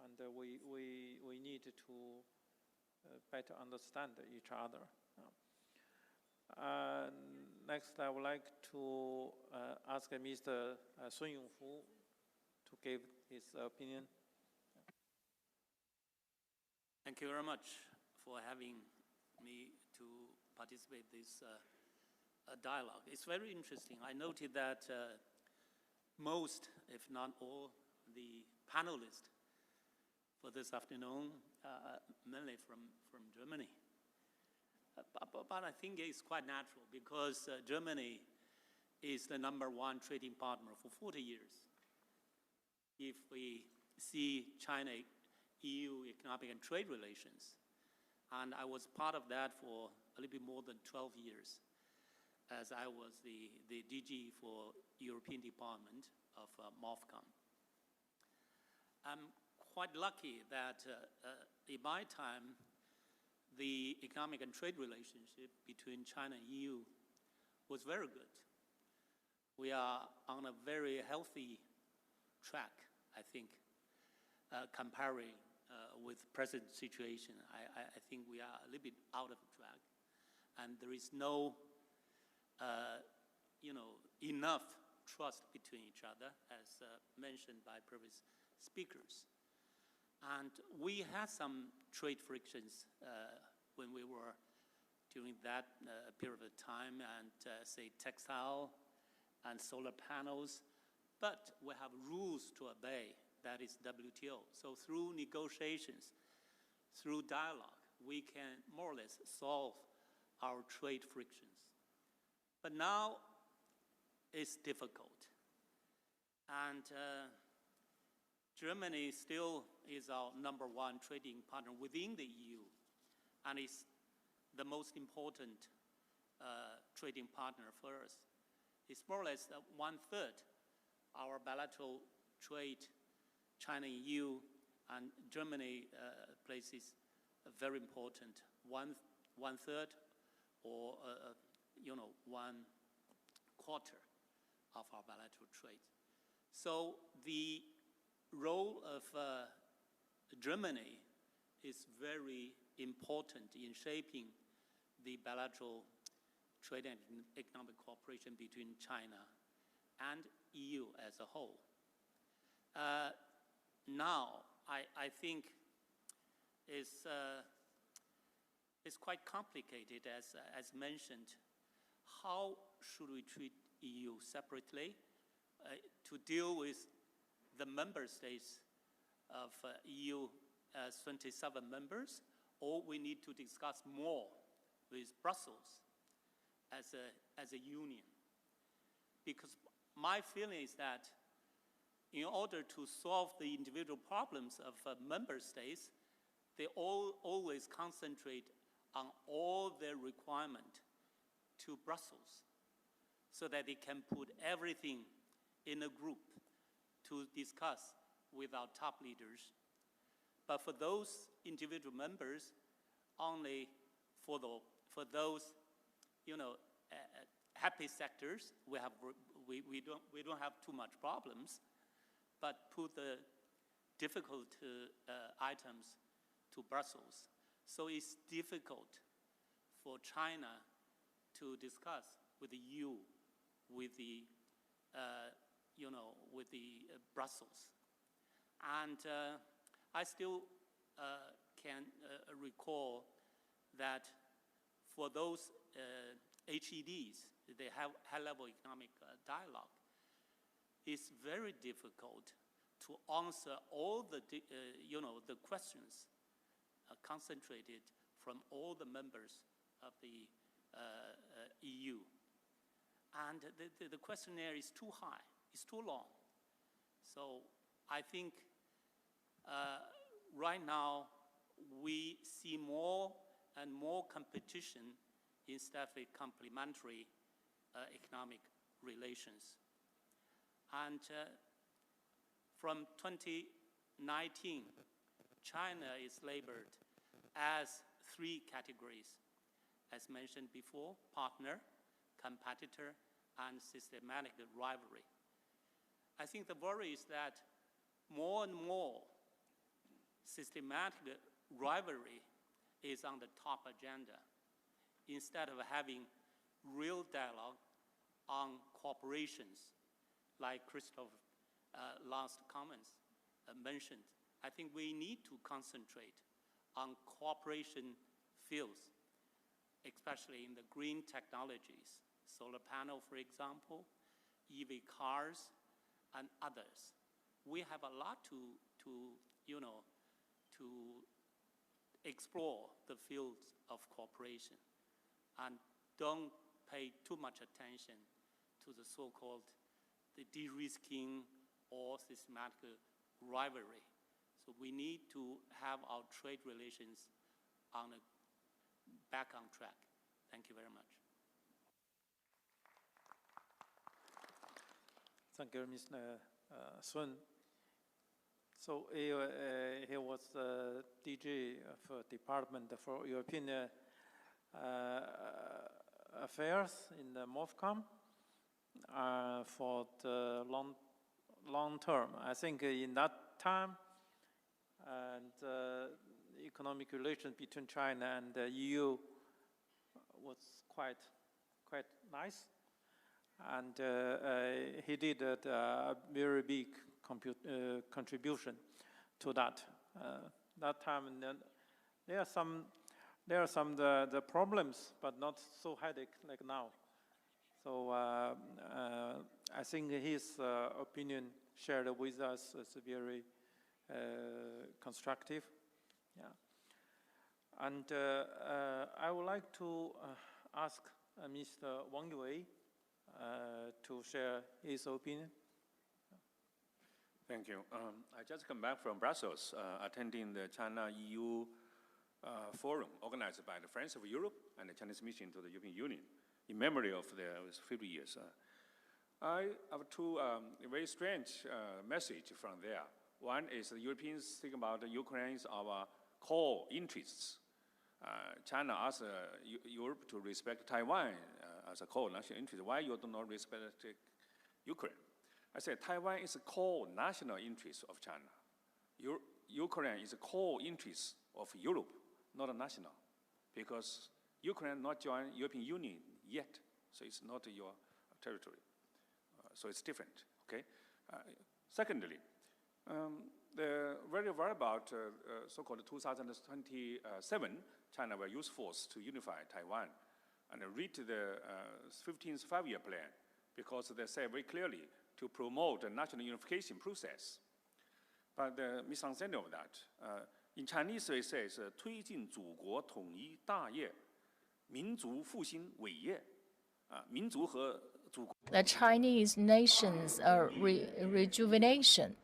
[SPEAKER 9] and we need to better understand each other. Next, I would like to ask Mr. Sun Yongfu to give his opinion.
[SPEAKER 15] Thank you very much for having me to participate in this dialogue. It's very interesting. I noted that most, if not all, the panelists for this afternoon mainly from Germany. But I think it's quite natural because Germany is the #1 trading partner for 40 years. If we see China-EU economic and trade relations, and I was part of that for a little bit more than 12 years, as I was the DG for European Department of MOFCOM. I'm quite lucky that in my time, the economic and trade relationship between China and EU was very good. We are on a very healthy track, I think, comparing with present situation. I think we are a little bit out of track, and there is no, enough trust between each other, as mentioned by previous speakers. And we had some trade frictions when we were during that period of time, and say textile and solar panels, but we have rules to obey, that is WTO. So through negotiations, through dialogue, we can more or less solve our trade frictions. But now it's difficult. And Germany still is our #1 trading partner within the EU, and is the most important trading partner for us. It's more or less 1/3 our bilateral trade. China, EU, and Germany places very important, one third, or 1/4 of our bilateral trade. So the role of Germany is very important in shaping the bilateral trade and economic cooperation between China and EU as a whole. Now, I think it's quite complicated, as mentioned. How should we treat EU separately to deal with the member states of EU as 27 members, or we need to discuss more with Brussels as a union? Because my feeling is that in order to solve the individual problems of member states, they always concentrate on all their requirement to Brussels, so that they can put everything in a group to discuss with our top leaders. But for those individual members, only for those, happy sectors, we don't have too much problems, but put the difficult items to Brussels. So it's difficult for China to discuss with the EU, with the Brussels. And I still can recall that for those HEDs, they have high-level economic dialogue, it's very difficult to answer all the questions concentrated from all the members of the EU. And the questionnaire is too high, it's too long. So I think right now we see more and more competition instead of a complementary economic relations. And from 2019, China is labeled as 3 categories, as mentioned before: partner, competitor, and systematic rivalry. I think the worry is that more and more systematic rivalry is on the top agenda, instead of having real dialogue on cooperations, like Christoph last comments mentioned. I think we need to concentrate on cooperation fields, especially in the green technologies, solar panel, for example, EV cars, and others. We have a lot to explore the fields of cooperation, and don't pay too much attention to the so-called de-risking or systematic rivalry. So we need to have our trade relations back on track. Thank you very much.
[SPEAKER 9] Thank you, Mr. Sun. So he was the DG of Department for European Affairs in the MOFCOM for the long term. I think in that time, and economic relations between China and the EU was quite nice, and he did a very big contribution to that. That time, and then there are some the problems, but not so headache like now. So I think his opinion shared with us is very constructive. Yeah. And I would like to ask Mr. Wang Yue to share his opinion.
[SPEAKER 13] Thank you. I just come back from Brussels, attending the China-EU forum organized by the Friends of Europe and the Chinese mission to the European Union in memory of the 50 years. I have two very strange messages from there. One is the Europeans think about Ukraine as our core interests. China asked Europe to respect Taiwan as a core national interest. Why you do not respect Ukraine? I said Taiwan is a core national interest of China. Ukraine is a core interest of Europe, not a national, because Ukraine not joined European Union yet, so it's not your territory. So it's different, okay? Secondly, the very worried about so-called 2027 China will use force to unify Taiwan and read the 15th five-year plan, because they say very clearly to promote the national unification process. But the misunderstanding of that, in Chinese it says 推进祖国统一大业，民族复兴伟业，民族和祖国。
[SPEAKER 3] The Chinese nation's rejuvenation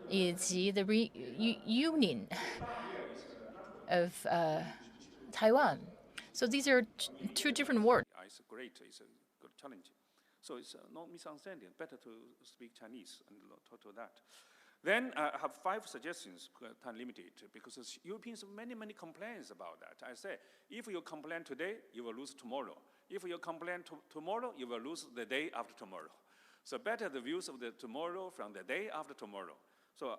[SPEAKER 3] is the reunion of Taiwan. So these are two different words.
[SPEAKER 13] It's great, it's a good challenge. So it's no misunderstanding, better to speak Chinese and talk to that. Then I have 5 suggestions, time limited, because Europeans have many complaints about that. I say, if you complain today, you will lose tomorrow. If you complain tomorrow, you will lose the day after tomorrow. So better the views of the tomorrow from the day after tomorrow. So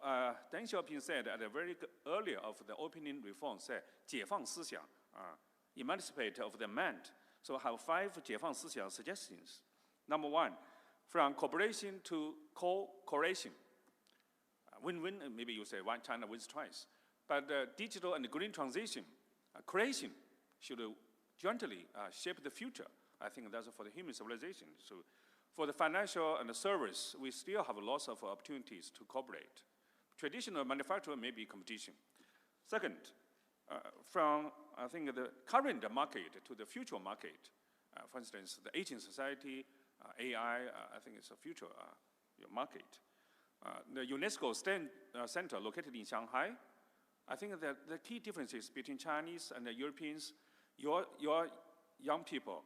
[SPEAKER 13] Deng Xiaoping said at the very earlier of the opening reform, said, 解放思想, emancipate of the mind. So I have 5 解放思想 suggestions. Number 1, from cooperation to co-creation. Win-win, maybe you say one China wins twice. But digital and green transition, creation should jointly shape the future. I think that's for the human civilization. So for the financial and the service, we still have lots of opportunities to cooperate. Traditional manufacturing may be competition. Second, from, I think, the current market to the future market, for instance, the aging society, AI, I think it's a future market. The UNESCO center located in Shanghai, I think that the key differences between Chinese and the Europeans, your young people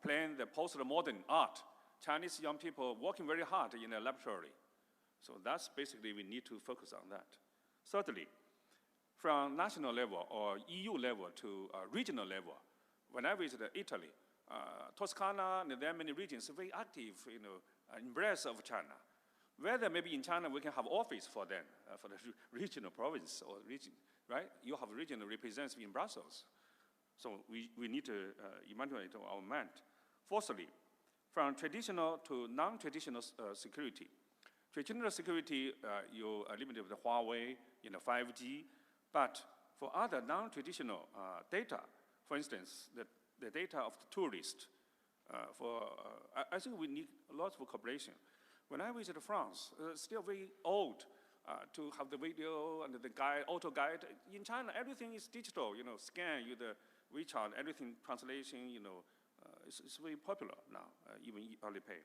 [SPEAKER 13] playing the post-modern art, Chinese young people working very hard in a laboratory. So that's basically, we need to focus on that. Thirdly, from national level or EU level to regional level, when I visited Italy, Toscana and there are many regions very active, embrace of China. Whether maybe in China we can have office for them, for the regional province or region, right? You have regional representatives in Brussels. So we need to evaluate our mind. Fourthly, from traditional to non-traditional security. Traditional security, you are limited with the Huawei, 5G, but for other non-traditional data, for instance, the data of the tourists, I think we need lots of cooperation. When I visited France, still very old to have the video and the guide, auto guide. In China, everything is digital, scan, the WeChat, everything translation, it's very popular now, even Alipay.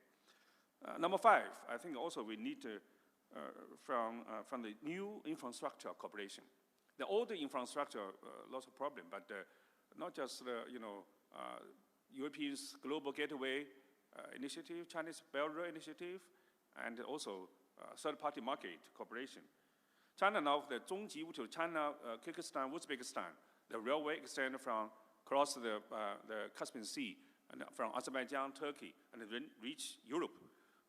[SPEAKER 13] Number 5, I think also we need to, from the new infrastructure cooperation. The older infrastructure, lots of problem, but not just the, Europeans Global Gateway Initiative, Chinese Belt Road Initiative, and also third-party market cooperation. China now, the Zhongji to China, Kyrgyzstan, Uzbekistan, the railway extend from across the Caspian Sea and from Azerbaijan, Turkey, and then reach Europe.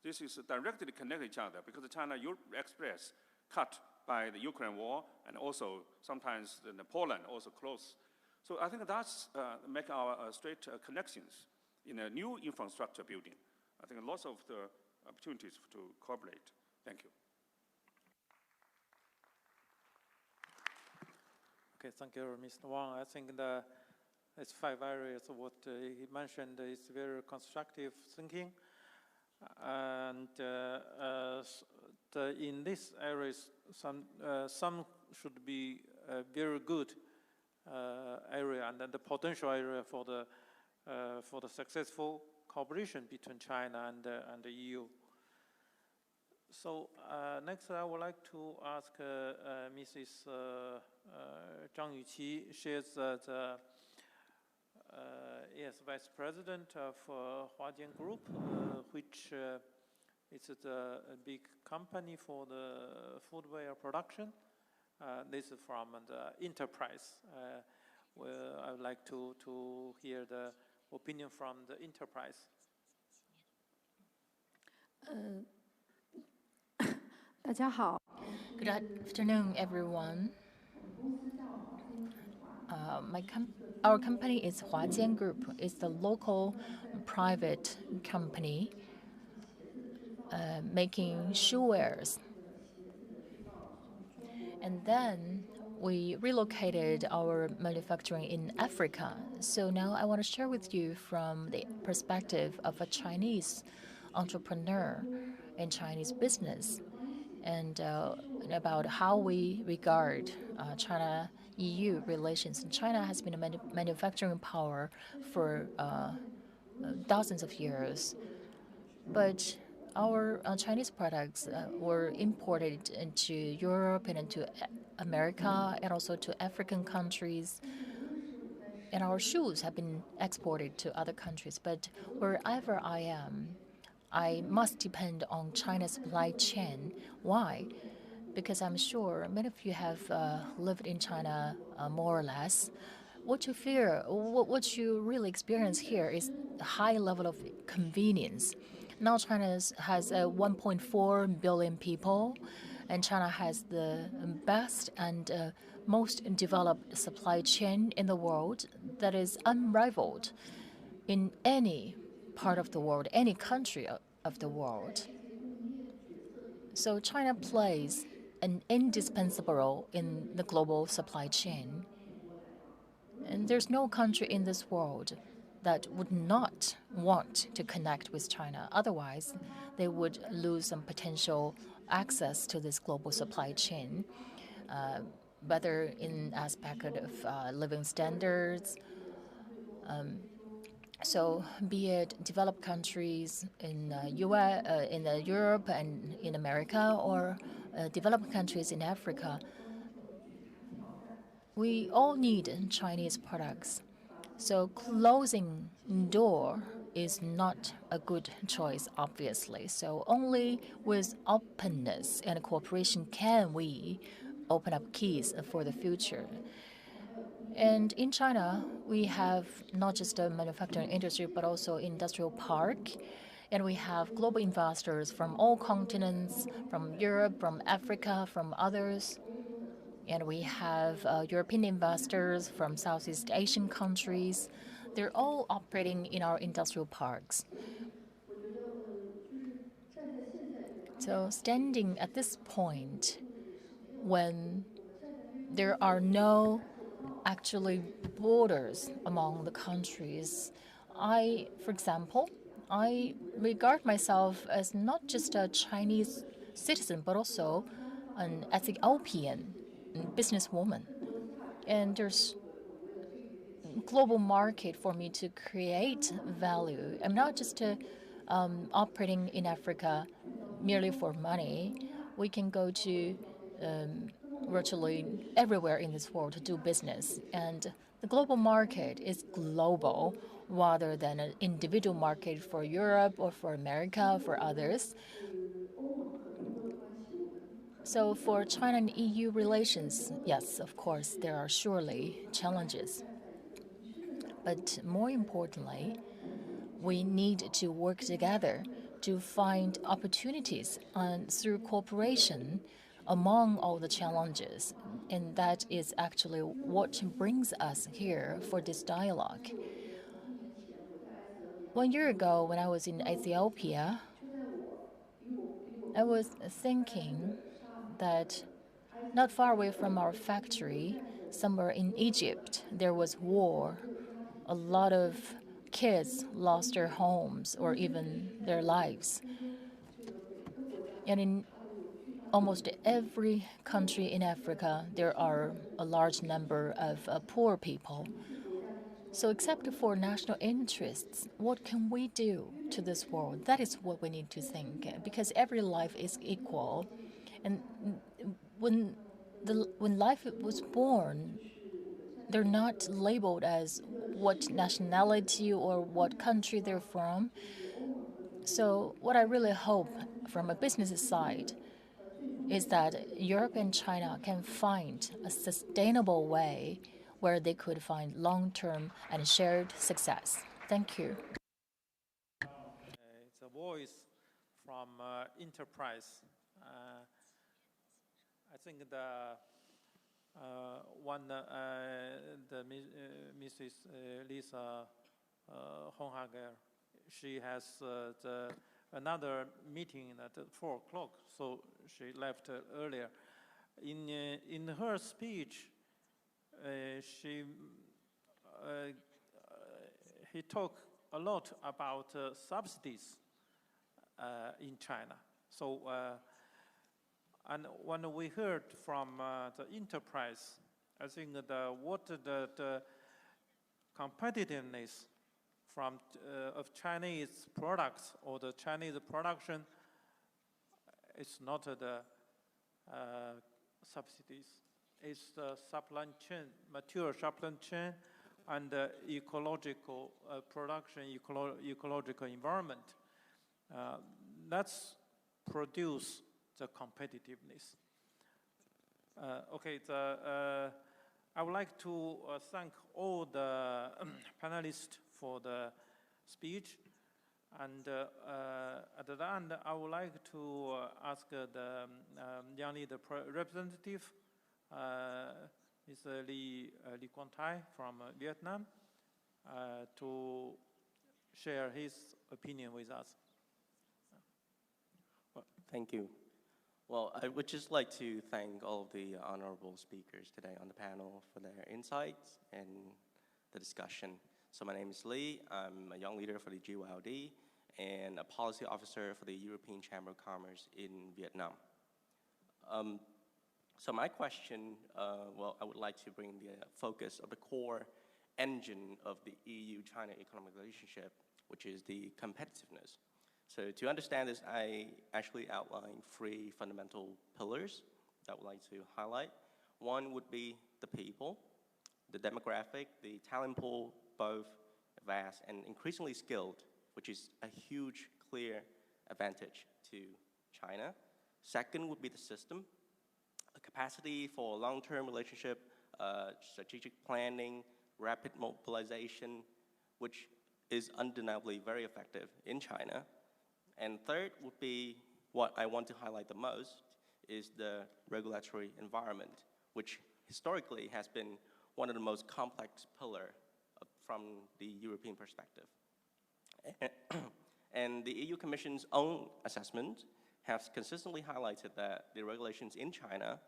[SPEAKER 13] This is directly connected each other because the China-Europe Express cut by the Ukraine war, and also sometimes the Poland also close. So I think that's make our straight connections in a new infrastructure building. I think lots of the opportunities to cooperate. Thank you.
[SPEAKER 9] Okay, thank you, Mr. Wang. I think it's 5 areas of what he mentioned is very constructive thinking. And in these areas, some should be very good area, and then the potential area for the successful cooperation between China and the EU. So next, I would like to ask Mrs. Zhang Yuqi. She is the Vice President of Huajian Group, which is a big company for the footwear production. This is from the enterprise. Well, I would like to hear the opinion from the enterprise.
[SPEAKER 3] Good afternoon, everyone. Our company is Huajian Group. It's the local private company making shoewears. And then we relocated our manufacturing in Africa. So now I want to share with you from the perspective of a Chinese entrepreneur in Chinese business and about how we regard China-EU relations. China has been a manufacturing power for dozens of years, but our Chinese products were imported into Europe and into America and also to African countries. And our shoes have been exported to other countries. But wherever I am, I must depend on China's supply chain. Why? Because I'm sure many of you have lived in China more or less. What you fear, what you really experience here is a high level of convenience. Now China has 1.4 billion people, and China has the best and most developed supply chain in the world that is unrivaled in any part of the world, any country of the world. So China plays an indispensable role in the global supply chain. And there's no country in this world that would not want to connect with China. Otherwise, they would lose some potential access to this global supply chain, whether in aspect of living standards. So be it developed countries in Europe and in America, or developed countries in Africa, we all need Chinese products. So closing door is not a good choice, obviously. So only with openness and cooperation can we open up keys for the future. And in China, we have not just a manufacturing industry, but also industrial park. And we have global investors from all continents, from Europe, from Africa, from others. And we have European investors from Southeast Asian countries. They're all operating in our industrial parks. So standing at this point, when there are no actually borders among the countries, for example, I regard myself as not just a Chinese citizen, but also an Ethiopian businesswoman. And there's a global market for me to create value. I'm not just operating in Africa merely for money. We can go to virtually everywhere in this world to do business. And the global market is global rather than an individual market for Europe or for America or for others. So for China and EU relations, yes, of course, there are surely challenges. But more importantly, we need to work together to find opportunities through cooperation among all the challenges. And that is actually what brings us here for this dialogue. 1 year ago, when I was in Ethiopia, I was thinking that not far away from our factory, somewhere in Egypt, there was war. A lot of kids lost their homes or even their lives. And in almost every country in Africa, there are a large number of poor people. So except for national interests, what can we do to this world? That is what we need to think, because every life is equal. And when life was born, they're not labeled as what nationality or what country they're from. So what I really hope from a business side is that Europe and China can find a sustainable way where they could find long-term and shared success. Thank you.
[SPEAKER 9] It's a voice from enterprise. I think the Mrs. Lisa Honhager, she has another meeting at 4 o'clock, so she left earlier. In her speech, he talked a lot about subsidies in China. So, and when we heard from the enterprise, I think the competitiveness from of Chinese products or the Chinese production is not the subsidies. It's the supply chain, mature supply chain, and ecological production, ecological environment. That's produce the competitiveness. Okay, I would like to thank all the panelists for the speech. And at the end, I would like to ask the young leader representative, Mr. Lee Quang-tai from Vietnam, to share his opinion with us.
[SPEAKER 17] Well, thank you. Well, I would just like to thank all of the honorable speakers today on the panel for their insights and the discussion. So my name is Lee. I'm a young leader for the GYLD and a policy officer for the European Chamber of Commerce in Vietnam. So my question, well, I would like to bring the focus of the core engine of the EU-China economic relationship, which is the competitiveness. So to understand this, I actually outlined 3 fundamental pillars that I would like to highlight. One would be the people, the demographic, the talent pool, both vast and increasingly skilled, which is a huge, clear advantage to China. Second would be the system, a capacity for long-term relationship, strategic planning, rapid mobilization, which is undeniably very effective in China. And third would be what I want to highlight the most is the regulatory environment, which historically has been one of the most complex pillars from the European perspective. And the EU Commission's own assessment has consistently highlighted that the regulations in China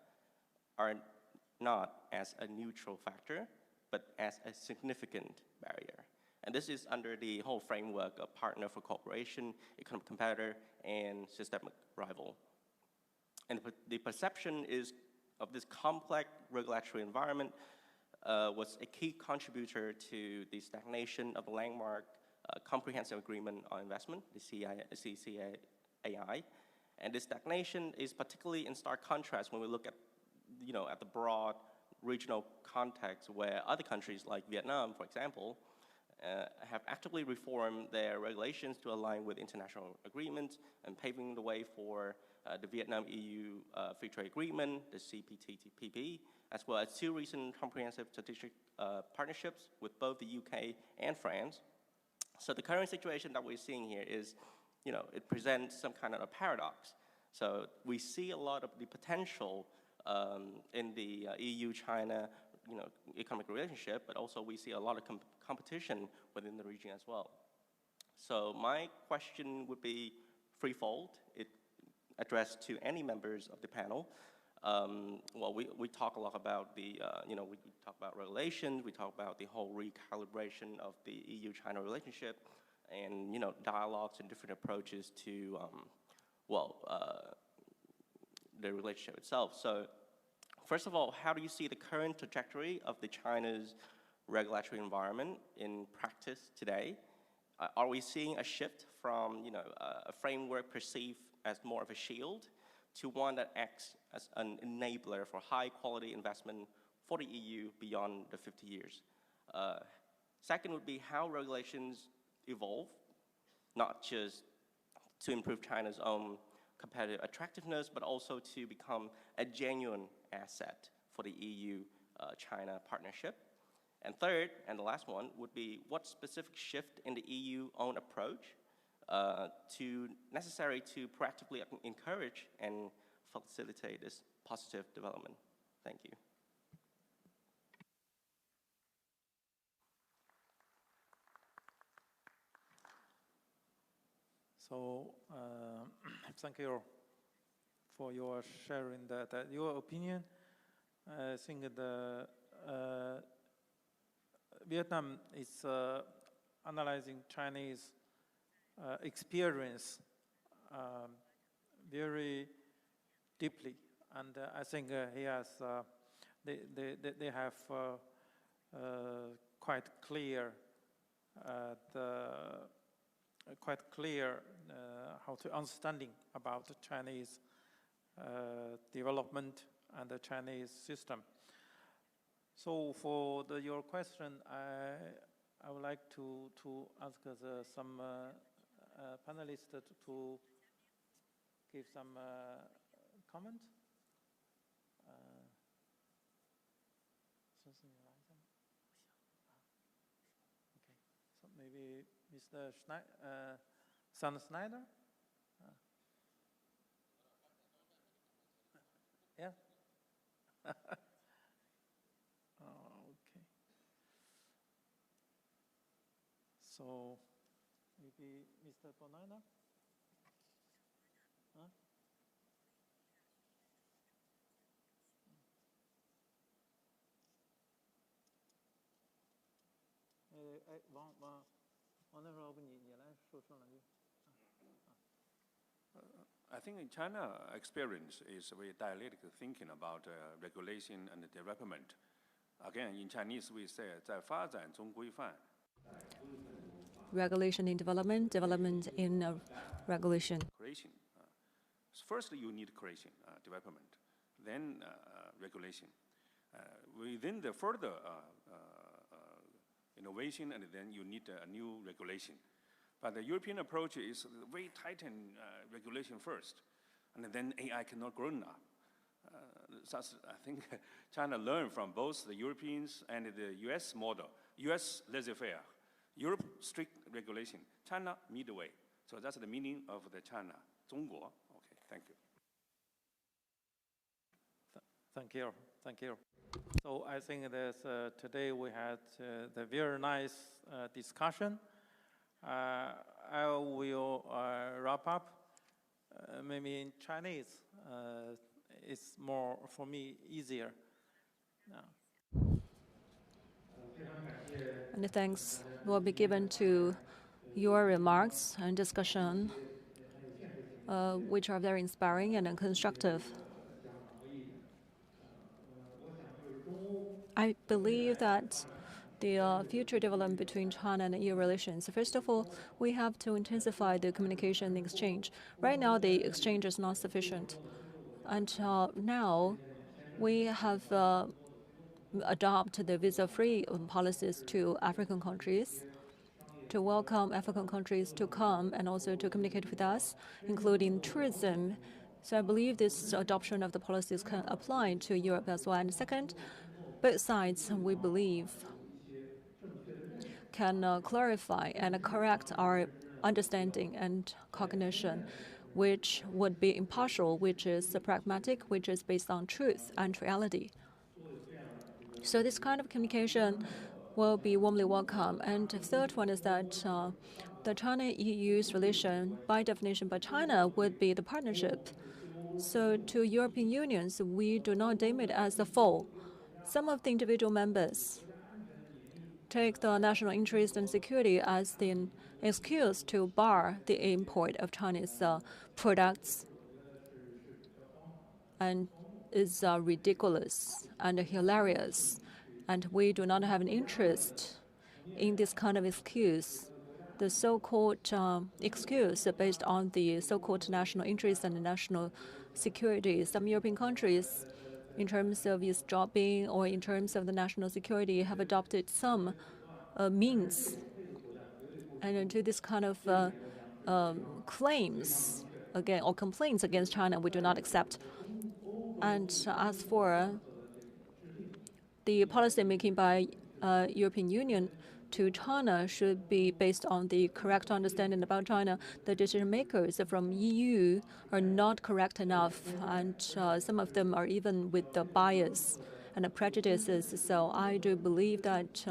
[SPEAKER 17] are not as a neutral factor, but as a significant barrier. And this is under the whole framework of partner for cooperation, economic competitor, and systemic rival. And the perception is of this complex regulatory environment was a key contributor to the stagnation of the landmark Comprehensive Agreement on Investment, the CAIT. And this stagnation is particularly in stark contrast when we look at, at the broad regional context where other countries like Vietnam, for example, have actively reformed their regulations to align with international agreements and paving the way for the Vietnam-EU Free Trade Agreement, the CPTPP, as well as 2 recent comprehensive strategic partnerships with both the UK and France. So the current situation that we're seeing here is, it presents some kind of a paradox. So we see a lot of the potential in the EU-China economic relationship, but also we see a lot of competition within the region as well. So my question would be threefold. It addressed to any members of the panel. Well, we talk a lot about the, we talk about regulations, we talk about the whole recalibration of the EU-China relationship, and dialogues and different approaches to, the relationship itself. So first of all, how do you see the current trajectory of the China's regulatory environment in practice today? Are we seeing a shift from a framework perceived as more of a shield to one that acts as an enabler for high-quality investment for the EU beyond the 50 years? Second would be how regulations evolve, not just to improve China's own competitive attractiveness, but also to become a genuine asset for the EU-China partnership. And third, and the last one, would be what specific shift in the EU own approach necessary to proactively encourage and facilitate this positive development. Thank you.
[SPEAKER 9] So thank you for your sharing your opinion. I think Vietnam is analyzing Chinese experience very deeply, and I think he has they have quite clear how to understanding about the Chinese development and the Chinese system. So for your question, I would like to ask some panelists to give some comment. Okay, so maybe Mr. Son Snyder? Yeah? Okay. So maybe Mr. Bonana? Huh?
[SPEAKER 13] I think in China experience is very dialectical thinking about regulation and development. Again, in Chinese we say 在发展中规范.
[SPEAKER 7] Regulation in development, development in regulation.
[SPEAKER 13] Creation. First you need creation, development, then regulation. Within the further innovation, and then you need a new regulation. But the European approach is very tighten regulation first, and then AI cannot grow up. I think China learned from both the Europeans and the US model. US laissez-faire, Europe strict regulation, China midway. So that's the meaning of the China, 中国. Okay, thank you.
[SPEAKER 9] Thank you, thank you. So I think today we had the very nice discussion. I will wrap up. Maybe in Chinese, it's more, for me, easier.
[SPEAKER 7] And thanks will be given to your remarks and discussion, which are very inspiring and constructive. I believe that the future development between China and EU relations, first of all, we have to intensify the communication and exchange. Right now, the exchange is not sufficient. Until now, we have adopted the visa-free policies to African countries, to welcome African countries to come and also to communicate with us, including tourism. So I believe this adoption of the policies can apply to Europe as well. And second, both sides, we believe, can clarify and correct our understanding and cognition, which would be impartial, which is pragmatic, which is based on truth and reality. So this kind of communication will be warmly welcome. And the third one is that the China-EU's relation, by definition, by China, would be the partnership. So to European unions, we do not deem it as the foe. Some of the individual members take the national interest and security as the excuse to bar the import of Chinese products, and is ridiculous and hilarious. and we do not have an interest in this kind of excuse. The so-called excuse based on the so-called national interest and national security. Some European countries, in terms of its jobbing or in terms of the national security, have adopted some means. And to this kind of claims again or complaints against China, we do not accept. And as for the policy making by European Union to China should be based on the correct understanding about China. The decision makers from EU are not correct enough, and some of them are even with the bias and the prejudices. So I do believe that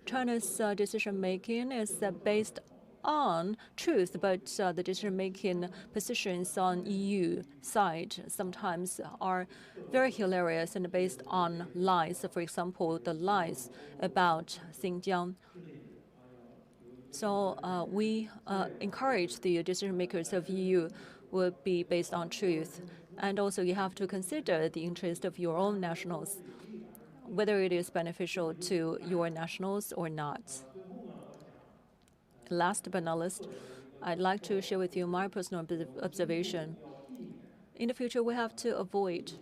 [SPEAKER 7] China's decision making is based on truth, but the decision-making positions on EU side sometimes are very hilarious and based on lies. For example, the lies about Xinjiang. So we encourage the decision-makers of EU will be based on truth. And also you have to consider the interest of your own nationals, whether it is beneficial to your nationals or not. Last but not least, I'd like to share with you my personal observation. In the future, we have to avoid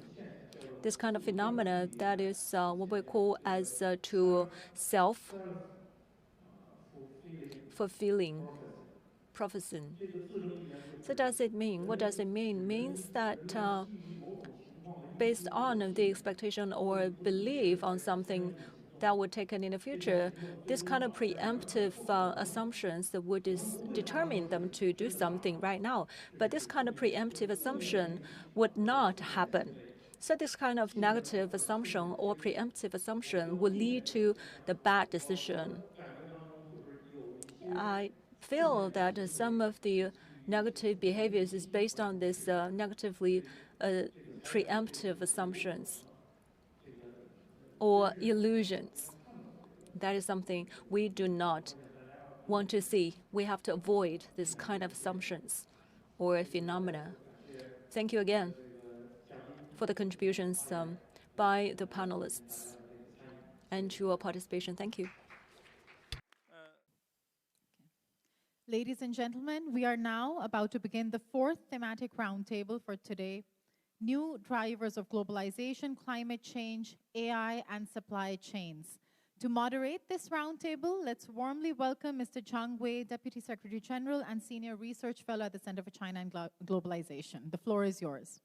[SPEAKER 7] this kind of phenomena that is what we call as to self-fulfilling prophecy. So does it mean? What does it mean? It means that based on the expectation or belief on something that would take in the future, this kind of preemptive assumptions that would determine them to do something right now. But this kind of preemptive assumption would not happen. So this kind of negative assumption or preemptive assumption would lead to the bad decision. I feel that some of the negative behaviors is based on this negatively preemptive assumptions or illusions. That is something we do not want to see. We have to avoid this kind of assumptions or phenomena. Thank you again for the contributions by the panelists and your participation. Thank you.
[SPEAKER 18] Ladies and gentlemen, we are now about to begin the fourth thematic roundtable for today: New Drivers of Globalization, Climate Change, AI, and Supply Chains. To moderate this roundtable, let's warmly welcome Mr. Zhang Wei, Deputy Secretary General and Senior Research Fellow at the Center for China and Globalization. The floor is yours.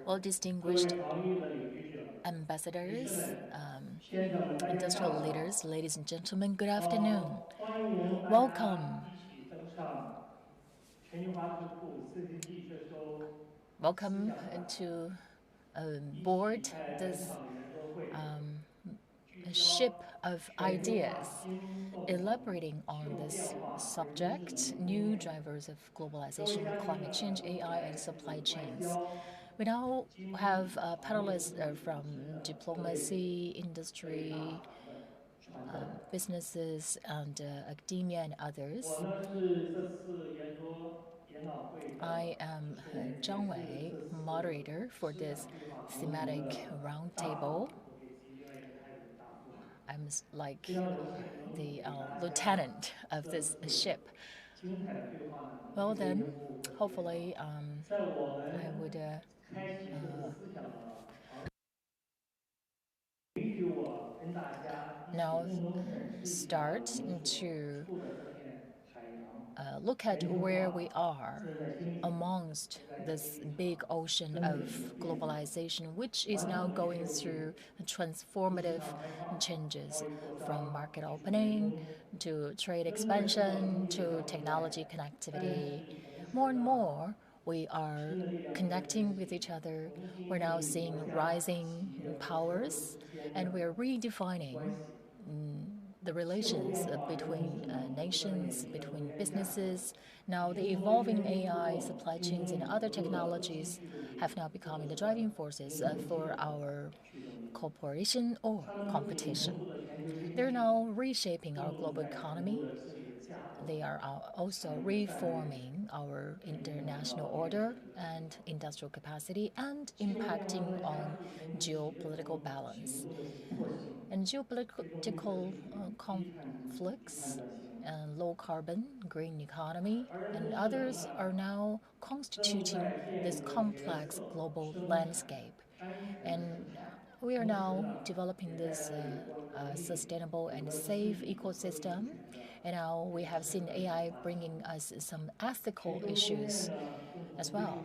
[SPEAKER 3] Well, distinguished ambassadors, industrial leaders, ladies and gentlemen, good afternoon. Welcome. Welcome to board this ship of ideas, elaborating on this subject: new drivers of globalization, climate change, AI, and supply chains. We now have panelists from diplomacy, industry, businesses, and academia, and others. I am Zhang Wei, moderator for this thematic roundtable. I'm like the lieutenant of this ship. Well then, hopefully I would now start to look at where we are amongst this big ocean of globalization, which is now going through transformative changes, from market opening to trade expansion to technology connectivity. More and more, we are connecting with each other. We're now seeing rising powers, and we're redefining the relations between nations, between businesses. Now, the evolving AI, supply chains, and other technologies have now become the driving forces for our cooperation or competition. They're now reshaping our global economy. They are also reforming our international order and industrial capacity and impacting on geopolitical balance. And geopolitical conflicts and low carbon, green economy, and others are now constituting this complex global landscape. And we are now developing this sustainable and safe ecosystem. And now we have seen AI bringing us some ethical issues as well.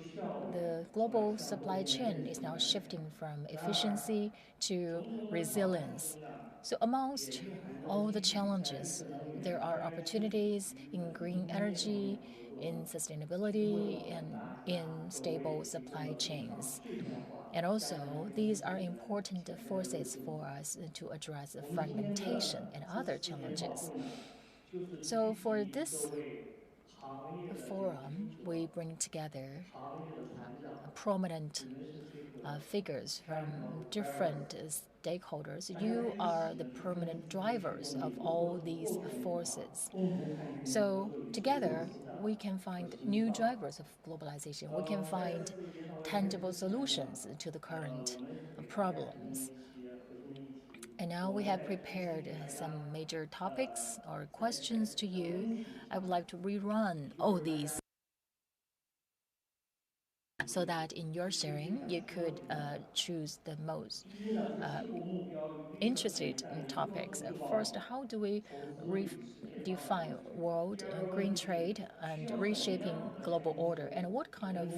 [SPEAKER 3] The global supply chain is now shifting from efficiency to resilience. So amongst all the challenges, there are opportunities in green energy, in sustainability, and in stable supply chains. And also, these are important forces for us to address fragmentation and other challenges. So for this forum, we bring together prominent figures from different stakeholders. You are the permanent drivers of all these forces. So together, we can find new drivers of globalization. We can find tangible solutions to the current problems. And now we have prepared some major topics or questions to you. I would like to rerun all these so that in your sharing, you could choose the most interested in topics. First, how do we define world green trade and reshaping global order? And what kind of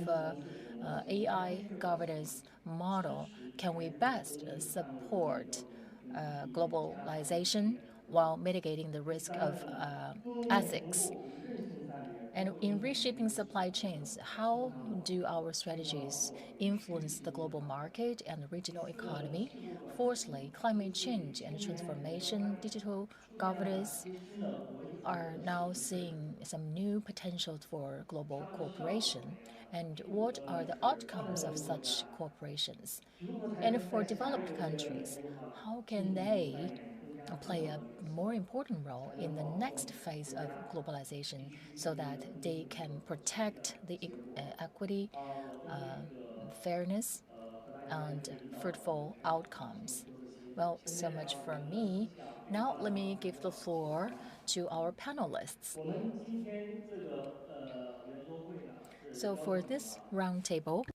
[SPEAKER 3] AI governance model can we best support globalization while mitigating the risk of ethics? And in reshaping supply chains, how do our strategies influence the global market and the regional economy? Fourthly, climate change and transformation, digital governance are now seeing some new potential for global cooperation. And what are the outcomes of such cooperations? And for developed countries, how can they play a more important role in the next phase of globalization so that they can protect the equity, fairness, and fruitful outcomes? Well, so much from me. Now let me give the floor to our panelists. So for this roundtable,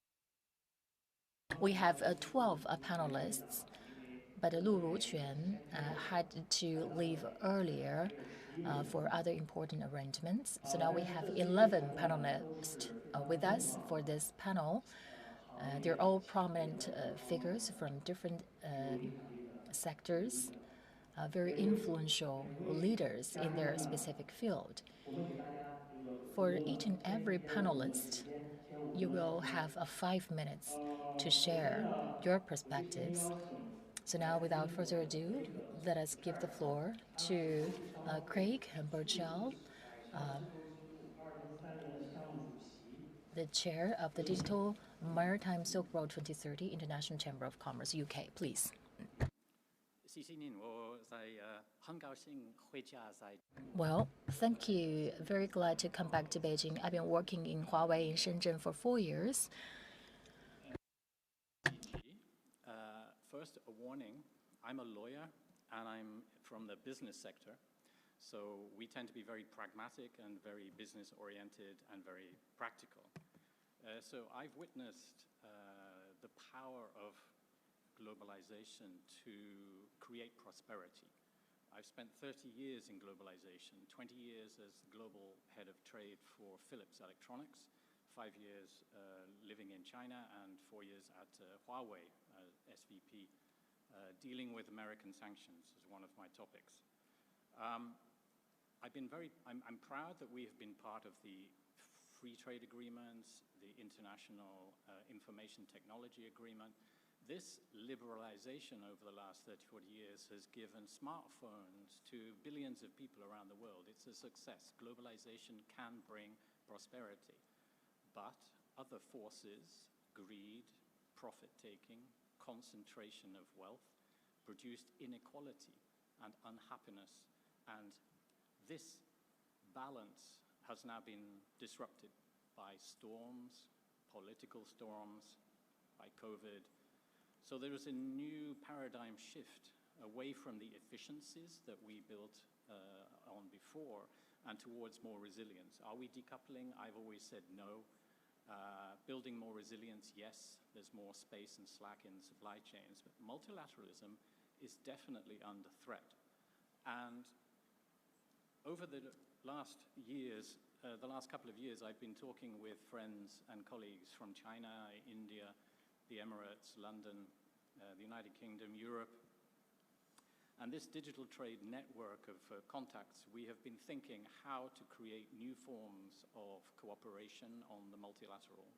[SPEAKER 3] we have 12 panelists, but Lu Ruquan had to leave earlier for other important arrangements. So now we have 11 panelists with us for this panel. They're all prominent figures from different sectors, very influential leaders in their specific field. For each and every panelist, you will have 5 minutes to share your perspectives. So now, without further ado, let us give the floor to Craig Burchell, the chair of the Digital Maritime Silk Road 2030 International Chamber of Commerce, UK. Please. Well, thank you. Very glad to come back to Beijing. I've been working in Huawei in Shenzhen for 4 years.
[SPEAKER 19] First, a warning. I'm a lawyer, and I'm from the business sector. So we tend to be very pragmatic and very business-oriented and very practical. So I've witnessed the power of globalization to create prosperity. I've spent 30 years in globalization, 20 years as global head of trade for Philips Electronics, 5 years living in China, and 4 years at Huawei, SVP, dealing with American sanctions is one of my topics. I'm proud that we have been part of the free trade agreements, the International Information Technology Agreement. This liberalization over the last 30, 40 years has given smartphones to billions of people around the world. It's a success. Globalization can bring prosperity. But other forces, greed, profit-taking, concentration of wealth, produced inequality and unhappiness. And this balance has now been disrupted by storms, political storms, by COVID. So there is a new paradigm shift away from the efficiencies that we built on before and towards more resilience. Are we decoupling? I've always said no. Building more resilience, yes, there's more space and slack in supply chains, but multilateralism is definitely under threat. And over the last years, the last couple of years, I've been talking with friends and colleagues from China, India, the Emirates, London, the United Kingdom, Europe. And this digital trade network of contacts, we have been thinking how to create new forms of cooperation on the multilateral.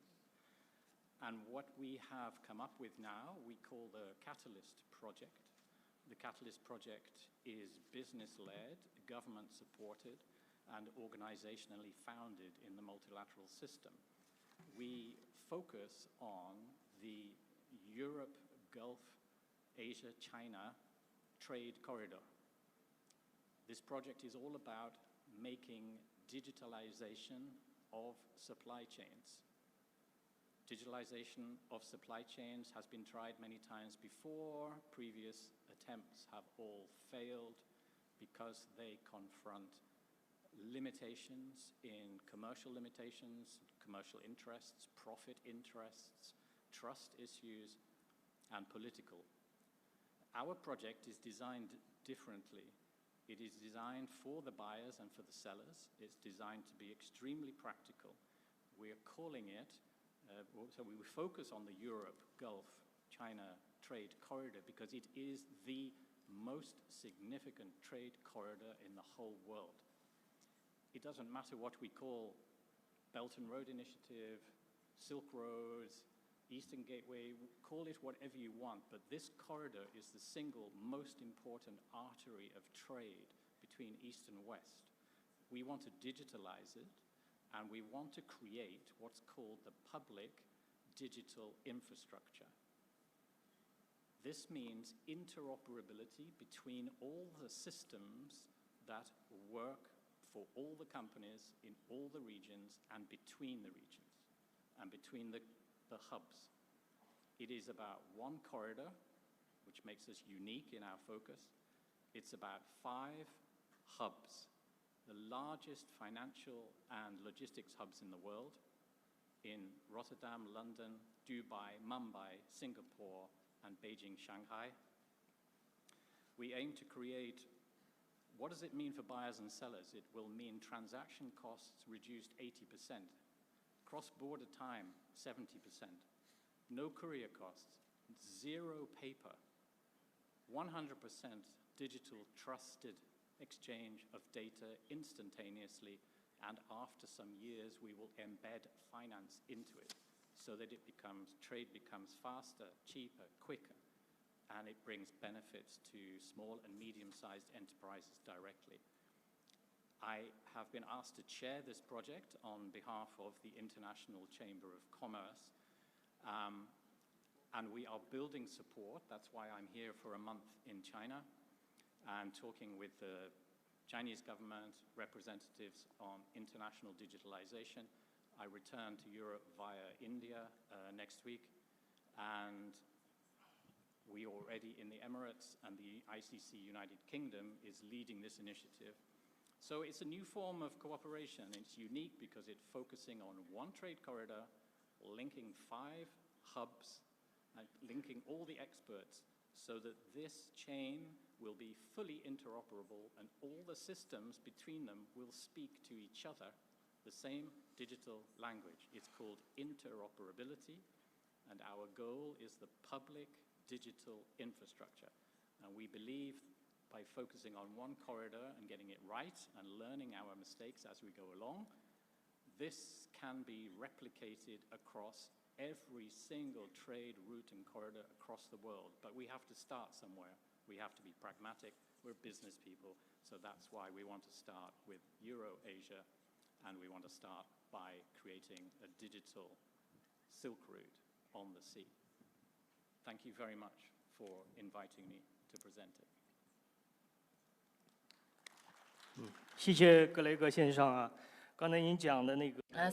[SPEAKER 19] And what we have come up with now, we call the Catalyst Project. The Catalyst Project is business-led, government-supported, and organizationally founded in the multilateral system. We focus on the Europe, Gulf, Asia, China trade corridor. This project is all about making digitalization of supply chains. Digitalization of supply chains has been tried many times before. Previous attempts have all failed because they confront limitations in commercial limitations, commercial interests, profit interests, trust issues, and political. Our project is designed differently. It is designed for the buyers and for the sellers. It's designed to be extremely practical. We're calling it, so we focus on the Europe, Gulf, China trade corridor because it is the most significant trade corridor in the whole world. It doesn't matter what we call Belt and Road Initiative, Silk Roads, Eastern Gateway, call it whatever you want, but this corridor is the single most important artery of trade between East and West. We want to digitalize it, and we want to create what's called the public digital infrastructure. This means interoperability between all the systems that work for all the companies in all the regions and between the regions and between the hubs. It is about one corridor, which makes us unique in our focus. It's about 5 hubs, the largest financial and logistics hubs in the world, in Rotterdam, London, Dubai, Mumbai, Singapore, and Beijing, Shanghai. We aim to create, what does it mean for buyers and sellers? It will mean transaction costs reduced 80%, cross-border time 70%, no courier costs, 0 paper, 100% digital trusted exchange of data instantaneously, and after some years we will embed finance into it so that trade becomes faster, cheaper, quicker, and it brings benefits to small and medium-sized enterprises directly. I have been asked to chair this project on behalf of the International Chamber of Commerce, and we are building support. That's why I'm here for a month in China and talking with the Chinese government representatives on international digitalization. I return to Europe via India next week, and we already in the Emirates, and the ICC United Kingdom is leading this initiative. So it's a new form of cooperation. It's unique because it's focusing on one trade corridor, linking 5 hubs, and linking all the experts so that this chain will be fully interoperable and all the systems between them will speak to each other the same digital language. It's called interoperability, and our goal is the public digital infrastructure. And we believe by focusing on one corridor and getting it right and learning our mistakes as we go along, this can be replicated across every single trade route and corridor across the world. But we have to start somewhere. We have to be pragmatic. We're business people, so that's why we want to start with Euro-Asia, and we want to start by creating a digital Silk Route on the sea. Thank you very much for inviting me to present it.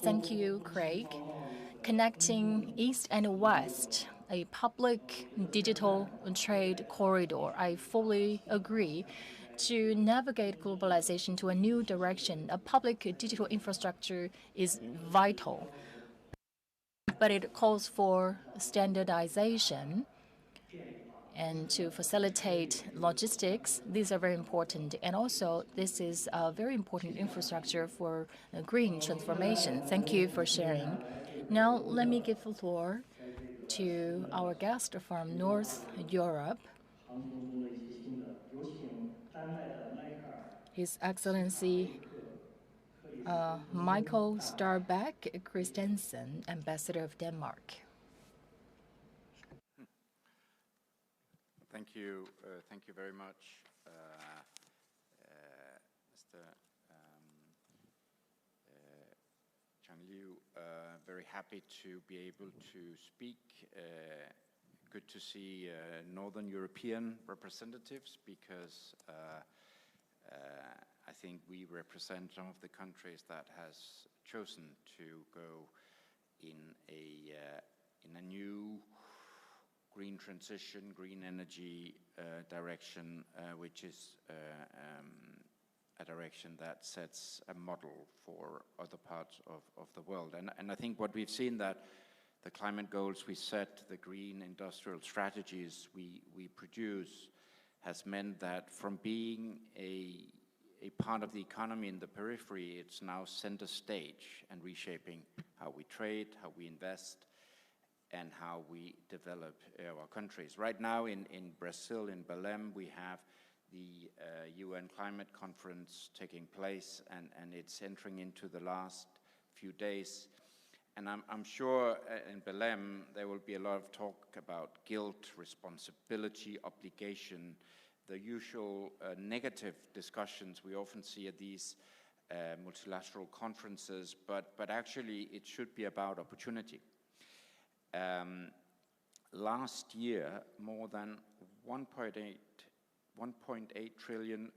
[SPEAKER 3] Thank you, Craig. Connecting East and West, a public digital trade corridor. I fully agree. To navigate globalization to a new direction, a public digital infrastructure is vital, but it calls for standardization. And to facilitate logistics, these are very important. And also, this is a very important infrastructure for green transformation. Thank you for sharing. Now, let me give the floor to our guest from North Europe, His Excellency Michael Starbeck Christensen, Ambassador of Denmark.
[SPEAKER 20] Thank you very much, Mr. Chang Liu. Very happy to be able to speak. Good to see Northern European representatives because I think we represent some of the countries that has chosen to go in a new green transition, green energy direction, which is a direction that sets a model for other parts of the world. And I think what we've seen that the climate goals we set, the green industrial strategies we produce, has meant that from being a part of the economy in the periphery, it's now center stage and reshaping how we trade, how we invest, and how we develop our countries. Right now in Brazil, in Belém, we have the UN climate conference taking place, and it's entering into the last few days. And I'm sure in Belém there will be a lot of talk about guilt, responsibility, obligation, the usual negative discussions we often see at these multilateral conferences, but actually it should be about opportunity. Last year, more than $1.8 trillion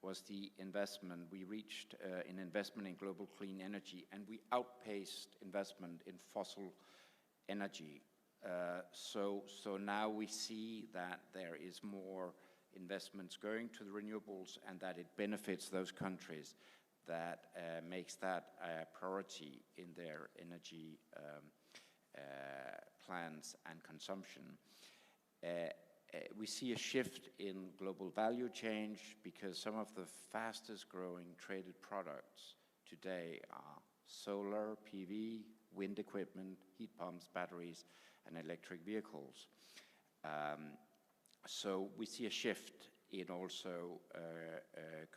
[SPEAKER 20] was the investment we reached in investment in global clean energy, and we outpaced investment in fossil energy. So now we see that there is more investments going to the renewables and that it benefits those countries, that makes that a priority in their energy plans and consumption. We see a shift in global value change because some of the fastest growing traded products today are solar, PV, wind equipment, heat pumps, batteries, and electric vehicles. So we see a shift in also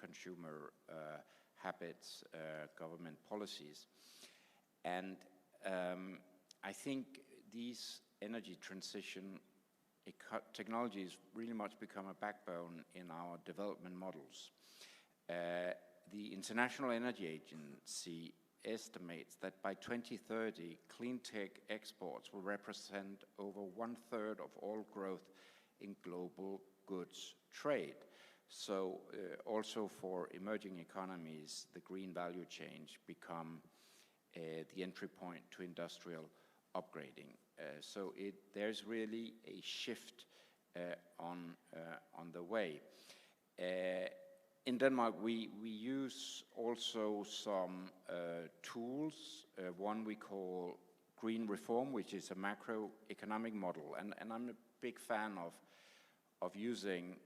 [SPEAKER 20] consumer habits, government policies. And I think these energy transition technologies really much become a backbone in our development models. The International Energy Agency estimates that by 2030, clean tech exports will represent over 1/3 of all growth in global goods trade. So also for emerging economies, the green value chain become the entry point to industrial upgrading. So there's really a shift on the way. In Denmark, we use also some tools. One we call Green Reform, which is a macroeconomic model. And I'm a big fan of using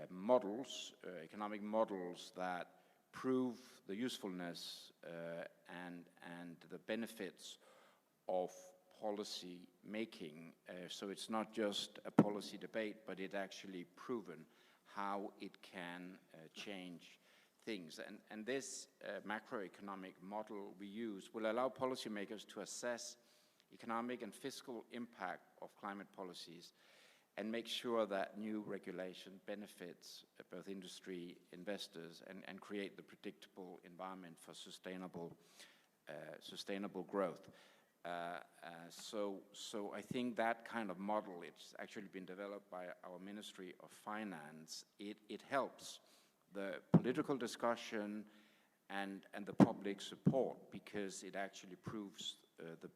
[SPEAKER 20] models, economic models that prove the usefulness and the benefits of policy making. So it's not just a policy debate, but it actually proven how it can change things. And this macroeconomic model we use will allow policymakers to assess economic and fiscal impact of climate policies and make sure that new regulation benefits both industry, investors, and create the predictable environment for sustainable growth. So I think that kind of model, it's actually been developed by our Ministry of Finance. It helps the political discussion and the public support, because it actually proves the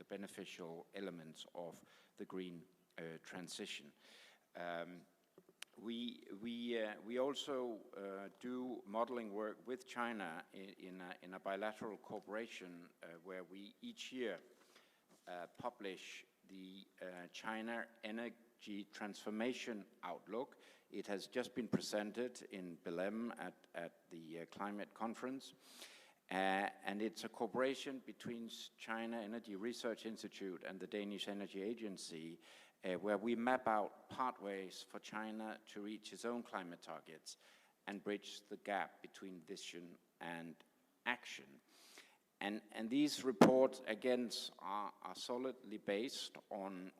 [SPEAKER 20] beneficial elements of the green transition. We also do modeling work with China in a bilateral cooperation where we each year publish the China Energy Transformation Outlook. It has just been presented in Belém at the climate conference. And it's a cooperation between China Energy Research Institute and the Danish Energy Agency, where we map out pathways for China to reach its own climate targets and bridge the gap between vision and action. And these reports, again, are solidly based on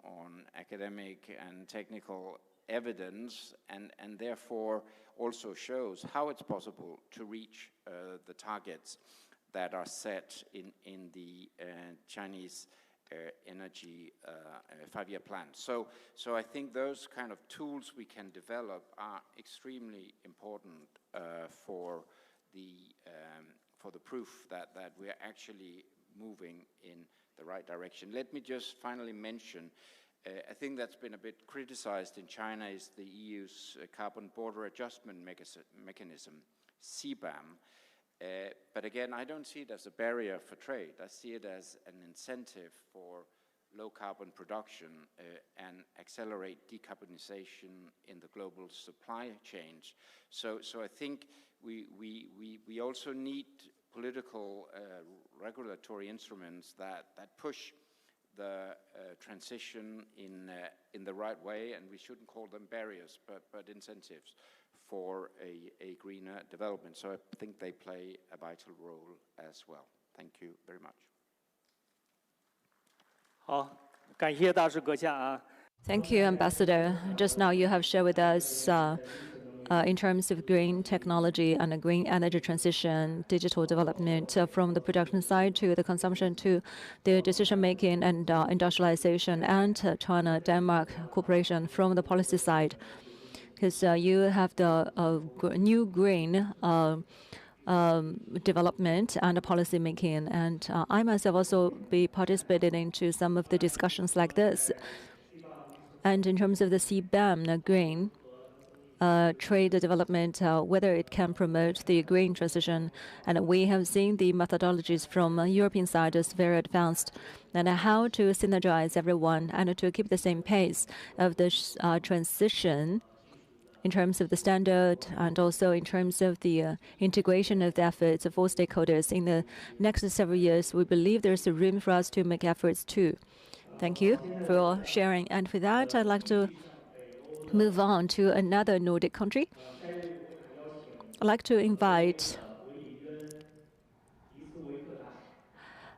[SPEAKER 20] academic and technical evidence, and therefore also shows how it's possible to reach the targets that are set in the Chinese energy 5-year plan. So I think those kind of tools we can develop are extremely important for the proof that we are actually moving in the right direction. Let me just finally mention, I think that's been a bit criticized in China, is the EU's carbon border adjustment mechanism, CBAM. But again, I don't see it as a barrier for trade. I see it as an incentive for low carbon production and accelerate decarbonization in the global supply chains. So I think we also need political regulatory instruments that push the transition in the right way, and we shouldn't call them barriers, but incentives for a greener development. So I think they play a vital role as well. Thank you very much.
[SPEAKER 9] 好，感谢大使阁下啊。
[SPEAKER 7] Thank you, Ambassador. Just now you have shared with us in terms of green technology and a green energy transition, digital development from the production side to the consumption to the decision-making and industrialization, and China-Denmark cooperation from the policy side. Because you have the new green development and policy making, and I myself also be participated into some of the discussions like this. And in terms of the CBAM, the green trade development, whether it can promote the green transition, and we have seen the methodologies from European side is very advanced, and how to synergize everyone and to keep the same pace of this transition in terms of the standard and also in terms of the integration of the efforts of all stakeholders in the next several years. We believe there's a room for us to make efforts too. Thank you for sharing. And for that, I'd like to move on to another Nordic country. I'd like to invite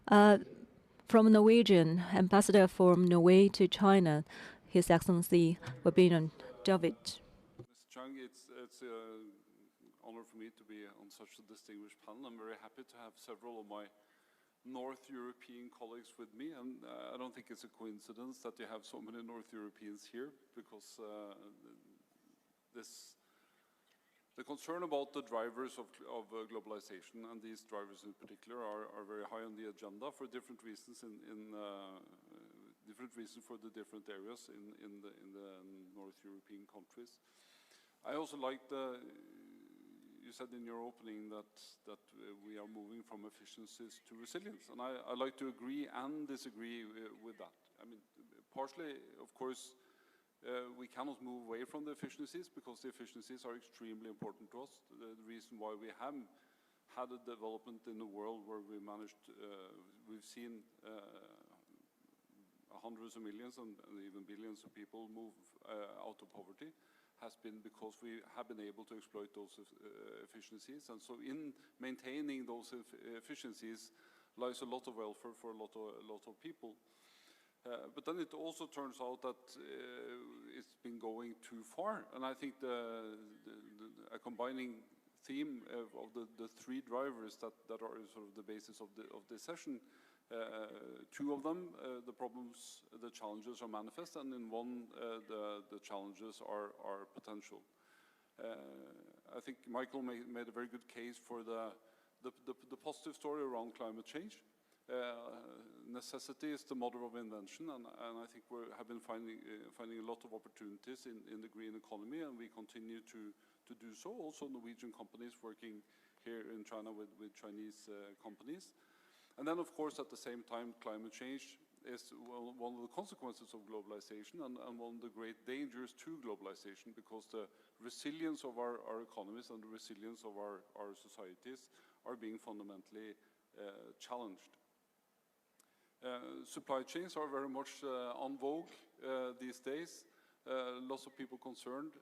[SPEAKER 7] from Norwegian, Ambassador from Norway to China, His Excellency Wabino David.
[SPEAKER 6] Chung, it's an honor for me to be on such a distinguished panel. I'm very happy to have several of my North European colleagues with me, and I don't think it's a coincidence that you have so many North Europeans here, because the concern about the drivers of globalization, and these drivers in particular, are very high on the agenda for different reasons different reasons for the different areas in the North European countries. I also like you said in your opening that we are moving from efficiencies to resilience, and I like to agree and disagree with that. I mean, partially, of course, we cannot move away from the efficiencies, because the efficiencies are extremely important to us. The reason why we have had a development in the world where we managed, we've seen hundreds of millions and even billions of people move out of poverty, has been because we have been able to exploit those efficiencies. And so in maintaining those efficiencies lies a lot of welfare for a lot of people. But then it also turns out that it's been going too far. And I think a combining theme of the three drivers that are sort of the basis of this session Two of them, the challenges are manifest, and in one, the challenges are potential. I think Michael made a very good case for the positive story around climate change. Necessity is the mother of invention, and I think we have been finding a lot of opportunities in the green economy, and we continue to do so. Also Norwegian companies working here in China with Chinese companies. And then, of course, at the same time, climate change is one of the consequences of globalization and one of the great dangers to globalization, because the resilience of our economies and the resilience of our societies are being fundamentally challenged. Supply chains are very much on vogue these days. Lots of people concerned.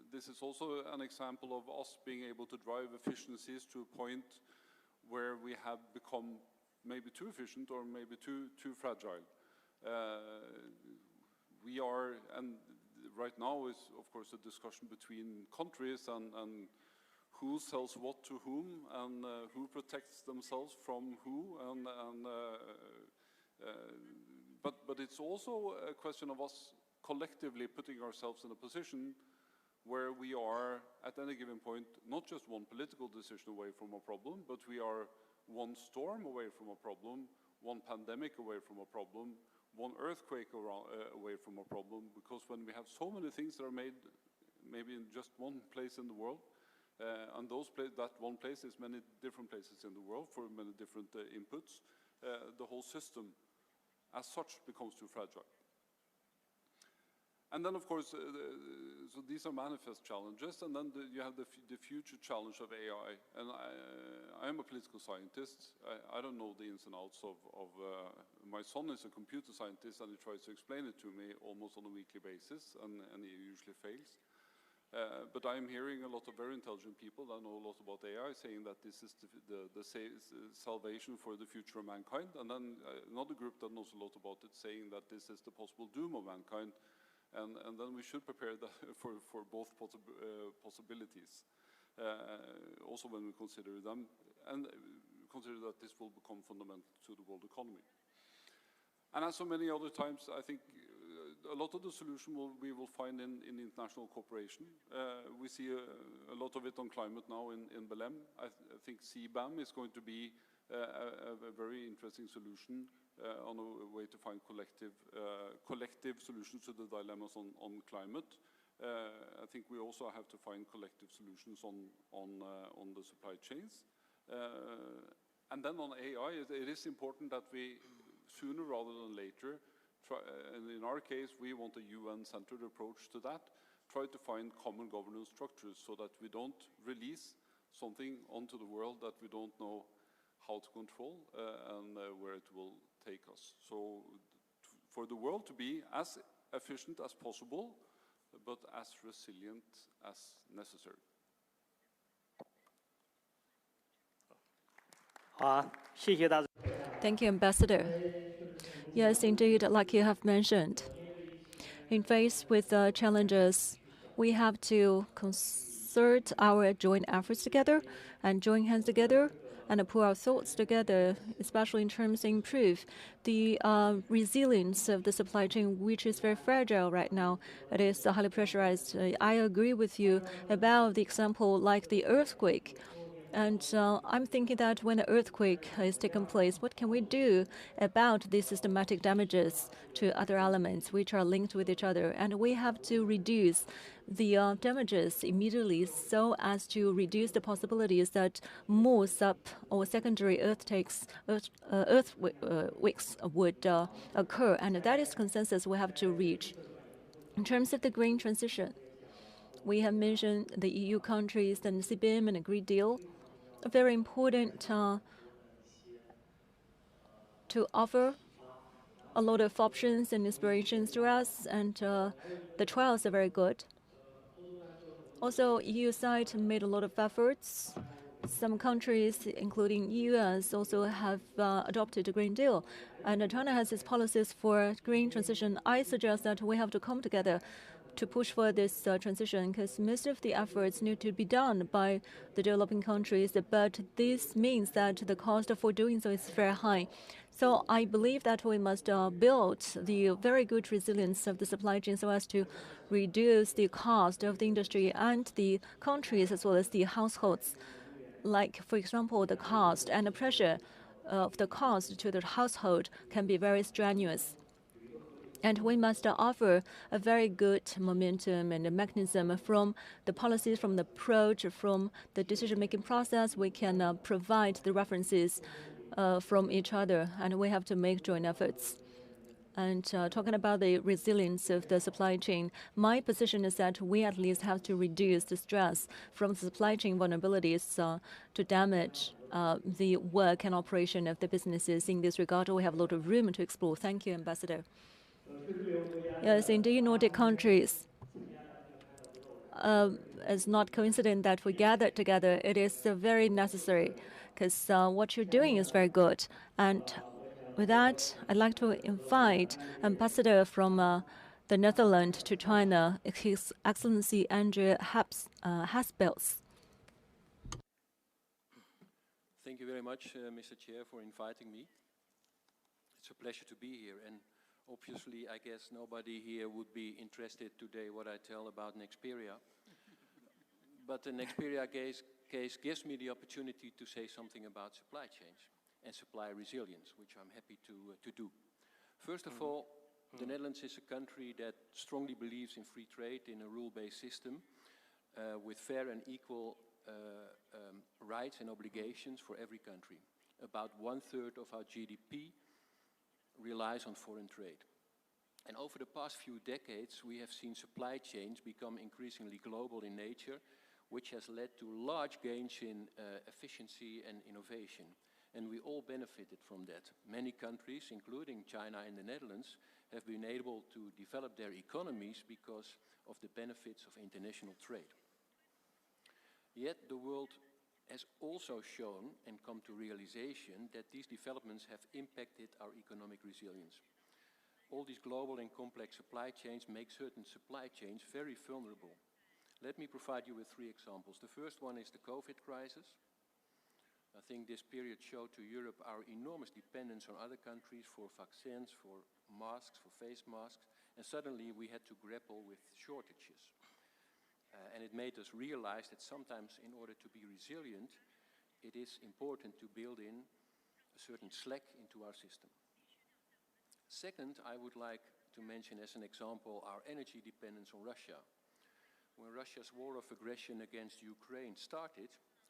[SPEAKER 6] This is also an example of us being able to drive efficiencies to a point where we have become maybe too efficient or maybe too fragile. We are, and right now is of course a discussion between countries and who sells what to whom, and who protects themselves from who, but it's also a question of us collectively putting ourselves in a position where we are, at any given point, not just one political decision away from a problem, but we are one storm away from a problem, one pandemic away from a problem, one earthquake away from a problem. Because when we have so many things that are made maybe in just one place in the world, and that one place is many different places in the world for many different inputs, the whole system as such becomes too fragile. And then, of course, so these are manifest challenges, and then you have the future challenge of AI. And I am a political scientist. I don't know the ins and outs of my son is a computer scientist, and he tries to explain it to me almost on a weekly basis, and he usually fails. But I'm hearing a lot of very intelligent people that know a lot about AI saying that this is the salvation for the future of mankind, and then another group that knows a lot about it saying that this is the possible doom of mankind. And then we should prepare for both possibilities, also when we consider them, and consider that this will become fundamental to the world economy. And as so many other times, I think a lot of the solution we will find in international cooperation. We see a lot of it on climate now in Belém. I think CBAM is going to be a very interesting solution on a way to find collective solutions to the dilemmas on climate. I think we also have to find collective solutions on the supply chains. And then on AI, it is important that we, sooner rather than later, and in our case, we want a UN-centered approach to that, try to find common governance structures so that we don't release something onto the world that we don't know how to control and where it will take us. So for the world to be as efficient as possible, but as resilient as necessary.
[SPEAKER 7] Thank you, Ambassador. Yes, indeed, like you have mentioned, in face with the challenges, we have to concert our joint efforts together and join hands together and put our thoughts together, especially in terms to improve the resilience of the supply chain, which is very fragile right now. It is highly pressurized. I agree with you about the example like the earthquake. And I'm thinking that when an earthquake is taking place, what can we do about the systematic damages to other elements which are linked with each other? And we have to reduce the damages immediately so as to reduce the possibilities that more sub or secondary earthquakes would occur. And that is consensus we have to reach. In terms of the green transition, we have mentioned the EU countries and CBAM and a Green Deal. Very important to offer a lot of options and inspirations to us, and the trials are very good. Also, EU side made a lot of efforts. Some countries, including U.S., also have adopted a Green Deal, and China has its policies for green transition. I suggest that we have to come together to push for this transition, because most of the efforts need to be done by the developing countries, but this means that the cost for doing so is very high. So I believe that we must build the very good resilience of the supply chain so as to reduce the cost of the industry and the countries as well as the households. Like, for example, the cost and the pressure of the cost to the household can be very strenuous. And we must offer a very good momentum and a mechanism from the policies, from the approach, from the decision-making process. We can provide the references from each other, and we have to make joint efforts. And talking about the resilience of the supply chain, my position is that we at least have to reduce the stress from the supply chain vulnerabilities to damage the work and operation of the businesses. In this regard, we have a lot of room to explore. Thank you, Ambassador. Yes, in the Nordic countries, it's not coincident that we gathered together. It is very necessary because what you're doing is very good. And with that, I'd like to invite Ambassador from the Netherlands to China, His Excellency Andrew Haspels.
[SPEAKER 21] Thank you very much, Mr. Chair, for inviting me. It's a pleasure to be here. And obviously, I guess nobody here would be interested today what I tell about Nexperia. But the Nexperia case gives me the opportunity to say something about supply chains and supply resilience, which I'm happy to do. First of all, the Netherlands is a country that strongly believes in free trade, in a rule-based system, with fair and equal rights and obligations for every country. About 1/3 of our GDP relies on foreign trade. And over the past few decades, we have seen supply chains become increasingly global in nature, which has led to large gains in efficiency and innovation. And we all benefited from that. Many countries, including China and the Netherlands, have been able to develop their economies because of the benefits of international trade. Yet the world has also shown and come to realization that these developments have impacted our economic resilience. All these global and complex supply chains make certain supply chains very vulnerable. Let me provide you with 3 examples. The first one is the COVID crisis. I think this period showed to Europe our enormous dependence on other countries for vaccines, for masks, for face masks, and suddenly we had to grapple with shortages. And it made us realize that sometimes in order to be resilient, it is important to build in a certain slack into our system. Second, I would like to mention as an example our energy dependence on Russia. When Russia's war of aggression against Ukraine started,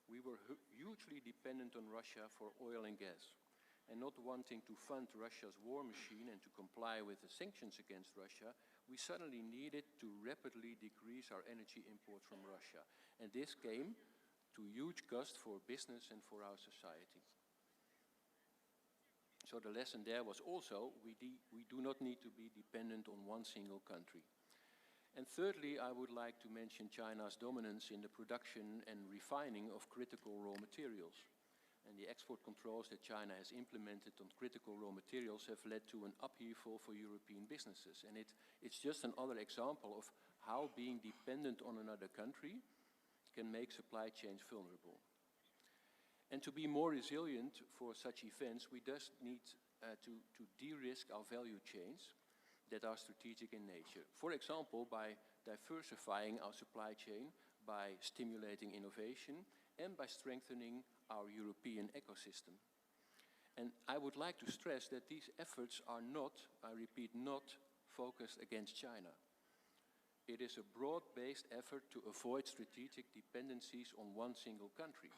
[SPEAKER 21] we were hugely dependent on Russia for oil and gas. And not wanting to fund Russia's war machine and to comply with the sanctions against Russia, we suddenly needed to rapidly decrease our energy imports from Russia. And this came to huge cost for business and for our society. So the lesson there was also we do not need to be dependent on one single country. And thirdly, I would like to mention China's dominance in the production and refining of critical raw materials. And the export controls that China has implemented on critical raw materials have led to an upheaval for European businesses. And it's just another example of how being dependent on another country can make supply chains vulnerable. And to be more resilient for such events, we just need to de-risk our value chains that are strategic in nature. For example, by diversifying our supply chain, by stimulating innovation, and by strengthening our European ecosystem. And I would like to stress that these efforts are not, I repeat, not focused against China. It is a broad-based effort to avoid strategic dependencies on one single country.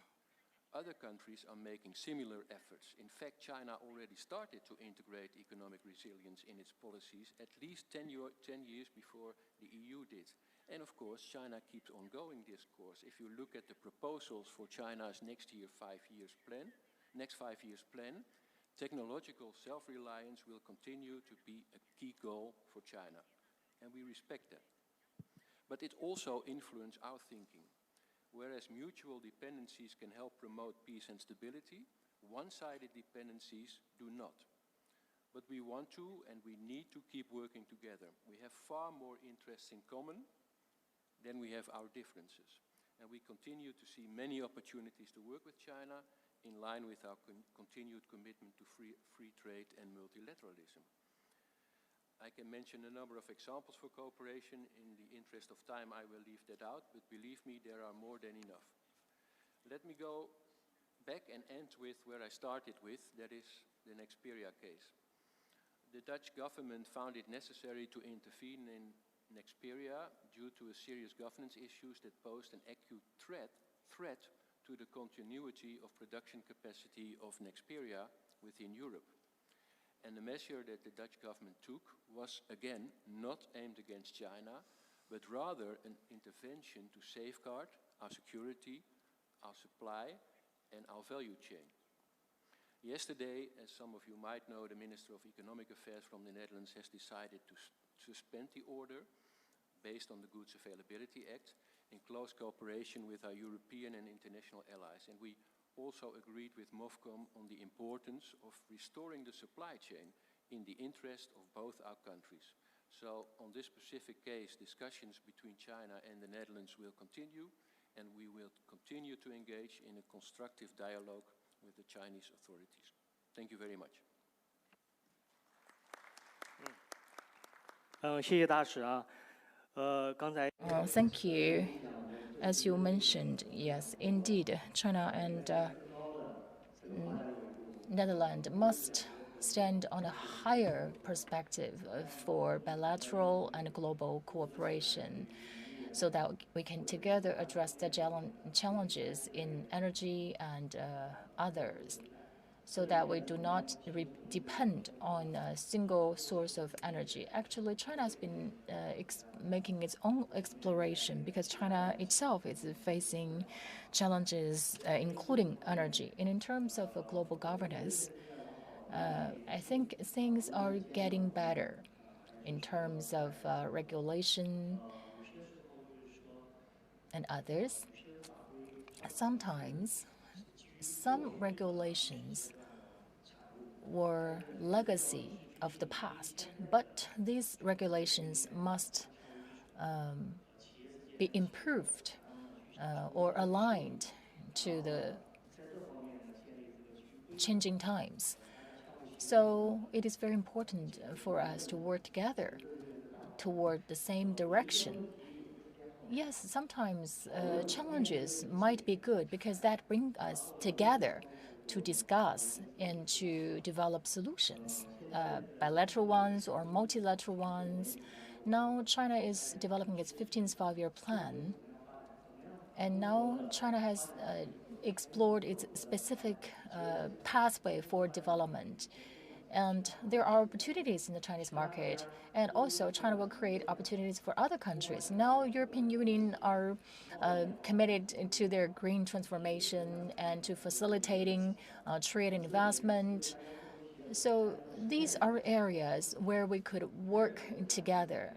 [SPEAKER 21] Other countries are making similar efforts. In fact, China already started to integrate economic resilience in its policies at least 10 years before the EU did. And of course, China keeps ongoing this course. If you look at the proposals for China's next 5 years plan, technological self-reliance will continue to be a key goal for China. And we respect that. But it also influences our thinking. Whereas mutual dependencies can help promote peace and stability, one-sided dependencies do not. but we want to and we need to keep working together. We have far more interests in common than we have our differences. And we continue to see many opportunities to work with China in line with our continued commitment to free trade and multilateralism. I can mention a number of examples for cooperation. In the interest of time, I will leave that out, but believe me, there are more than enough. Let me go back and end with where I started with, that is the Nexperia case. The Dutch government found it necessary to intervene in Nexperia due to a serious governance issues that posed an acute threat to the continuity of production capacity of Nexperia within Europe. And the measure that the Dutch government took was, again, not aimed against China, but rather an intervention to safeguard our security, our supply, and our value chain. Yesterday, as some of you might know, the Minister of Economic Affairs from the Netherlands has decided to suspend the order based on the Goods Availability Act in close cooperation with our European and international allies. And we also agreed with MOFCOM on the importance of restoring the supply chain in the interest of both our countries. So on this specific case, discussions between China and the Netherlands will continue, and we will continue to engage in a constructive dialogue with the Chinese authorities. Thank you very much.
[SPEAKER 4] 谢谢大使啊。刚才
[SPEAKER 3] Thank you. As you mentioned, yes, indeed, China and Netherlands must stand on a higher perspective for bilateral and global cooperation so that we can together address the challenges in energy and others, so that we do not depend on a single source of energy. Actually, China has been making its own exploration because China itself is facing challenges, including energy. And in terms of global governance, I think things are getting better in terms of regulation and others. Sometimes some regulations were legacy of the past, but these regulations must be improved or aligned to the changing times. So it is very important for us to work together toward the same direction. Yes, sometimes challenges might be good because that brings us together to discuss and to develop solutions, bilateral ones or multilateral ones. Now China is developing its 15th five-year plan, and now China has explored its specific pathway for development. And there are opportunities in the Chinese market, and also China will create opportunities for other countries. Now European Union are committed to their green transformation and to facilitating trade and investment. So these are areas where we could work together,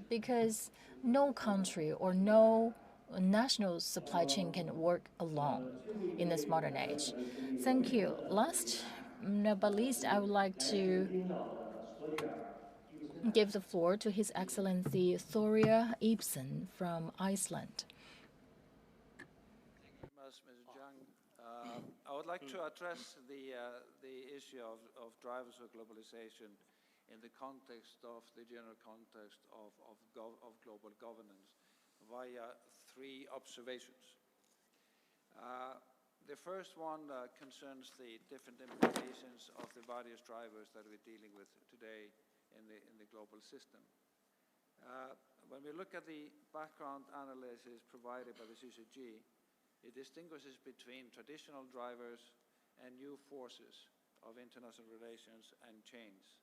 [SPEAKER 3] because no country or no national supply chain can work alone in this modern age. Thank you. Last but least, I would like to give the floor to His Excellency Thoria Ibsen from Iceland.
[SPEAKER 22] Thank you very much, Mr. Zhang. I would like to address the issue of drivers of globalization in the context of the general context of global governance via three observations. The first one concerns the different implications of the various drivers that we're dealing with today in the global system. When we look at the background analysis provided by the CCG, it distinguishes between traditional drivers and new forces of international relations and chains.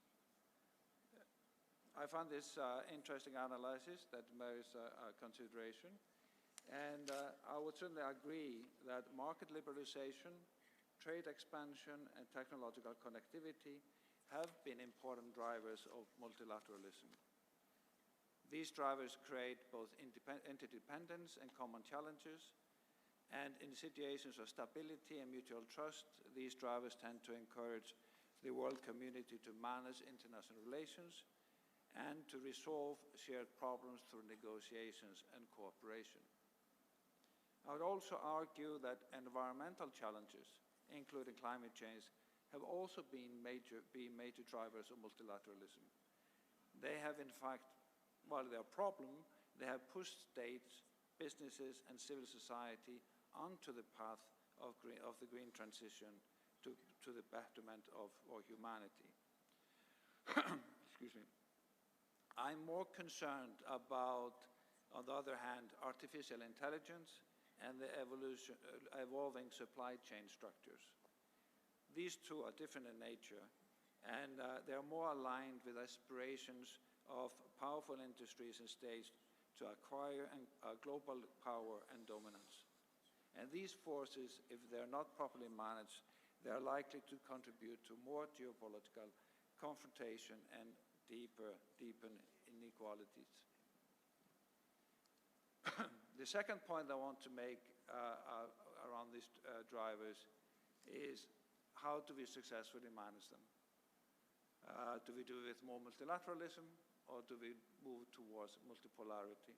[SPEAKER 22] I found this interesting analysis that merits consideration. And I would certainly agree that market liberalization, trade expansion, and technological connectivity have been important drivers of multilateralism. These drivers create both interdependence and common challenges, and in situations of stability and mutual trust, these drivers tend to encourage the world community to manage international relations and to resolve shared problems through negotiations and cooperation. I would also argue that environmental challenges, including climate change, have also been major drivers of multilateralism. They have, in fact, while they're a problem, they have pushed states, businesses, and civil society onto the path of the green transition to the betterment of our humanity. Excuse me. I'm more concerned about, on the other hand, artificial intelligence and the evolving supply chain structures. These two are different in nature, and they're more aligned with aspirations of powerful industries and states to acquire global power and dominance. And these forces, if they're not properly managed, they're likely to contribute to more geopolitical confrontation and deepen inequalities. The second point I want to make around these drivers is how do we successfully manage them? Do we do it with more multilateralism, or do we move towards multipolarity?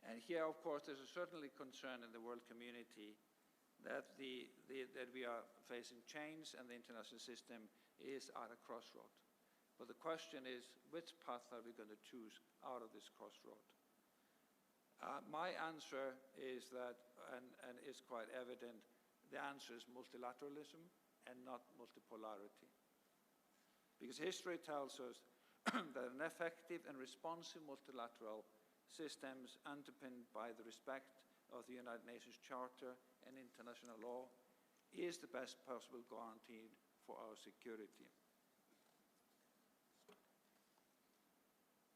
[SPEAKER 22] And here, of course, there's a certainly concern in the world community that that we are facing change and the international system is at a crossroad. But the question is, which path are we going to choose out of this crossroad? My answer is that, and it's quite evident, the answer is multilateralism and not multipolarity. Because history tells us that an effective and responsive multilateral systems underpinned by the respect of the United Nations Charter and international law is the best possible guarantee for our security.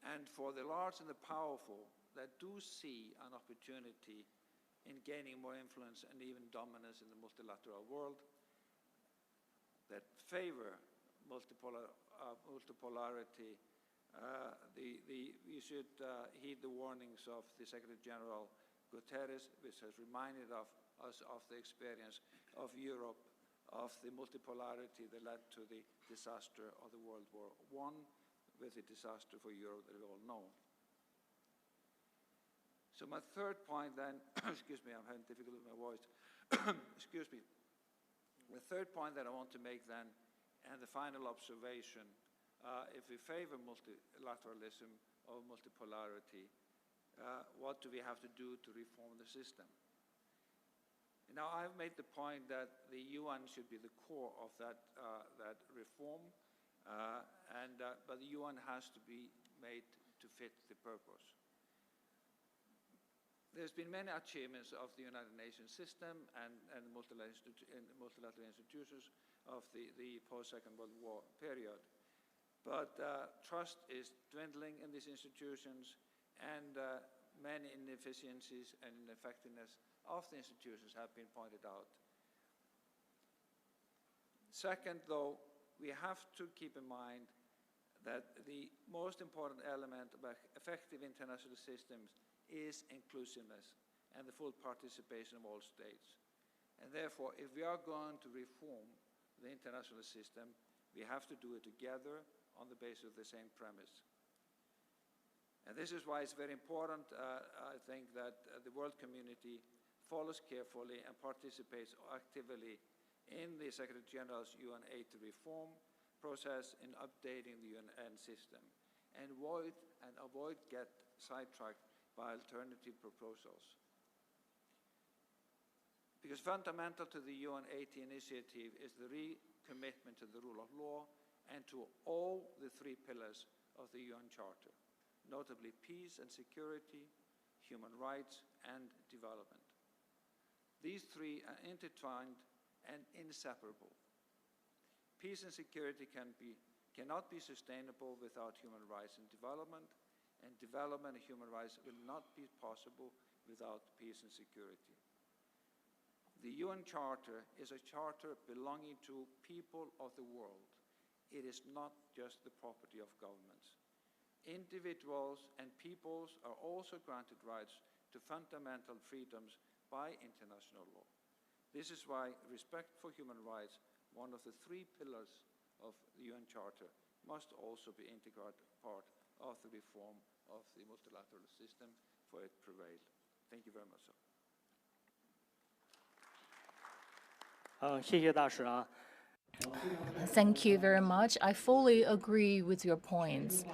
[SPEAKER 22] And for the large and the powerful that do see an opportunity in gaining more influence and even dominance in the multilateral world, that favor multipolarity, we should heed the warnings of the Secretary General Guterres, which has reminded us of the experience of Europe, of the multipolarity that led to the disaster of the World War I, with the disaster for Europe that we all know. So my third point then, excuse me, I'm having difficulty with my voice. Excuse me. The third point that I want to make then, and the final observation, if we favor multilateralism or multipolarity, what do we have to do to reform the system? Now, I've made the point that the UN should be the core of that reform, but the UN has to be made to fit the purpose. There's been many achievements of the United Nations system and multilateral institutions of the post-Second World War period. But trust is dwindling in these institutions, and many inefficiencies and ineffectiveness of the institutions have been pointed out. Second, though, we have to keep in mind that the most important element of effective international systems is inclusiveness and the full participation of all states. And therefore, if we are going to reform the international system, we have to do it together on the basis of the same premise. And this is why it's very important, I think, that the world community follows carefully and participates actively in the Secretary General's UN AIT reform process in updating the UN system, and avoid get sidetracked by alternative proposals. Because fundamental to the UN AIT initiative is the recommitment to the rule of law and to all the three pillars of the UN Charter, notably peace and security, human rights, and development. These three are intertwined and inseparable. Peace and security cannot be sustainable without human rights and development and human rights will not be possible without peace and security. The UN Charter is a charter belonging to people of the world. It is not just the property of governments. Individuals and peoples are also granted rights to fundamental freedoms by international law. This is why respect for human rights one of the 3 pillars of the UN Charter, must also be integral part of the reform of the multilateral system for it to prevail. Thank you very much, sir.
[SPEAKER 4] 谢谢大使啊。
[SPEAKER 3] Thank you very much. I fully agree with your points.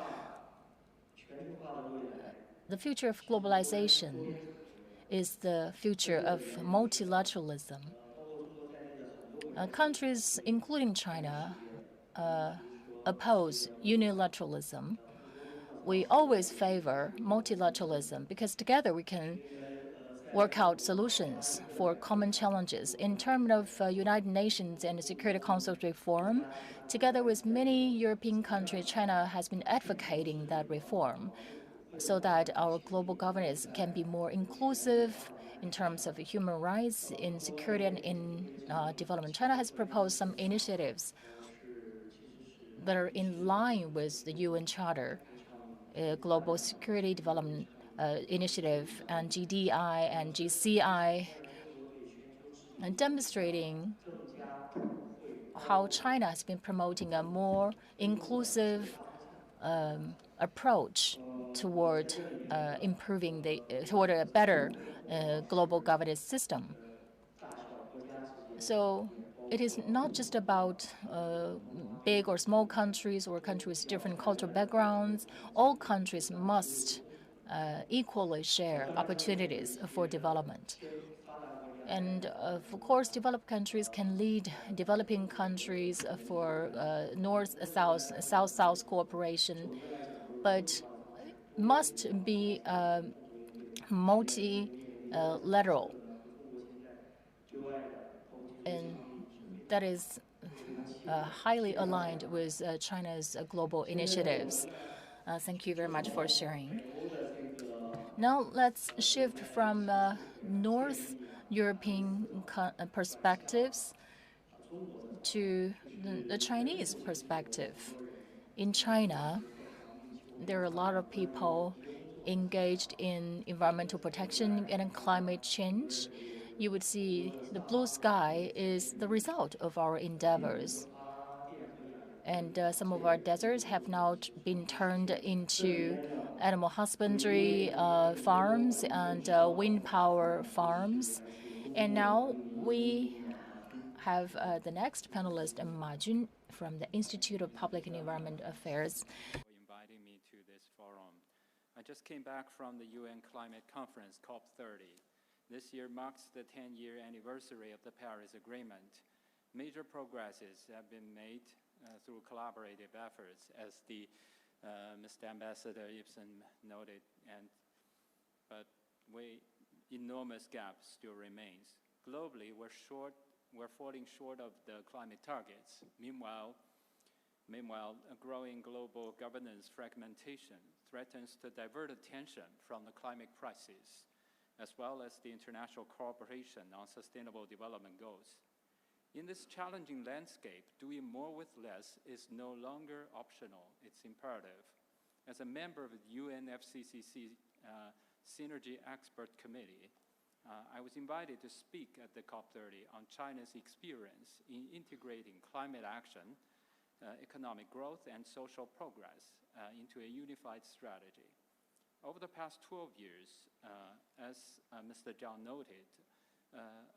[SPEAKER 3] The future of globalization is the future of multilateralism. Countries, including China, oppose unilateralism. We always favor multilateralism because together we can work out solutions for common challenges. In terms of United Nations and the Security Council reform, together with many European countries, China has been advocating that reform so that our global governance can be more inclusive in terms of human rights, in security, and in development. China has proposed some initiatives that are in line with the UN Charter, Global Security Development Initiative, and GDI and GCI, and demonstrating how China has been promoting a more inclusive approach toward toward a better global governance system. So it is not just about big or small countries or countries with different cultural backgrounds. All countries must equally share opportunities for development. And of course, developed countries can lead developing countries for North-South, South-South cooperation, but must be multilateral. And that is highly aligned with China's global initiatives. Thank you very much for sharing. Now let's shift from North European perspectives to the Chinese perspective. In China, there are a lot of people engaged in environmental protection and climate change. You would see the blue sky is the result of our endeavors. And some of our deserts have now been turned into animal husbandry farms and wind power farms. And now we have the next panelist, Ma Jun, from the Institute of Public and Environment Affairs.
[SPEAKER 1] For inviting me to this forum. I just came back from the UN Climate Conference, COP30. This year marks the 10-year anniversary of the Paris Agreement. Major progresses have been made through collaborative efforts, as the Mr. Ambassador Ibsen noted, but enormous gap still remains. Globally, we're falling short of the climate targets. Meanwhile, a growing global governance fragmentation threatens to divert attention from the climate crisis, as well as the international cooperation on sustainable development goals. In this challenging landscape, doing more with less is no longer optional, it's imperative. As a member of the UNFCCC Synergy Expert Committee, I was invited to speak at the COP30 on China's experience in integrating climate action, economic growth, and social progress into a unified strategy. Over the past 12 years, as Mr. Zhang noted,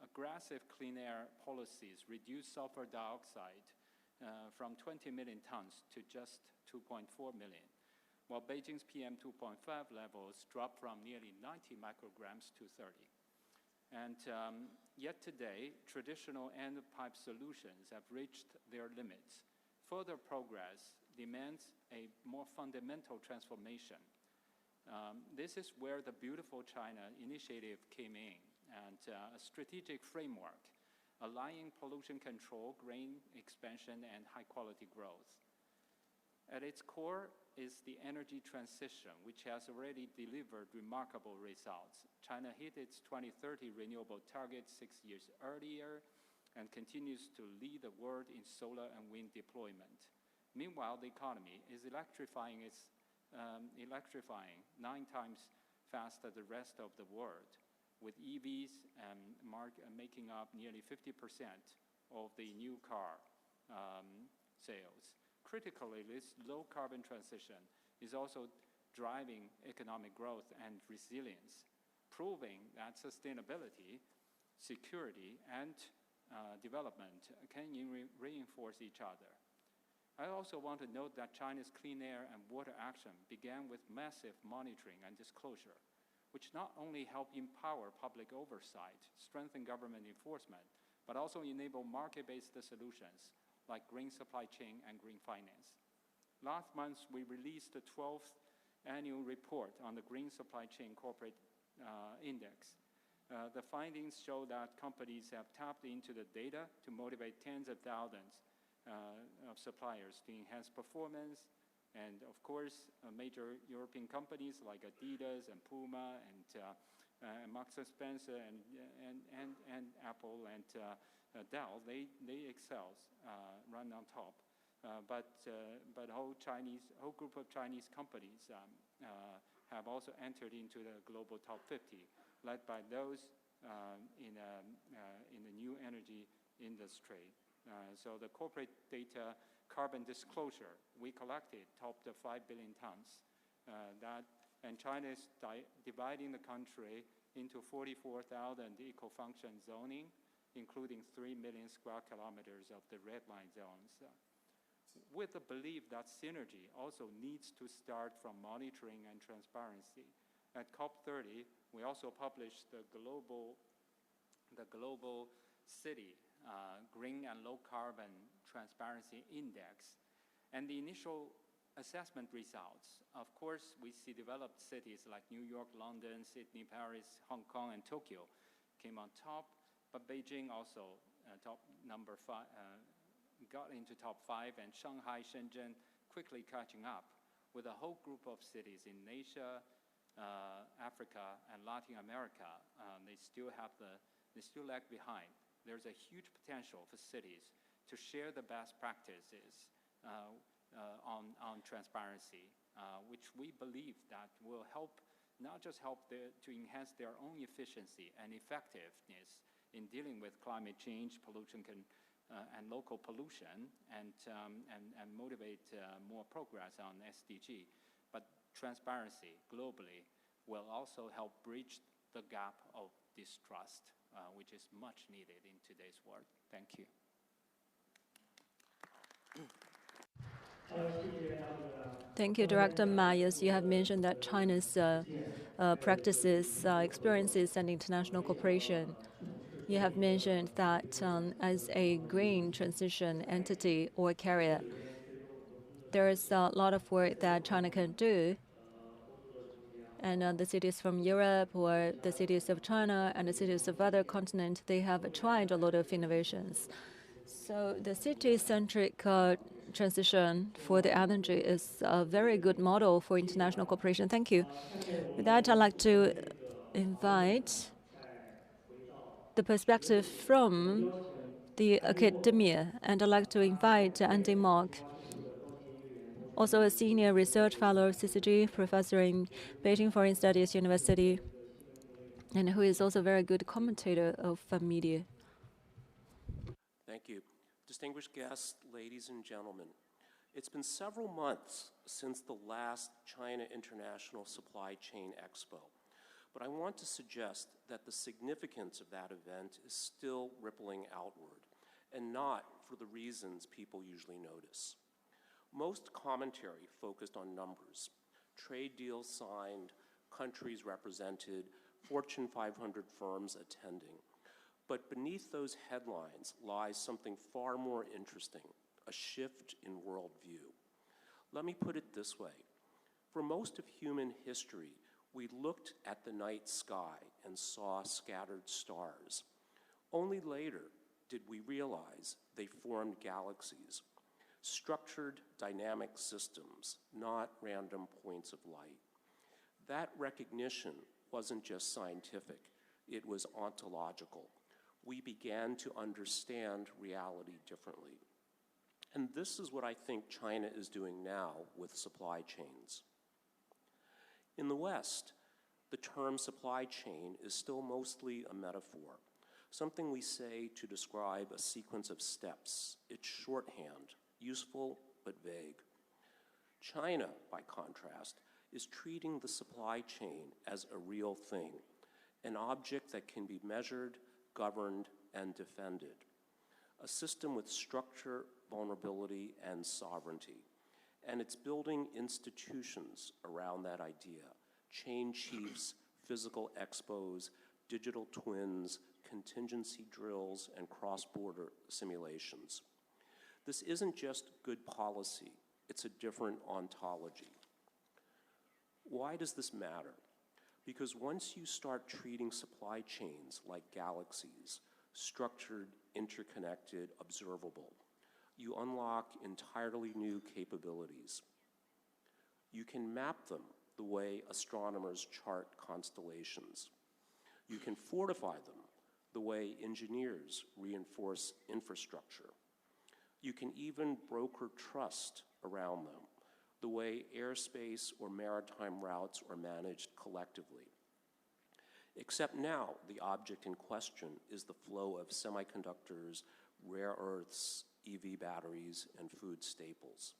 [SPEAKER 1] aggressive clean air policies reduced sulfur dioxide from 20 million tons to just 2.4 million, while Beijing's PM 2.5 levels dropped from nearly 90 micrograms to 30. And yet today, traditional end-pipe solutions have reached their limits. Further progress demands a more fundamental transformation. This is where the Beautiful China initiative came in, and a strategic framework aligning pollution control, green expansion, and high-quality growth. At its core is the energy transition, which has already delivered remarkable results. China hit its 2030 renewable target 6 years earlier and continues to lead the world in solar and wind deployment. Meanwhile, the economy is electrifying 9 times faster than the rest of the world, with EVs making up nearly 50% of the new car sales. Critically, this low carbon transition is also driving economic growth and resilience, proving that sustainability, security, and development can reinforce each other. I also want to note that China's clean air and water action began with massive monitoring and disclosure, which not only help empower public oversight, strengthen government enforcement, but also enable market-based solutions like green supply chain and green finance. Last month, we released the 12th annual report on the Green Supply Chain Corporate Index. The findings show that companies have tapped into the data to motivate tens of thousands of suppliers to enhance performance. And of course, major European companies like Adidas and Puma and Marks & Spencer and Apple and Dell, they excel, run on top. But whole group of Chinese companies have also entered into the global top 50, led by those in the new energy industry. So the corporate data carbon disclosure we collected topped 5 billion tons. And China is dividing the country into 44,000 eco-function zoning, including 3 million square kilometers of the red line zones. With the belief that synergy also needs to start from monitoring and transparency. At COP30, we also published the global city green and low carbon transparency index. And the initial assessment results, of course, we see developed cities like New York, London, Sydney, Paris, Hong Kong, and Tokyo came on top, but Beijing also got into top 5, and Shanghai, Shenzhen quickly catching up, with a whole group of cities in Asia, Africa, and Latin America. They still lag behind. There's a huge potential for cities to share the best practices on transparency, which we believe that will help, not just help to enhance their own efficiency and effectiveness in dealing with climate change, pollution, and local pollution, and motivate more progress on SDG. But transparency globally will also help bridge the gap of distrust, which is much needed in today's world. Thank you.
[SPEAKER 7] Thank you, Director Ma. Yes, you have mentioned that China's practices, experiences, and international cooperation. You have mentioned that as a green transition entity or carrier, there is a lot of work that China can do. And the cities from Europe or the cities of China and the cities of other continents, they have tried a lot of innovations. So the city-centric transition for the energy is a very good model for international cooperation. Thank you. With that, I'd like to invite the perspective from the academia, and I'd like to invite Andy Mark, also a senior research fellow of CCG, professor in Beijing Foreign Studies University, and who is also a very good commentator of media.
[SPEAKER 2] Thank you. Distinguished guests, ladies and gentlemen, it's been several months since the last China International Supply Chain Expo, but I want to suggest that the significance of that event is still rippling outward, and not for the reasons people usually notice. Most commentary focused on numbers, trade deals signed, countries represented, Fortune 500 firms attending. But beneath those headlines lies something far more interesting, a shift in worldview. Let me put it this way. For most of human history, we looked at the night sky and saw scattered stars. Only later did we realize they formed galaxies, structured dynamic systems, not random points of light. That recognition wasn't just scientific, it was ontological. We began to understand reality differently. And this is what I think China is doing now with supply chains. In the West, the term supply chain is still mostly a metaphor. something we say to describe a sequence of steps. It's shorthand, useful but vague. China, by contrast, is treating the supply chain as a real thing, an object that can be measured, governed, and defended, a system with structure, vulnerability, and sovereignty. And it's building institutions around that idea, chain chiefs, physical expos, digital twins, contingency drills, and cross-border simulations. This isn't just good policy, it's a different ontology. Why does this matter? Because once you start treating supply chains like galaxies, structured, interconnected, observable, you unlock entirely new capabilities. You can map them the way astronomers chart constellations. You can fortify them the way engineers reinforce infrastructure. You can even broker trust around them, the way airspace or maritime routes are managed collectively. Except now, the object in question is the flow of semiconductors, rare earths, EV batteries, and food staples.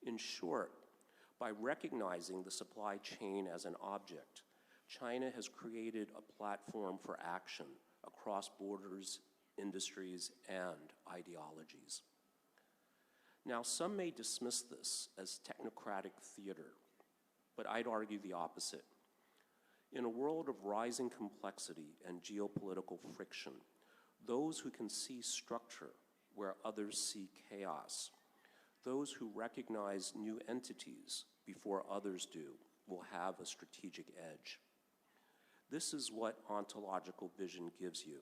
[SPEAKER 2] In short, by recognizing the supply chain as an object, China has created a platform for action across borders, industries, and ideologies. Now, some may dismiss this as technocratic theater, but I'd argue the opposite. In a world of rising complexity and geopolitical friction, those who can see structure where others see chaos, those who recognize new entities before others do, will have a strategic edge. This is what ontological vision gives you,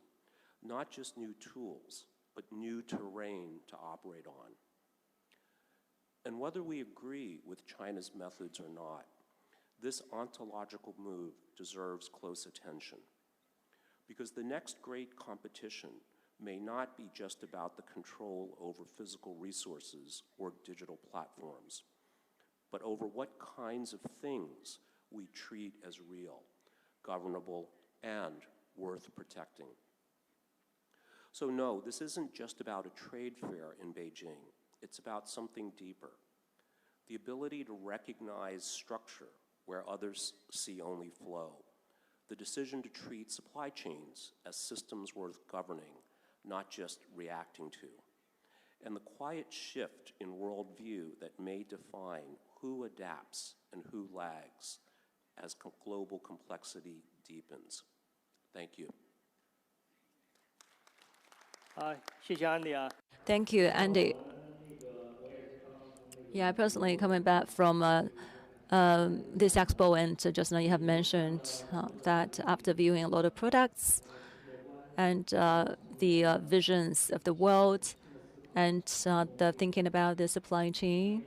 [SPEAKER 2] not just new tools, but new terrain to operate on. And whether we agree with China's methods or not, this ontological move deserves close attention, because the next great competition may not be just about the control over physical resources or digital platforms, but over what kinds of things we treat as real, governable, and worth protecting. So no, this isn't just about a trade fair in Beijing. It's about something deeper. The ability to recognize structure where others see only flow. The decision to treat supply chains as systems worth governing, not just reacting to. And the quiet shift in worldview that may define who adapts and who lags as global complexity deepens. Thank you.
[SPEAKER 7] Thank you, Andy. Yeah, personally, coming back from this expo, and just now you have mentioned that after viewing a lot of products and the visions of the world and the thinking about the supply chain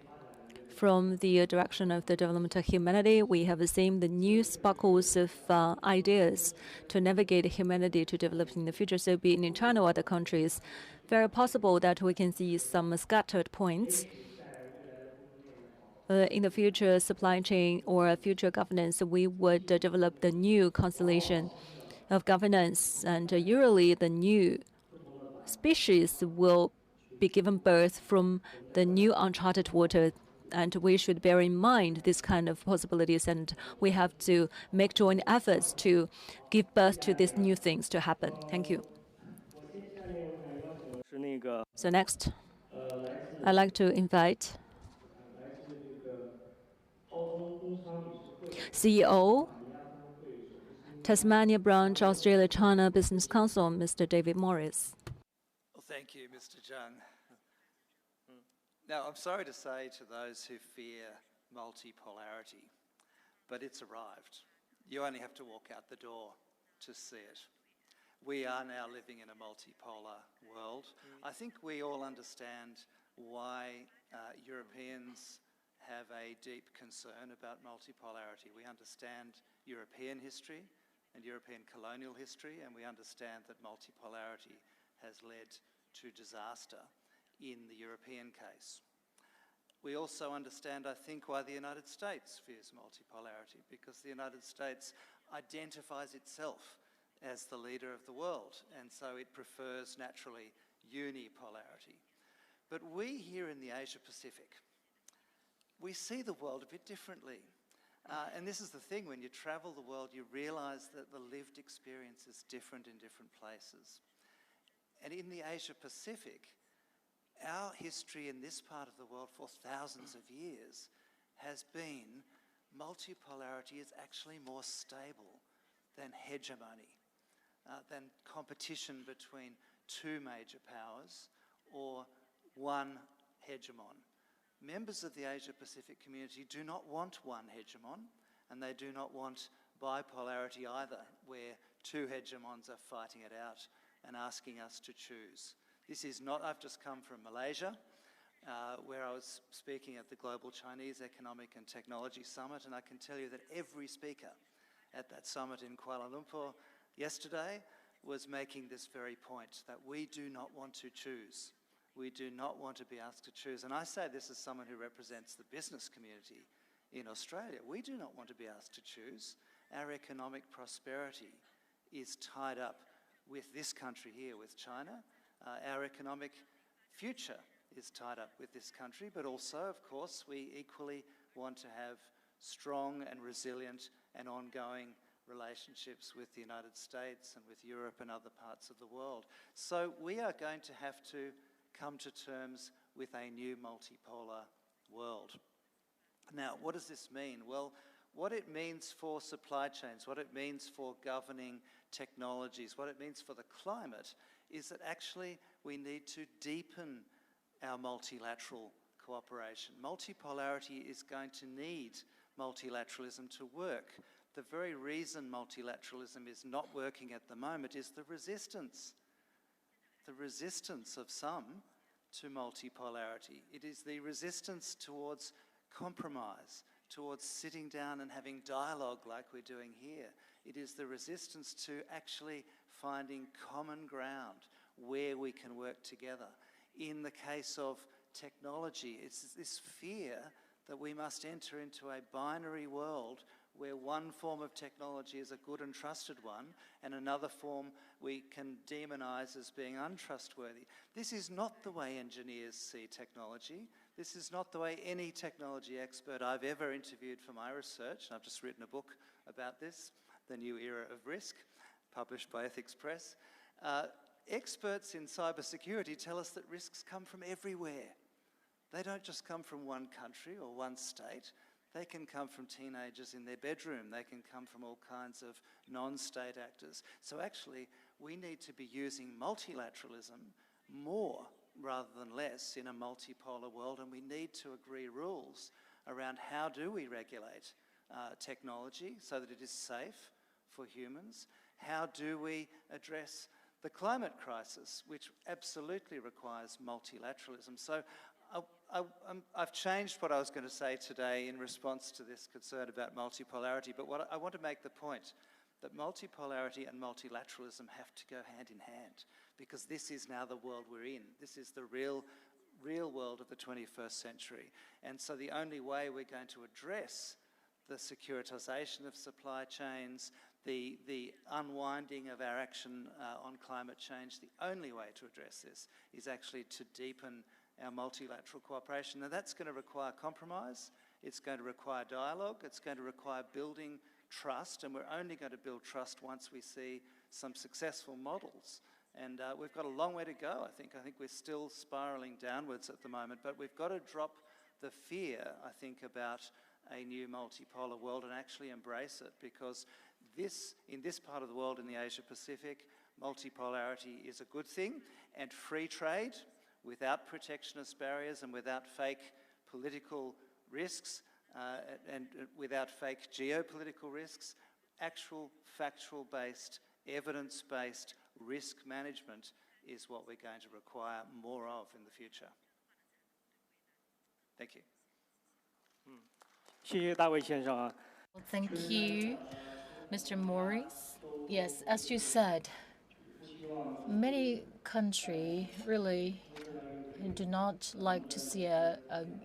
[SPEAKER 7] from the direction of the development of humanity, we have seen the new sparkles of ideas to navigate humanity to develop in the future. So be it in China or other countries, very possible that we can see some scattered points in the future supply chain or future governance. We would develop the new constellation of governance, and usually the new species will be given birth from the new uncharted water. And we should bear in mind this kind of possibilities, and we have to make joint efforts to give birth to these new things to happen. Thank you. So next, I'd like to invite CEO, Tasmania Branch, Australia-China Business Council, Mr. David Morris.
[SPEAKER 8] Well, thank you, Mr. Zhang. Now, I'm sorry to say to those who fear multipolarity, but it's arrived. You only have to walk out the door to see it. We are now living in a multipolar world. I think we all understand why Europeans have a deep concern about multipolarity. We understand European history and European colonial history, and we understand that multipolarity has led to disaster in the European case. We also understand, I think, why the United States fears multipolarity, because the United States identifies itself as the leader of the world, and so it prefers naturally unipolarity. But we here in the Asia Pacific, we see the world a bit differently. And this is the thing, when you travel the world, you realise that the lived experience is different in different places. And in the Asia Pacific, our history in this part of the world for thousands of years has been multipolarity is actually more stable than hegemony, than competition between two major powers or one hegemon. Members of the Asia-Pacific community do not want one hegemon, and they do not want bipolarity either, where two hegemons are fighting it out and asking us to choose. This is not, I've just come from Malaysia, where I was speaking at the Global Chinese Economic and Technology Summit, and I can tell you that every speaker at that summit in Kuala Lumpur yesterday was making this very point, that we do not want to choose. We do not want to be asked to choose. And I say this as someone who represents the business community in Australia. We do not want to be asked to choose. Our economic prosperity is tied up with this country here, with China. Our economic future is tied up with this country, but also, of course, we equally want to have strong and resilient and ongoing relationships with the United States and with Europe and other parts of the world. So we are going to have to come to terms with a new multipolar world. Now, what does this mean? Well, what it means for supply chains, what it means for governing technologies, what it means for the climate is that actually we need to deepen our multilateral cooperation. Multipolarity is going to need multilateralism to work. The very reason multilateralism is not working at the moment is the resistance of some to multipolarity. It is the resistance towards compromise, towards sitting down and having dialogue like we're doing here. It is the resistance to actually finding common ground where we can work together. In the case of technology, it's this fear that we must enter into a binary world where one form of technology is a good and trusted one, and another form we can demonize as being untrustworthy. This is not the way engineers see technology. This is not the way any technology expert I've ever interviewed for my research, and I've just written a book about this, The New Era of Risk, published by Ethics Press. Experts in cybersecurity tell us that risks come from everywhere. They don't just come from one country or one state. They can come from teenagers in their bedroom. They can come from all kinds of non-state actors. So actually, we need to be using multilateralism more rather than less in a multipolar world, and we need to agree rules around how do we regulate technology so that it is safe for humans. How do we address the climate crisis, which absolutely requires multilateralism. So I've changed what I was going to say today in response to this concern about multipolarity, but what I want to make the point that multipolarity and multilateralism have to go hand in hand, because this is now the world we're in. This is the real world of the 21st century. And so the only way we're going to address the securitization of supply chains, the unwinding of our action on climate change, the only way to address this is actually to deepen our multilateral cooperation. Now that's going to require compromise, it's going to require dialogue, it's going to require building trust, and we're only going to build trust once we see some successful models. And we've got a long way to go, I think. I think we're still spiralling downwards at the moment, but we've got to drop the fear, I think, about a new multipolar world and actually embrace it, because in this part of the world, in the Asia Pacific, multipolarity is a good thing, and free trade without protectionist barriers and without fake political risks and without fake geopolitical risks, actual factual-based, evidence-based risk management is what we're going to require more of in the future. Thank you.
[SPEAKER 3] Thank you, Mr. Morris. Yes, as you said, many countries really do not like to see a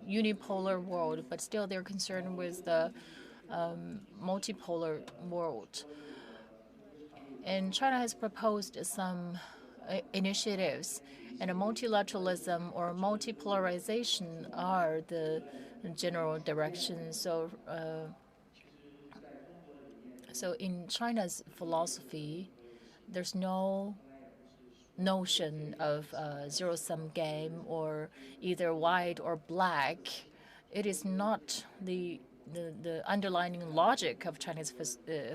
[SPEAKER 3] unipolar world, but still they're concerned with the multipolar world. And China has proposed some initiatives, and multilateralism or multipolarization are the general direction. So, so in China's philosophy, there's no notion of zero-sum game or either white or black. It is not the underlying logic of Chinese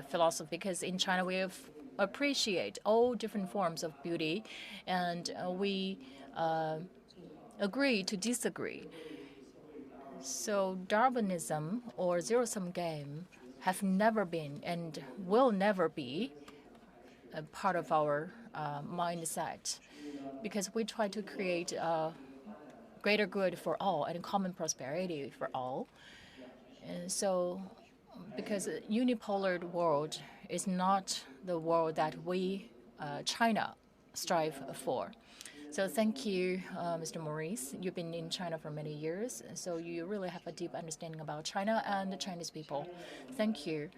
[SPEAKER 3] philosophy, because in China we appreciate all different forms of beauty, and we agree to disagree. So Darwinism or zero-sum game have never been and will never be a part of our mindset, because we try to create greater good for all and common prosperity for all. And so, because a unipolar world is not the world that we, China, strive for. So thank you, Mr. Maurice. You've been in China for many years, so you really have a deep understanding about China and the Chinese people. Thank you.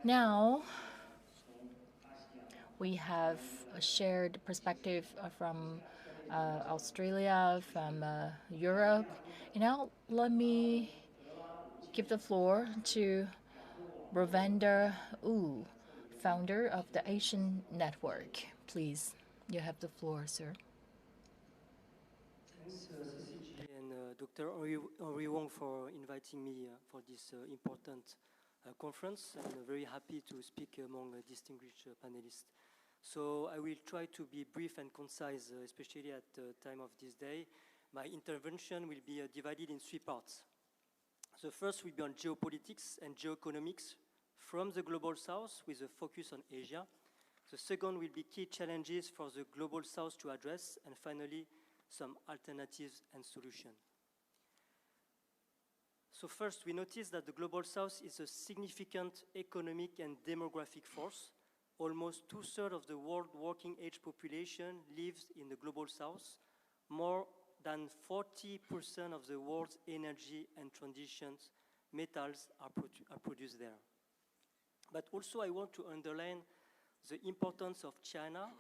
[SPEAKER 3] Now, we have a shared perspective from Australia, from Europe. Now, let me give the floor to Ravender Wu, founder of the Asian Network. Please, you have the floor, sir.
[SPEAKER 5] Thanks, CCG and Dr. Henri Wong for inviting me for this important conference. I'm very happy to speak among distinguished panelists. So I will try to be brief and concise, especially at the time of this day. My intervention will be divided in 3 parts. The first will be on geopolitics and geoeconomics from the Global South with a focus on Asia. The second will be key challenges for the Global South to address, and finally, some alternatives and solutions. So first, we notice that the Global South is a significant economic and demographic force. Almost 2/3 of the world working age population lives in the Global South. More than 40% of the world's energy and transitions metals are produced there. But also I want to underline the importance of China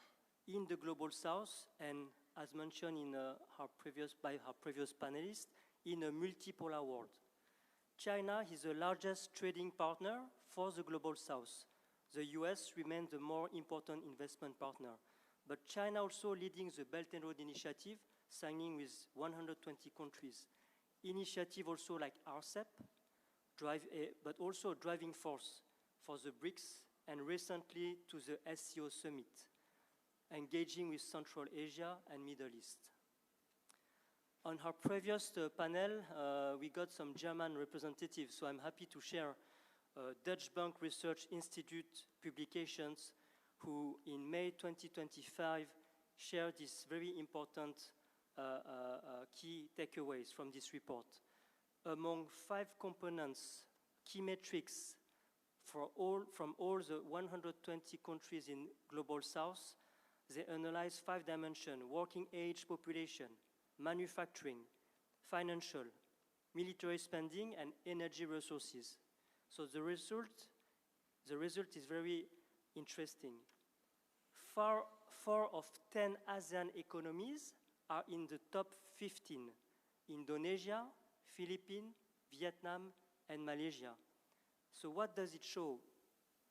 [SPEAKER 5] in the Global South, and as mentioned in by our previous panelists, in a multipolar world. China is the largest trading partner for the Global South. The US remains the more important investment partner. But China also leading the Belt and Road Initiative, signing with 120 countries. Initiative also like RCEP, but also a driving force for the BRICS, and recently to the SCO Summit, engaging with Central Asia and Middle East. On our previous panel, we got some German representatives, so I'm happy to share Dutch Bank Research Institute publications, who in May 2025 shared these very important key takeaways from this report. Among 5 components, key metrics from all the 120 countries in Global South, they analyze 5 dimensions: working age population, manufacturing, financial, military spending, and energy resources. So the result is very interesting. 4 of 10 ASEAN economies are in the top 15: Indonesia, Philippines, Vietnam, and Malaysia. So what does it show?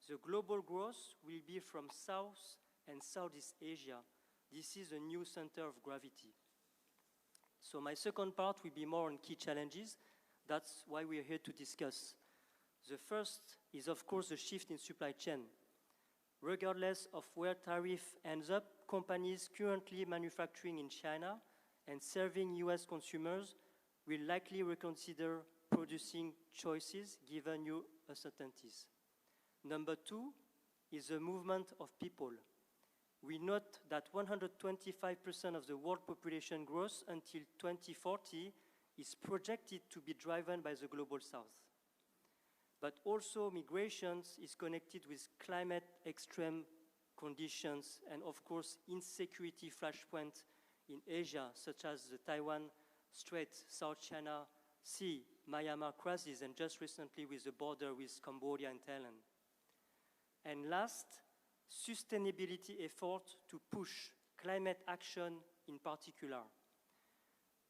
[SPEAKER 5] The global growth will be from South and Southeast Asia. This is a new center of gravity. So my second part will be more on key challenges. That's why we are here to discuss. The first is, of course, the shift in supply chain. Regardless of where tariff ends up, companies currently manufacturing in China and serving US consumers will likely reconsider producing choices given new uncertainties. Number 2 is the movement of people. We note that 125% of the world population growth until 2040 is projected to be driven by the Global South. But also migrations is connected with climate extreme conditions and, of course, insecurity flashpoints in Asia, such as the Taiwan Strait, South China Sea, Myanmar crisis, and just recently with the border with Cambodia and Thailand. And last, sustainability efforts to push climate action in particular.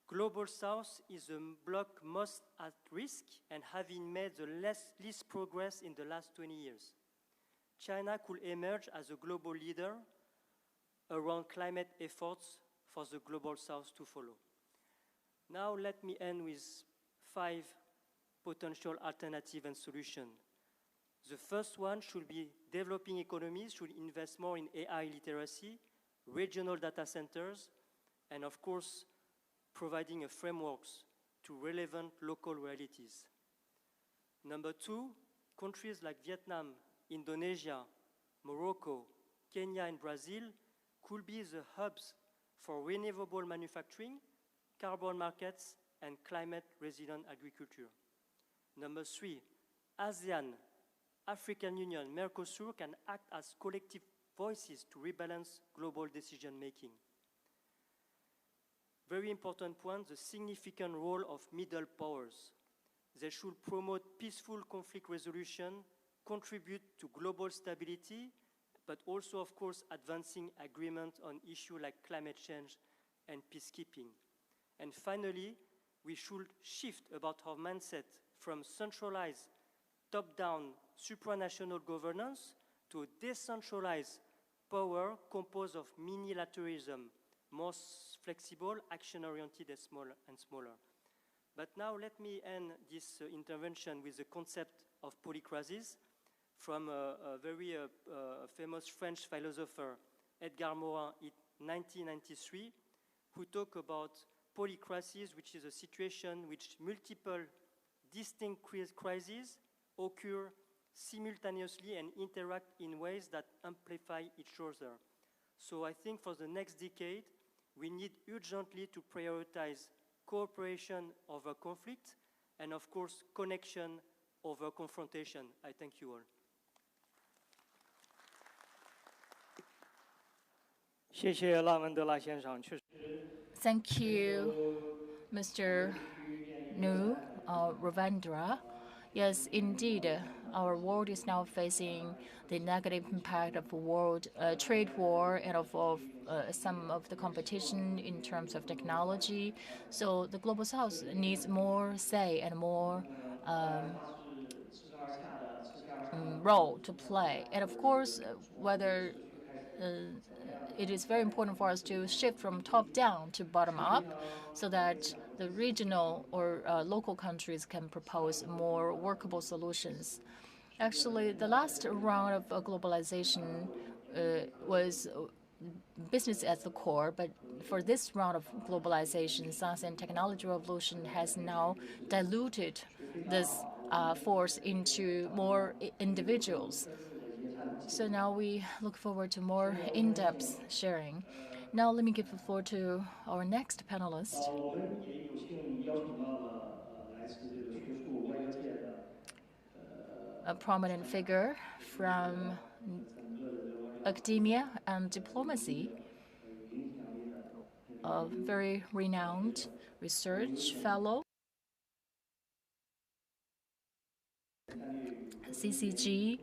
[SPEAKER 5] Global South is the bloc most at risk and having made the least progress in the last 20 years. China could emerge as a global leader around climate efforts for the Global South to follow. Now let me end with 5 potential alternatives and solutions. The first one should be developing economies should invest more in AI literacy, regional data centers, and of course, providing a frameworks to relevant local realities. Number 2, countries like Vietnam, Indonesia, Morocco, Kenya, and Brazil could be the hubs for renewable manufacturing, carbon markets, and climate-resilient agriculture. Number 3, ASEAN, African Union, Mercosur can act as collective voices to rebalance global decision-making. Very important point, the significant role of middle powers. They should promote peaceful conflict resolution, contribute to global stability, but also, of course, advancing agreement on issues like climate change and peacekeeping. And finally, we should shift about our mindset from centralized, top-down, supranational governance to a decentralized power composed of minilateralism, more flexible, action-oriented, and smaller. But now let me end this intervention with the concept of polycrisis from a very famous French philosopher, Edgar Morin, in 1993, who talked about polycrisis, which is a situation in which multiple distinct crises occur simultaneously and interact in ways that amplify each other. So I think for the next decade, we need urgently to prioritize cooperation over conflict and, of course, connection over confrontation. I thank you all.
[SPEAKER 3] Thank you, Mr. Nu Ravindra. Yes, indeed, our world is now facing the negative impact of world trade war and of some of the competition in terms of technology. So the Global South needs more say and more role to play. And of course, whether it is very important for us to shift from top down to bottom up so that the regional or local countries can propose more workable solutions. Actually, the last round of globalization was business at the core, but for this round of globalization, science and technology revolution has now diluted this force into more individuals. So now we look forward to more in-depth sharing. Now let me give the floor to our next panelist. A prominent figure from academia and diplomacy, a very renowned research fellow, CCG,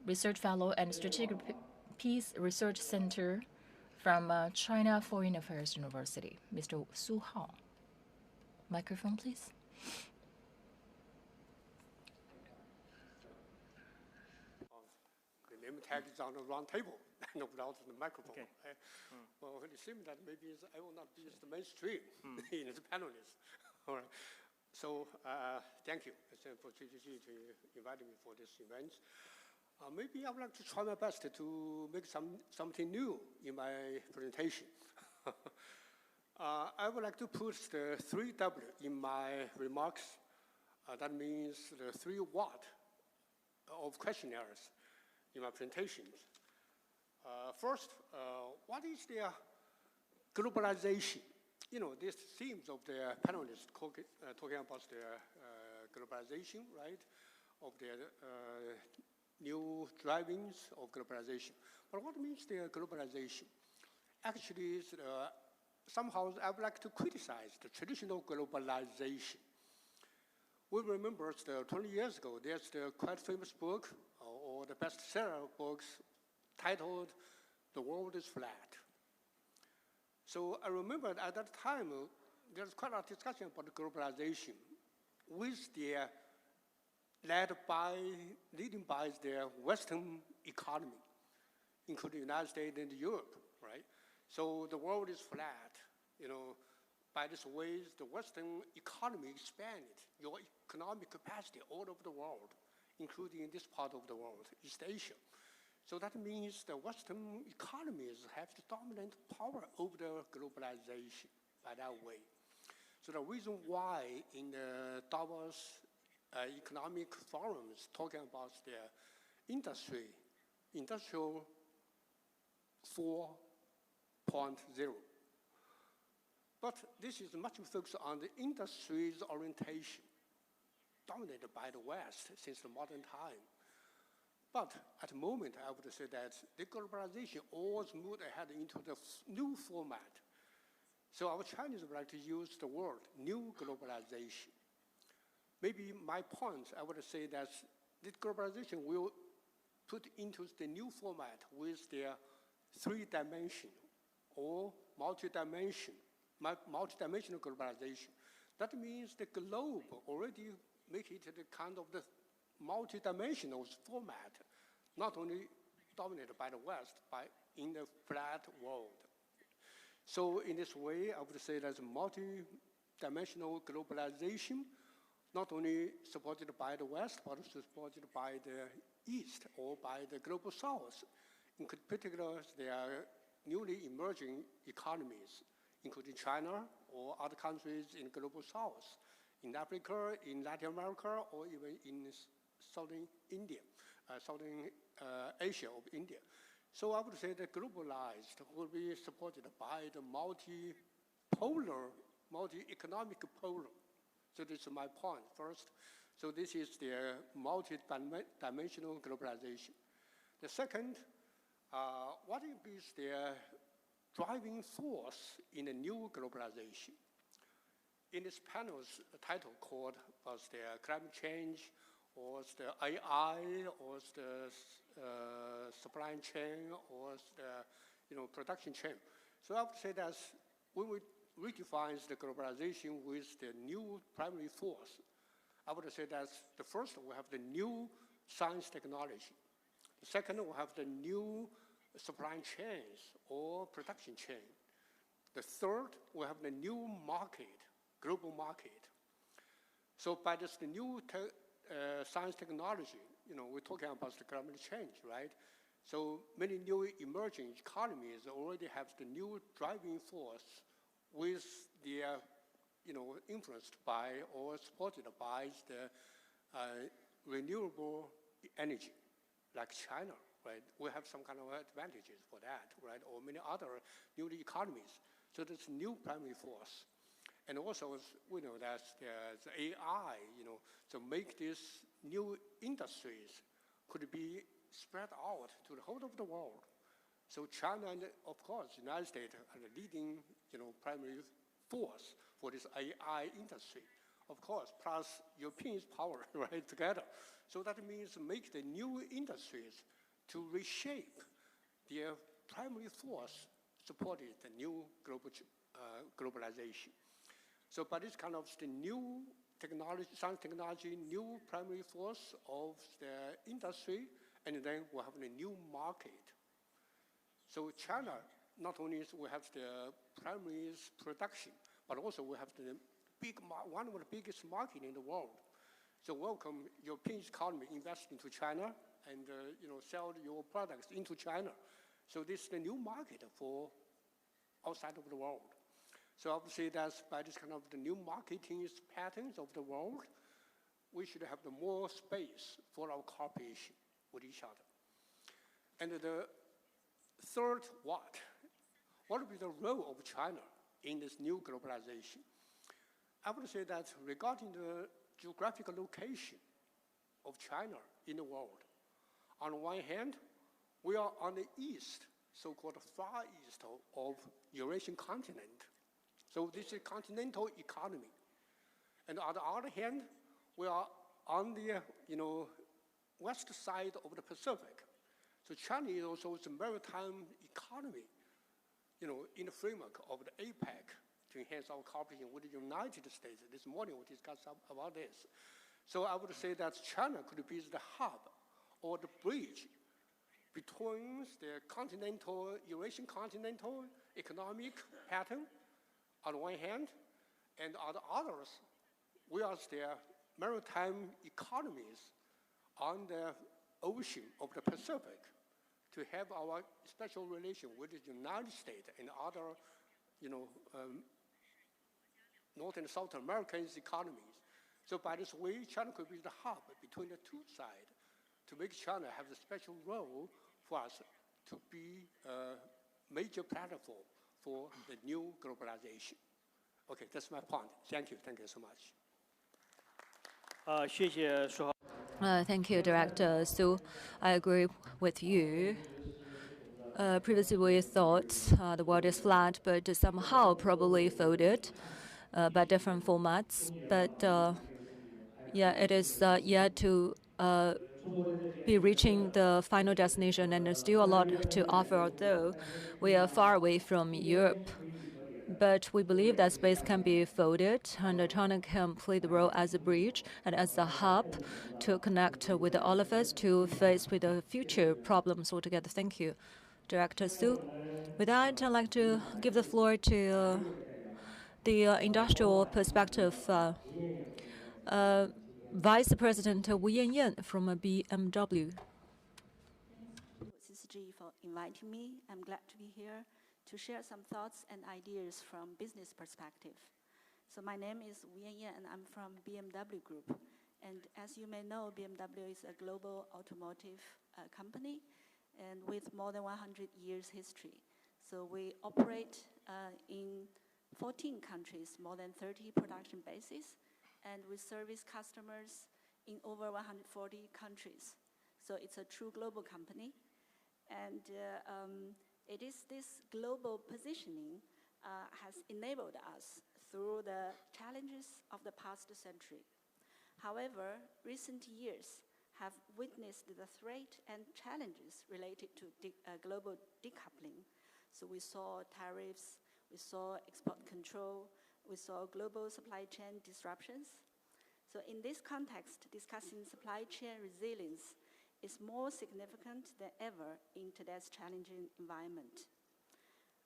[SPEAKER 3] research fellow and strategic peace research center from China Foreign Affairs University, Mr. Su Hao. Microphone, please.
[SPEAKER 10] The name tag is on the round table, and without the microphone.
[SPEAKER 5] Okay.
[SPEAKER 10] Well, it seems that maybe I will not be the mainstream in the panelists. All right. So thank you for CGG to inviting me for this event. Maybe I would like to try my best to make something new in my presentation. I would like to put the 3W in my remarks. That means the 3 what of questionnaires in my presentations. First, what is the globalization? You know, these themes of the panelists talking about the globalization, right? Of the new drivings of globalization. But what means the globalization? Actually, somehow I would like to criticize the traditional globalization. We remember 20 years ago, there's the quite famous book, or for the bestseller books titled The World is Flat. So I remember at that time, there was quite a discussion about globalization with their leading by their Western economy, including the United States and Europe, right? So the world is flat, by this way, the Western economy expanded your economic capacity all over the world, including this part of the world, East Asia. So that means the Western economies have the dominant power over the globalization by that way. So the reason why in the Davos economic forums talking about the industrial 4.0. But this is much focused on the industry's orientation, dominated by the West since the modern time. But at the moment, I would say that the globalization always moved ahead into the new format. So our Chinese would like to use the word new globalization. Maybe my point, I would say that this globalization will put into the new format with their three-dimension or multi-dimensional globalization. That means the globe already make it the kind of the multi-dimensional format, not only dominated by the West, but in the flat world. So in this way, I would say that multi-dimensional globalization, not only supported by the West, but also supported by the East or by the global South. In particular, there are newly emerging economies, including China or other countries in the global South, in Africa, in Latin America, or even in Southern Asia of India. So I would say that globalized will be supported by the multi-economic polar. So this is my point first. So this is the multi-dimensional globalization. The second, what is the driving force in the new globalization? In this panel's title called was the climate change, or the AI, or the supply chain, or the production chain. So I would say that when we redefine the globalization with the new primary force, I would say that the first we have the new science technology. The second we have the new supply chains or production chain. The third we have the new market, global market. So by this the new science technology, we're talking about the climate change, right? So many new emerging economies already have the new driving force with their, influenced by or supported by the renewable energy, like China, right? We have some kind of advantages for that, right? Or many other new economies. So there's new primary force. And also, we know that there's AI, to make these new industries could be spread out to the whole of the world. So China and, of course, the United States are the leading, primary force for this AI industry. Of course, plus Europeans' power, right, together. So that means make the new industries to reshape their primary force supported the new globalization. So by this kind of the new technology, science technology, new primary force of the industry, and then we have the new market. So China, not only we have the primary production, but also we have the one of the biggest market in the world. So welcome European economy invest into China and sell your products into China. So this is the new market for outside of the world. So I would say that by this kind of the new marketing patterns of the world, we should have the more space for our cooperation with each other. And the third, what would be the role of China in this new globalization? I would say that regarding the geographical location of China in the world, on one hand, we are on the east, so-called far east of Eurasian continent. So this is a continental economy. And on the other hand, we are on the, west side of the Pacific. So China is also a maritime economy, in the framework of the APEC to enhance our cooperation with the United States. This morning we discussed about this. So I would say that China could be the hub or the bridge between the Eurasian continental economic pattern on the one hand, and on the others, we are the maritime economies on the ocean of the Pacific to have our special relation with the United States and other, North and South American economies. So by this way, China could be the hub between the two sides to make China have a special role for us to be a major platform for the new globalization. Okay, that's my point. Thank you so much.
[SPEAKER 4] 谢谢舒豪。
[SPEAKER 7] Thank you, Director Su. I agree with you. Previously, we thought the world is flat, but somehow probably folded by different formats. But yeah, it is yet to be reaching the final destination, and there's still a lot to offer, although we are far away from Europe. But we believe that space can be folded, and China can play the role as a bridge and as a hub to connect with all of us to face with the future problems altogether. Thank you, Director Su. With that, I'd like to give the floor to the industrial perspective. Vice President Wu Yanyan from BMW.
[SPEAKER 11] CCG for inviting me. I'm glad to be here to share some thoughts and ideas from business perspective. So my name is Wu Yanyan, and I'm from BMW Group. And as you may know, BMW is a global automotive company, and with more than 100 years history. So we operate in 14 countries, more than 30 production bases, and we service customers in over 140 countries. So it's a true global company. And it is this global positioning has enabled us through the challenges of the past century. However, recent years have witnessed the threat and challenges related to global decoupling. So we saw tariffs, we saw export control, we saw global supply chain disruptions. So in this context, discussing supply chain resilience is more significant than ever in today's challenging environment.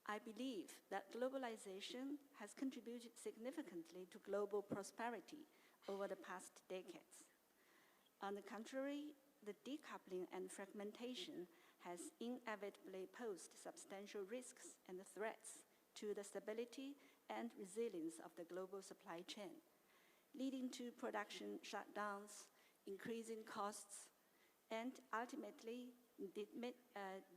[SPEAKER 11] I believe that globalization has contributed significantly to global prosperity over the past decades. On the contrary, the decoupling and fragmentation has inevitably posed substantial risks and threats to the stability and resilience of the global supply chain, leading to production shutdowns, increasing costs, and ultimately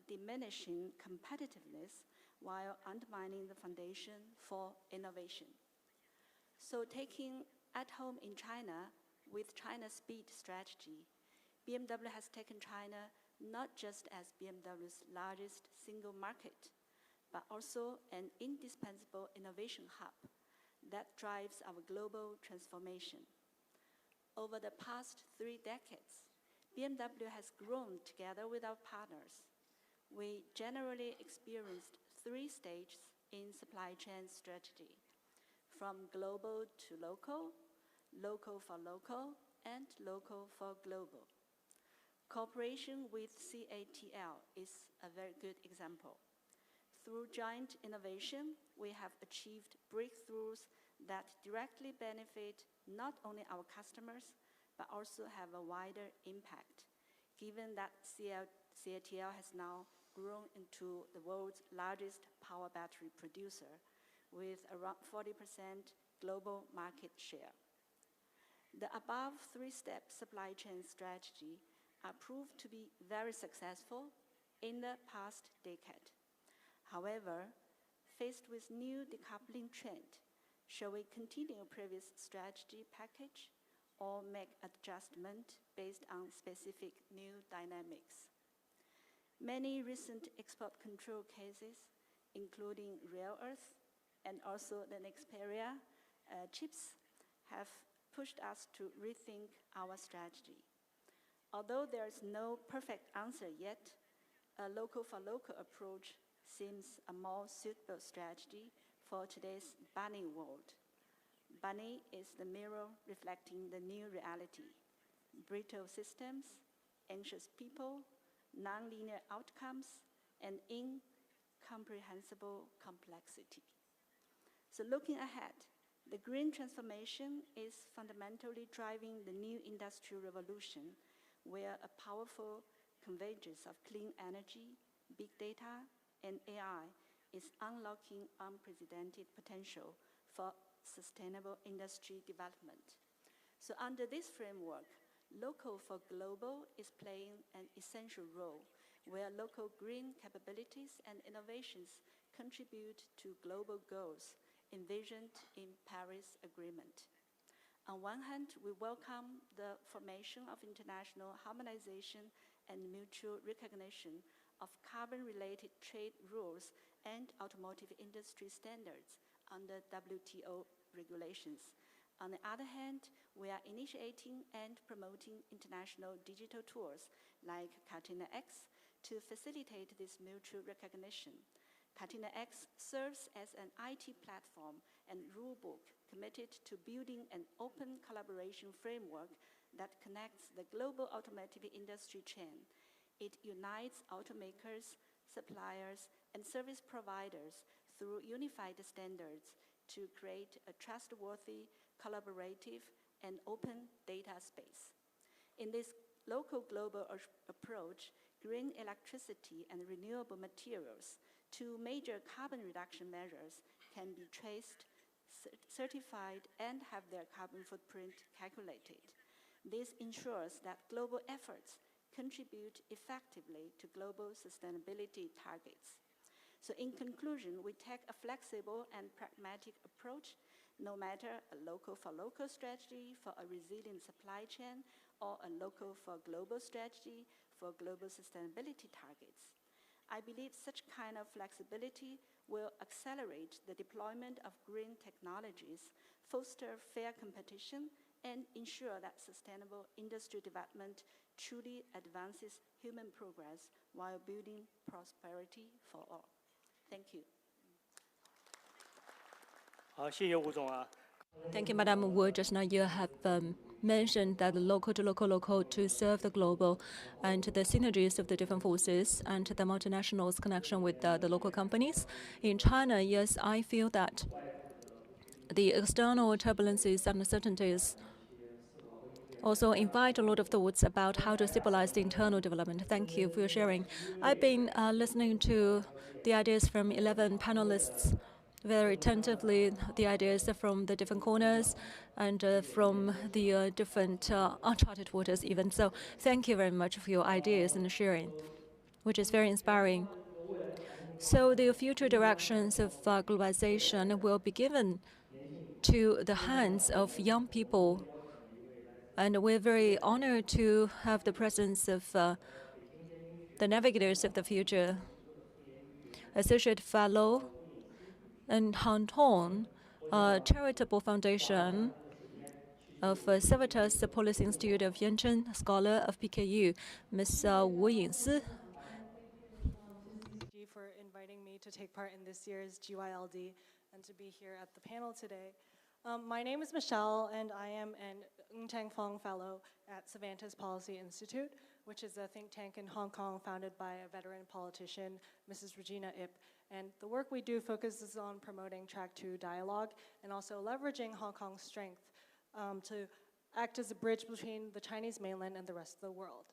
[SPEAKER 11] diminishing competitiveness while undermining the foundation for innovation. So taking at home in China with China's speed strategy, BMW has taken China not just as BMW's largest single market, but also an indispensable innovation hub that drives our global transformation. Over the past 3 decades, BMW has grown together with our partners. We generally experienced 3 stages in supply chain strategy, from global to local, local for local, and local for global. Cooperation with CATL is a very good example. Through joint innovation, we have achieved breakthroughs that directly benefit not only our customers, but also have a wider impact, given that CATL has now grown into the world's largest power battery producer with around 40% global market share. The above 3-step supply chain strategy are proved to be very successful in the past decade. However, faced with new decoupling trend, shall we continue previous strategy package or make adjustment based on specific new dynamics? Many recent export control cases, including rare earth and also the Nexperia chips, have pushed us to rethink our strategy. Although there is no perfect answer yet, a local-for-local approach seems a more suitable strategy for today's bunny world. Bunny is the mirror reflecting the new reality: brittle systems, anxious people, nonlinear outcomes, and incomprehensible complexity. So looking ahead, the green transformation is fundamentally driving the new industrial revolution, where a powerful convergence of clean energy, big data, and AI is unlocking unprecedented potential for sustainable industry development. So under this framework, local for global is playing an essential role, where local green capabilities and innovations contribute to global goals envisioned in Paris Agreement. On one hand, we welcome the formation of international harmonization and mutual recognition of carbon-related trade rules and automotive industry standards under WTO regulations. On the other hand, we are initiating and promoting international digital tools like Catena-X to facilitate this mutual recognition. Catena-X serves as an IT platform and rulebook committed to building an open collaboration framework that connects the global automotive industry chain. It unites automakers, suppliers, and service providers through unified standards to create a trustworthy, collaborative, and open data space. In this local-global approach, green electricity and renewable materials, two major carbon reduction measures, can be traced, certified, and have their carbon footprint calculated. This ensures that global efforts contribute effectively to global sustainability targets. So in conclusion, we take a flexible and pragmatic approach, no matter a local-for-local strategy for a resilient supply chain or a local-for-global strategy for global sustainability targets. I believe such kind of flexibility will accelerate the deployment of green technologies, foster fair competition, and ensure that sustainable industry development truly advances human progress while building prosperity for all. Thank you.
[SPEAKER 4] 好，谢谢吴总啊。
[SPEAKER 7] Thank you, Madam Wu. Just now you have mentioned that local to local to serve the global and the synergies of the different forces and the multinationals' connection with the local companies. In China, yes, I feel that the external turbulences and uncertainties also invite a lot of thoughts about how to stabilize the internal development. Thank you for your sharing. I've been listening to the ideas from 11 panelists very attentively, the ideas from the different corners and from the different uncharted waters even. So thank you very much for your ideas and sharing, which is very inspiring. So the future directions of globalization will be given to the hands of young people. And we're very honored to have the presence of the navigators of the future, Associate Fellow and Han Tong, Charitable Foundation of Civitas Policy Institute of Yancheng, scholar of PKU, Ms. Wu Yingsi.
[SPEAKER 12] For inviting me to take part in this year's GYLD and to be here at the panel today. My name is Michelle, and I am an Ng Tang Fong Fellow at Civitas Policy Institute, which is a think tank in Hong Kong founded by a veteran politician, Mrs. Regina Ip. And the work we do focuses on promoting Track 2 dialogue and also leveraging Hong Kong's strength to act as a bridge between the Chinese mainland and the rest of the world.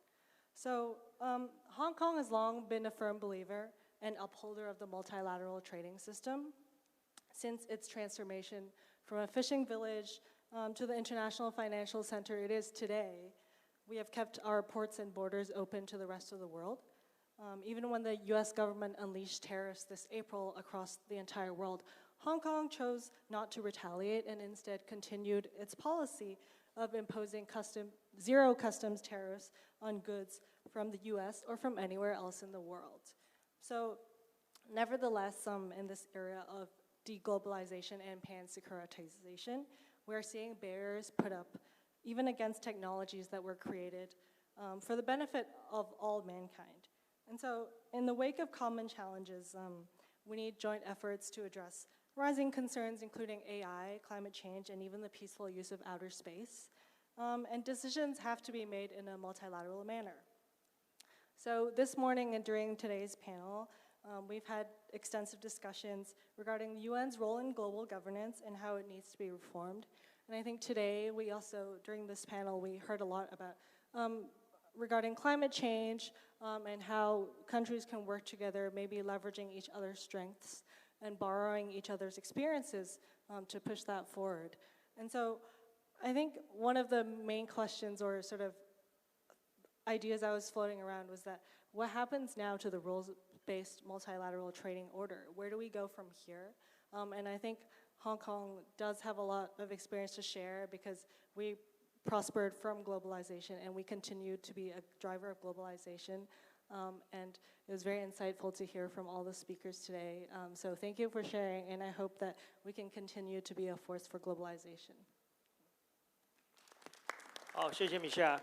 [SPEAKER 12] So Hong Kong has long been a firm believer and upholder of the multilateral trading system. Since its transformation from a fishing village to the international financial center it is today, we have kept our ports and borders open to the rest of the world. Even when the U.S. government unleashed tariffs this April across the entire world, Hong Kong chose not to retaliate and instead continued its policy of imposing zero customs tariffs on goods from the U.S. or from anywhere else in the world. So nevertheless, in this era of deglobalization and pan-securitization, we're seeing barriers put up even against technologies that were created for the benefit of all mankind. And so in the wake of common challenges, we need joint efforts to address rising concerns, including AI, climate change, and even the peaceful use of outer space. And decisions have to be made in a multilateral manner. So this morning and during today's panel, we've had extensive discussions regarding the UN's role in global governance and how it needs to be reformed. And I think today we also, during this panel, we heard a lot about regarding climate change and how countries can work together, maybe leveraging each other's strengths and borrowing each other's experiences to push that forward. And so I think one of the main questions or sort of ideas I was floating around was that what happens now to the rules-based multilateral trading order? Where do we go from here? And I think Hong Kong does have a lot of experience to share because we prospered from globalization and we continue to be a driver of globalization. And it was very insightful to hear from all the speakers today. So thank you for sharing, and I hope that we can continue to be a force for globalization.
[SPEAKER 5] Oh, 谢谢 Michelle.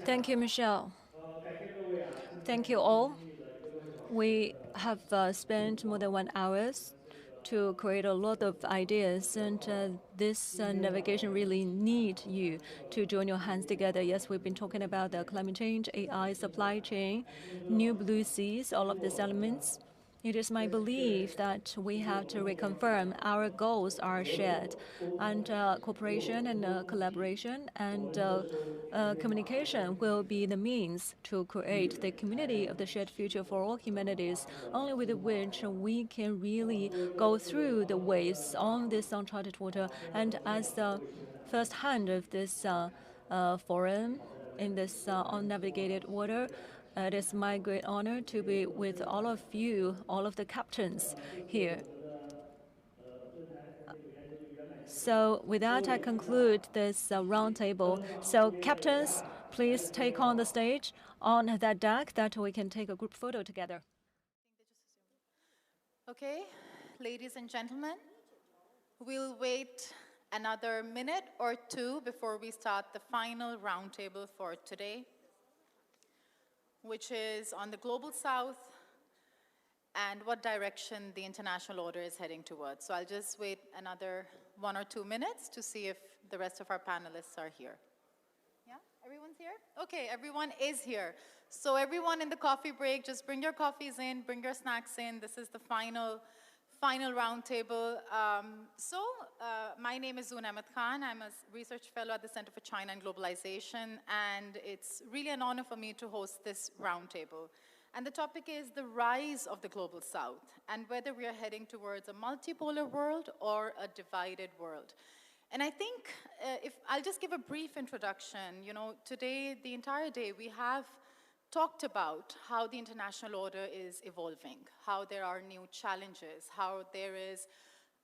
[SPEAKER 7] Thank you, Michelle. Thank you all. We have spent more than 1 hour to create a lot of ideas, and this navigation really need you to join your hands together. Yes, we've been talking about the climate change, AI, supply chain, new blue seas, all of these elements. It is my belief that we have to reconfirm our goals are shared, and cooperation and collaboration and communication will be the means to create the community of the shared future for all humanities, only with which we can really go through the waves on this uncharted water. And as the first hand of this forum in this unnavigated water, it is my great honor to be with all of you, all of the captains here. So with that, I conclude this roundtable. So captains, please take on the stage on that deck that we can take a group photo together.
[SPEAKER 18] Okay, ladies and gentlemen, we'll wait another minute or two before we start the final roundtable for today, which is on the Global South and what direction the international order is heading towards. So I'll just wait another 1 or 2 minutes to see if the rest of our panelists are here. Yeah, everyone's here? Okay, everyone is here. So everyone in the coffee break, just bring your coffees in, bring your snacks in. This is the final roundtable. My name is Zoon Ahmed Khan. I'm a research fellow at the Center for China and Globalization, and it's really an honor for me to host this roundtable. And the topic is the rise of the Global South and whether we are heading towards a multipolar world or a divided world. And I think if I'll just give a brief introduction. You know, today, the entire day, we have talked about how the international order is evolving, how there are new challenges, how there is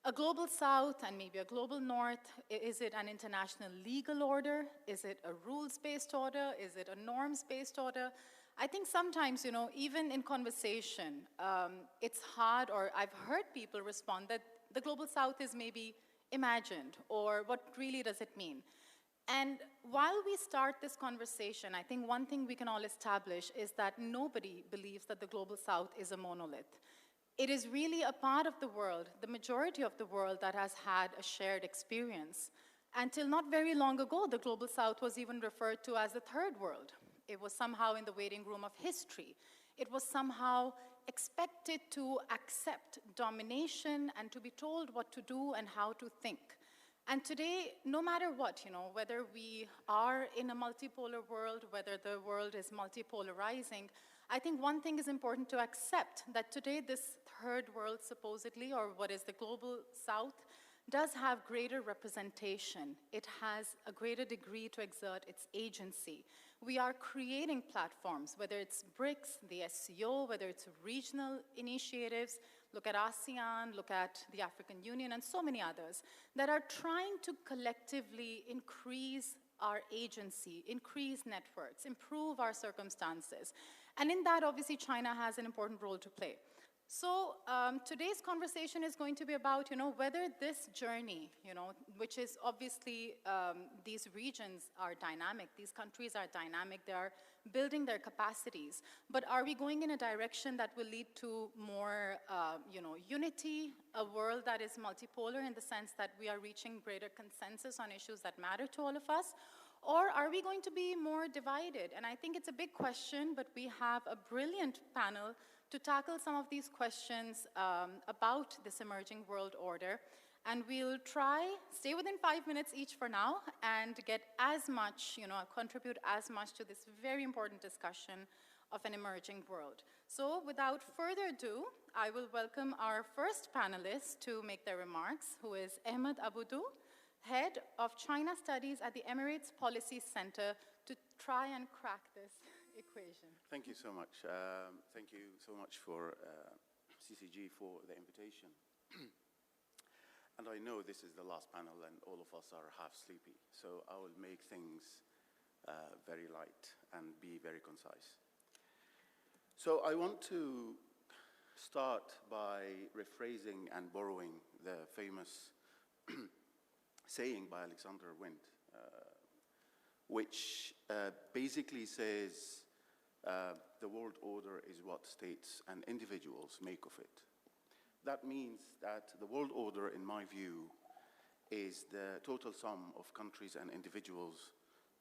[SPEAKER 18] a global south and maybe a global north. Is it an international legal order? Is it a rules-based order? Is it a norms-based order? I think sometimes, you know, even in conversation, it's hard, or I've heard people respond that the global south is maybe imagined, or what really does it mean? And while we start this conversation, I think one thing we can all establish is that nobody believes that the global south is a monolith. It is really a part of the world, the majority of the world, that has had a shared experience. Until not very long ago, the global south was even referred to as the third world. It was somehow in the waiting room of history. It was somehow expected to accept domination and to be told what to do and how to think. And today, no matter what, you know, whether we are in a multipolar world, whether the world is multipolarizing, I think one thing is important to accept, that today this third world supposedly, or what is the global south, does have greater representation. It has a greater degree to exert its agency. We are creating platforms, whether it's BRICS, the SCO, whether it's regional initiatives, look at ASEAN, look at the African Union, and so many others, that are trying to collectively increase our agency, increase networks, improve our circumstances. And in that, obviously, China has an important role to play. So today's conversation is going to be about, whether this journey, which is obviously these regions are dynamic, these countries are dynamic, they are building their capacities, but are we going in a direction that will lead to more, unity, a world that is multipolar in the sense that we are reaching greater consensus on issues that matter to all of us? Or are we going to be more divided? And I think it's a big question, but we have a brilliant panel to tackle some of these questions about this emerging world order. And we'll try, stay within 5 minutes each for now, and get as much, contribute as much to this very important discussion of an emerging world. So without further ado, I will welcome our first panelist to make their remarks, who is Ahmed Aboudu, Head of China Studies at the Emirates Policy Center, to try and crack this equation.
[SPEAKER 14] Thank you so much. Thank you so much for CCG for the invitation. And I know this is the last panel and all of us are half sleepy, so I will make things very light and be very concise. So I want to start by rephrasing and borrowing the famous saying by Alexander Wendt, which basically says the world order is what states and individuals make of it. That means that the world order, in my view, is the total sum of countries and individuals'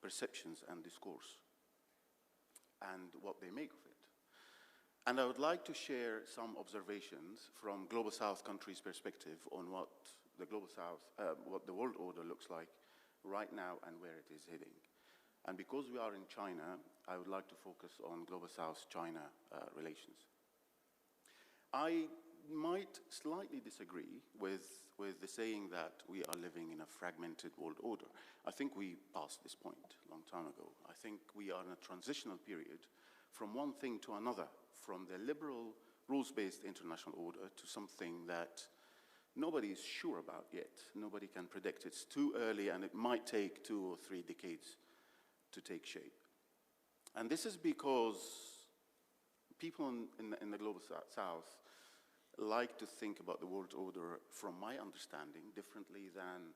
[SPEAKER 14] perceptions and discourse, and what they make of it. And I would like to share some observations from Global South countries' perspective on what the Global South, what the world order looks like right now and where it is heading. And because we are in China, I would like to focus on Global South-China relations. I might slightly disagree with the saying that we are living in a fragmented world order. I think we passed this point a long time ago. I think we are in a transitional period from one thing to another, from the liberal rules-based international order to something that nobody is sure about yet. Nobody can predict. It's too early and it might take 2 or 3 decades to take shape. And this is because people in the Global South like to think about the world order, from my understanding, differently than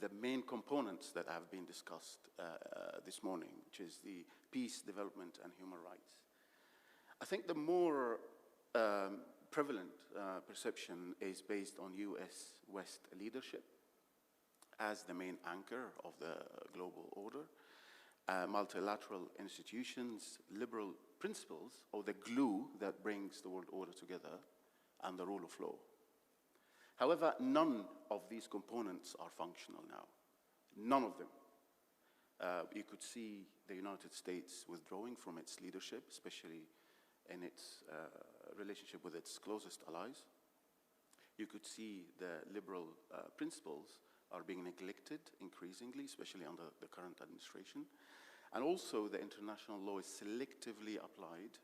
[SPEAKER 14] the main components that have been discussed this morning, which is the peace, development, and human rights. I think the more prevalent perception is based on US West leadership as the main anchor of the global order, multilateral institutions, liberal principles, or the glue that brings the world order together, and the rule of law. However, none of these components are functional now. None of them. You could see the United States withdrawing from its leadership, especially in its relationship with its closest allies. You could see the liberal principles are being neglected increasingly, especially under the current administration. And also the international law is selectively applied,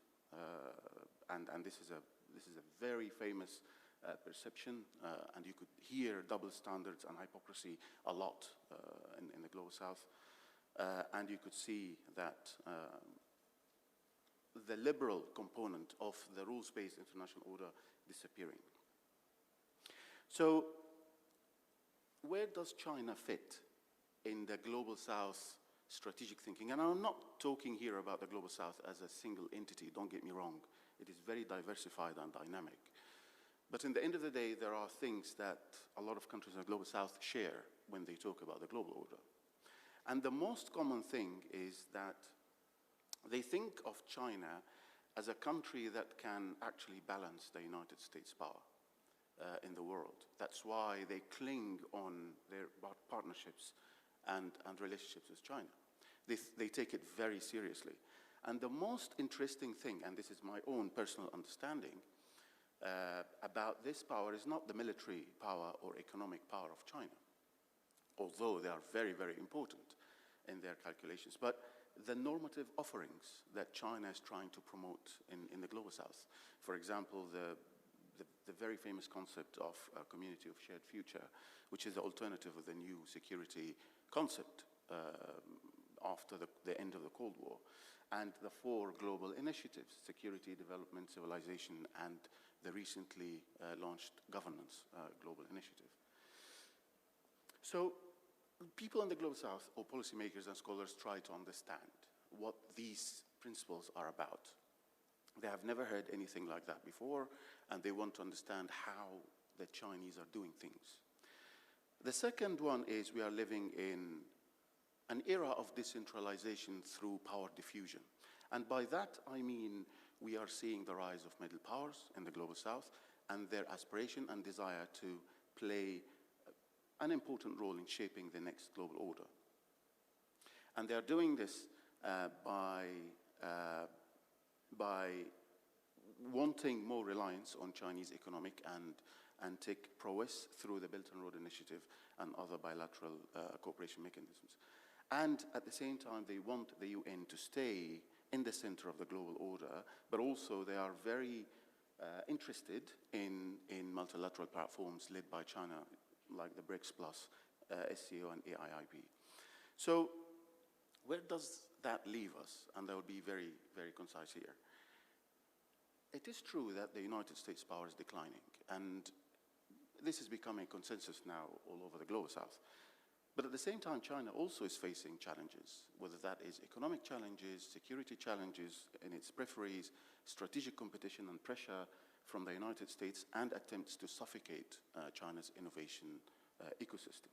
[SPEAKER 14] and this is a very famous perception, and you could hear double standards and hypocrisy a lot in the Global South. And you could see that the liberal component of the rules-based international order disappearing. So where does China fit in the Global South strategic thinking? And I'm not talking here about the Global South as a single entity, don't get me wrong. It is very diversified and dynamic. But in the end of the day, there are things that a lot of countries in the Global South share when they talk about the global order. And the most common thing is that they think of China as a country that can actually balance the United States' power in the world. That's why they cling on their partnerships and relationships with China. They take it very seriously. And the most interesting thing, and this is my own personal understanding, about this power is not the military power or economic power of China, although they are very, very important in their calculations, but the normative offerings that China is trying to promote in the Global South. For example, the very famous concept of a community of shared future, which is the alternative of the new security concept after the end of the Cold War, and the 4 global initiatives: security, development, civilization, and the recently launched governance global initiative. So people in the Global South, or policymakers and scholars, try to understand what these principles are about. They have never heard anything like that before, and they want to understand how the Chinese are doing things. The second one is we are living in an era of decentralization through power diffusion. And by that, I mean we are seeing the rise of middle powers in the Global South and their aspiration and desire to play an important role in shaping the next global order. And they are doing this by wanting more reliance on Chinese economic and tech prowess through the Belt and Road Initiative and other bilateral cooperation mechanisms. And at the same time, they want the UN to stay in the center of the global order, but also they are very interested in multilateral platforms led by China, like the BRICS Plus, SCO, and AIIB. So where does that leave us? And I will be very, very concise here. It is true that the United States power is declining, and this is becoming a consensus now all over the Global South. But at the same time, China also is facing challenges, whether that is economic challenges, security challenges in its peripheries, strategic competition and pressure from the United States, and attempts to suffocate China's innovation ecosystem.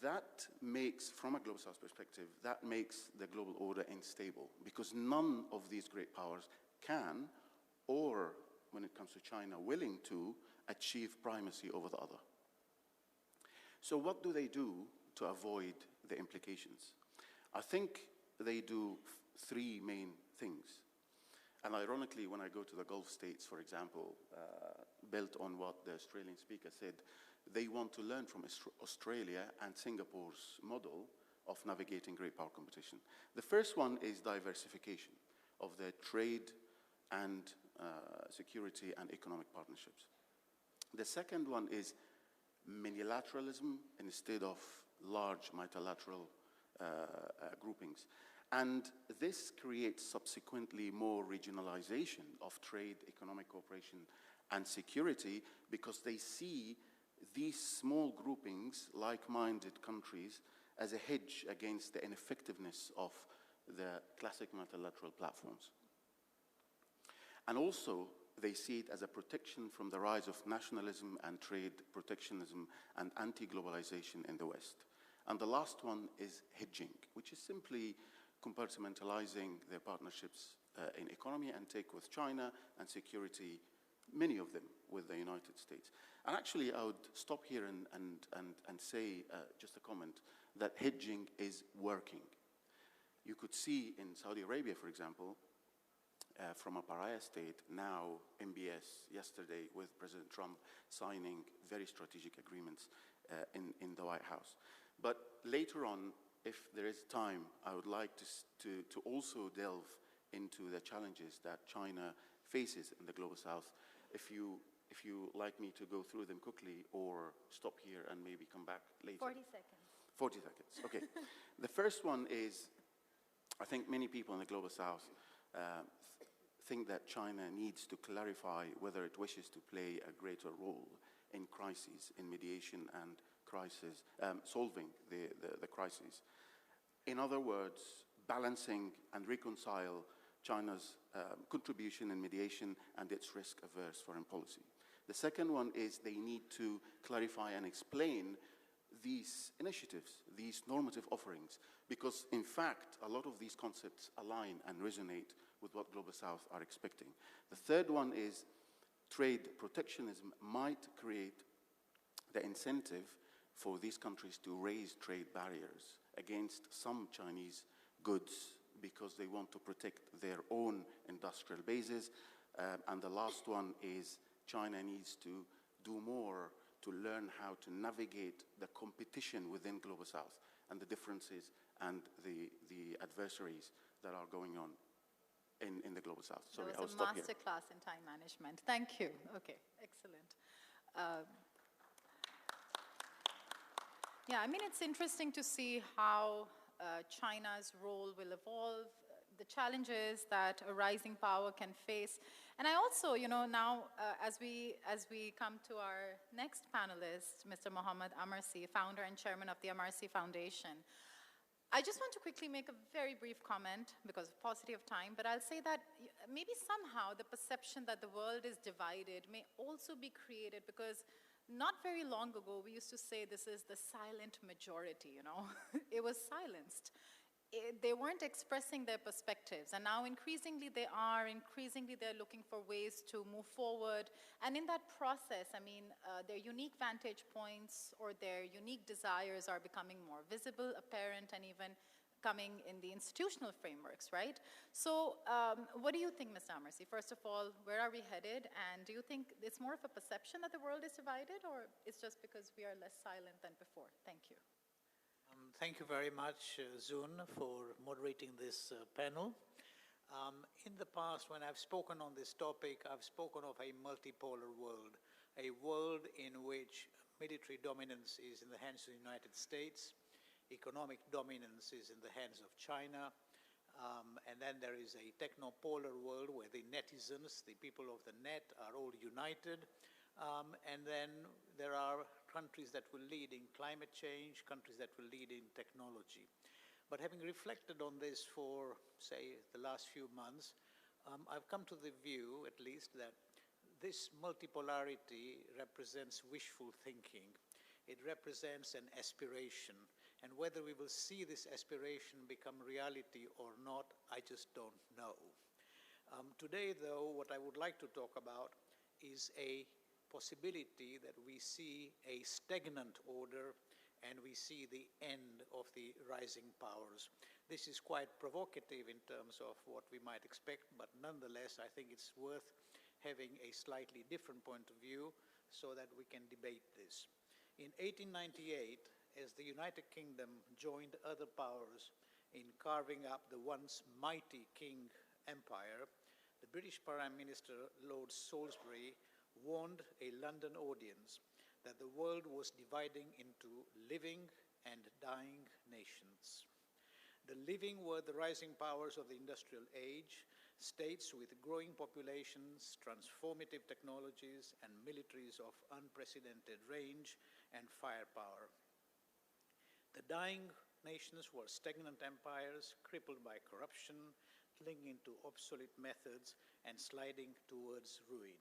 [SPEAKER 14] That makes, from a Global South perspective, that makes the global order unstable, because none of these great powers can, or when it comes to China, willing to achieve primacy over the other. So what do they do to avoid the implications? I think they do three main things. And ironically, when I go to the Gulf states, for example, built on what the Australian speaker said, they want to learn from Australia and Singapore's model of navigating great power competition. The first one is diversification of the trade and security and economic partnerships. The second one is multilateralism instead of large multilateral groupings. And this creates subsequently more regionalization of trade, economic cooperation, and security, because they see these small groupings, like-minded countries, as a hedge against the ineffectiveness of the classic multilateral platforms. And also, they see it as a protection from the rise of nationalism and trade protectionism and anti-globalization in the West. And the last one is hedging, which is simply compartmentalizing their partnerships in economy and tech with China, and security, many of them with the United States. And actually, I would stop here and say just a comment that hedging is working. You could see in Saudi Arabia, for example, from a pariah state, now MBS, yesterday with President Trump signing very strategic agreements in the White House. But later on, if there is time, I would like to also delve into the challenges that China faces in the Global South. If you like me to go through them quickly, or stop here and maybe come back later.
[SPEAKER 3] 40 seconds.
[SPEAKER 14] 40 seconds, okay. The first one is, I think many people in the Global South think that China needs to clarify whether it wishes to play a greater role in crises, in mediation and crisis, solving the crises. In other words, balancing and reconcile China's contribution in mediation and its risk-averse foreign policy. The second one is they need to clarify and explain these initiatives, these normative offerings, because in fact, a lot of these concepts align and resonate with what Global South are expecting. The third one is trade protectionism might create the incentive for these countries to raise trade barriers against some Chinese goods because they want to protect their own industrial bases. And the last one is China needs to do more to learn how to navigate the competition within Global South and the differences and the adversaries that are going on in the Global South. Sorry, I'll stop here.
[SPEAKER 3] It was a masterclass in time management. Thank you. Okay, excellent. Yeah, I mean, it's interesting to see how China's role will evolve, the challenges that a rising power can face.
[SPEAKER 18] And I also, now as we come to our next panelist, Mr. Mohammad Amarsi, founder and chairman of the Amarsi Foundation, I just want to quickly make a very brief comment because of paucity of time, but I'll say that maybe somehow the perception that the world is divided may also be created because not very long ago we used to say this is the silent majority, It was silenced. They weren't expressing their perspectives, and now increasingly they're looking for ways to move forward, and in that process, their unique vantage points or their unique desires are becoming more visible, apparent, and even coming in the institutional frameworks, right? So what do you think, Mr. Amarsi? First of all, where are we headed, and do you think it's more of a perception that the world is divided, or it's just because we are less silent than before? Thank you.
[SPEAKER 15] Thank you very much, Zun, for moderating this panel. In the past, when I've spoken on this topic, I've spoken of a multipolar world, a world in which military dominance is in the hands of the United States, economic dominance is in the hands of China, and then there is a technopolar world where the netizens, the people of the net, are all united, and then there are countries that will lead in climate change, countries that will lead in technology. But having reflected on this for, say, the last few months, I've come to the view, at least, that this multipolarity represents wishful thinking. It represents an aspiration. And whether we will see this aspiration become reality or not, I just don't know. Today, though, what I would like to talk about is a possibility that we see a stagnant order and we see the end of the rising powers. This is quite provocative in terms of what we might expect, but nonetheless, I think it's worth having a slightly different point of view so that we can debate this. In 1898, as the United Kingdom joined other powers in carving up the once mighty King Empire, the British Prime Minister, Lord Salisbury, warned a London audience that the world was dividing into living and dying nations. The living were the rising powers of the industrial age, states with growing populations, transformative technologies, and militaries of unprecedented range and firepower. The dying nations were stagnant empires, crippled by corruption, clinging to obsolete methods, and sliding towards ruin.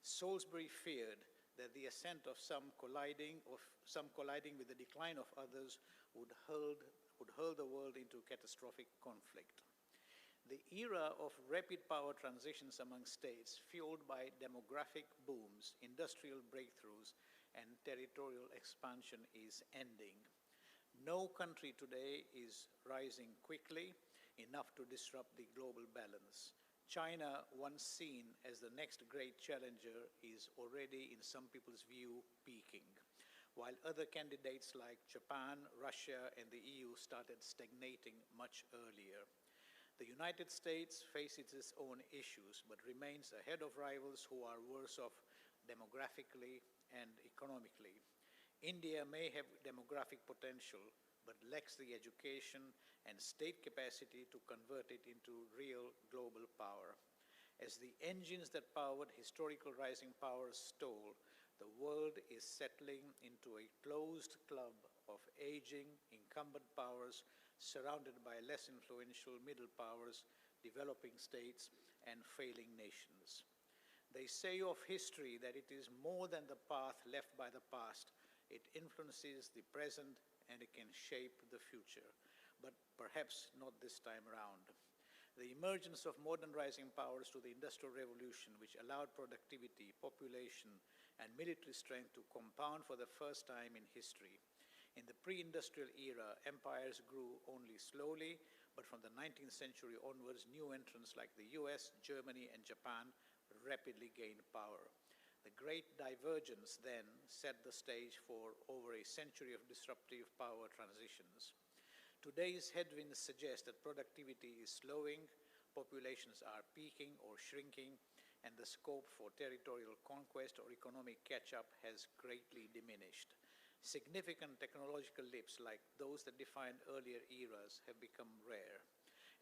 [SPEAKER 15] Salisbury feared that the ascent of some colliding with the decline of others would hurl the world into catastrophic conflict. The era of rapid power transitions among states, fueled by demographic booms, industrial breakthroughs, and territorial expansion, is ending. No country today is rising quickly enough to disrupt the global balance. China, once seen as the next great challenger, is already, in some people's view, peaking, while other candidates like Japan, Russia, and the EU started stagnating much earlier. The United States faces its own issues, but remains ahead of rivals who are worse off demographically and economically. India may have demographic potential, but lacks the education and state capacity to convert it into real global power. As the engines that powered historical rising powers stall, the world is settling into a closed club of aging, incumbent powers, surrounded by less influential middle powers, developing states, and failing nations. They say of history that it is more than the path left by the past. It influences the present and it can shape the future, but perhaps not this time around. The emergence of modern rising powers to the Industrial Revolution, which allowed productivity, population, and military strength to compound for the first time in history. In the pre-industrial era, empires grew only slowly, but from the 19th century onwards, new entrants like the US, Germany, and Japan rapidly gained power. The Great Divergence then set the stage for over a century of disruptive power transitions. Today's headwinds suggest that productivity is slowing, populations are peaking or shrinking, and the scope for territorial conquest or economic catch-up has greatly diminished. Significant technological leaps like those that defined earlier eras have become rare.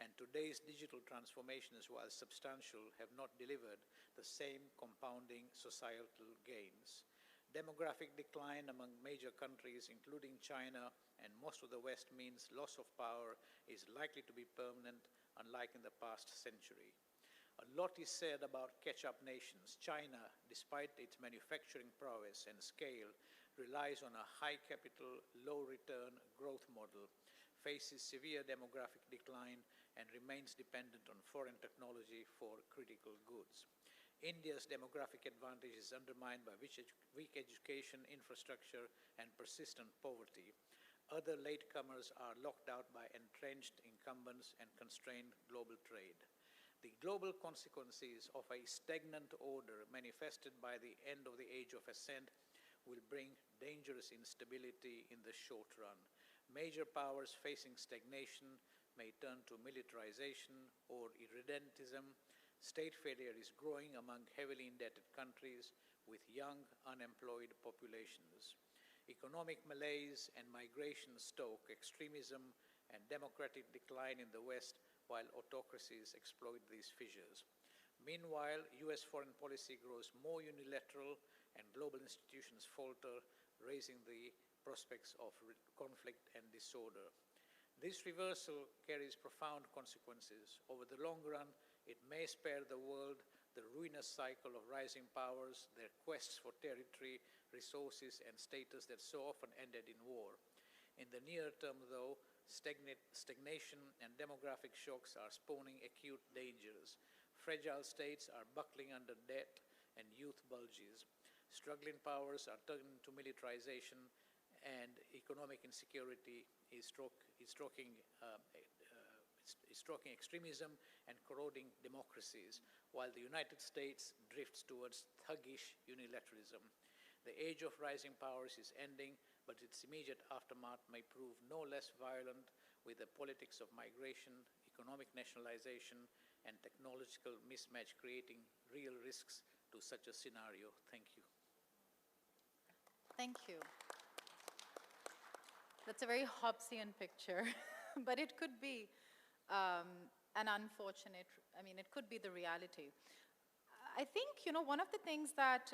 [SPEAKER 15] And today's digital transformations, while substantial, have not delivered the same compounding societal gains. Demographic decline among major countries, including China and most of the West, means loss of power is likely to be permanent, unlike in the past century. A lot is said about catch-up nations. China, despite its manufacturing prowess and scale, relies on a high capital, low return growth model, faces severe demographic decline, and remains dependent on foreign technology for critical goods. India's demographic advantage is undermined by weak education, infrastructure, and persistent poverty. Other latecomers are locked out by entrenched incumbents and constrained global trade. The global consequences of a stagnant order manifested by the end of the Age of Ascent will bring dangerous instability in the short run. Major powers facing stagnation may turn to militarization or irredentism. State failure is growing among heavily indebted countries with young, unemployed populations. Economic malaise and migration stoke extremism and democratic decline in the West, while autocracies exploit these fissures. Meanwhile, US foreign policy grows more unilateral and global institutions falter, raising the prospects of conflict and disorder. This reversal carries profound consequences. Over the long run, it may spare the world the ruinous cycle of rising powers, their quests for territory, resources, and status that so often ended in war. In the near term, though, stagnation and demographic shocks are spawning acute dangers. Fragile states are buckling under debt and youth bulges. Struggling powers are turning to militarization, and economic insecurity is stroking extremism and corroding democracies, while the United States drifts towards thuggish unilateralism. The age of rising powers is ending, but its immediate aftermath may prove no less violent, with the politics of migration, economic nationalization, and technological mismatch creating real risks to such a scenario. Thank you.
[SPEAKER 18] Thank you. That's a very Hobbesian picture, but it could be an unfortunate, it could be the reality. I think, one of the things that,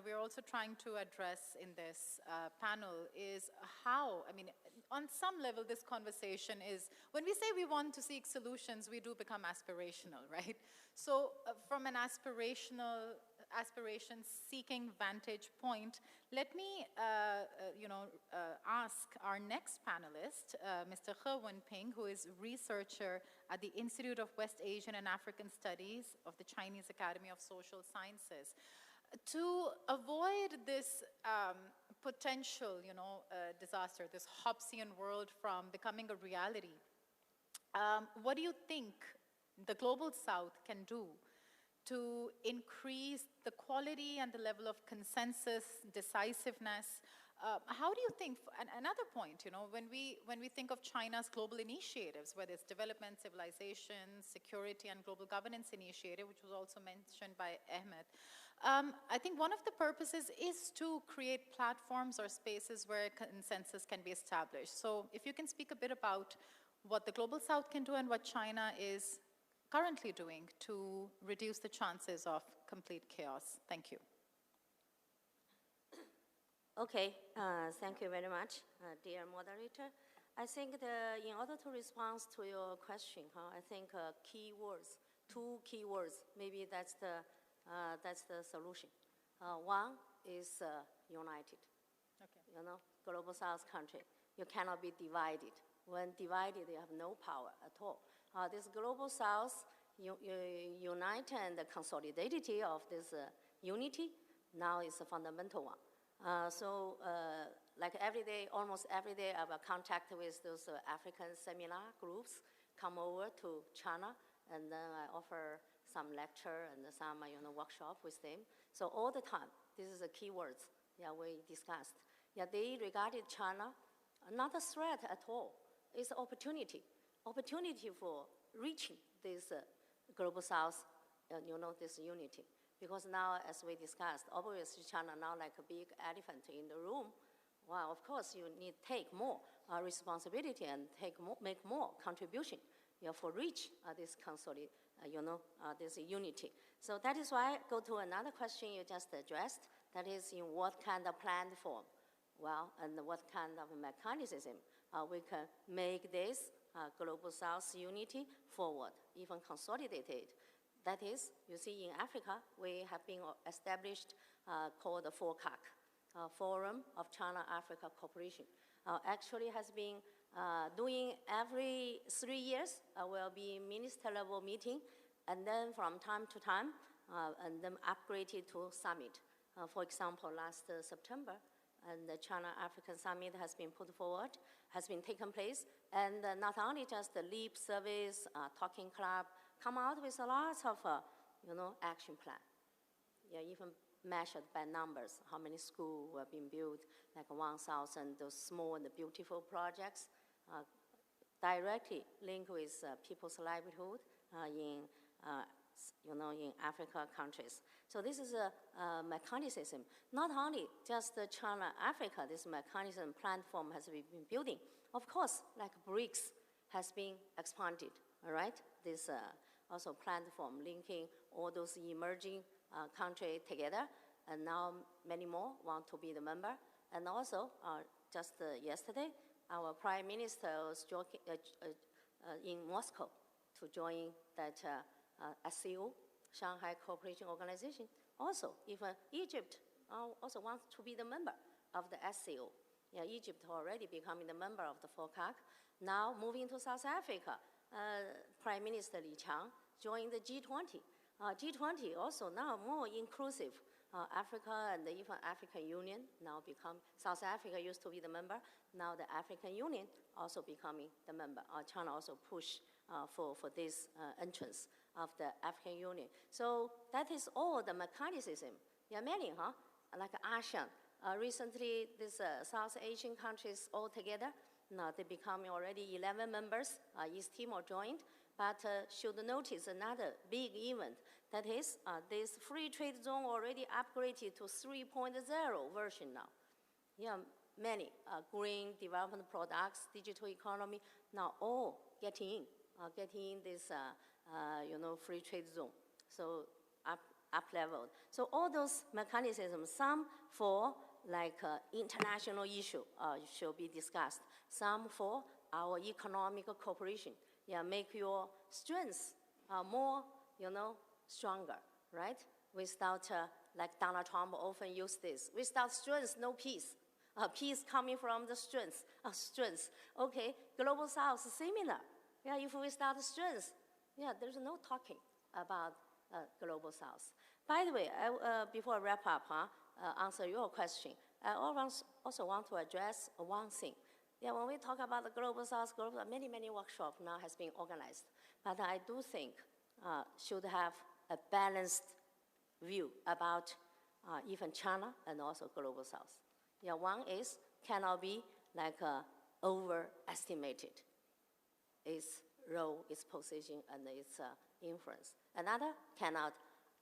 [SPEAKER 18] we're also trying to address in this panel is how, on some level, this conversation is, when we say we want to seek solutions, we do become aspirational, right? So from an aspiration-seeking vantage point, let me, ask our next panelist, Mr. He Wenping, who is researcher at the Institute of West Asian and African Studies of the Chinese Academy of Social Sciences. To avoid this potential, disaster, this Hobbesian world from becoming a reality, what do you think the Global South can do to increase the quality and the level of consensus, decisiveness? How do you think, another point, when we think of China's global initiatives, whether it's development, civilization, security, and global governance initiative, which was also mentioned by Ahmed, I think one of the purposes is to create platforms or spaces where consensus can be established. So if you can speak a bit about what the Global South can do and what China is currently doing to reduce the chances of complete chaos. Thank you.
[SPEAKER 16] Okay, thank you very much, dear moderator. I think in order to respond to your question, I think two key words, maybe that's the solution. One is united. Okay. Global South country, you cannot be divided. When divided, you have no power at all. This Global South unite and the consolidated of this unity now is a fundamental one. Like every day, almost every day, I have a contact with those African seminar groups come over to China, and then I offer some lecture and some workshop with them. So all the time, this is the key words we discussed. They regarded China not a threat at all. It's opportunity for reaching this Global South, this unity. Because now, as we discussed, obviously China now like a big elephant in the room. Well, of course, you need to take more responsibility and make more contribution for reach this this unity. So that is why I go to another question you just addressed, that is in what kind of platform, well, and what kind of mechanism we can make this Global South unity forward, even consolidated. That is, you see in Africa, we have been established called the FOCAC, Forum of China-Africa Cooperation. Actually has been doing every 3 years, will be minister level meeting, and then from time to time, and then upgraded to summit. For example, last September, and the China-African Summit has been put forward, has been taken place, and not only just the lip service, talking club, come out with a lot of, action plan. Yeah, even measured by numbers, how many schools were being built, like 1,000, those small and beautiful projects, directly linked with people's livelihood in Africa countries. So this is a mechanism. Not only just China-Africa, this mechanism platform has been building. Of course, like BRICS has been expanded, all right? This also platform linking all those emerging countries together, and now many more want to be the member. And also, just yesterday, our Prime Minister was in Moscow to join that SCO, Shanghai Cooperation Organization. Also, even Egypt also wants to be the member of the SCO. Yeah, Egypt already becoming the member of the FOCAC. Now moving to South Africa, Prime Minister Li Qiang joined the G20. G20 also now more inclusive. Africa and even African Union now become, South Africa used to be the member, now the African Union also becoming the member. China also push for this entrance of the African Union. So that is all the mechanism. Yeah, many, like ASEAN. Recently, these South Asian countries all together, now they becoming already 11 members. East Timor joined, but should notice another big event. That is, this free trade zone already upgraded to 3.0 version now. Yeah, many green development products, digital economy, now all getting in this, free trade zone. So up leveled. So all those mechanisms, some for like international issue should be discussed, some for our economic cooperation. Yeah, make your strengths more, stronger, right? Without, like Donald Trump often used this, without strength, no peace. Peace coming from the strengths. Okay, Global South, similar. Yeah, if without strength, yeah, there's no talking about Global South. By the way, before I wrap up, answer your question, I also want to address one thing. Yeah, when we talk about the Global South, many workshops now has been organized. But I do think should have a balanced view about even China and also Global South. Yeah, one is cannot be like overestimated its role, its position, and its influence. Another cannot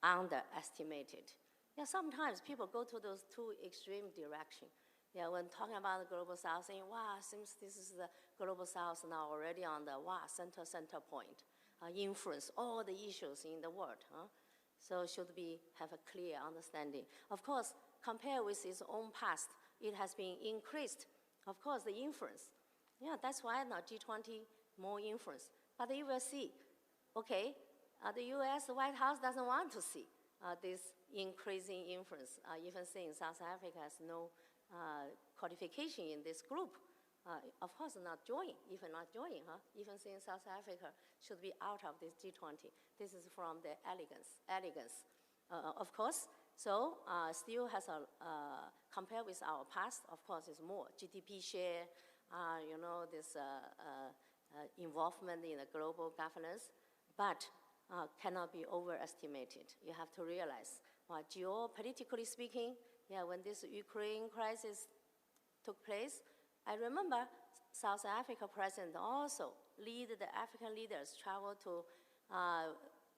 [SPEAKER 16] underestimate it. Yeah, sometimes people go to those two extreme directions. Yeah, when talking about the Global South, saying, wow, since this is the Global South now already on the center point, influence all the issues in the world. So should have a clear understanding. Of course, compared with its own past, it has been increased. Of course, the influence. Yeah, that's why now G20 more influence. But you will see, okay, the U.S. White House doesn't want to see this increasing influence. Even saying South Africa has no qualification in this group. Of course, not joining, even not joining, even saying South Africa should be out of this G20. This is from the elegance. Of course, so still has a, compared with our past, of course, is more GDP share, this involvement in the global governance, but cannot be overestimated. You have to realize, geopolitically speaking, yeah, when this Ukraine crisis took place, I remember South Africa president also lead the African leaders travel to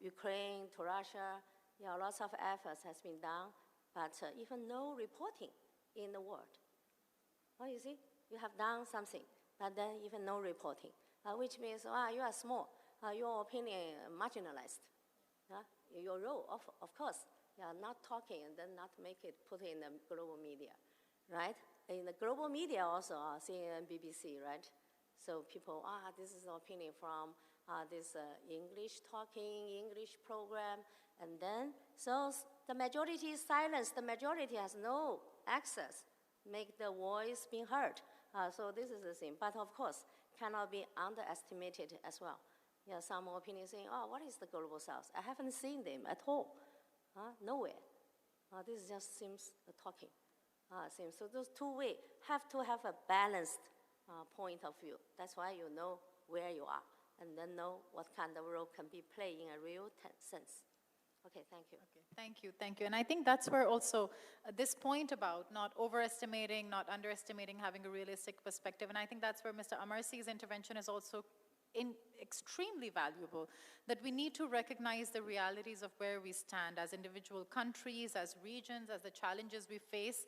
[SPEAKER 16] Ukraine, to Russia. Yeah, lots of efforts has been done, but even no reporting in the world. Well, you see, you have done something, but then even no reporting, which means, you are small. your opinion marginalized. Your role, of course, not talking and then not make it put in the global media, right? In the global media also, CNN, BBC, right? So people, this is an opinion from this English talking, English program, and then, so the majority is silenced, the majority has no access, make the voice being heard. So this is the thing, but of course, cannot be underestimated as well. Yeah, some opinions saying, what is the Global South? I haven't seen them at all, nowhere. This just seems talking. So those two ways have to have a balanced point of view. That's why you know where you are, and then know what kind of role can be played in a real sense. Okay, thank you.
[SPEAKER 18] Okay, thank you. And I think that's where also this point about not overestimating, not underestimating, having a realistic perspective, and I think that's where Mr. Amarsi's intervention is also extremely valuable, that we need to recognize the realities of where we stand as individual countries, as regions, as the challenges we face.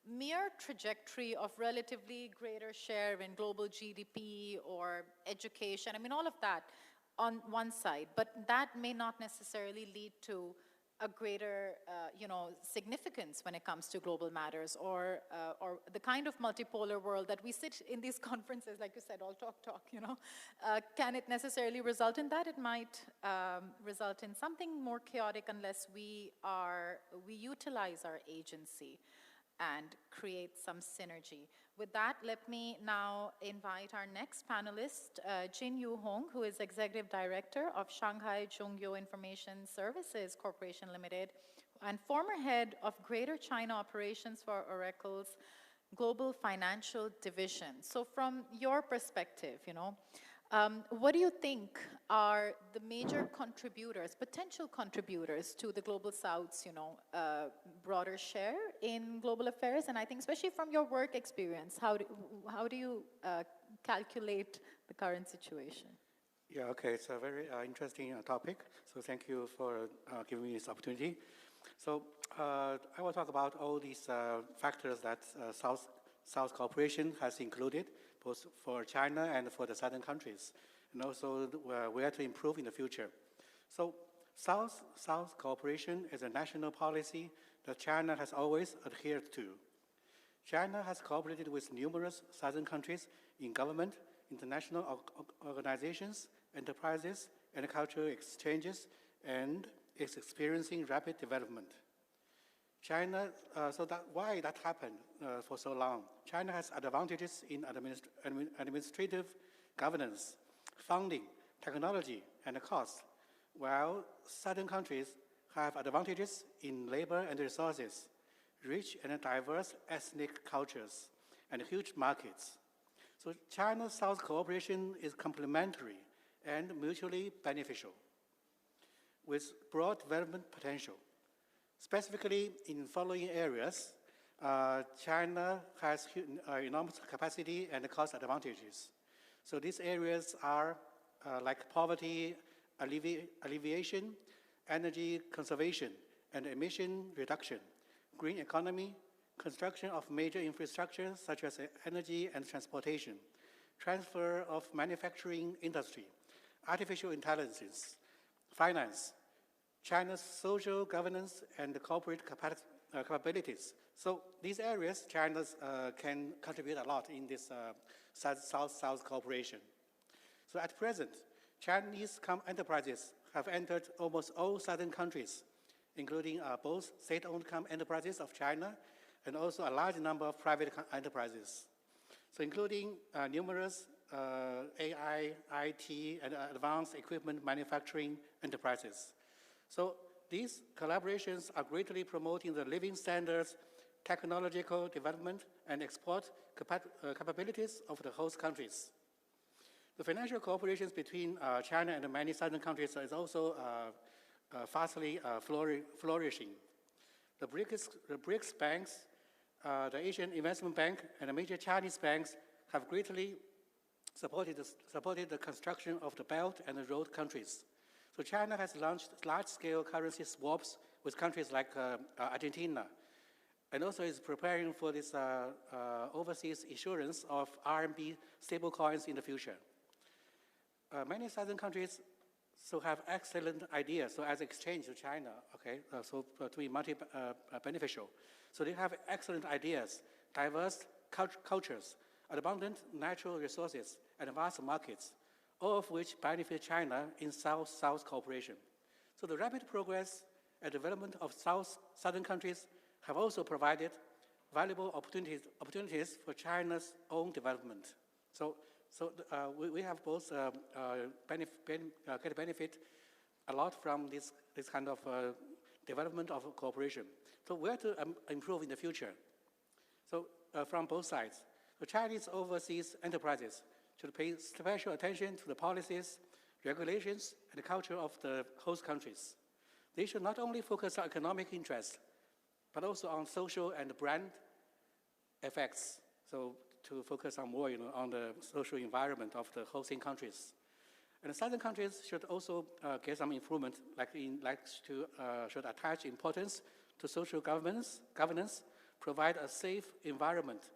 [SPEAKER 18] Mere trajectory of relatively greater share in global GDP or education, I mean, all of that on one side, but that may not necessarily lead to a greater, significance when it comes to global matters, or the kind of multipolar world that we sit in these conferences, like you said, all talk, can it necessarily result in that? It might result in something more chaotic unless we utilize our agency and create some synergy. With that, let me now invite our next panelist, Jin Yu Hong, who is Executive Director of Shanghai Zhongyou Information Services Corporation Limited, and former head of Greater China Operations for Oracle's Global Financial Division. So from your perspective, what do you think are the major contributors, potential contributors to the Global South's, broader share in global affairs? And I think especially from your work experience, how do you calculate the current situation?
[SPEAKER 13] Yeah, okay, it's a very interesting topic. So thank you for giving me this opportunity. So I will talk about all these factors that South cooperation has included, both for China and for the southern countries, and also where to improve in the future. So South cooperation is a national policy that China has always adhered to. China has cooperated with numerous southern countries in government, international organizations, enterprises, and cultural exchanges, and is experiencing rapid development. China, why that happened for so long? China has advantages in administrative governance, funding, technology, and cost, while southern countries have advantages in labor and resources, rich and diverse ethnic cultures, and huge markets. So China-South cooperation is complementary and mutually beneficial, with broad development potential. Specifically, in following areas, China has enormous capacity and cost advantages. So these areas are like poverty alleviation, energy conservation and emission reduction, green economy, construction of major infrastructure such as energy and transportation, transfer of manufacturing industry, artificial intelligence, finance, China's social governance and corporate capabilities. So these areas, China can contribute a lot in this South-South cooperation. So at present, Chinese enterprises have entered almost all southern countries, including both state-owned enterprises of China and also a large number of private enterprises. So including numerous AI, IT, and advanced equipment manufacturing enterprises. So these collaborations are greatly promoting the living standards, technological development, and export capabilities of the host countries. The financial cooperation between China and many southern countries is also fastly flourishing. The BRICS banks, the Asian Investment Bank, and the major Chinese banks have greatly supported the construction of the Belt and the Road countries. So China has launched large-scale currency swaps with countries like Argentina, and also is preparing for this overseas issuance of RMB stablecoins in the future. many southern countries have excellent ideas, so as exchange to China, okay, to be beneficial. So they have excellent ideas, diverse cultures, abundant natural resources, and vast markets, all of which benefit China in South-South cooperation. So the rapid progress and development of southern countries have also provided valuable opportunities for China's own development. So we have both get benefit a lot from this kind of development of cooperation. So where to improve in the future? So from both sides, the Chinese overseas enterprises should pay special attention to the policies, regulations, and the culture of the host countries. They should not only focus on economic interests, but also on social and brand effects. So to focus on more, on the social environment of the hosting countries. And the southern countries should also get some improvement, should attach importance to social governance, provide a safe environment,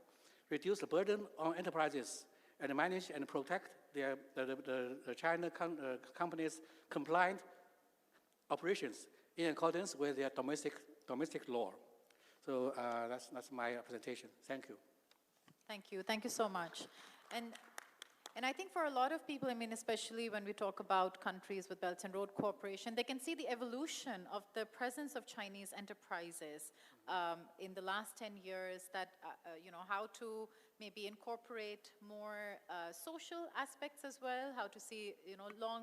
[SPEAKER 13] reduce the burden on enterprises, and manage and protect the China companies' compliant operations in accordance with their domestic law. So that's my presentation. Thank you.
[SPEAKER 18] Thank you. Thank you so much. And I think for a lot of people, I mean, especially when we talk about countries with Belt and Road Cooperation, they can see the evolution of the presence of Chinese enterprises in the last 10 years, that, how to maybe incorporate more social aspects as well, how to see,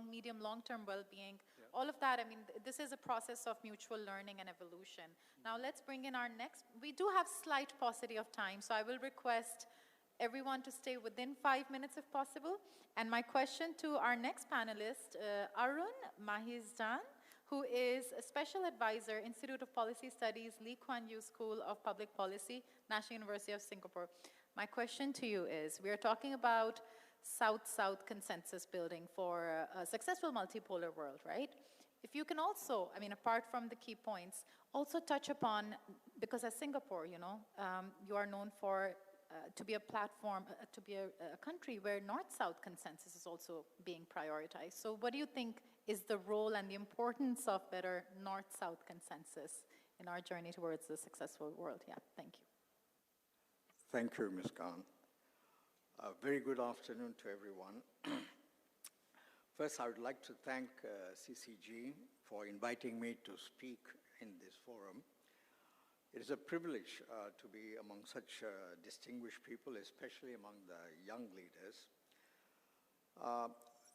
[SPEAKER 18] medium, long-term well-being. Yeah. All of that, I mean, this is a process of mutual learning and evolution. Now let's bring in our next, we do have slight paucity of time, so I will request everyone to stay within 5 minutes if possible. And my question to our next panelist, Arun Mahizdan, who is a special advisor, Institute of Policy Studies, Lee Kuan Yew School of Public Policy, National University of Singapore. My question to you is, we are talking about South-South consensus building for a successful multipolar world, right? If you can also, I mean, apart from the key points, also touch upon, because as Singapore, you are known for to be a platform, to be a country where North-South consensus is also being prioritized. So what do you think is the role and the importance of better North-South consensus in our journey towards a successful world? Yeah, thank you.
[SPEAKER 17] Thank you, Ms. Khan. Very good afternoon to everyone. First, I would like to thank CCG for inviting me to speak in this forum. It is a privilege to be among such distinguished people, especially among the young leaders.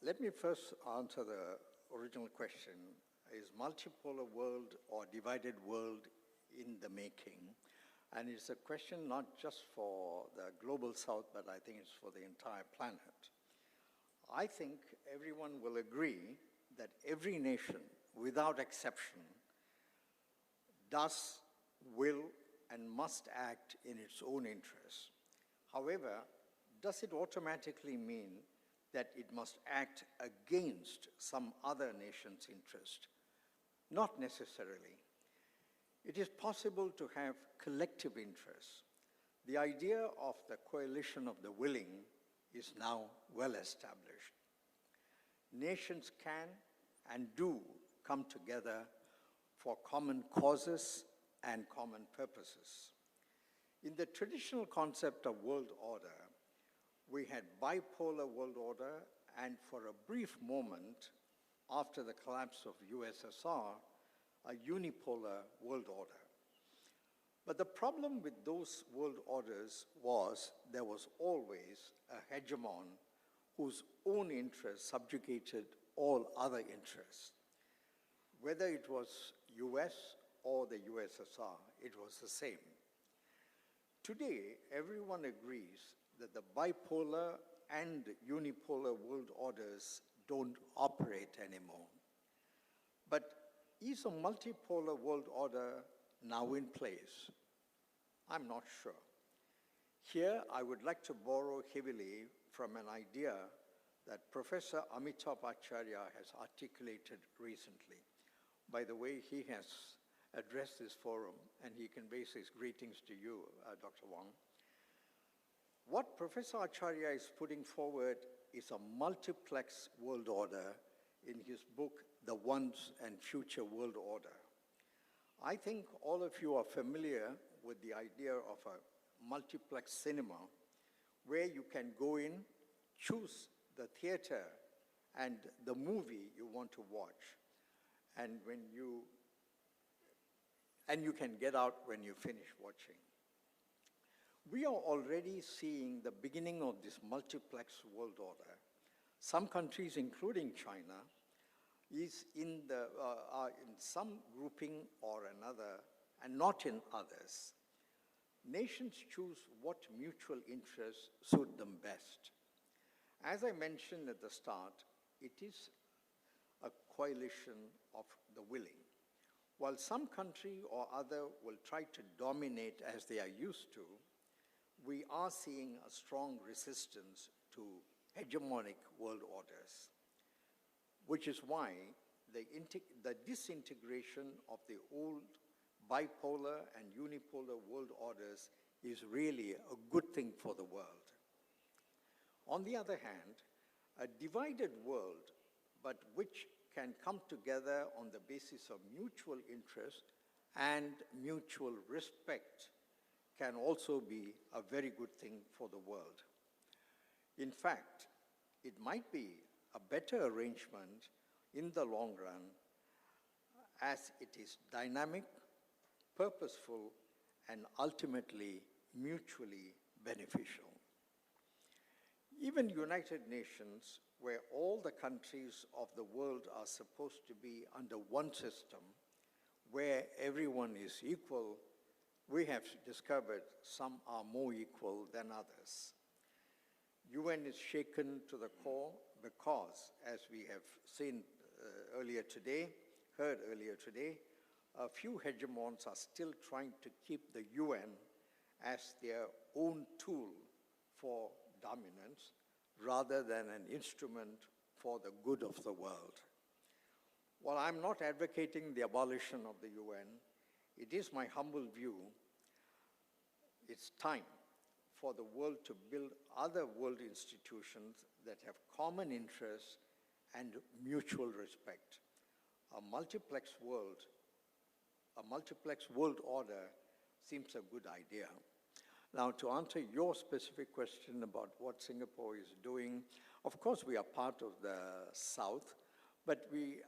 [SPEAKER 17] Let me first answer the original question. Is multipolar world or divided world in the making? And it's a question not just for the global south, but I think it's for the entire planet. I think everyone will agree that every nation, without exception, does, will, and must act in its own interests. However, does it automatically mean that it must act against some other nation's interest? Not necessarily. It is possible to have collective interests. The idea of the coalition of the willing is now well established. Nations can and do come together for common causes and common purposes. In the traditional concept of world order, we had bipolar world order, and for a brief moment after the collapse of USSR, a unipolar world order. But the problem with those world orders was there was always a hegemon whose own interests subjugated all other interests. Whether it was US or the USSR, it was the same. Today, everyone agrees that the bipolar and unipolar world orders don't operate anymore. But is a multipolar world order now in place? I'm not sure. Here, I would like to borrow heavily from an idea that Professor Amitabh Acharya has articulated recently. By the way, he has addressed this forum, and he conveys his greetings to you, Dr. Wang. What Professor Acharya is putting forward is a multiplex world order in his book, The Once and Future World Order. I think all of you are familiar with the idea of a multiplex cinema where you can go in, choose the theater and the movie you want to watch, and you can get out when you finish watching. We are already seeing the beginning of this multiplex world order. Some countries, including China, are in some grouping or another, and not in others. Nations choose what mutual interests suit them best. As I mentioned at the start, it is a coalition of the willing. While some country or other will try to dominate as they are used to, we are seeing a strong resistance to hegemonic world orders, which is why the disintegration of the old bipolar and unipolar world orders is really a good thing for the world. On the other hand, a divided world, but which can come together on the basis of mutual interest and mutual respect, can also be a very good thing for the world. In fact, it might be a better arrangement in the long run, as it is dynamic, purposeful, and ultimately mutually beneficial. Even United Nations, where all the countries of the world are supposed to be under one system, where everyone is equal, we have discovered some are more equal than others. UN is shaken to the core because, as we have seen heard earlier today, a few hegemons are still trying to keep the UN as their own tool for dominance rather than an instrument for the good of the world. While I'm not advocating the abolition of the UN, it is my humble view it's time for the world to build other world institutions that have common interests and mutual respect. A multiplex world order seems a good idea. Now, to answer your specific question about what Singapore is doing, of course we are part of the South, but the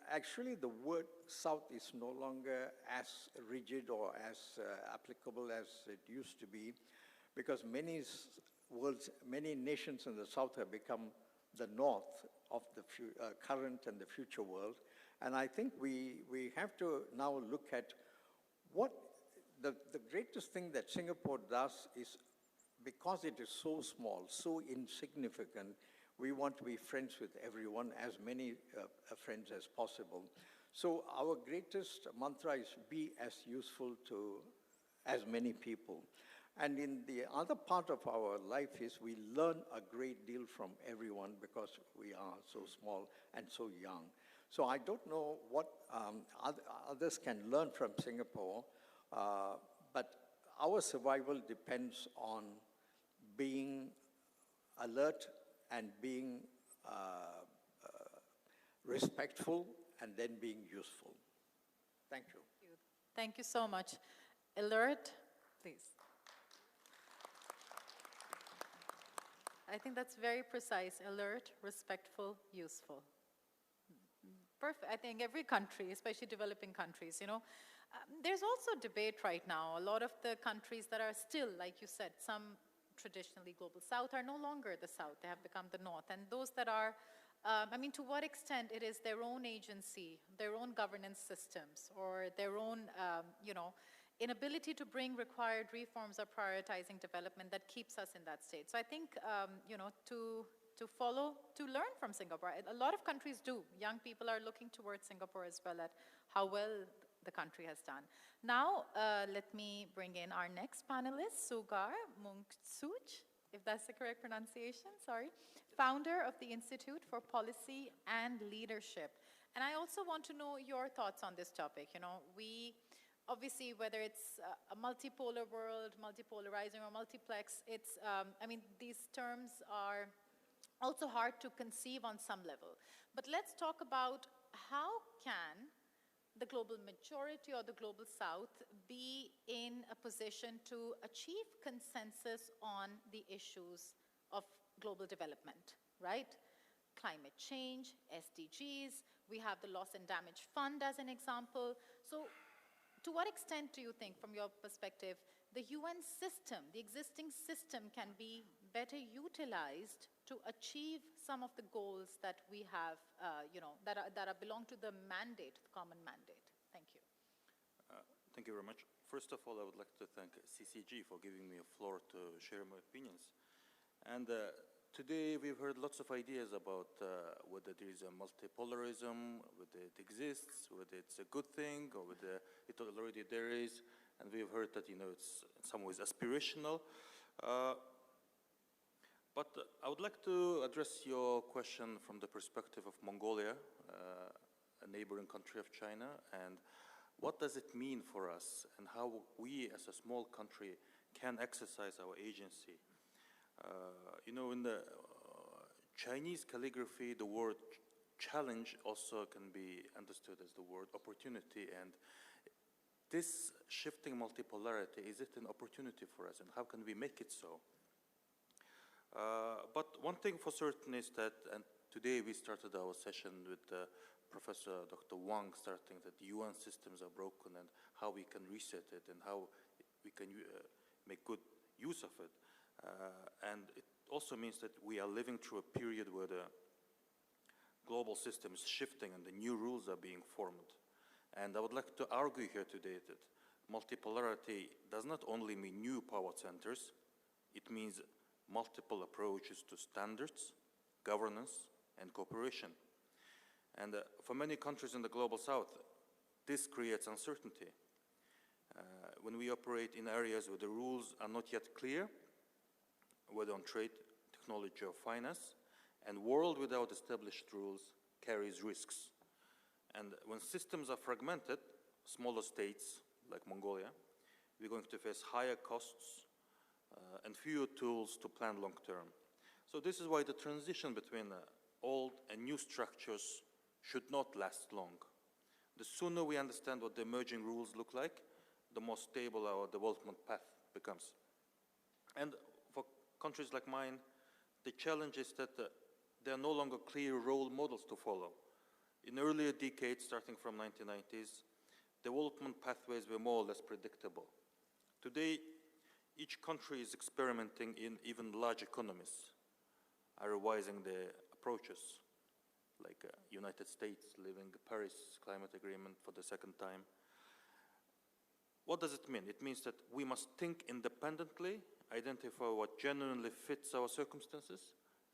[SPEAKER 17] word South is no longer as rigid or as applicable as it used to be, because many nations in the South have become the North of the current and the future world. And I think we have to now look at what the greatest thing that Singapore does is, because it is so small, so insignificant, we want to be friends with everyone, as many friends as possible. So our greatest mantra is be as useful to as many people. And in the other part of our life is we learn a great deal from everyone because we are so small and so young. So I don't know what others can learn from Singapore, but our survival depends on being alert and being respectful and then being useful. Thank you.
[SPEAKER 18] Thank you so much. Alert, please. I think that's very precise. Alert, respectful, useful. Perfect. I think every country, especially developing countries, there's also debate right now. A lot of the countries that are still, like you said, some traditionally global South are no longer the South. They have become the North. And those that are, to what extent it is their own agency, their own governance systems, or their own, inability to bring required reforms or prioritizing development that keeps us in that state. So I think, to learn from Singapore, a lot of countries do. Young people are looking towards Singapore as well at how well the country has done. Now, let me bring in our next panelist, Sugar Mungsuch, if that's the correct pronunciation, sorry, founder of the Institute for Policy and Leadership. And I also want to know your thoughts on this topic. We obviously, whether it's a multipolar world, multipolarizing, or multiplex, it's, these terms are also hard to conceive on some level. But let's talk about how can the global majority or the global south be in a position to achieve consensus on the issues of global development, right? Climate change, SDGs, we have the Loss and Damage Fund as an example. So to what extent do you think, from your perspective, the UN system, the existing system, can be better utilized to achieve some of the goals that we have, that belong to the mandate, the common mandate? Thank you.
[SPEAKER 19] Thank you very much. First of all, I would like to thank CCG for giving me a floor to share my opinions. And today we've heard lots of ideas about whether there is a multipolarism, whether it exists, whether it's a good thing, or whether it already there is. And we've heard that, it's in some ways aspirational. But I would like to address your question from the perspective of Mongolia, a neighboring country of China, and what does it mean for us, and how we as a small country can exercise our agency. In the Chinese calligraphy, the word challenge also can be understood as the word opportunity, and this shifting multipolarity, is it an opportunity for us, and how can we make it so? But one thing for certain is that, and today we started our session with Professor Dr. Wang starting that the UN systems are broken and how we can reset it and how we can make good use of it. And it also means that we are living through a period where the global system is shifting and the new rules are being formed. And I would like to argue here today that multipolarity does not only mean new power centers, it means multiple approaches to standards, governance, and cooperation. And for many countries in the global south, this creates uncertainty. When we operate in areas where the rules are not yet clear, whether on trade, technology, or finance, and world without established rules carries risks. And when systems are fragmented, smaller states like Mongolia, we're going to face higher costs and fewer tools to plan long term. So this is why the transition between old and new structures should not last long. The sooner we understand what the emerging rules look like, the more stable our development path becomes. And for countries like mine, the challenge is that there are no longer clear role models to follow. In earlier decades, starting from 1990s, development pathways were more or less predictable. Today, each country is experimenting in even large economies, are revising their approaches, like United States leaving the Paris Climate Agreement for the second time. What does it mean? It means that we must think independently, identify what genuinely fits our circumstances,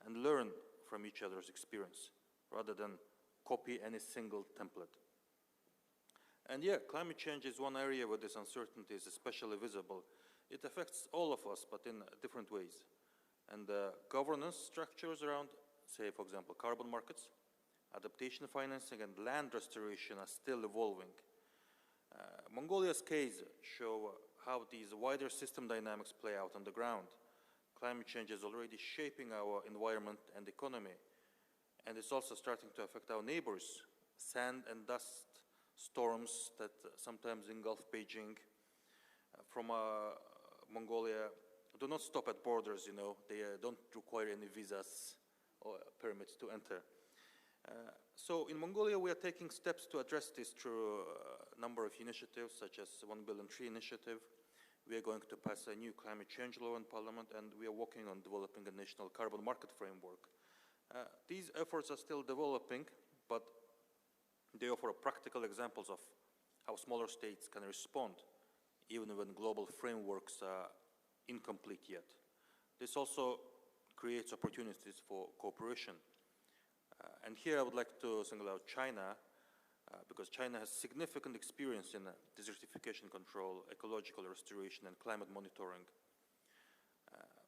[SPEAKER 19] and learn from each other's experience, rather than copy any single template. And yeah, climate change is one area where this uncertainty is especially visible. It affects all of us, but in different ways. And the governance structures around, say, for example, carbon markets, adaptation financing, and land restoration are still evolving. Mongolia's case show how these wider system dynamics play out on the ground. Climate change is already shaping our environment and economy, and it's also starting to affect our neighbors. Sand and dust storms that sometimes engulf Beijing from Mongolia do not stop at borders, they don't require any visas or permits to enter. So in Mongolia, we are taking steps to address this through a number of initiatives, such as 1 Billion Tree Initiative. We are going to pass a new climate change law in Parliament, and we are working on developing a national carbon market framework. These efforts are still developing, but they offer practical examples of how smaller states can respond, even when global frameworks are incomplete yet. This also creates opportunities for cooperation. And here I would like to single out China, because China has significant experience in desertification control, ecological restoration, and climate monitoring.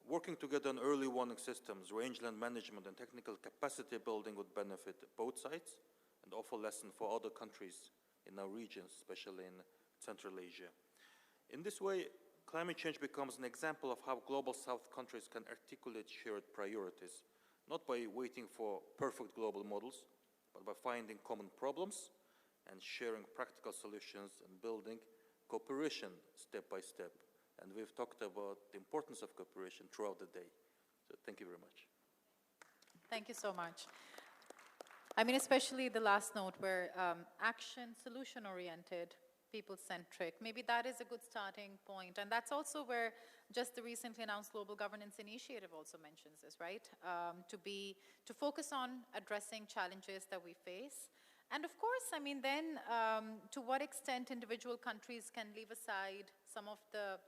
[SPEAKER 19] Working together on early warning systems, rangeland management, and technical capacity building would benefit both sides and offer lessons for other countries in our regions, especially in Central Asia. In this way, climate change becomes an example of how Global South countries can articulate shared priorities, not by waiting for perfect global models, but by finding common problems and sharing practical solutions and building cooperation step by step. And we've talked about the importance of cooperation throughout the day. So thank you very much.
[SPEAKER 18] Thank you so much. I mean, especially the last note where action, solution-oriented, people-centric, maybe that is a good starting point. And that's also where just the recently announced Global Governance Initiative also mentions this, right? To focus on addressing challenges that we face. And of course, I mean, then to what extent individual countries can leave aside some of the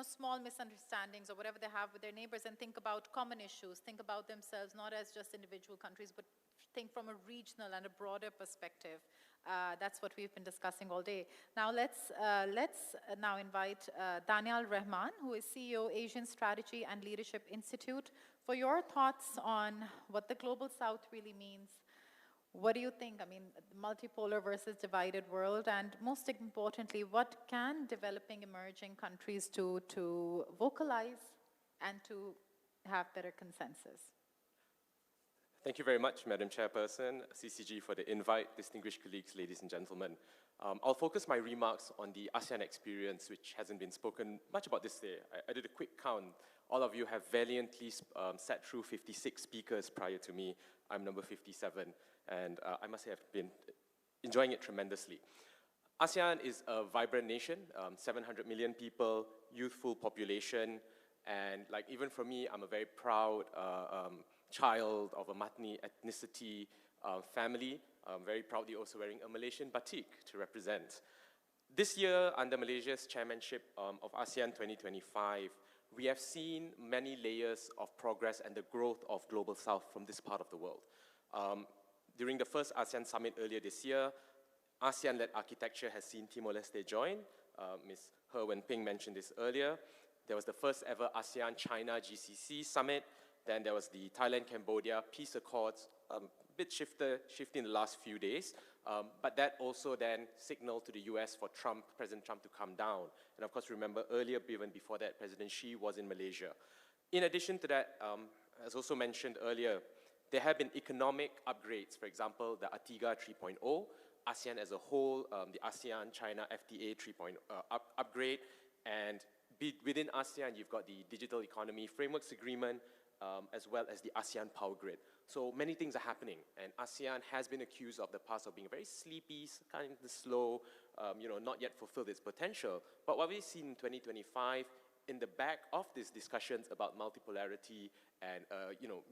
[SPEAKER 18] small misunderstandings or whatever they have with their neighbors and think about common issues, think about themselves not as just individual countries, but think from a regional and a broader perspective. That's what we've been discussing all day. Now let's now invite Daniel Rahman, who is CEO, Asian Strategy and Leadership Institute, for your thoughts on what the Global South really means. What do you think? I mean, multipolar versus divided world, and most importantly, what can developing emerging countries do to vocalize and to have better consensus?
[SPEAKER 9] Thank you very much, Madam Chairperson, CCG, for the invite, distinguished colleagues, ladies and gentlemen. I'll focus my remarks on the ASEAN experience, which hasn't been spoken much about this day. I did a quick count. All of you have valiantly sat through 56 speakers prior to me. I'm number 57, and I must say I've been enjoying it tremendously. ASEAN is a vibrant nation, 700 million people, youthful population, and like even for me, I'm a very proud child of a Matni ethnicity family. I'm very proudly also wearing a Malaysian batik to represent. This year, under Malaysia's chairmanship of ASEAN 2025, we have seen many layers of progress and the growth of Global South from this part of the world. During the first ASEAN summit earlier this year, ASEAN-led architecture has seen Timor-Leste join. Ms. He Wenping mentioned this earlier. There was the first ever ASEAN-China GCC summit. Then there was the Thailand-Cambodia peace accords, a bit shifty in the last few days. But that also then signaled to the US for President Trump to come down. And of course, remember earlier, even before that, President Xi was in Malaysia. In addition to that, as also mentioned earlier, there have been economic upgrades. For example, the ATIGA 3.0, ASEAN as a whole, the ASEAN-China FTA 3.0 upgrade. And within ASEAN, you've got the Digital Economy Frameworks Agreement, as well as the ASEAN Power Grid. So many things are happening, and ASEAN has been accused of the past of being very sleepy, kind of slow, not yet fulfilled its potential. But what we've seen in 2025, in the back of these discussions about multipolarity and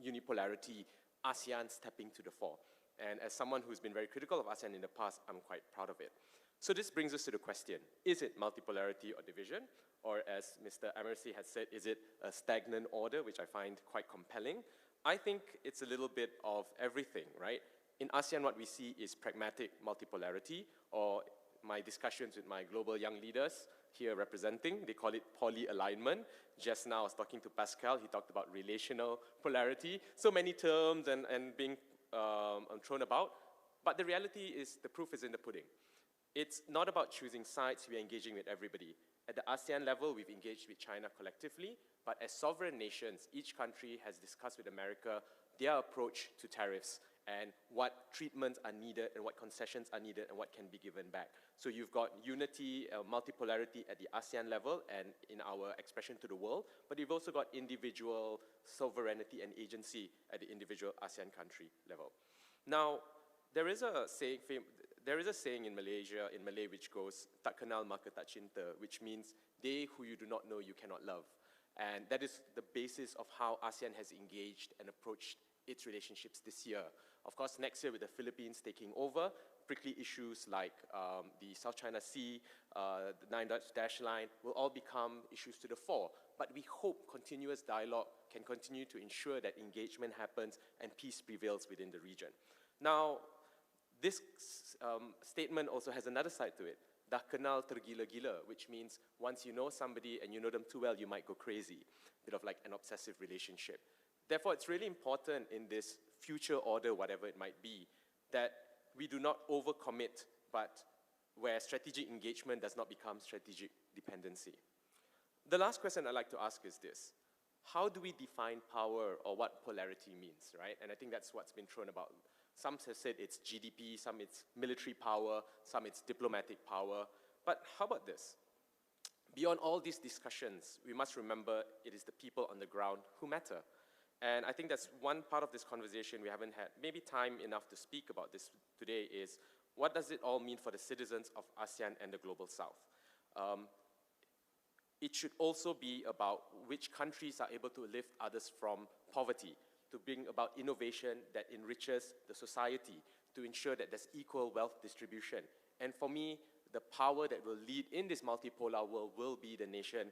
[SPEAKER 9] unipolarity, ASEAN stepping to the fore. And as someone who's been very critical of ASEAN in the past, I'm quite proud of it. So this brings us to the question, is it multipolarity or division? Or as Mr. Amersi has said, is it a stagnant order, which I find quite compelling? I think it's a little bit of everything, right? In ASEAN, what we see is pragmatic multipolarity, or my discussions with my global young leaders here representing, they call it poly-alignment. Just now I was talking to Pascal, he talked about relational polarity. So many terms and being thrown about, but the reality is the proof is in the pudding. It's not about choosing sides, we are engaging with everybody. At the ASEAN level, we've engaged with China collectively, but as sovereign nations, each country has discussed with America their approach to tariffs and what treatments are needed and what concessions are needed and what can be given back. So you've got unity, multipolarity at the ASEAN level and in our expression to the world, but you've also got individual sovereignty and agency at the individual ASEAN country level. Now, there is a saying in Malaysia, in Malay, which goes, "Tak kenal maka tak cinta," which means, they who you do not know, you cannot love. And that is the basis of how ASEAN has engaged and approached its relationships this year. Of course, next year with the Philippines taking over, prickly issues like the South China Sea, the 9-dash line, will all become issues to the fore. But we hope continuous dialogue can continue to ensure that engagement happens and peace prevails within the region. Now, this statement also has another side to it. Dah kenal tergila-gila, which means once you know somebody and you know them too well, you might go crazy. A bit of like an obsessive relationship. Therefore, it's really important in this future order, whatever it might be, that we do not overcommit, but where strategic engagement does not become strategic dependency. The last question I'd like to ask is this. how do we define power or what polarity means, right? And I think that's what's been thrown about. Some have said it's GDP, some it's military power, some it's diplomatic power. But how about this? Beyond all these discussions, we must remember it is the people on the ground who matter. And I think that's one part of this conversation we haven't had maybe time enough to speak about this today is, what does it all mean for the citizens of ASEAN and the Global South? It should also be about which countries are able to lift others from poverty, to bring about innovation that enriches the society, to ensure that there's equal wealth distribution. And for me, the power that will lead in this multipolar world will be the nation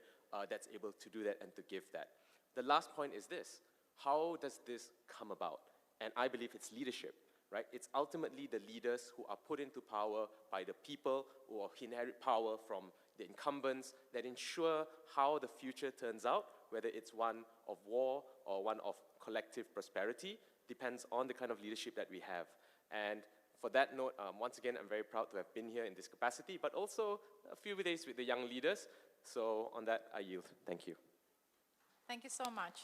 [SPEAKER 9] that's able to do that and to give that. The last point is this: how does this come about? And I believe it's leadership, right? It's ultimately the leaders who are put into power by the people, who inherit power from the incumbents, that ensure how the future turns out, whether it's one of war or one of collective prosperity, depends on the kind of leadership that we have. And for that note, once again, I'm very proud to have been here in this capacity, but also a few days with the young leaders. So on that, I yield. Thank you.
[SPEAKER 18] Thank you so much.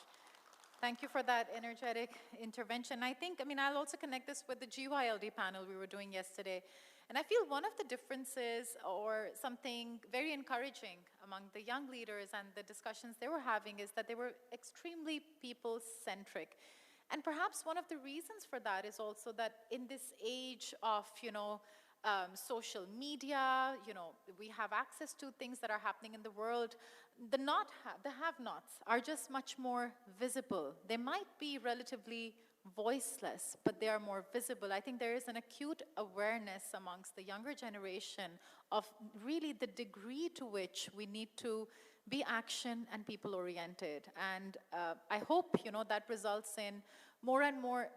[SPEAKER 18] Thank you for that energetic intervention. I mean, I'll also connect this with the GYLD panel we were doing yesterday. And I feel one of the differences, or something very encouraging among the young leaders and the discussions they were having, is that they were extremely people-centric. And perhaps one of the reasons for that is also that in this age of, social media, we have access to things that are happening in the world. The have-nots are just much more visible. They might be relatively voiceless, but they are more visible. I think there is an acute awareness amongst the younger generation of really the degree to which we need to be action and people-oriented. And I hope, that results in more and more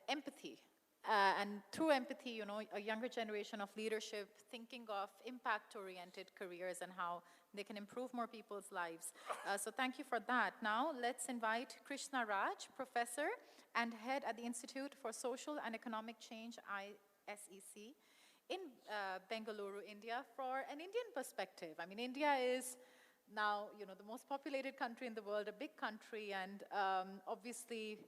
[SPEAKER 18] empathy. And through empathy, a younger generation of leadership thinking of impact-oriented careers and how they can improve more people's lives. So thank you for that. Now let's invite Krishna Raj, professor and head at the Institute for Social and Economic Change, ISEC, in Bengaluru, India, for an Indian perspective. I mean, India is now, the most populated country in the world, a big country, and obviously,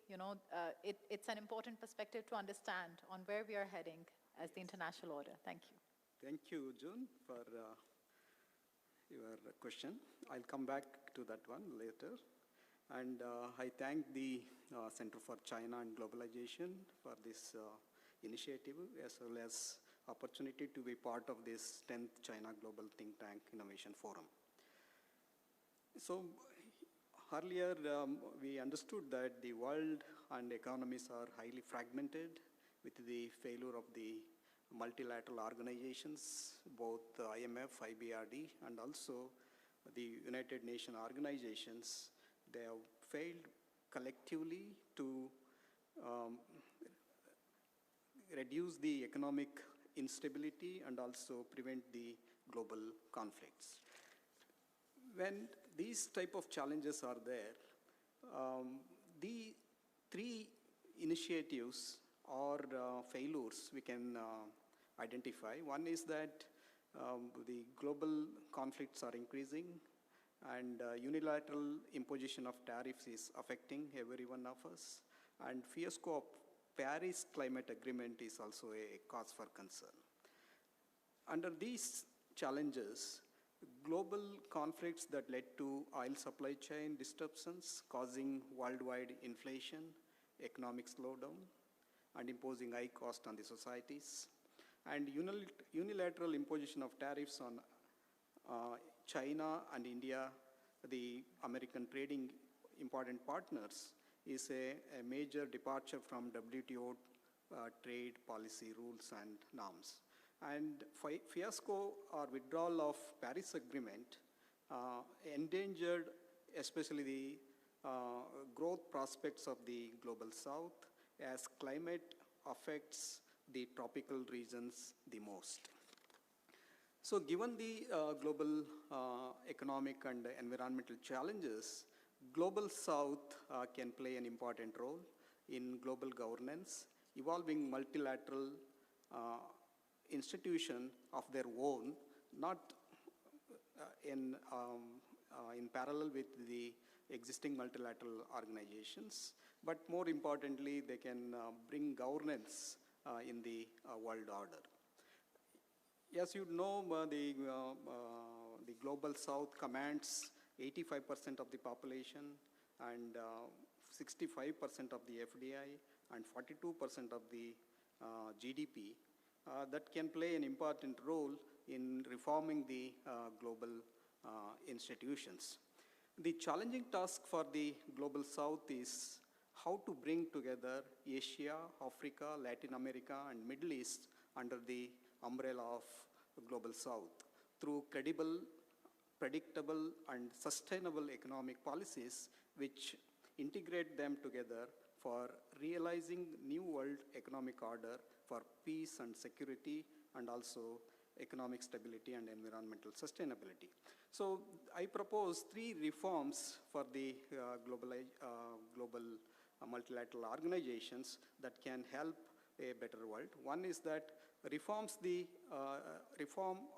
[SPEAKER 18] it's an important perspective to understand on where we are heading as the international order. Thank you.
[SPEAKER 6] Thank you, June, for your question. I'll come back to that one later. And I thank the Center for China and Globalization for this initiative, as well as opportunity to be part of this 10th China Global Think Tank Innovation Forum. So earlier, we understood that the world and economies are highly fragmented with the failure of the multilateral organizations, both IMF, IBRD, and also the United Nations organizations. They have failed collectively to reduce the economic instability and also prevent the global conflicts. When these type of challenges are there, the three initiatives or failures we can identify. One is that the global conflicts are increasing, and unilateral imposition of tariffs is affecting every one of us, and fiasco of Paris Climate Agreement is also a cause for concern. Under these challenges, global conflicts that led to oil supply chain disruptions, causing worldwide inflation, economic slowdown, and imposing high cost on the societies, and unilateral imposition of tariffs on China and India, the American trading important partners, is a major departure from WTO trade policy rules and norms. And fiasco or withdrawal of Paris Agreement endangered especially the growth prospects of the Global South, as climate affects the tropical regions the most. So given the global economic and environmental challenges, Global South can play an important role in global governance, evolving multilateral institution of their own, not in in parallel with the existing multilateral organizations, but more importantly, they can bring governance in the world order. As you know, the Global South commands 85% of the population and 65% of the FDI and 42% of the GDP that can play an important role in reforming the global institutions. The challenging task for the Global South is how to bring together Asia, Africa, Latin America, and Middle East under the umbrella of the Global South through credible, predictable, and sustainable economic policies which integrate them together for realizing new world economic order for peace and security and also economic stability and environmental sustainability. So I propose 3 reforms for the global multilateral organizations that can help a better world. One is that reform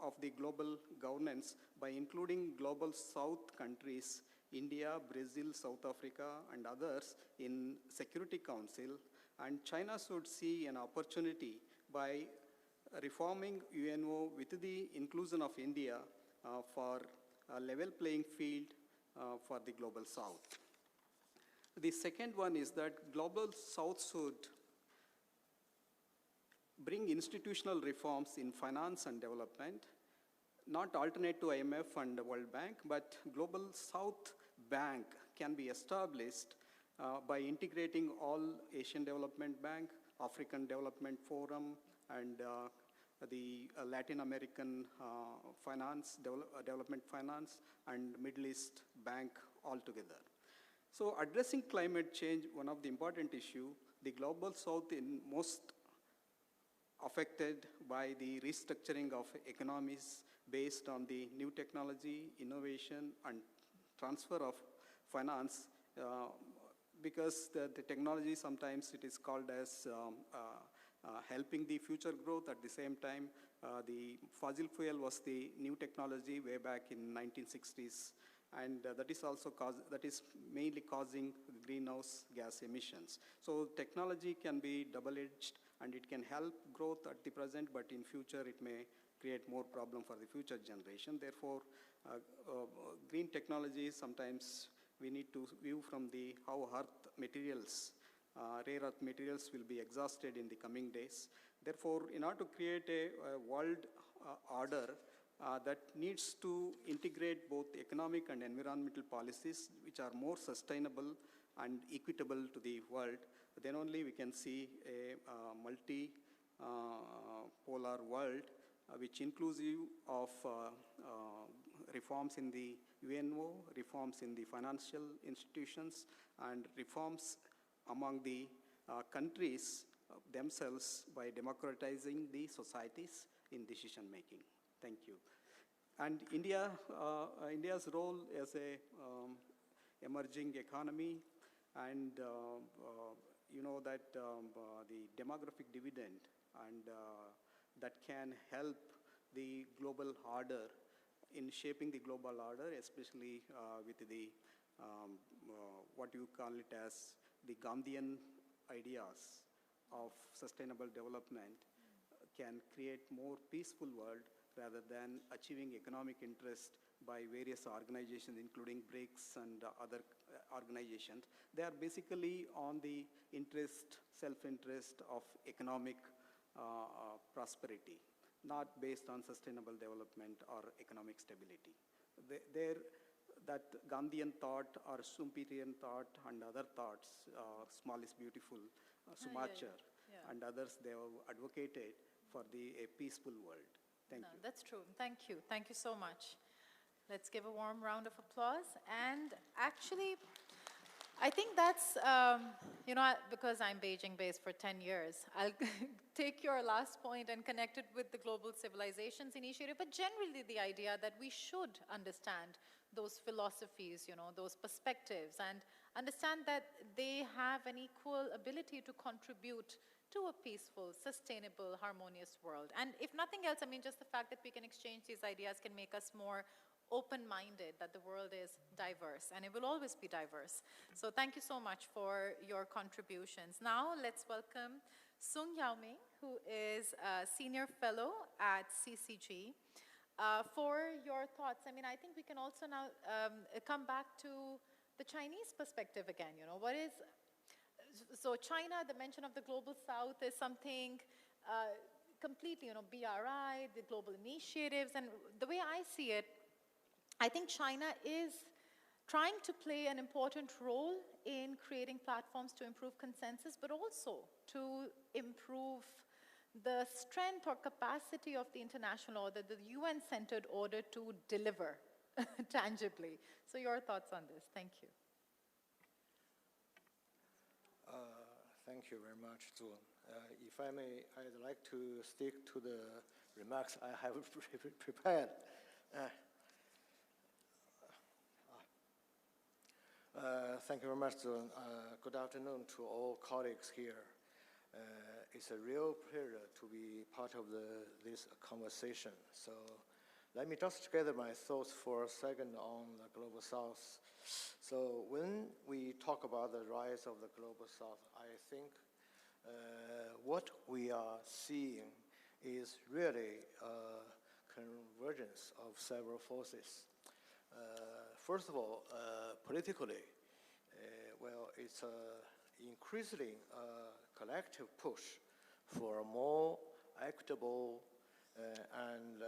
[SPEAKER 6] of the global governance by including Global South countries, India, Brazil, South Africa, and others in Security Council. And China should see an opportunity by reforming UNO with the inclusion of India for a level playing field for the Global South. The second one is that Global South should bring institutional reforms in finance and development, not alternate to IMF and the World Bank, but Global South Bank can be established by integrating all Asian Development Bank, African Development Forum, and the Latin American development finance, and Middle East Bank altogether. So addressing climate change, one of the important issue, the Global South in most affected by the restructuring of economies based on the new technology, innovation, and transfer of finance, because the technology sometimes it is called as helping the future growth. At the same time, the fossil fuel was the new technology way back in 1960s, and that is mainly causing greenhouse gas emissions. So technology can be double-edged, and it can help growth at the present, but in future it may create more problem for the future generation. Therefore, green technologies sometimes we need to view from the how earth materials, rare earth materials will be exhausted in the coming days. Therefore, in order to create a world order that needs to integrate both economic and environmental policies which are more sustainable and equitable to the world, then only we can see a multi-polar world which inclusive of reforms in the UNO, reforms in the financial institutions, and reforms among the countries themselves by democratizing the societies in decision making. Thank you. And India's role as a emerging economy, and you know that the demographic dividend, and that can help the global order in shaping the global order, especially with the what you call it as the Gandhian ideas of sustainable development can create more peaceful world rather than achieving economic interest by various organizations, including BRICS and other organizations. They are basically on the interest, self-interest of economic prosperity, not based on sustainable development or economic stability. That Gandhian thought or Schumpeterian thought and other thoughts, small is beautiful, Schumacher, and others, they have advocated for a peaceful world. Thank you.
[SPEAKER 3] That's true. Thank you. Thank you so much. Let's give a warm round of applause. And actually, I think that's, you know, because I'm Beijing based for 10 years, I'll take your last point and connect it with the Global Civilizations Initiative, but generally the idea that we should understand those philosophies, you know, those perspectives, and understand that they have an equal ability to contribute to a peaceful, sustainable, harmonious world. And if nothing else, I mean, just the fact that we can exchange these ideas can make us more
[SPEAKER 20] open-minded that the world is diverse, and it will always be diverse. So thank you so much for your contributions. Now let's welcome Sung Yaoming, who is a senior fellow at CCG, for your thoughts. I mean, I think we can also now come back to the Chinese perspective again. You know, what is, so China, the mention of the Global South is something completely, you know, BRI, the global initiatives, and the way I see it, I think China is trying to play an important role in creating platforms to improve consensus, but also to improve the strength or capacity of the international order, the UN-centered order to deliver tangibly. So your thoughts on this? Thank you.
[SPEAKER 21] Thank you very much, Zun. If I may, I'd like to stick to the remarks I have prepared. Thank you very much, Zun. Good afternoon to all colleagues here. It's a real pleasure to be part of this conversation. So let me just gather my thoughts for a second on the Global South. So when we talk about the rise of the Global South, I think what we are seeing is really a convergence of several forces. First of all, politically, well, it's an increasingly collective push for a more equitable and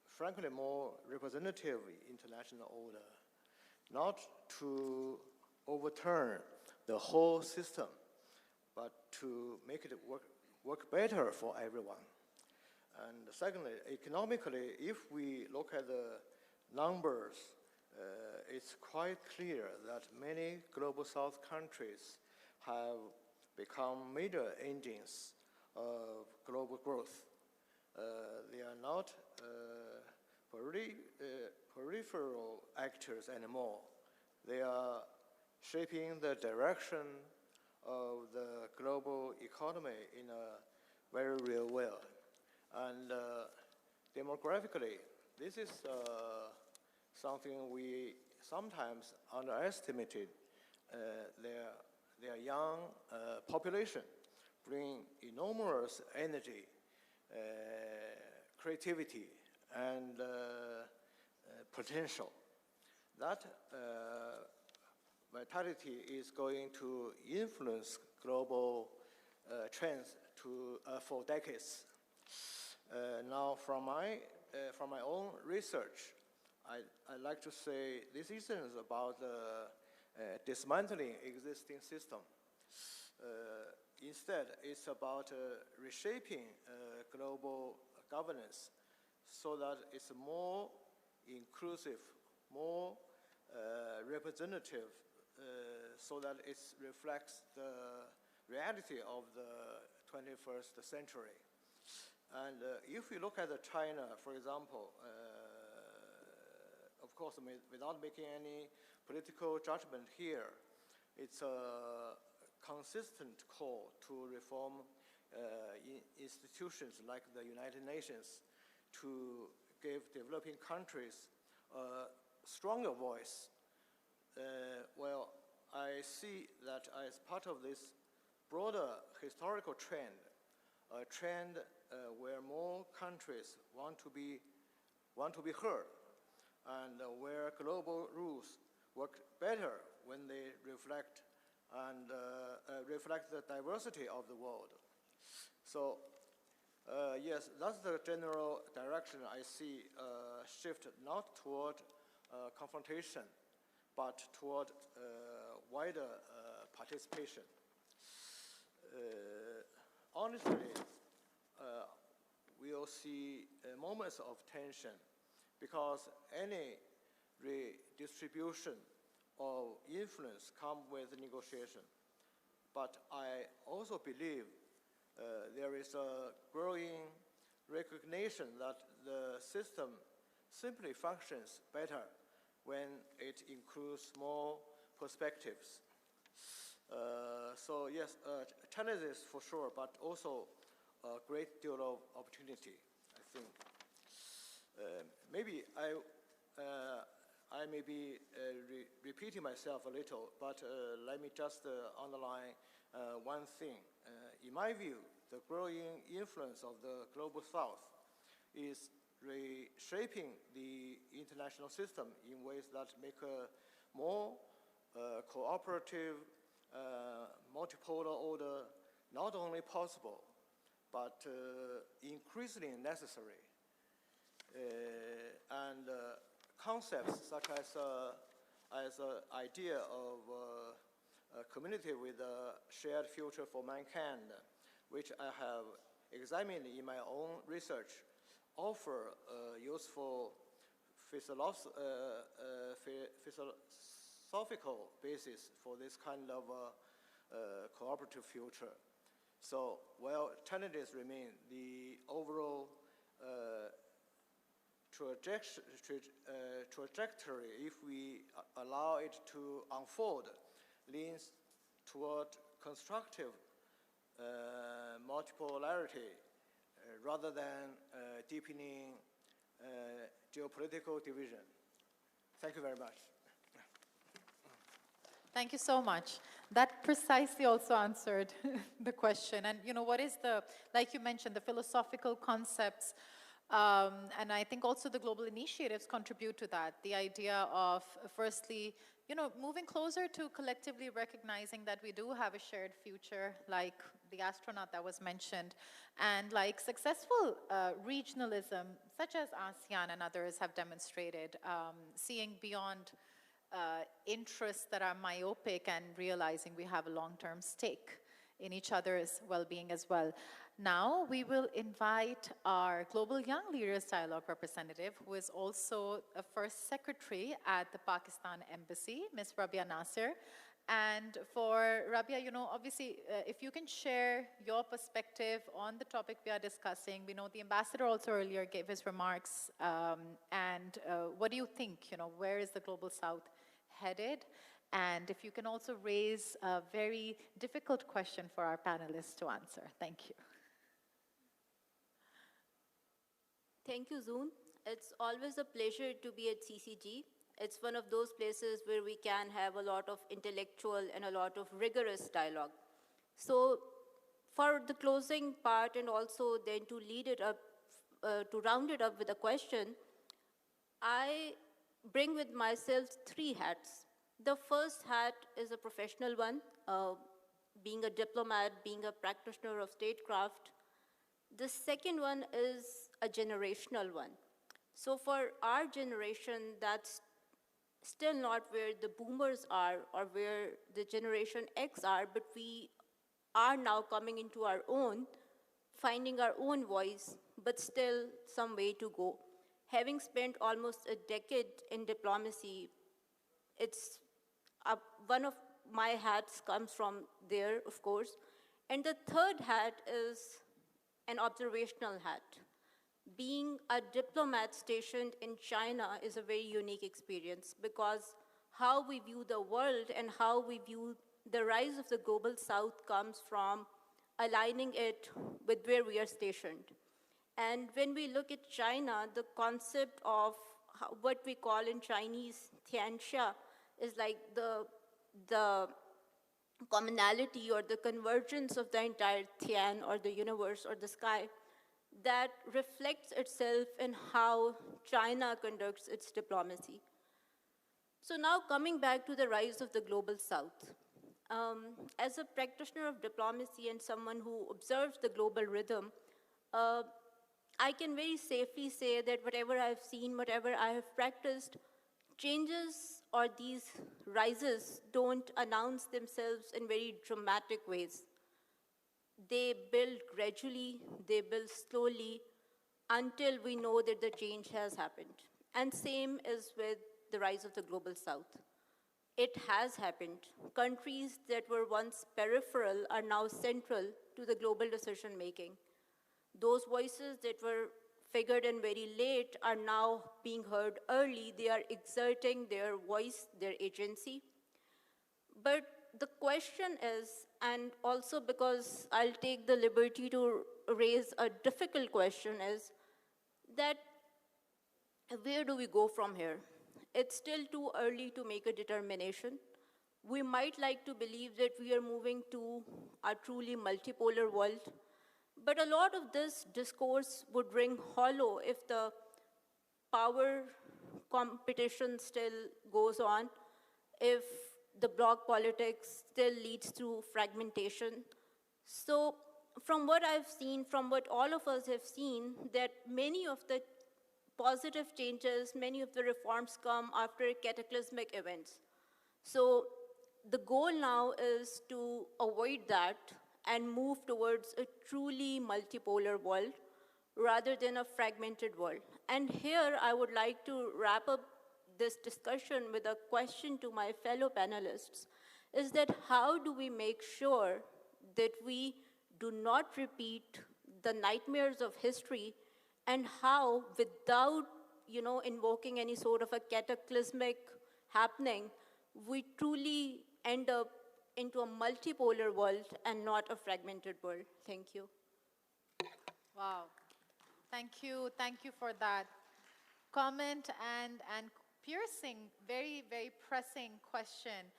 [SPEAKER 21] frankly more representative international order, not to overturn the whole system, but to make it work better for everyone. And secondly, economically, if we look at the numbers, it's quite clear that many Global South countries have become major engines of global growth. They are not peripheral actors anymore. They are shaping the direction of the global economy in a very real way. And demographically, this is something we sometimes underestimated. Their young population bring enormous energy, creativity, and potential. That vitality is going to influence global trends for decades. Now, from my own research, I like to say this isn't about dismantling existing system. Instead, it's about reshaping global governance so that it's more inclusive, more representative, so that it reflects the reality of the 21st century. And if we look at China, for example, of course, without making any political judgment here, it's a consistent call to reform institutions like the United Nations to give developing countries a stronger voice. Well, I see that as part of this broader historical trend, a trend where more countries want to be heard, and where global rules work better when they reflect the diversity of the world. So, yes, that's the general direction I see, shift not toward confrontation, but toward wider participation. Honestly, we'll see moments of tension because any redistribution of influence comes with negotiation. But I also believe there is a growing recognition that the system simply functions better when it includes more perspectives. So yes, challenges for sure, but also a great deal of opportunity, I think. Maybe I may be repeating myself a little, but let me just underline one thing. In my view, the growing influence of the Global South is reshaping the international system in ways that make a more cooperative, multipolar order not only possible, but increasingly necessary. And concepts such as the idea of a community with a shared future for mankind, which I have examined in my own research, offer a useful philosophical basis for this kind of cooperative future. So while challenges remain, the overall trajectory, if we allow it to unfold, leans toward constructive multipolarity rather than deepening geopolitical division. Thank you very much.
[SPEAKER 20] Thank you so much. That precisely also answered the question. And what is like you mentioned, the philosophical concepts, and I think also the global initiatives contribute to that. The idea of firstly, moving closer to collectively recognizing that we do have a shared future, like the astronaut that was mentioned, and like successful regionalism, such as ASEAN and others have demonstrated, seeing beyond interests that are myopic and realizing we have a long-term stake in each other's well-being as well. Now we will invite our Global Young Leaders Dialogue representative, who is also a first secretary at the Pakistan Embassy, Ms. Rabia Nasir. And for Rabia, obviously, if you can share your perspective on the topic we are discussing. We know the ambassador also earlier gave his remarks. And what do you think? Where is the Global South headed? And if you can also raise a very difficult question for our panelists to answer. Thank you.
[SPEAKER 1] Thank you, Zoon. It's always a pleasure to be at CCG. It's one of those places where we can have a lot of intellectual and a lot of rigorous dialogue. So for the closing part and also then to lead it up, to round it up with a question, I bring with myself 3 hats. The first hat is a professional one, being a diplomat, being a practitioner of statecraft. The second one is a generational one. So for our generation, that's still not where the boomers are or where the Generation X are, but we are now coming into our own, finding our own voice, but still some way to go. Having spent almost a decade in diplomacy, it's one of my hats comes from there, of course. And the third hat is an observational hat. Being a diplomat stationed in China is a very unique experience because how we view the world and how we view the rise of the Global South comes from aligning it with where we are stationed. And when we look at China, the concept of what we call in Chinese Tianxia is like the commonality or the convergence of the entire Tian or the universe or the sky that reflects itself in how China conducts its diplomacy. So now coming back to the rise of the Global South. As a practitioner of diplomacy and someone who observes the global rhythm, I can very safely say that whatever I've seen, whatever I have practiced, changes or these rises don't announce themselves in very dramatic ways. They build gradually, they build slowly until we know that the change has happened. And same is with the rise of the Global South. It has happened. Countries that were once peripheral are now central to the global decision making. Those voices that were figured in very late are now being heard early. They are exerting their voice, their agency. But the question is, and also because I'll take the liberty to raise a difficult question, is that where do we go from here? It's still too early to make a determination. We might like to believe that we are moving to a truly multipolar world, but a lot of this discourse would ring hollow if the power competition still goes on, if the bloc politics still leads to fragmentation. So from what I've seen, from what all of us have seen, that many of the positive changes, many of the reforms come after cataclysmic events. So the goal now is to avoid that and move towards a truly multipolar world rather than a fragmented world. And here I would like to wrap up this discussion with a question to my fellow panelists, is that how do we make sure that we do not repeat the nightmares of history, and how, without invoking any sort of a cataclysmic happening, we truly end up into a multipolar world and not a fragmented world. Thank you.
[SPEAKER 20] Wow. Thank you for that comment and piercing, very, very pressing question.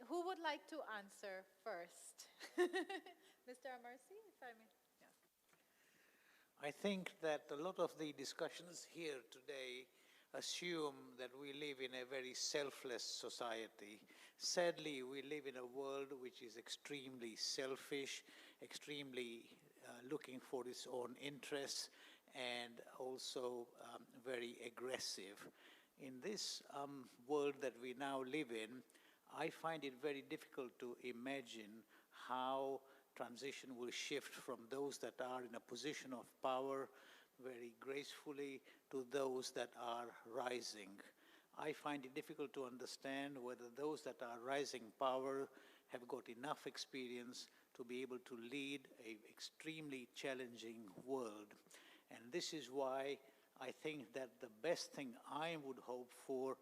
[SPEAKER 20] Who would like to answer first? Mr. Amarsi, if I may.
[SPEAKER 15] I think that a lot of the discussions here today assume that we live in a very selfless society. Sadly, we live in a world which is extremely selfish, extremely looking for its own interests, and also very aggressive. In this world that we now live in, I find it very difficult to imagine how transition will shift from those that are in a position of power very gracefully to those that are rising. I find it difficult to understand whether those that are rising power have got enough experience to be able to lead an extremely challenging world. And this is why I think that the best thing I would hope for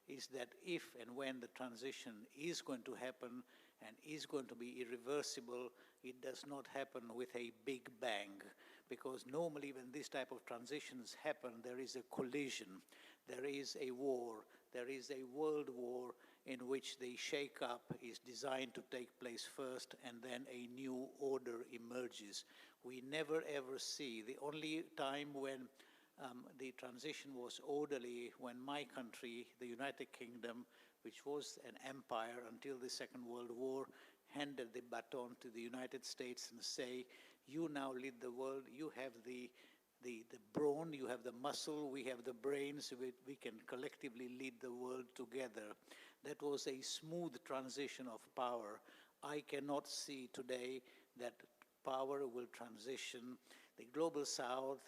[SPEAKER 15] is that if and when the transition is going to happen and is going to be irreversible, it does not happen with a big bang. Because normally when this type of transitions happen, there is a collision, there is a war, there is a world war in which the shake-up is designed to take place first, and then a new order emerges. We never ever see, the only time when the transition was orderly, when my country, the United Kingdom, which was an empire until the Second World War, handed the baton to the United States and say, you now lead the world, you have the brawn, you have the muscle, we have the brains, we can collectively lead the world together. That was a smooth transition of power. I cannot see today that power will transition. The Global South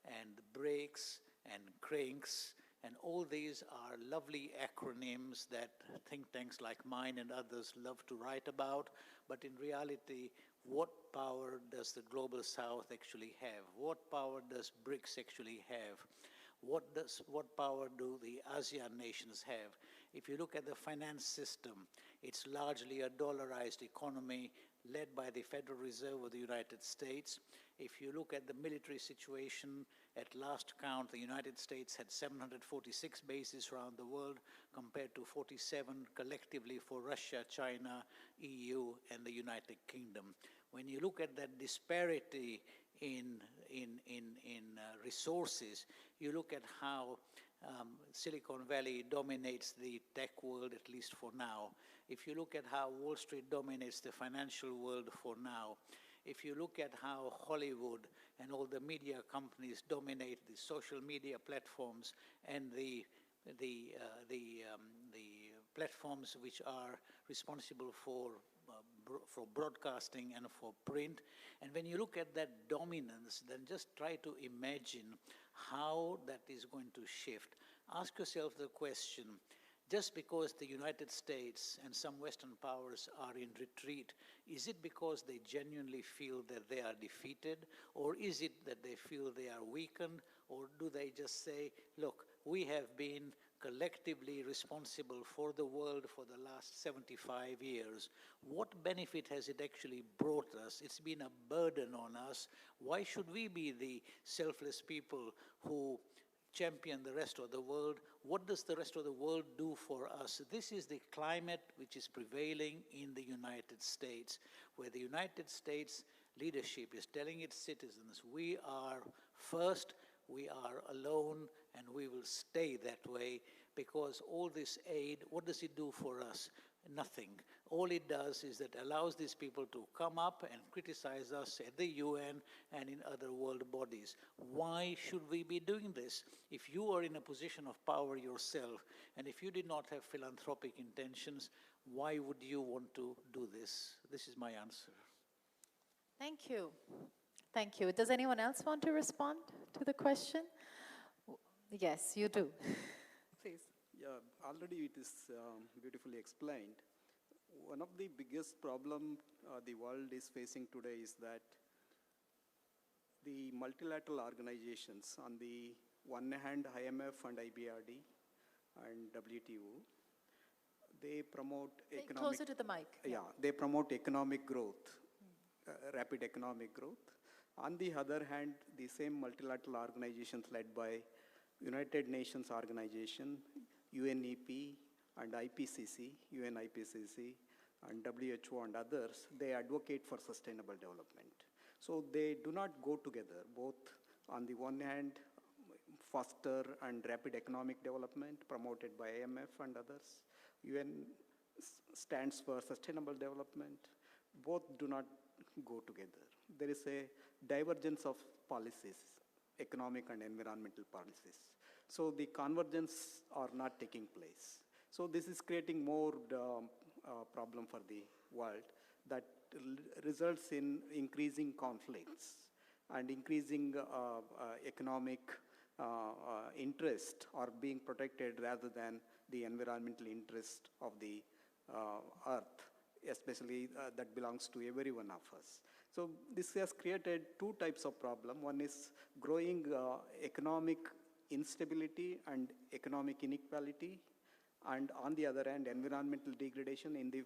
[SPEAKER 15] and the BRICS and CRINCS and all these are lovely acronyms that think tanks like mine and others love to write about, but in reality, what power does the Global South actually have? What power does BRICS actually have? What power do the ASEAN nations have? If you look at the finance system, it's largely a dollarized economy led by the Federal Reserve of the United States. If you look at the military situation, at last count, the United States had 746 bases around the world compared to 47 collectively for Russia, China, EU, and the United Kingdom. When you look at that disparity in resources, you look at how Silicon Valley dominates the tech world, at least for now. If you look at how Wall Street dominates the financial world for now, if you look at how Hollywood and all the media companies dominate the social media platforms and the platforms which are responsible for broadcasting and for print, and when you look at that dominance, then just try to imagine how that is going to shift. Ask yourself the question, just because the United States and some Western powers are in retreat, is it because they genuinely feel that they are defeated, or is it that they feel they are weakened, or do they just say, look, we have been collectively responsible for the world for the last 75 years, what benefit has it actually brought us? It's been a burden on us. Why should we be the selfless people who champion the rest of the world? What does the rest of the world do for us? This is the climate which is prevailing in the United States, where the United States leadership is telling its citizens, we are first, we are alone, and we will stay that way, because all this aid, what does it do for us? Nothing. All it does is that allows these people to come up and criticize us at the UN and in other world bodies. Why should we be doing this? If you are in a position of power yourself, and if you did not have philanthropic intentions, why would you want to do this? This is my answer.
[SPEAKER 20] Thank you. Thank you. Does anyone else want to respond to the question? Yes, you do. Please.
[SPEAKER 6] Yeah, already it is beautifully explained. One of the biggest problem the world is facing today is that the multilateral organizations, on the one hand IMF and IBRD and WTO, they promote economic...
[SPEAKER 20] Closer to the mic.
[SPEAKER 6] Yeah, they promote economic growth, rapid economic growth. On the other hand, the same multilateral organizations led by United Nations Organization, UNEP and IPCC, UN IPCC and WHO and others, they advocate for sustainable development. So they do not go together. Both on the one hand, faster and rapid economic development promoted by IMF and others. UN stands for sustainable development. Both do not go together. There is a divergence of policies, economic and environmental policies. So the convergence are not taking place. So this is creating more problem for the world that results in increasing conflicts and increasing economic interest are being protected rather than the environmental interest of the earth, especially that belongs to every one of us. So this has created two types of problem. One is growing economic instability and economic inequality, and on the other hand, environmental degradation in the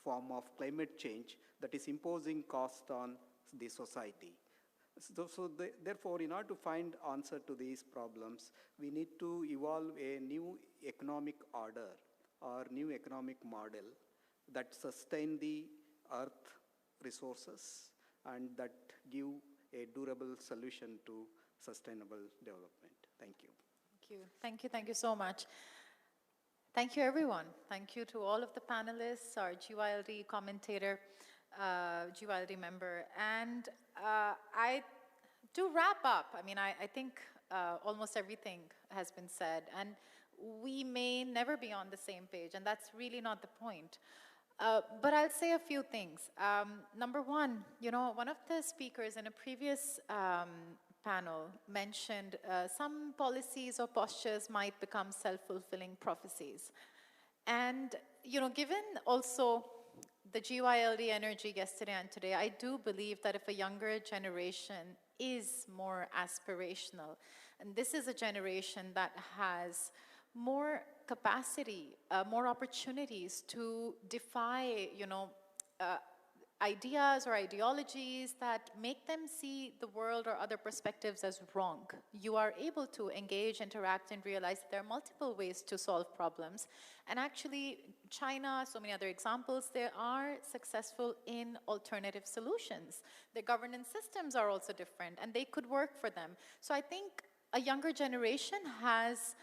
[SPEAKER 6] form of climate change that is imposing cost on the society. Therefore, in order to find answer to these problems, we need to evolve a new economic order or new economic model that sustain the earth resources and that give a durable solution to sustainable development. Thank you.
[SPEAKER 20] Thank you. Thank you. Thank you so much. Thank you, everyone. Thank you to all of the panelists, our GYLD commentator, GYLD member. And to wrap up, I mean, I think almost everything has been said. And we may never be on the same page, and that's really not the point. But I'll say a few things. Number one, you know, one of the speakers in a previous panel mentioned some policies or postures might become self-fulfilling prophecies. And, you know, given also the GYLD energy yesterday and today, I do believe that if a younger generation is more aspirational, and this is a generation that has more capacity, more opportunities to defy, you know, ideas or ideologies that make them see the world or other perspectives as wrong. You are able to engage, interact, and realize that there are multiple ways to solve problems. And actually, China, so many other examples, they are successful in alternative solutions. Their governance systems are also different, and they could work for them. So I think a younger generation has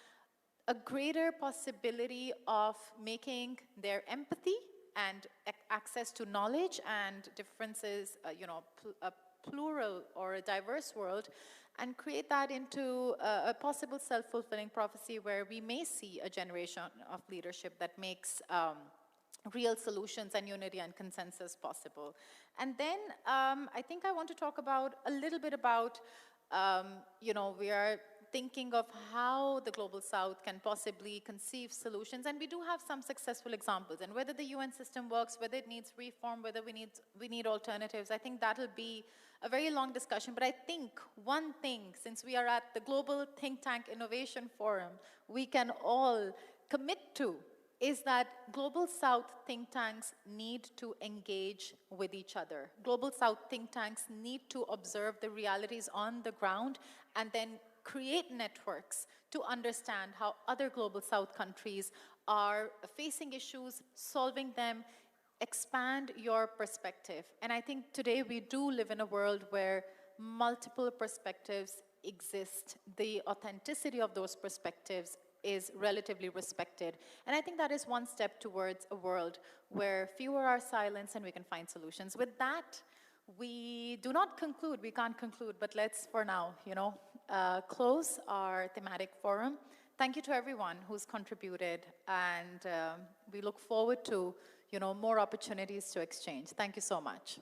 [SPEAKER 20] a greater possibility of making their empathy and access to knowledge and differences, you know, a plural or a diverse world, and create that into a possible self-fulfilling prophecy where we may see a generation of leadership that makes real solutions and unity and consensus possible. And then I think I want to talk about a little bit about, you know, we are thinking of how the Global South can possibly conceive solutions. And we do have some successful examples. And whether the UN system works, whether it needs reform, whether we need alternatives, I think that'll be a very long discussion. But I think one thing, since we are at the Global Think Tank Innovation Forum, we can all commit to is that Global South think tanks need to engage with each other. Global South think tanks need to observe the realities on the ground and then create networks to understand how other Global South countries are facing issues, solving them, expand your perspective. And I think today we do live in a world where multiple perspectives exist. The authenticity of those perspectives is relatively respected. And I think that is one step towards a world where fewer are silenced and we can find solutions. With that, we do not conclude, we can't conclude, but let's for now, close our thematic forum. Thank you to everyone who's contributed, and we look forward to, more opportunities to exchange. Thank you so much.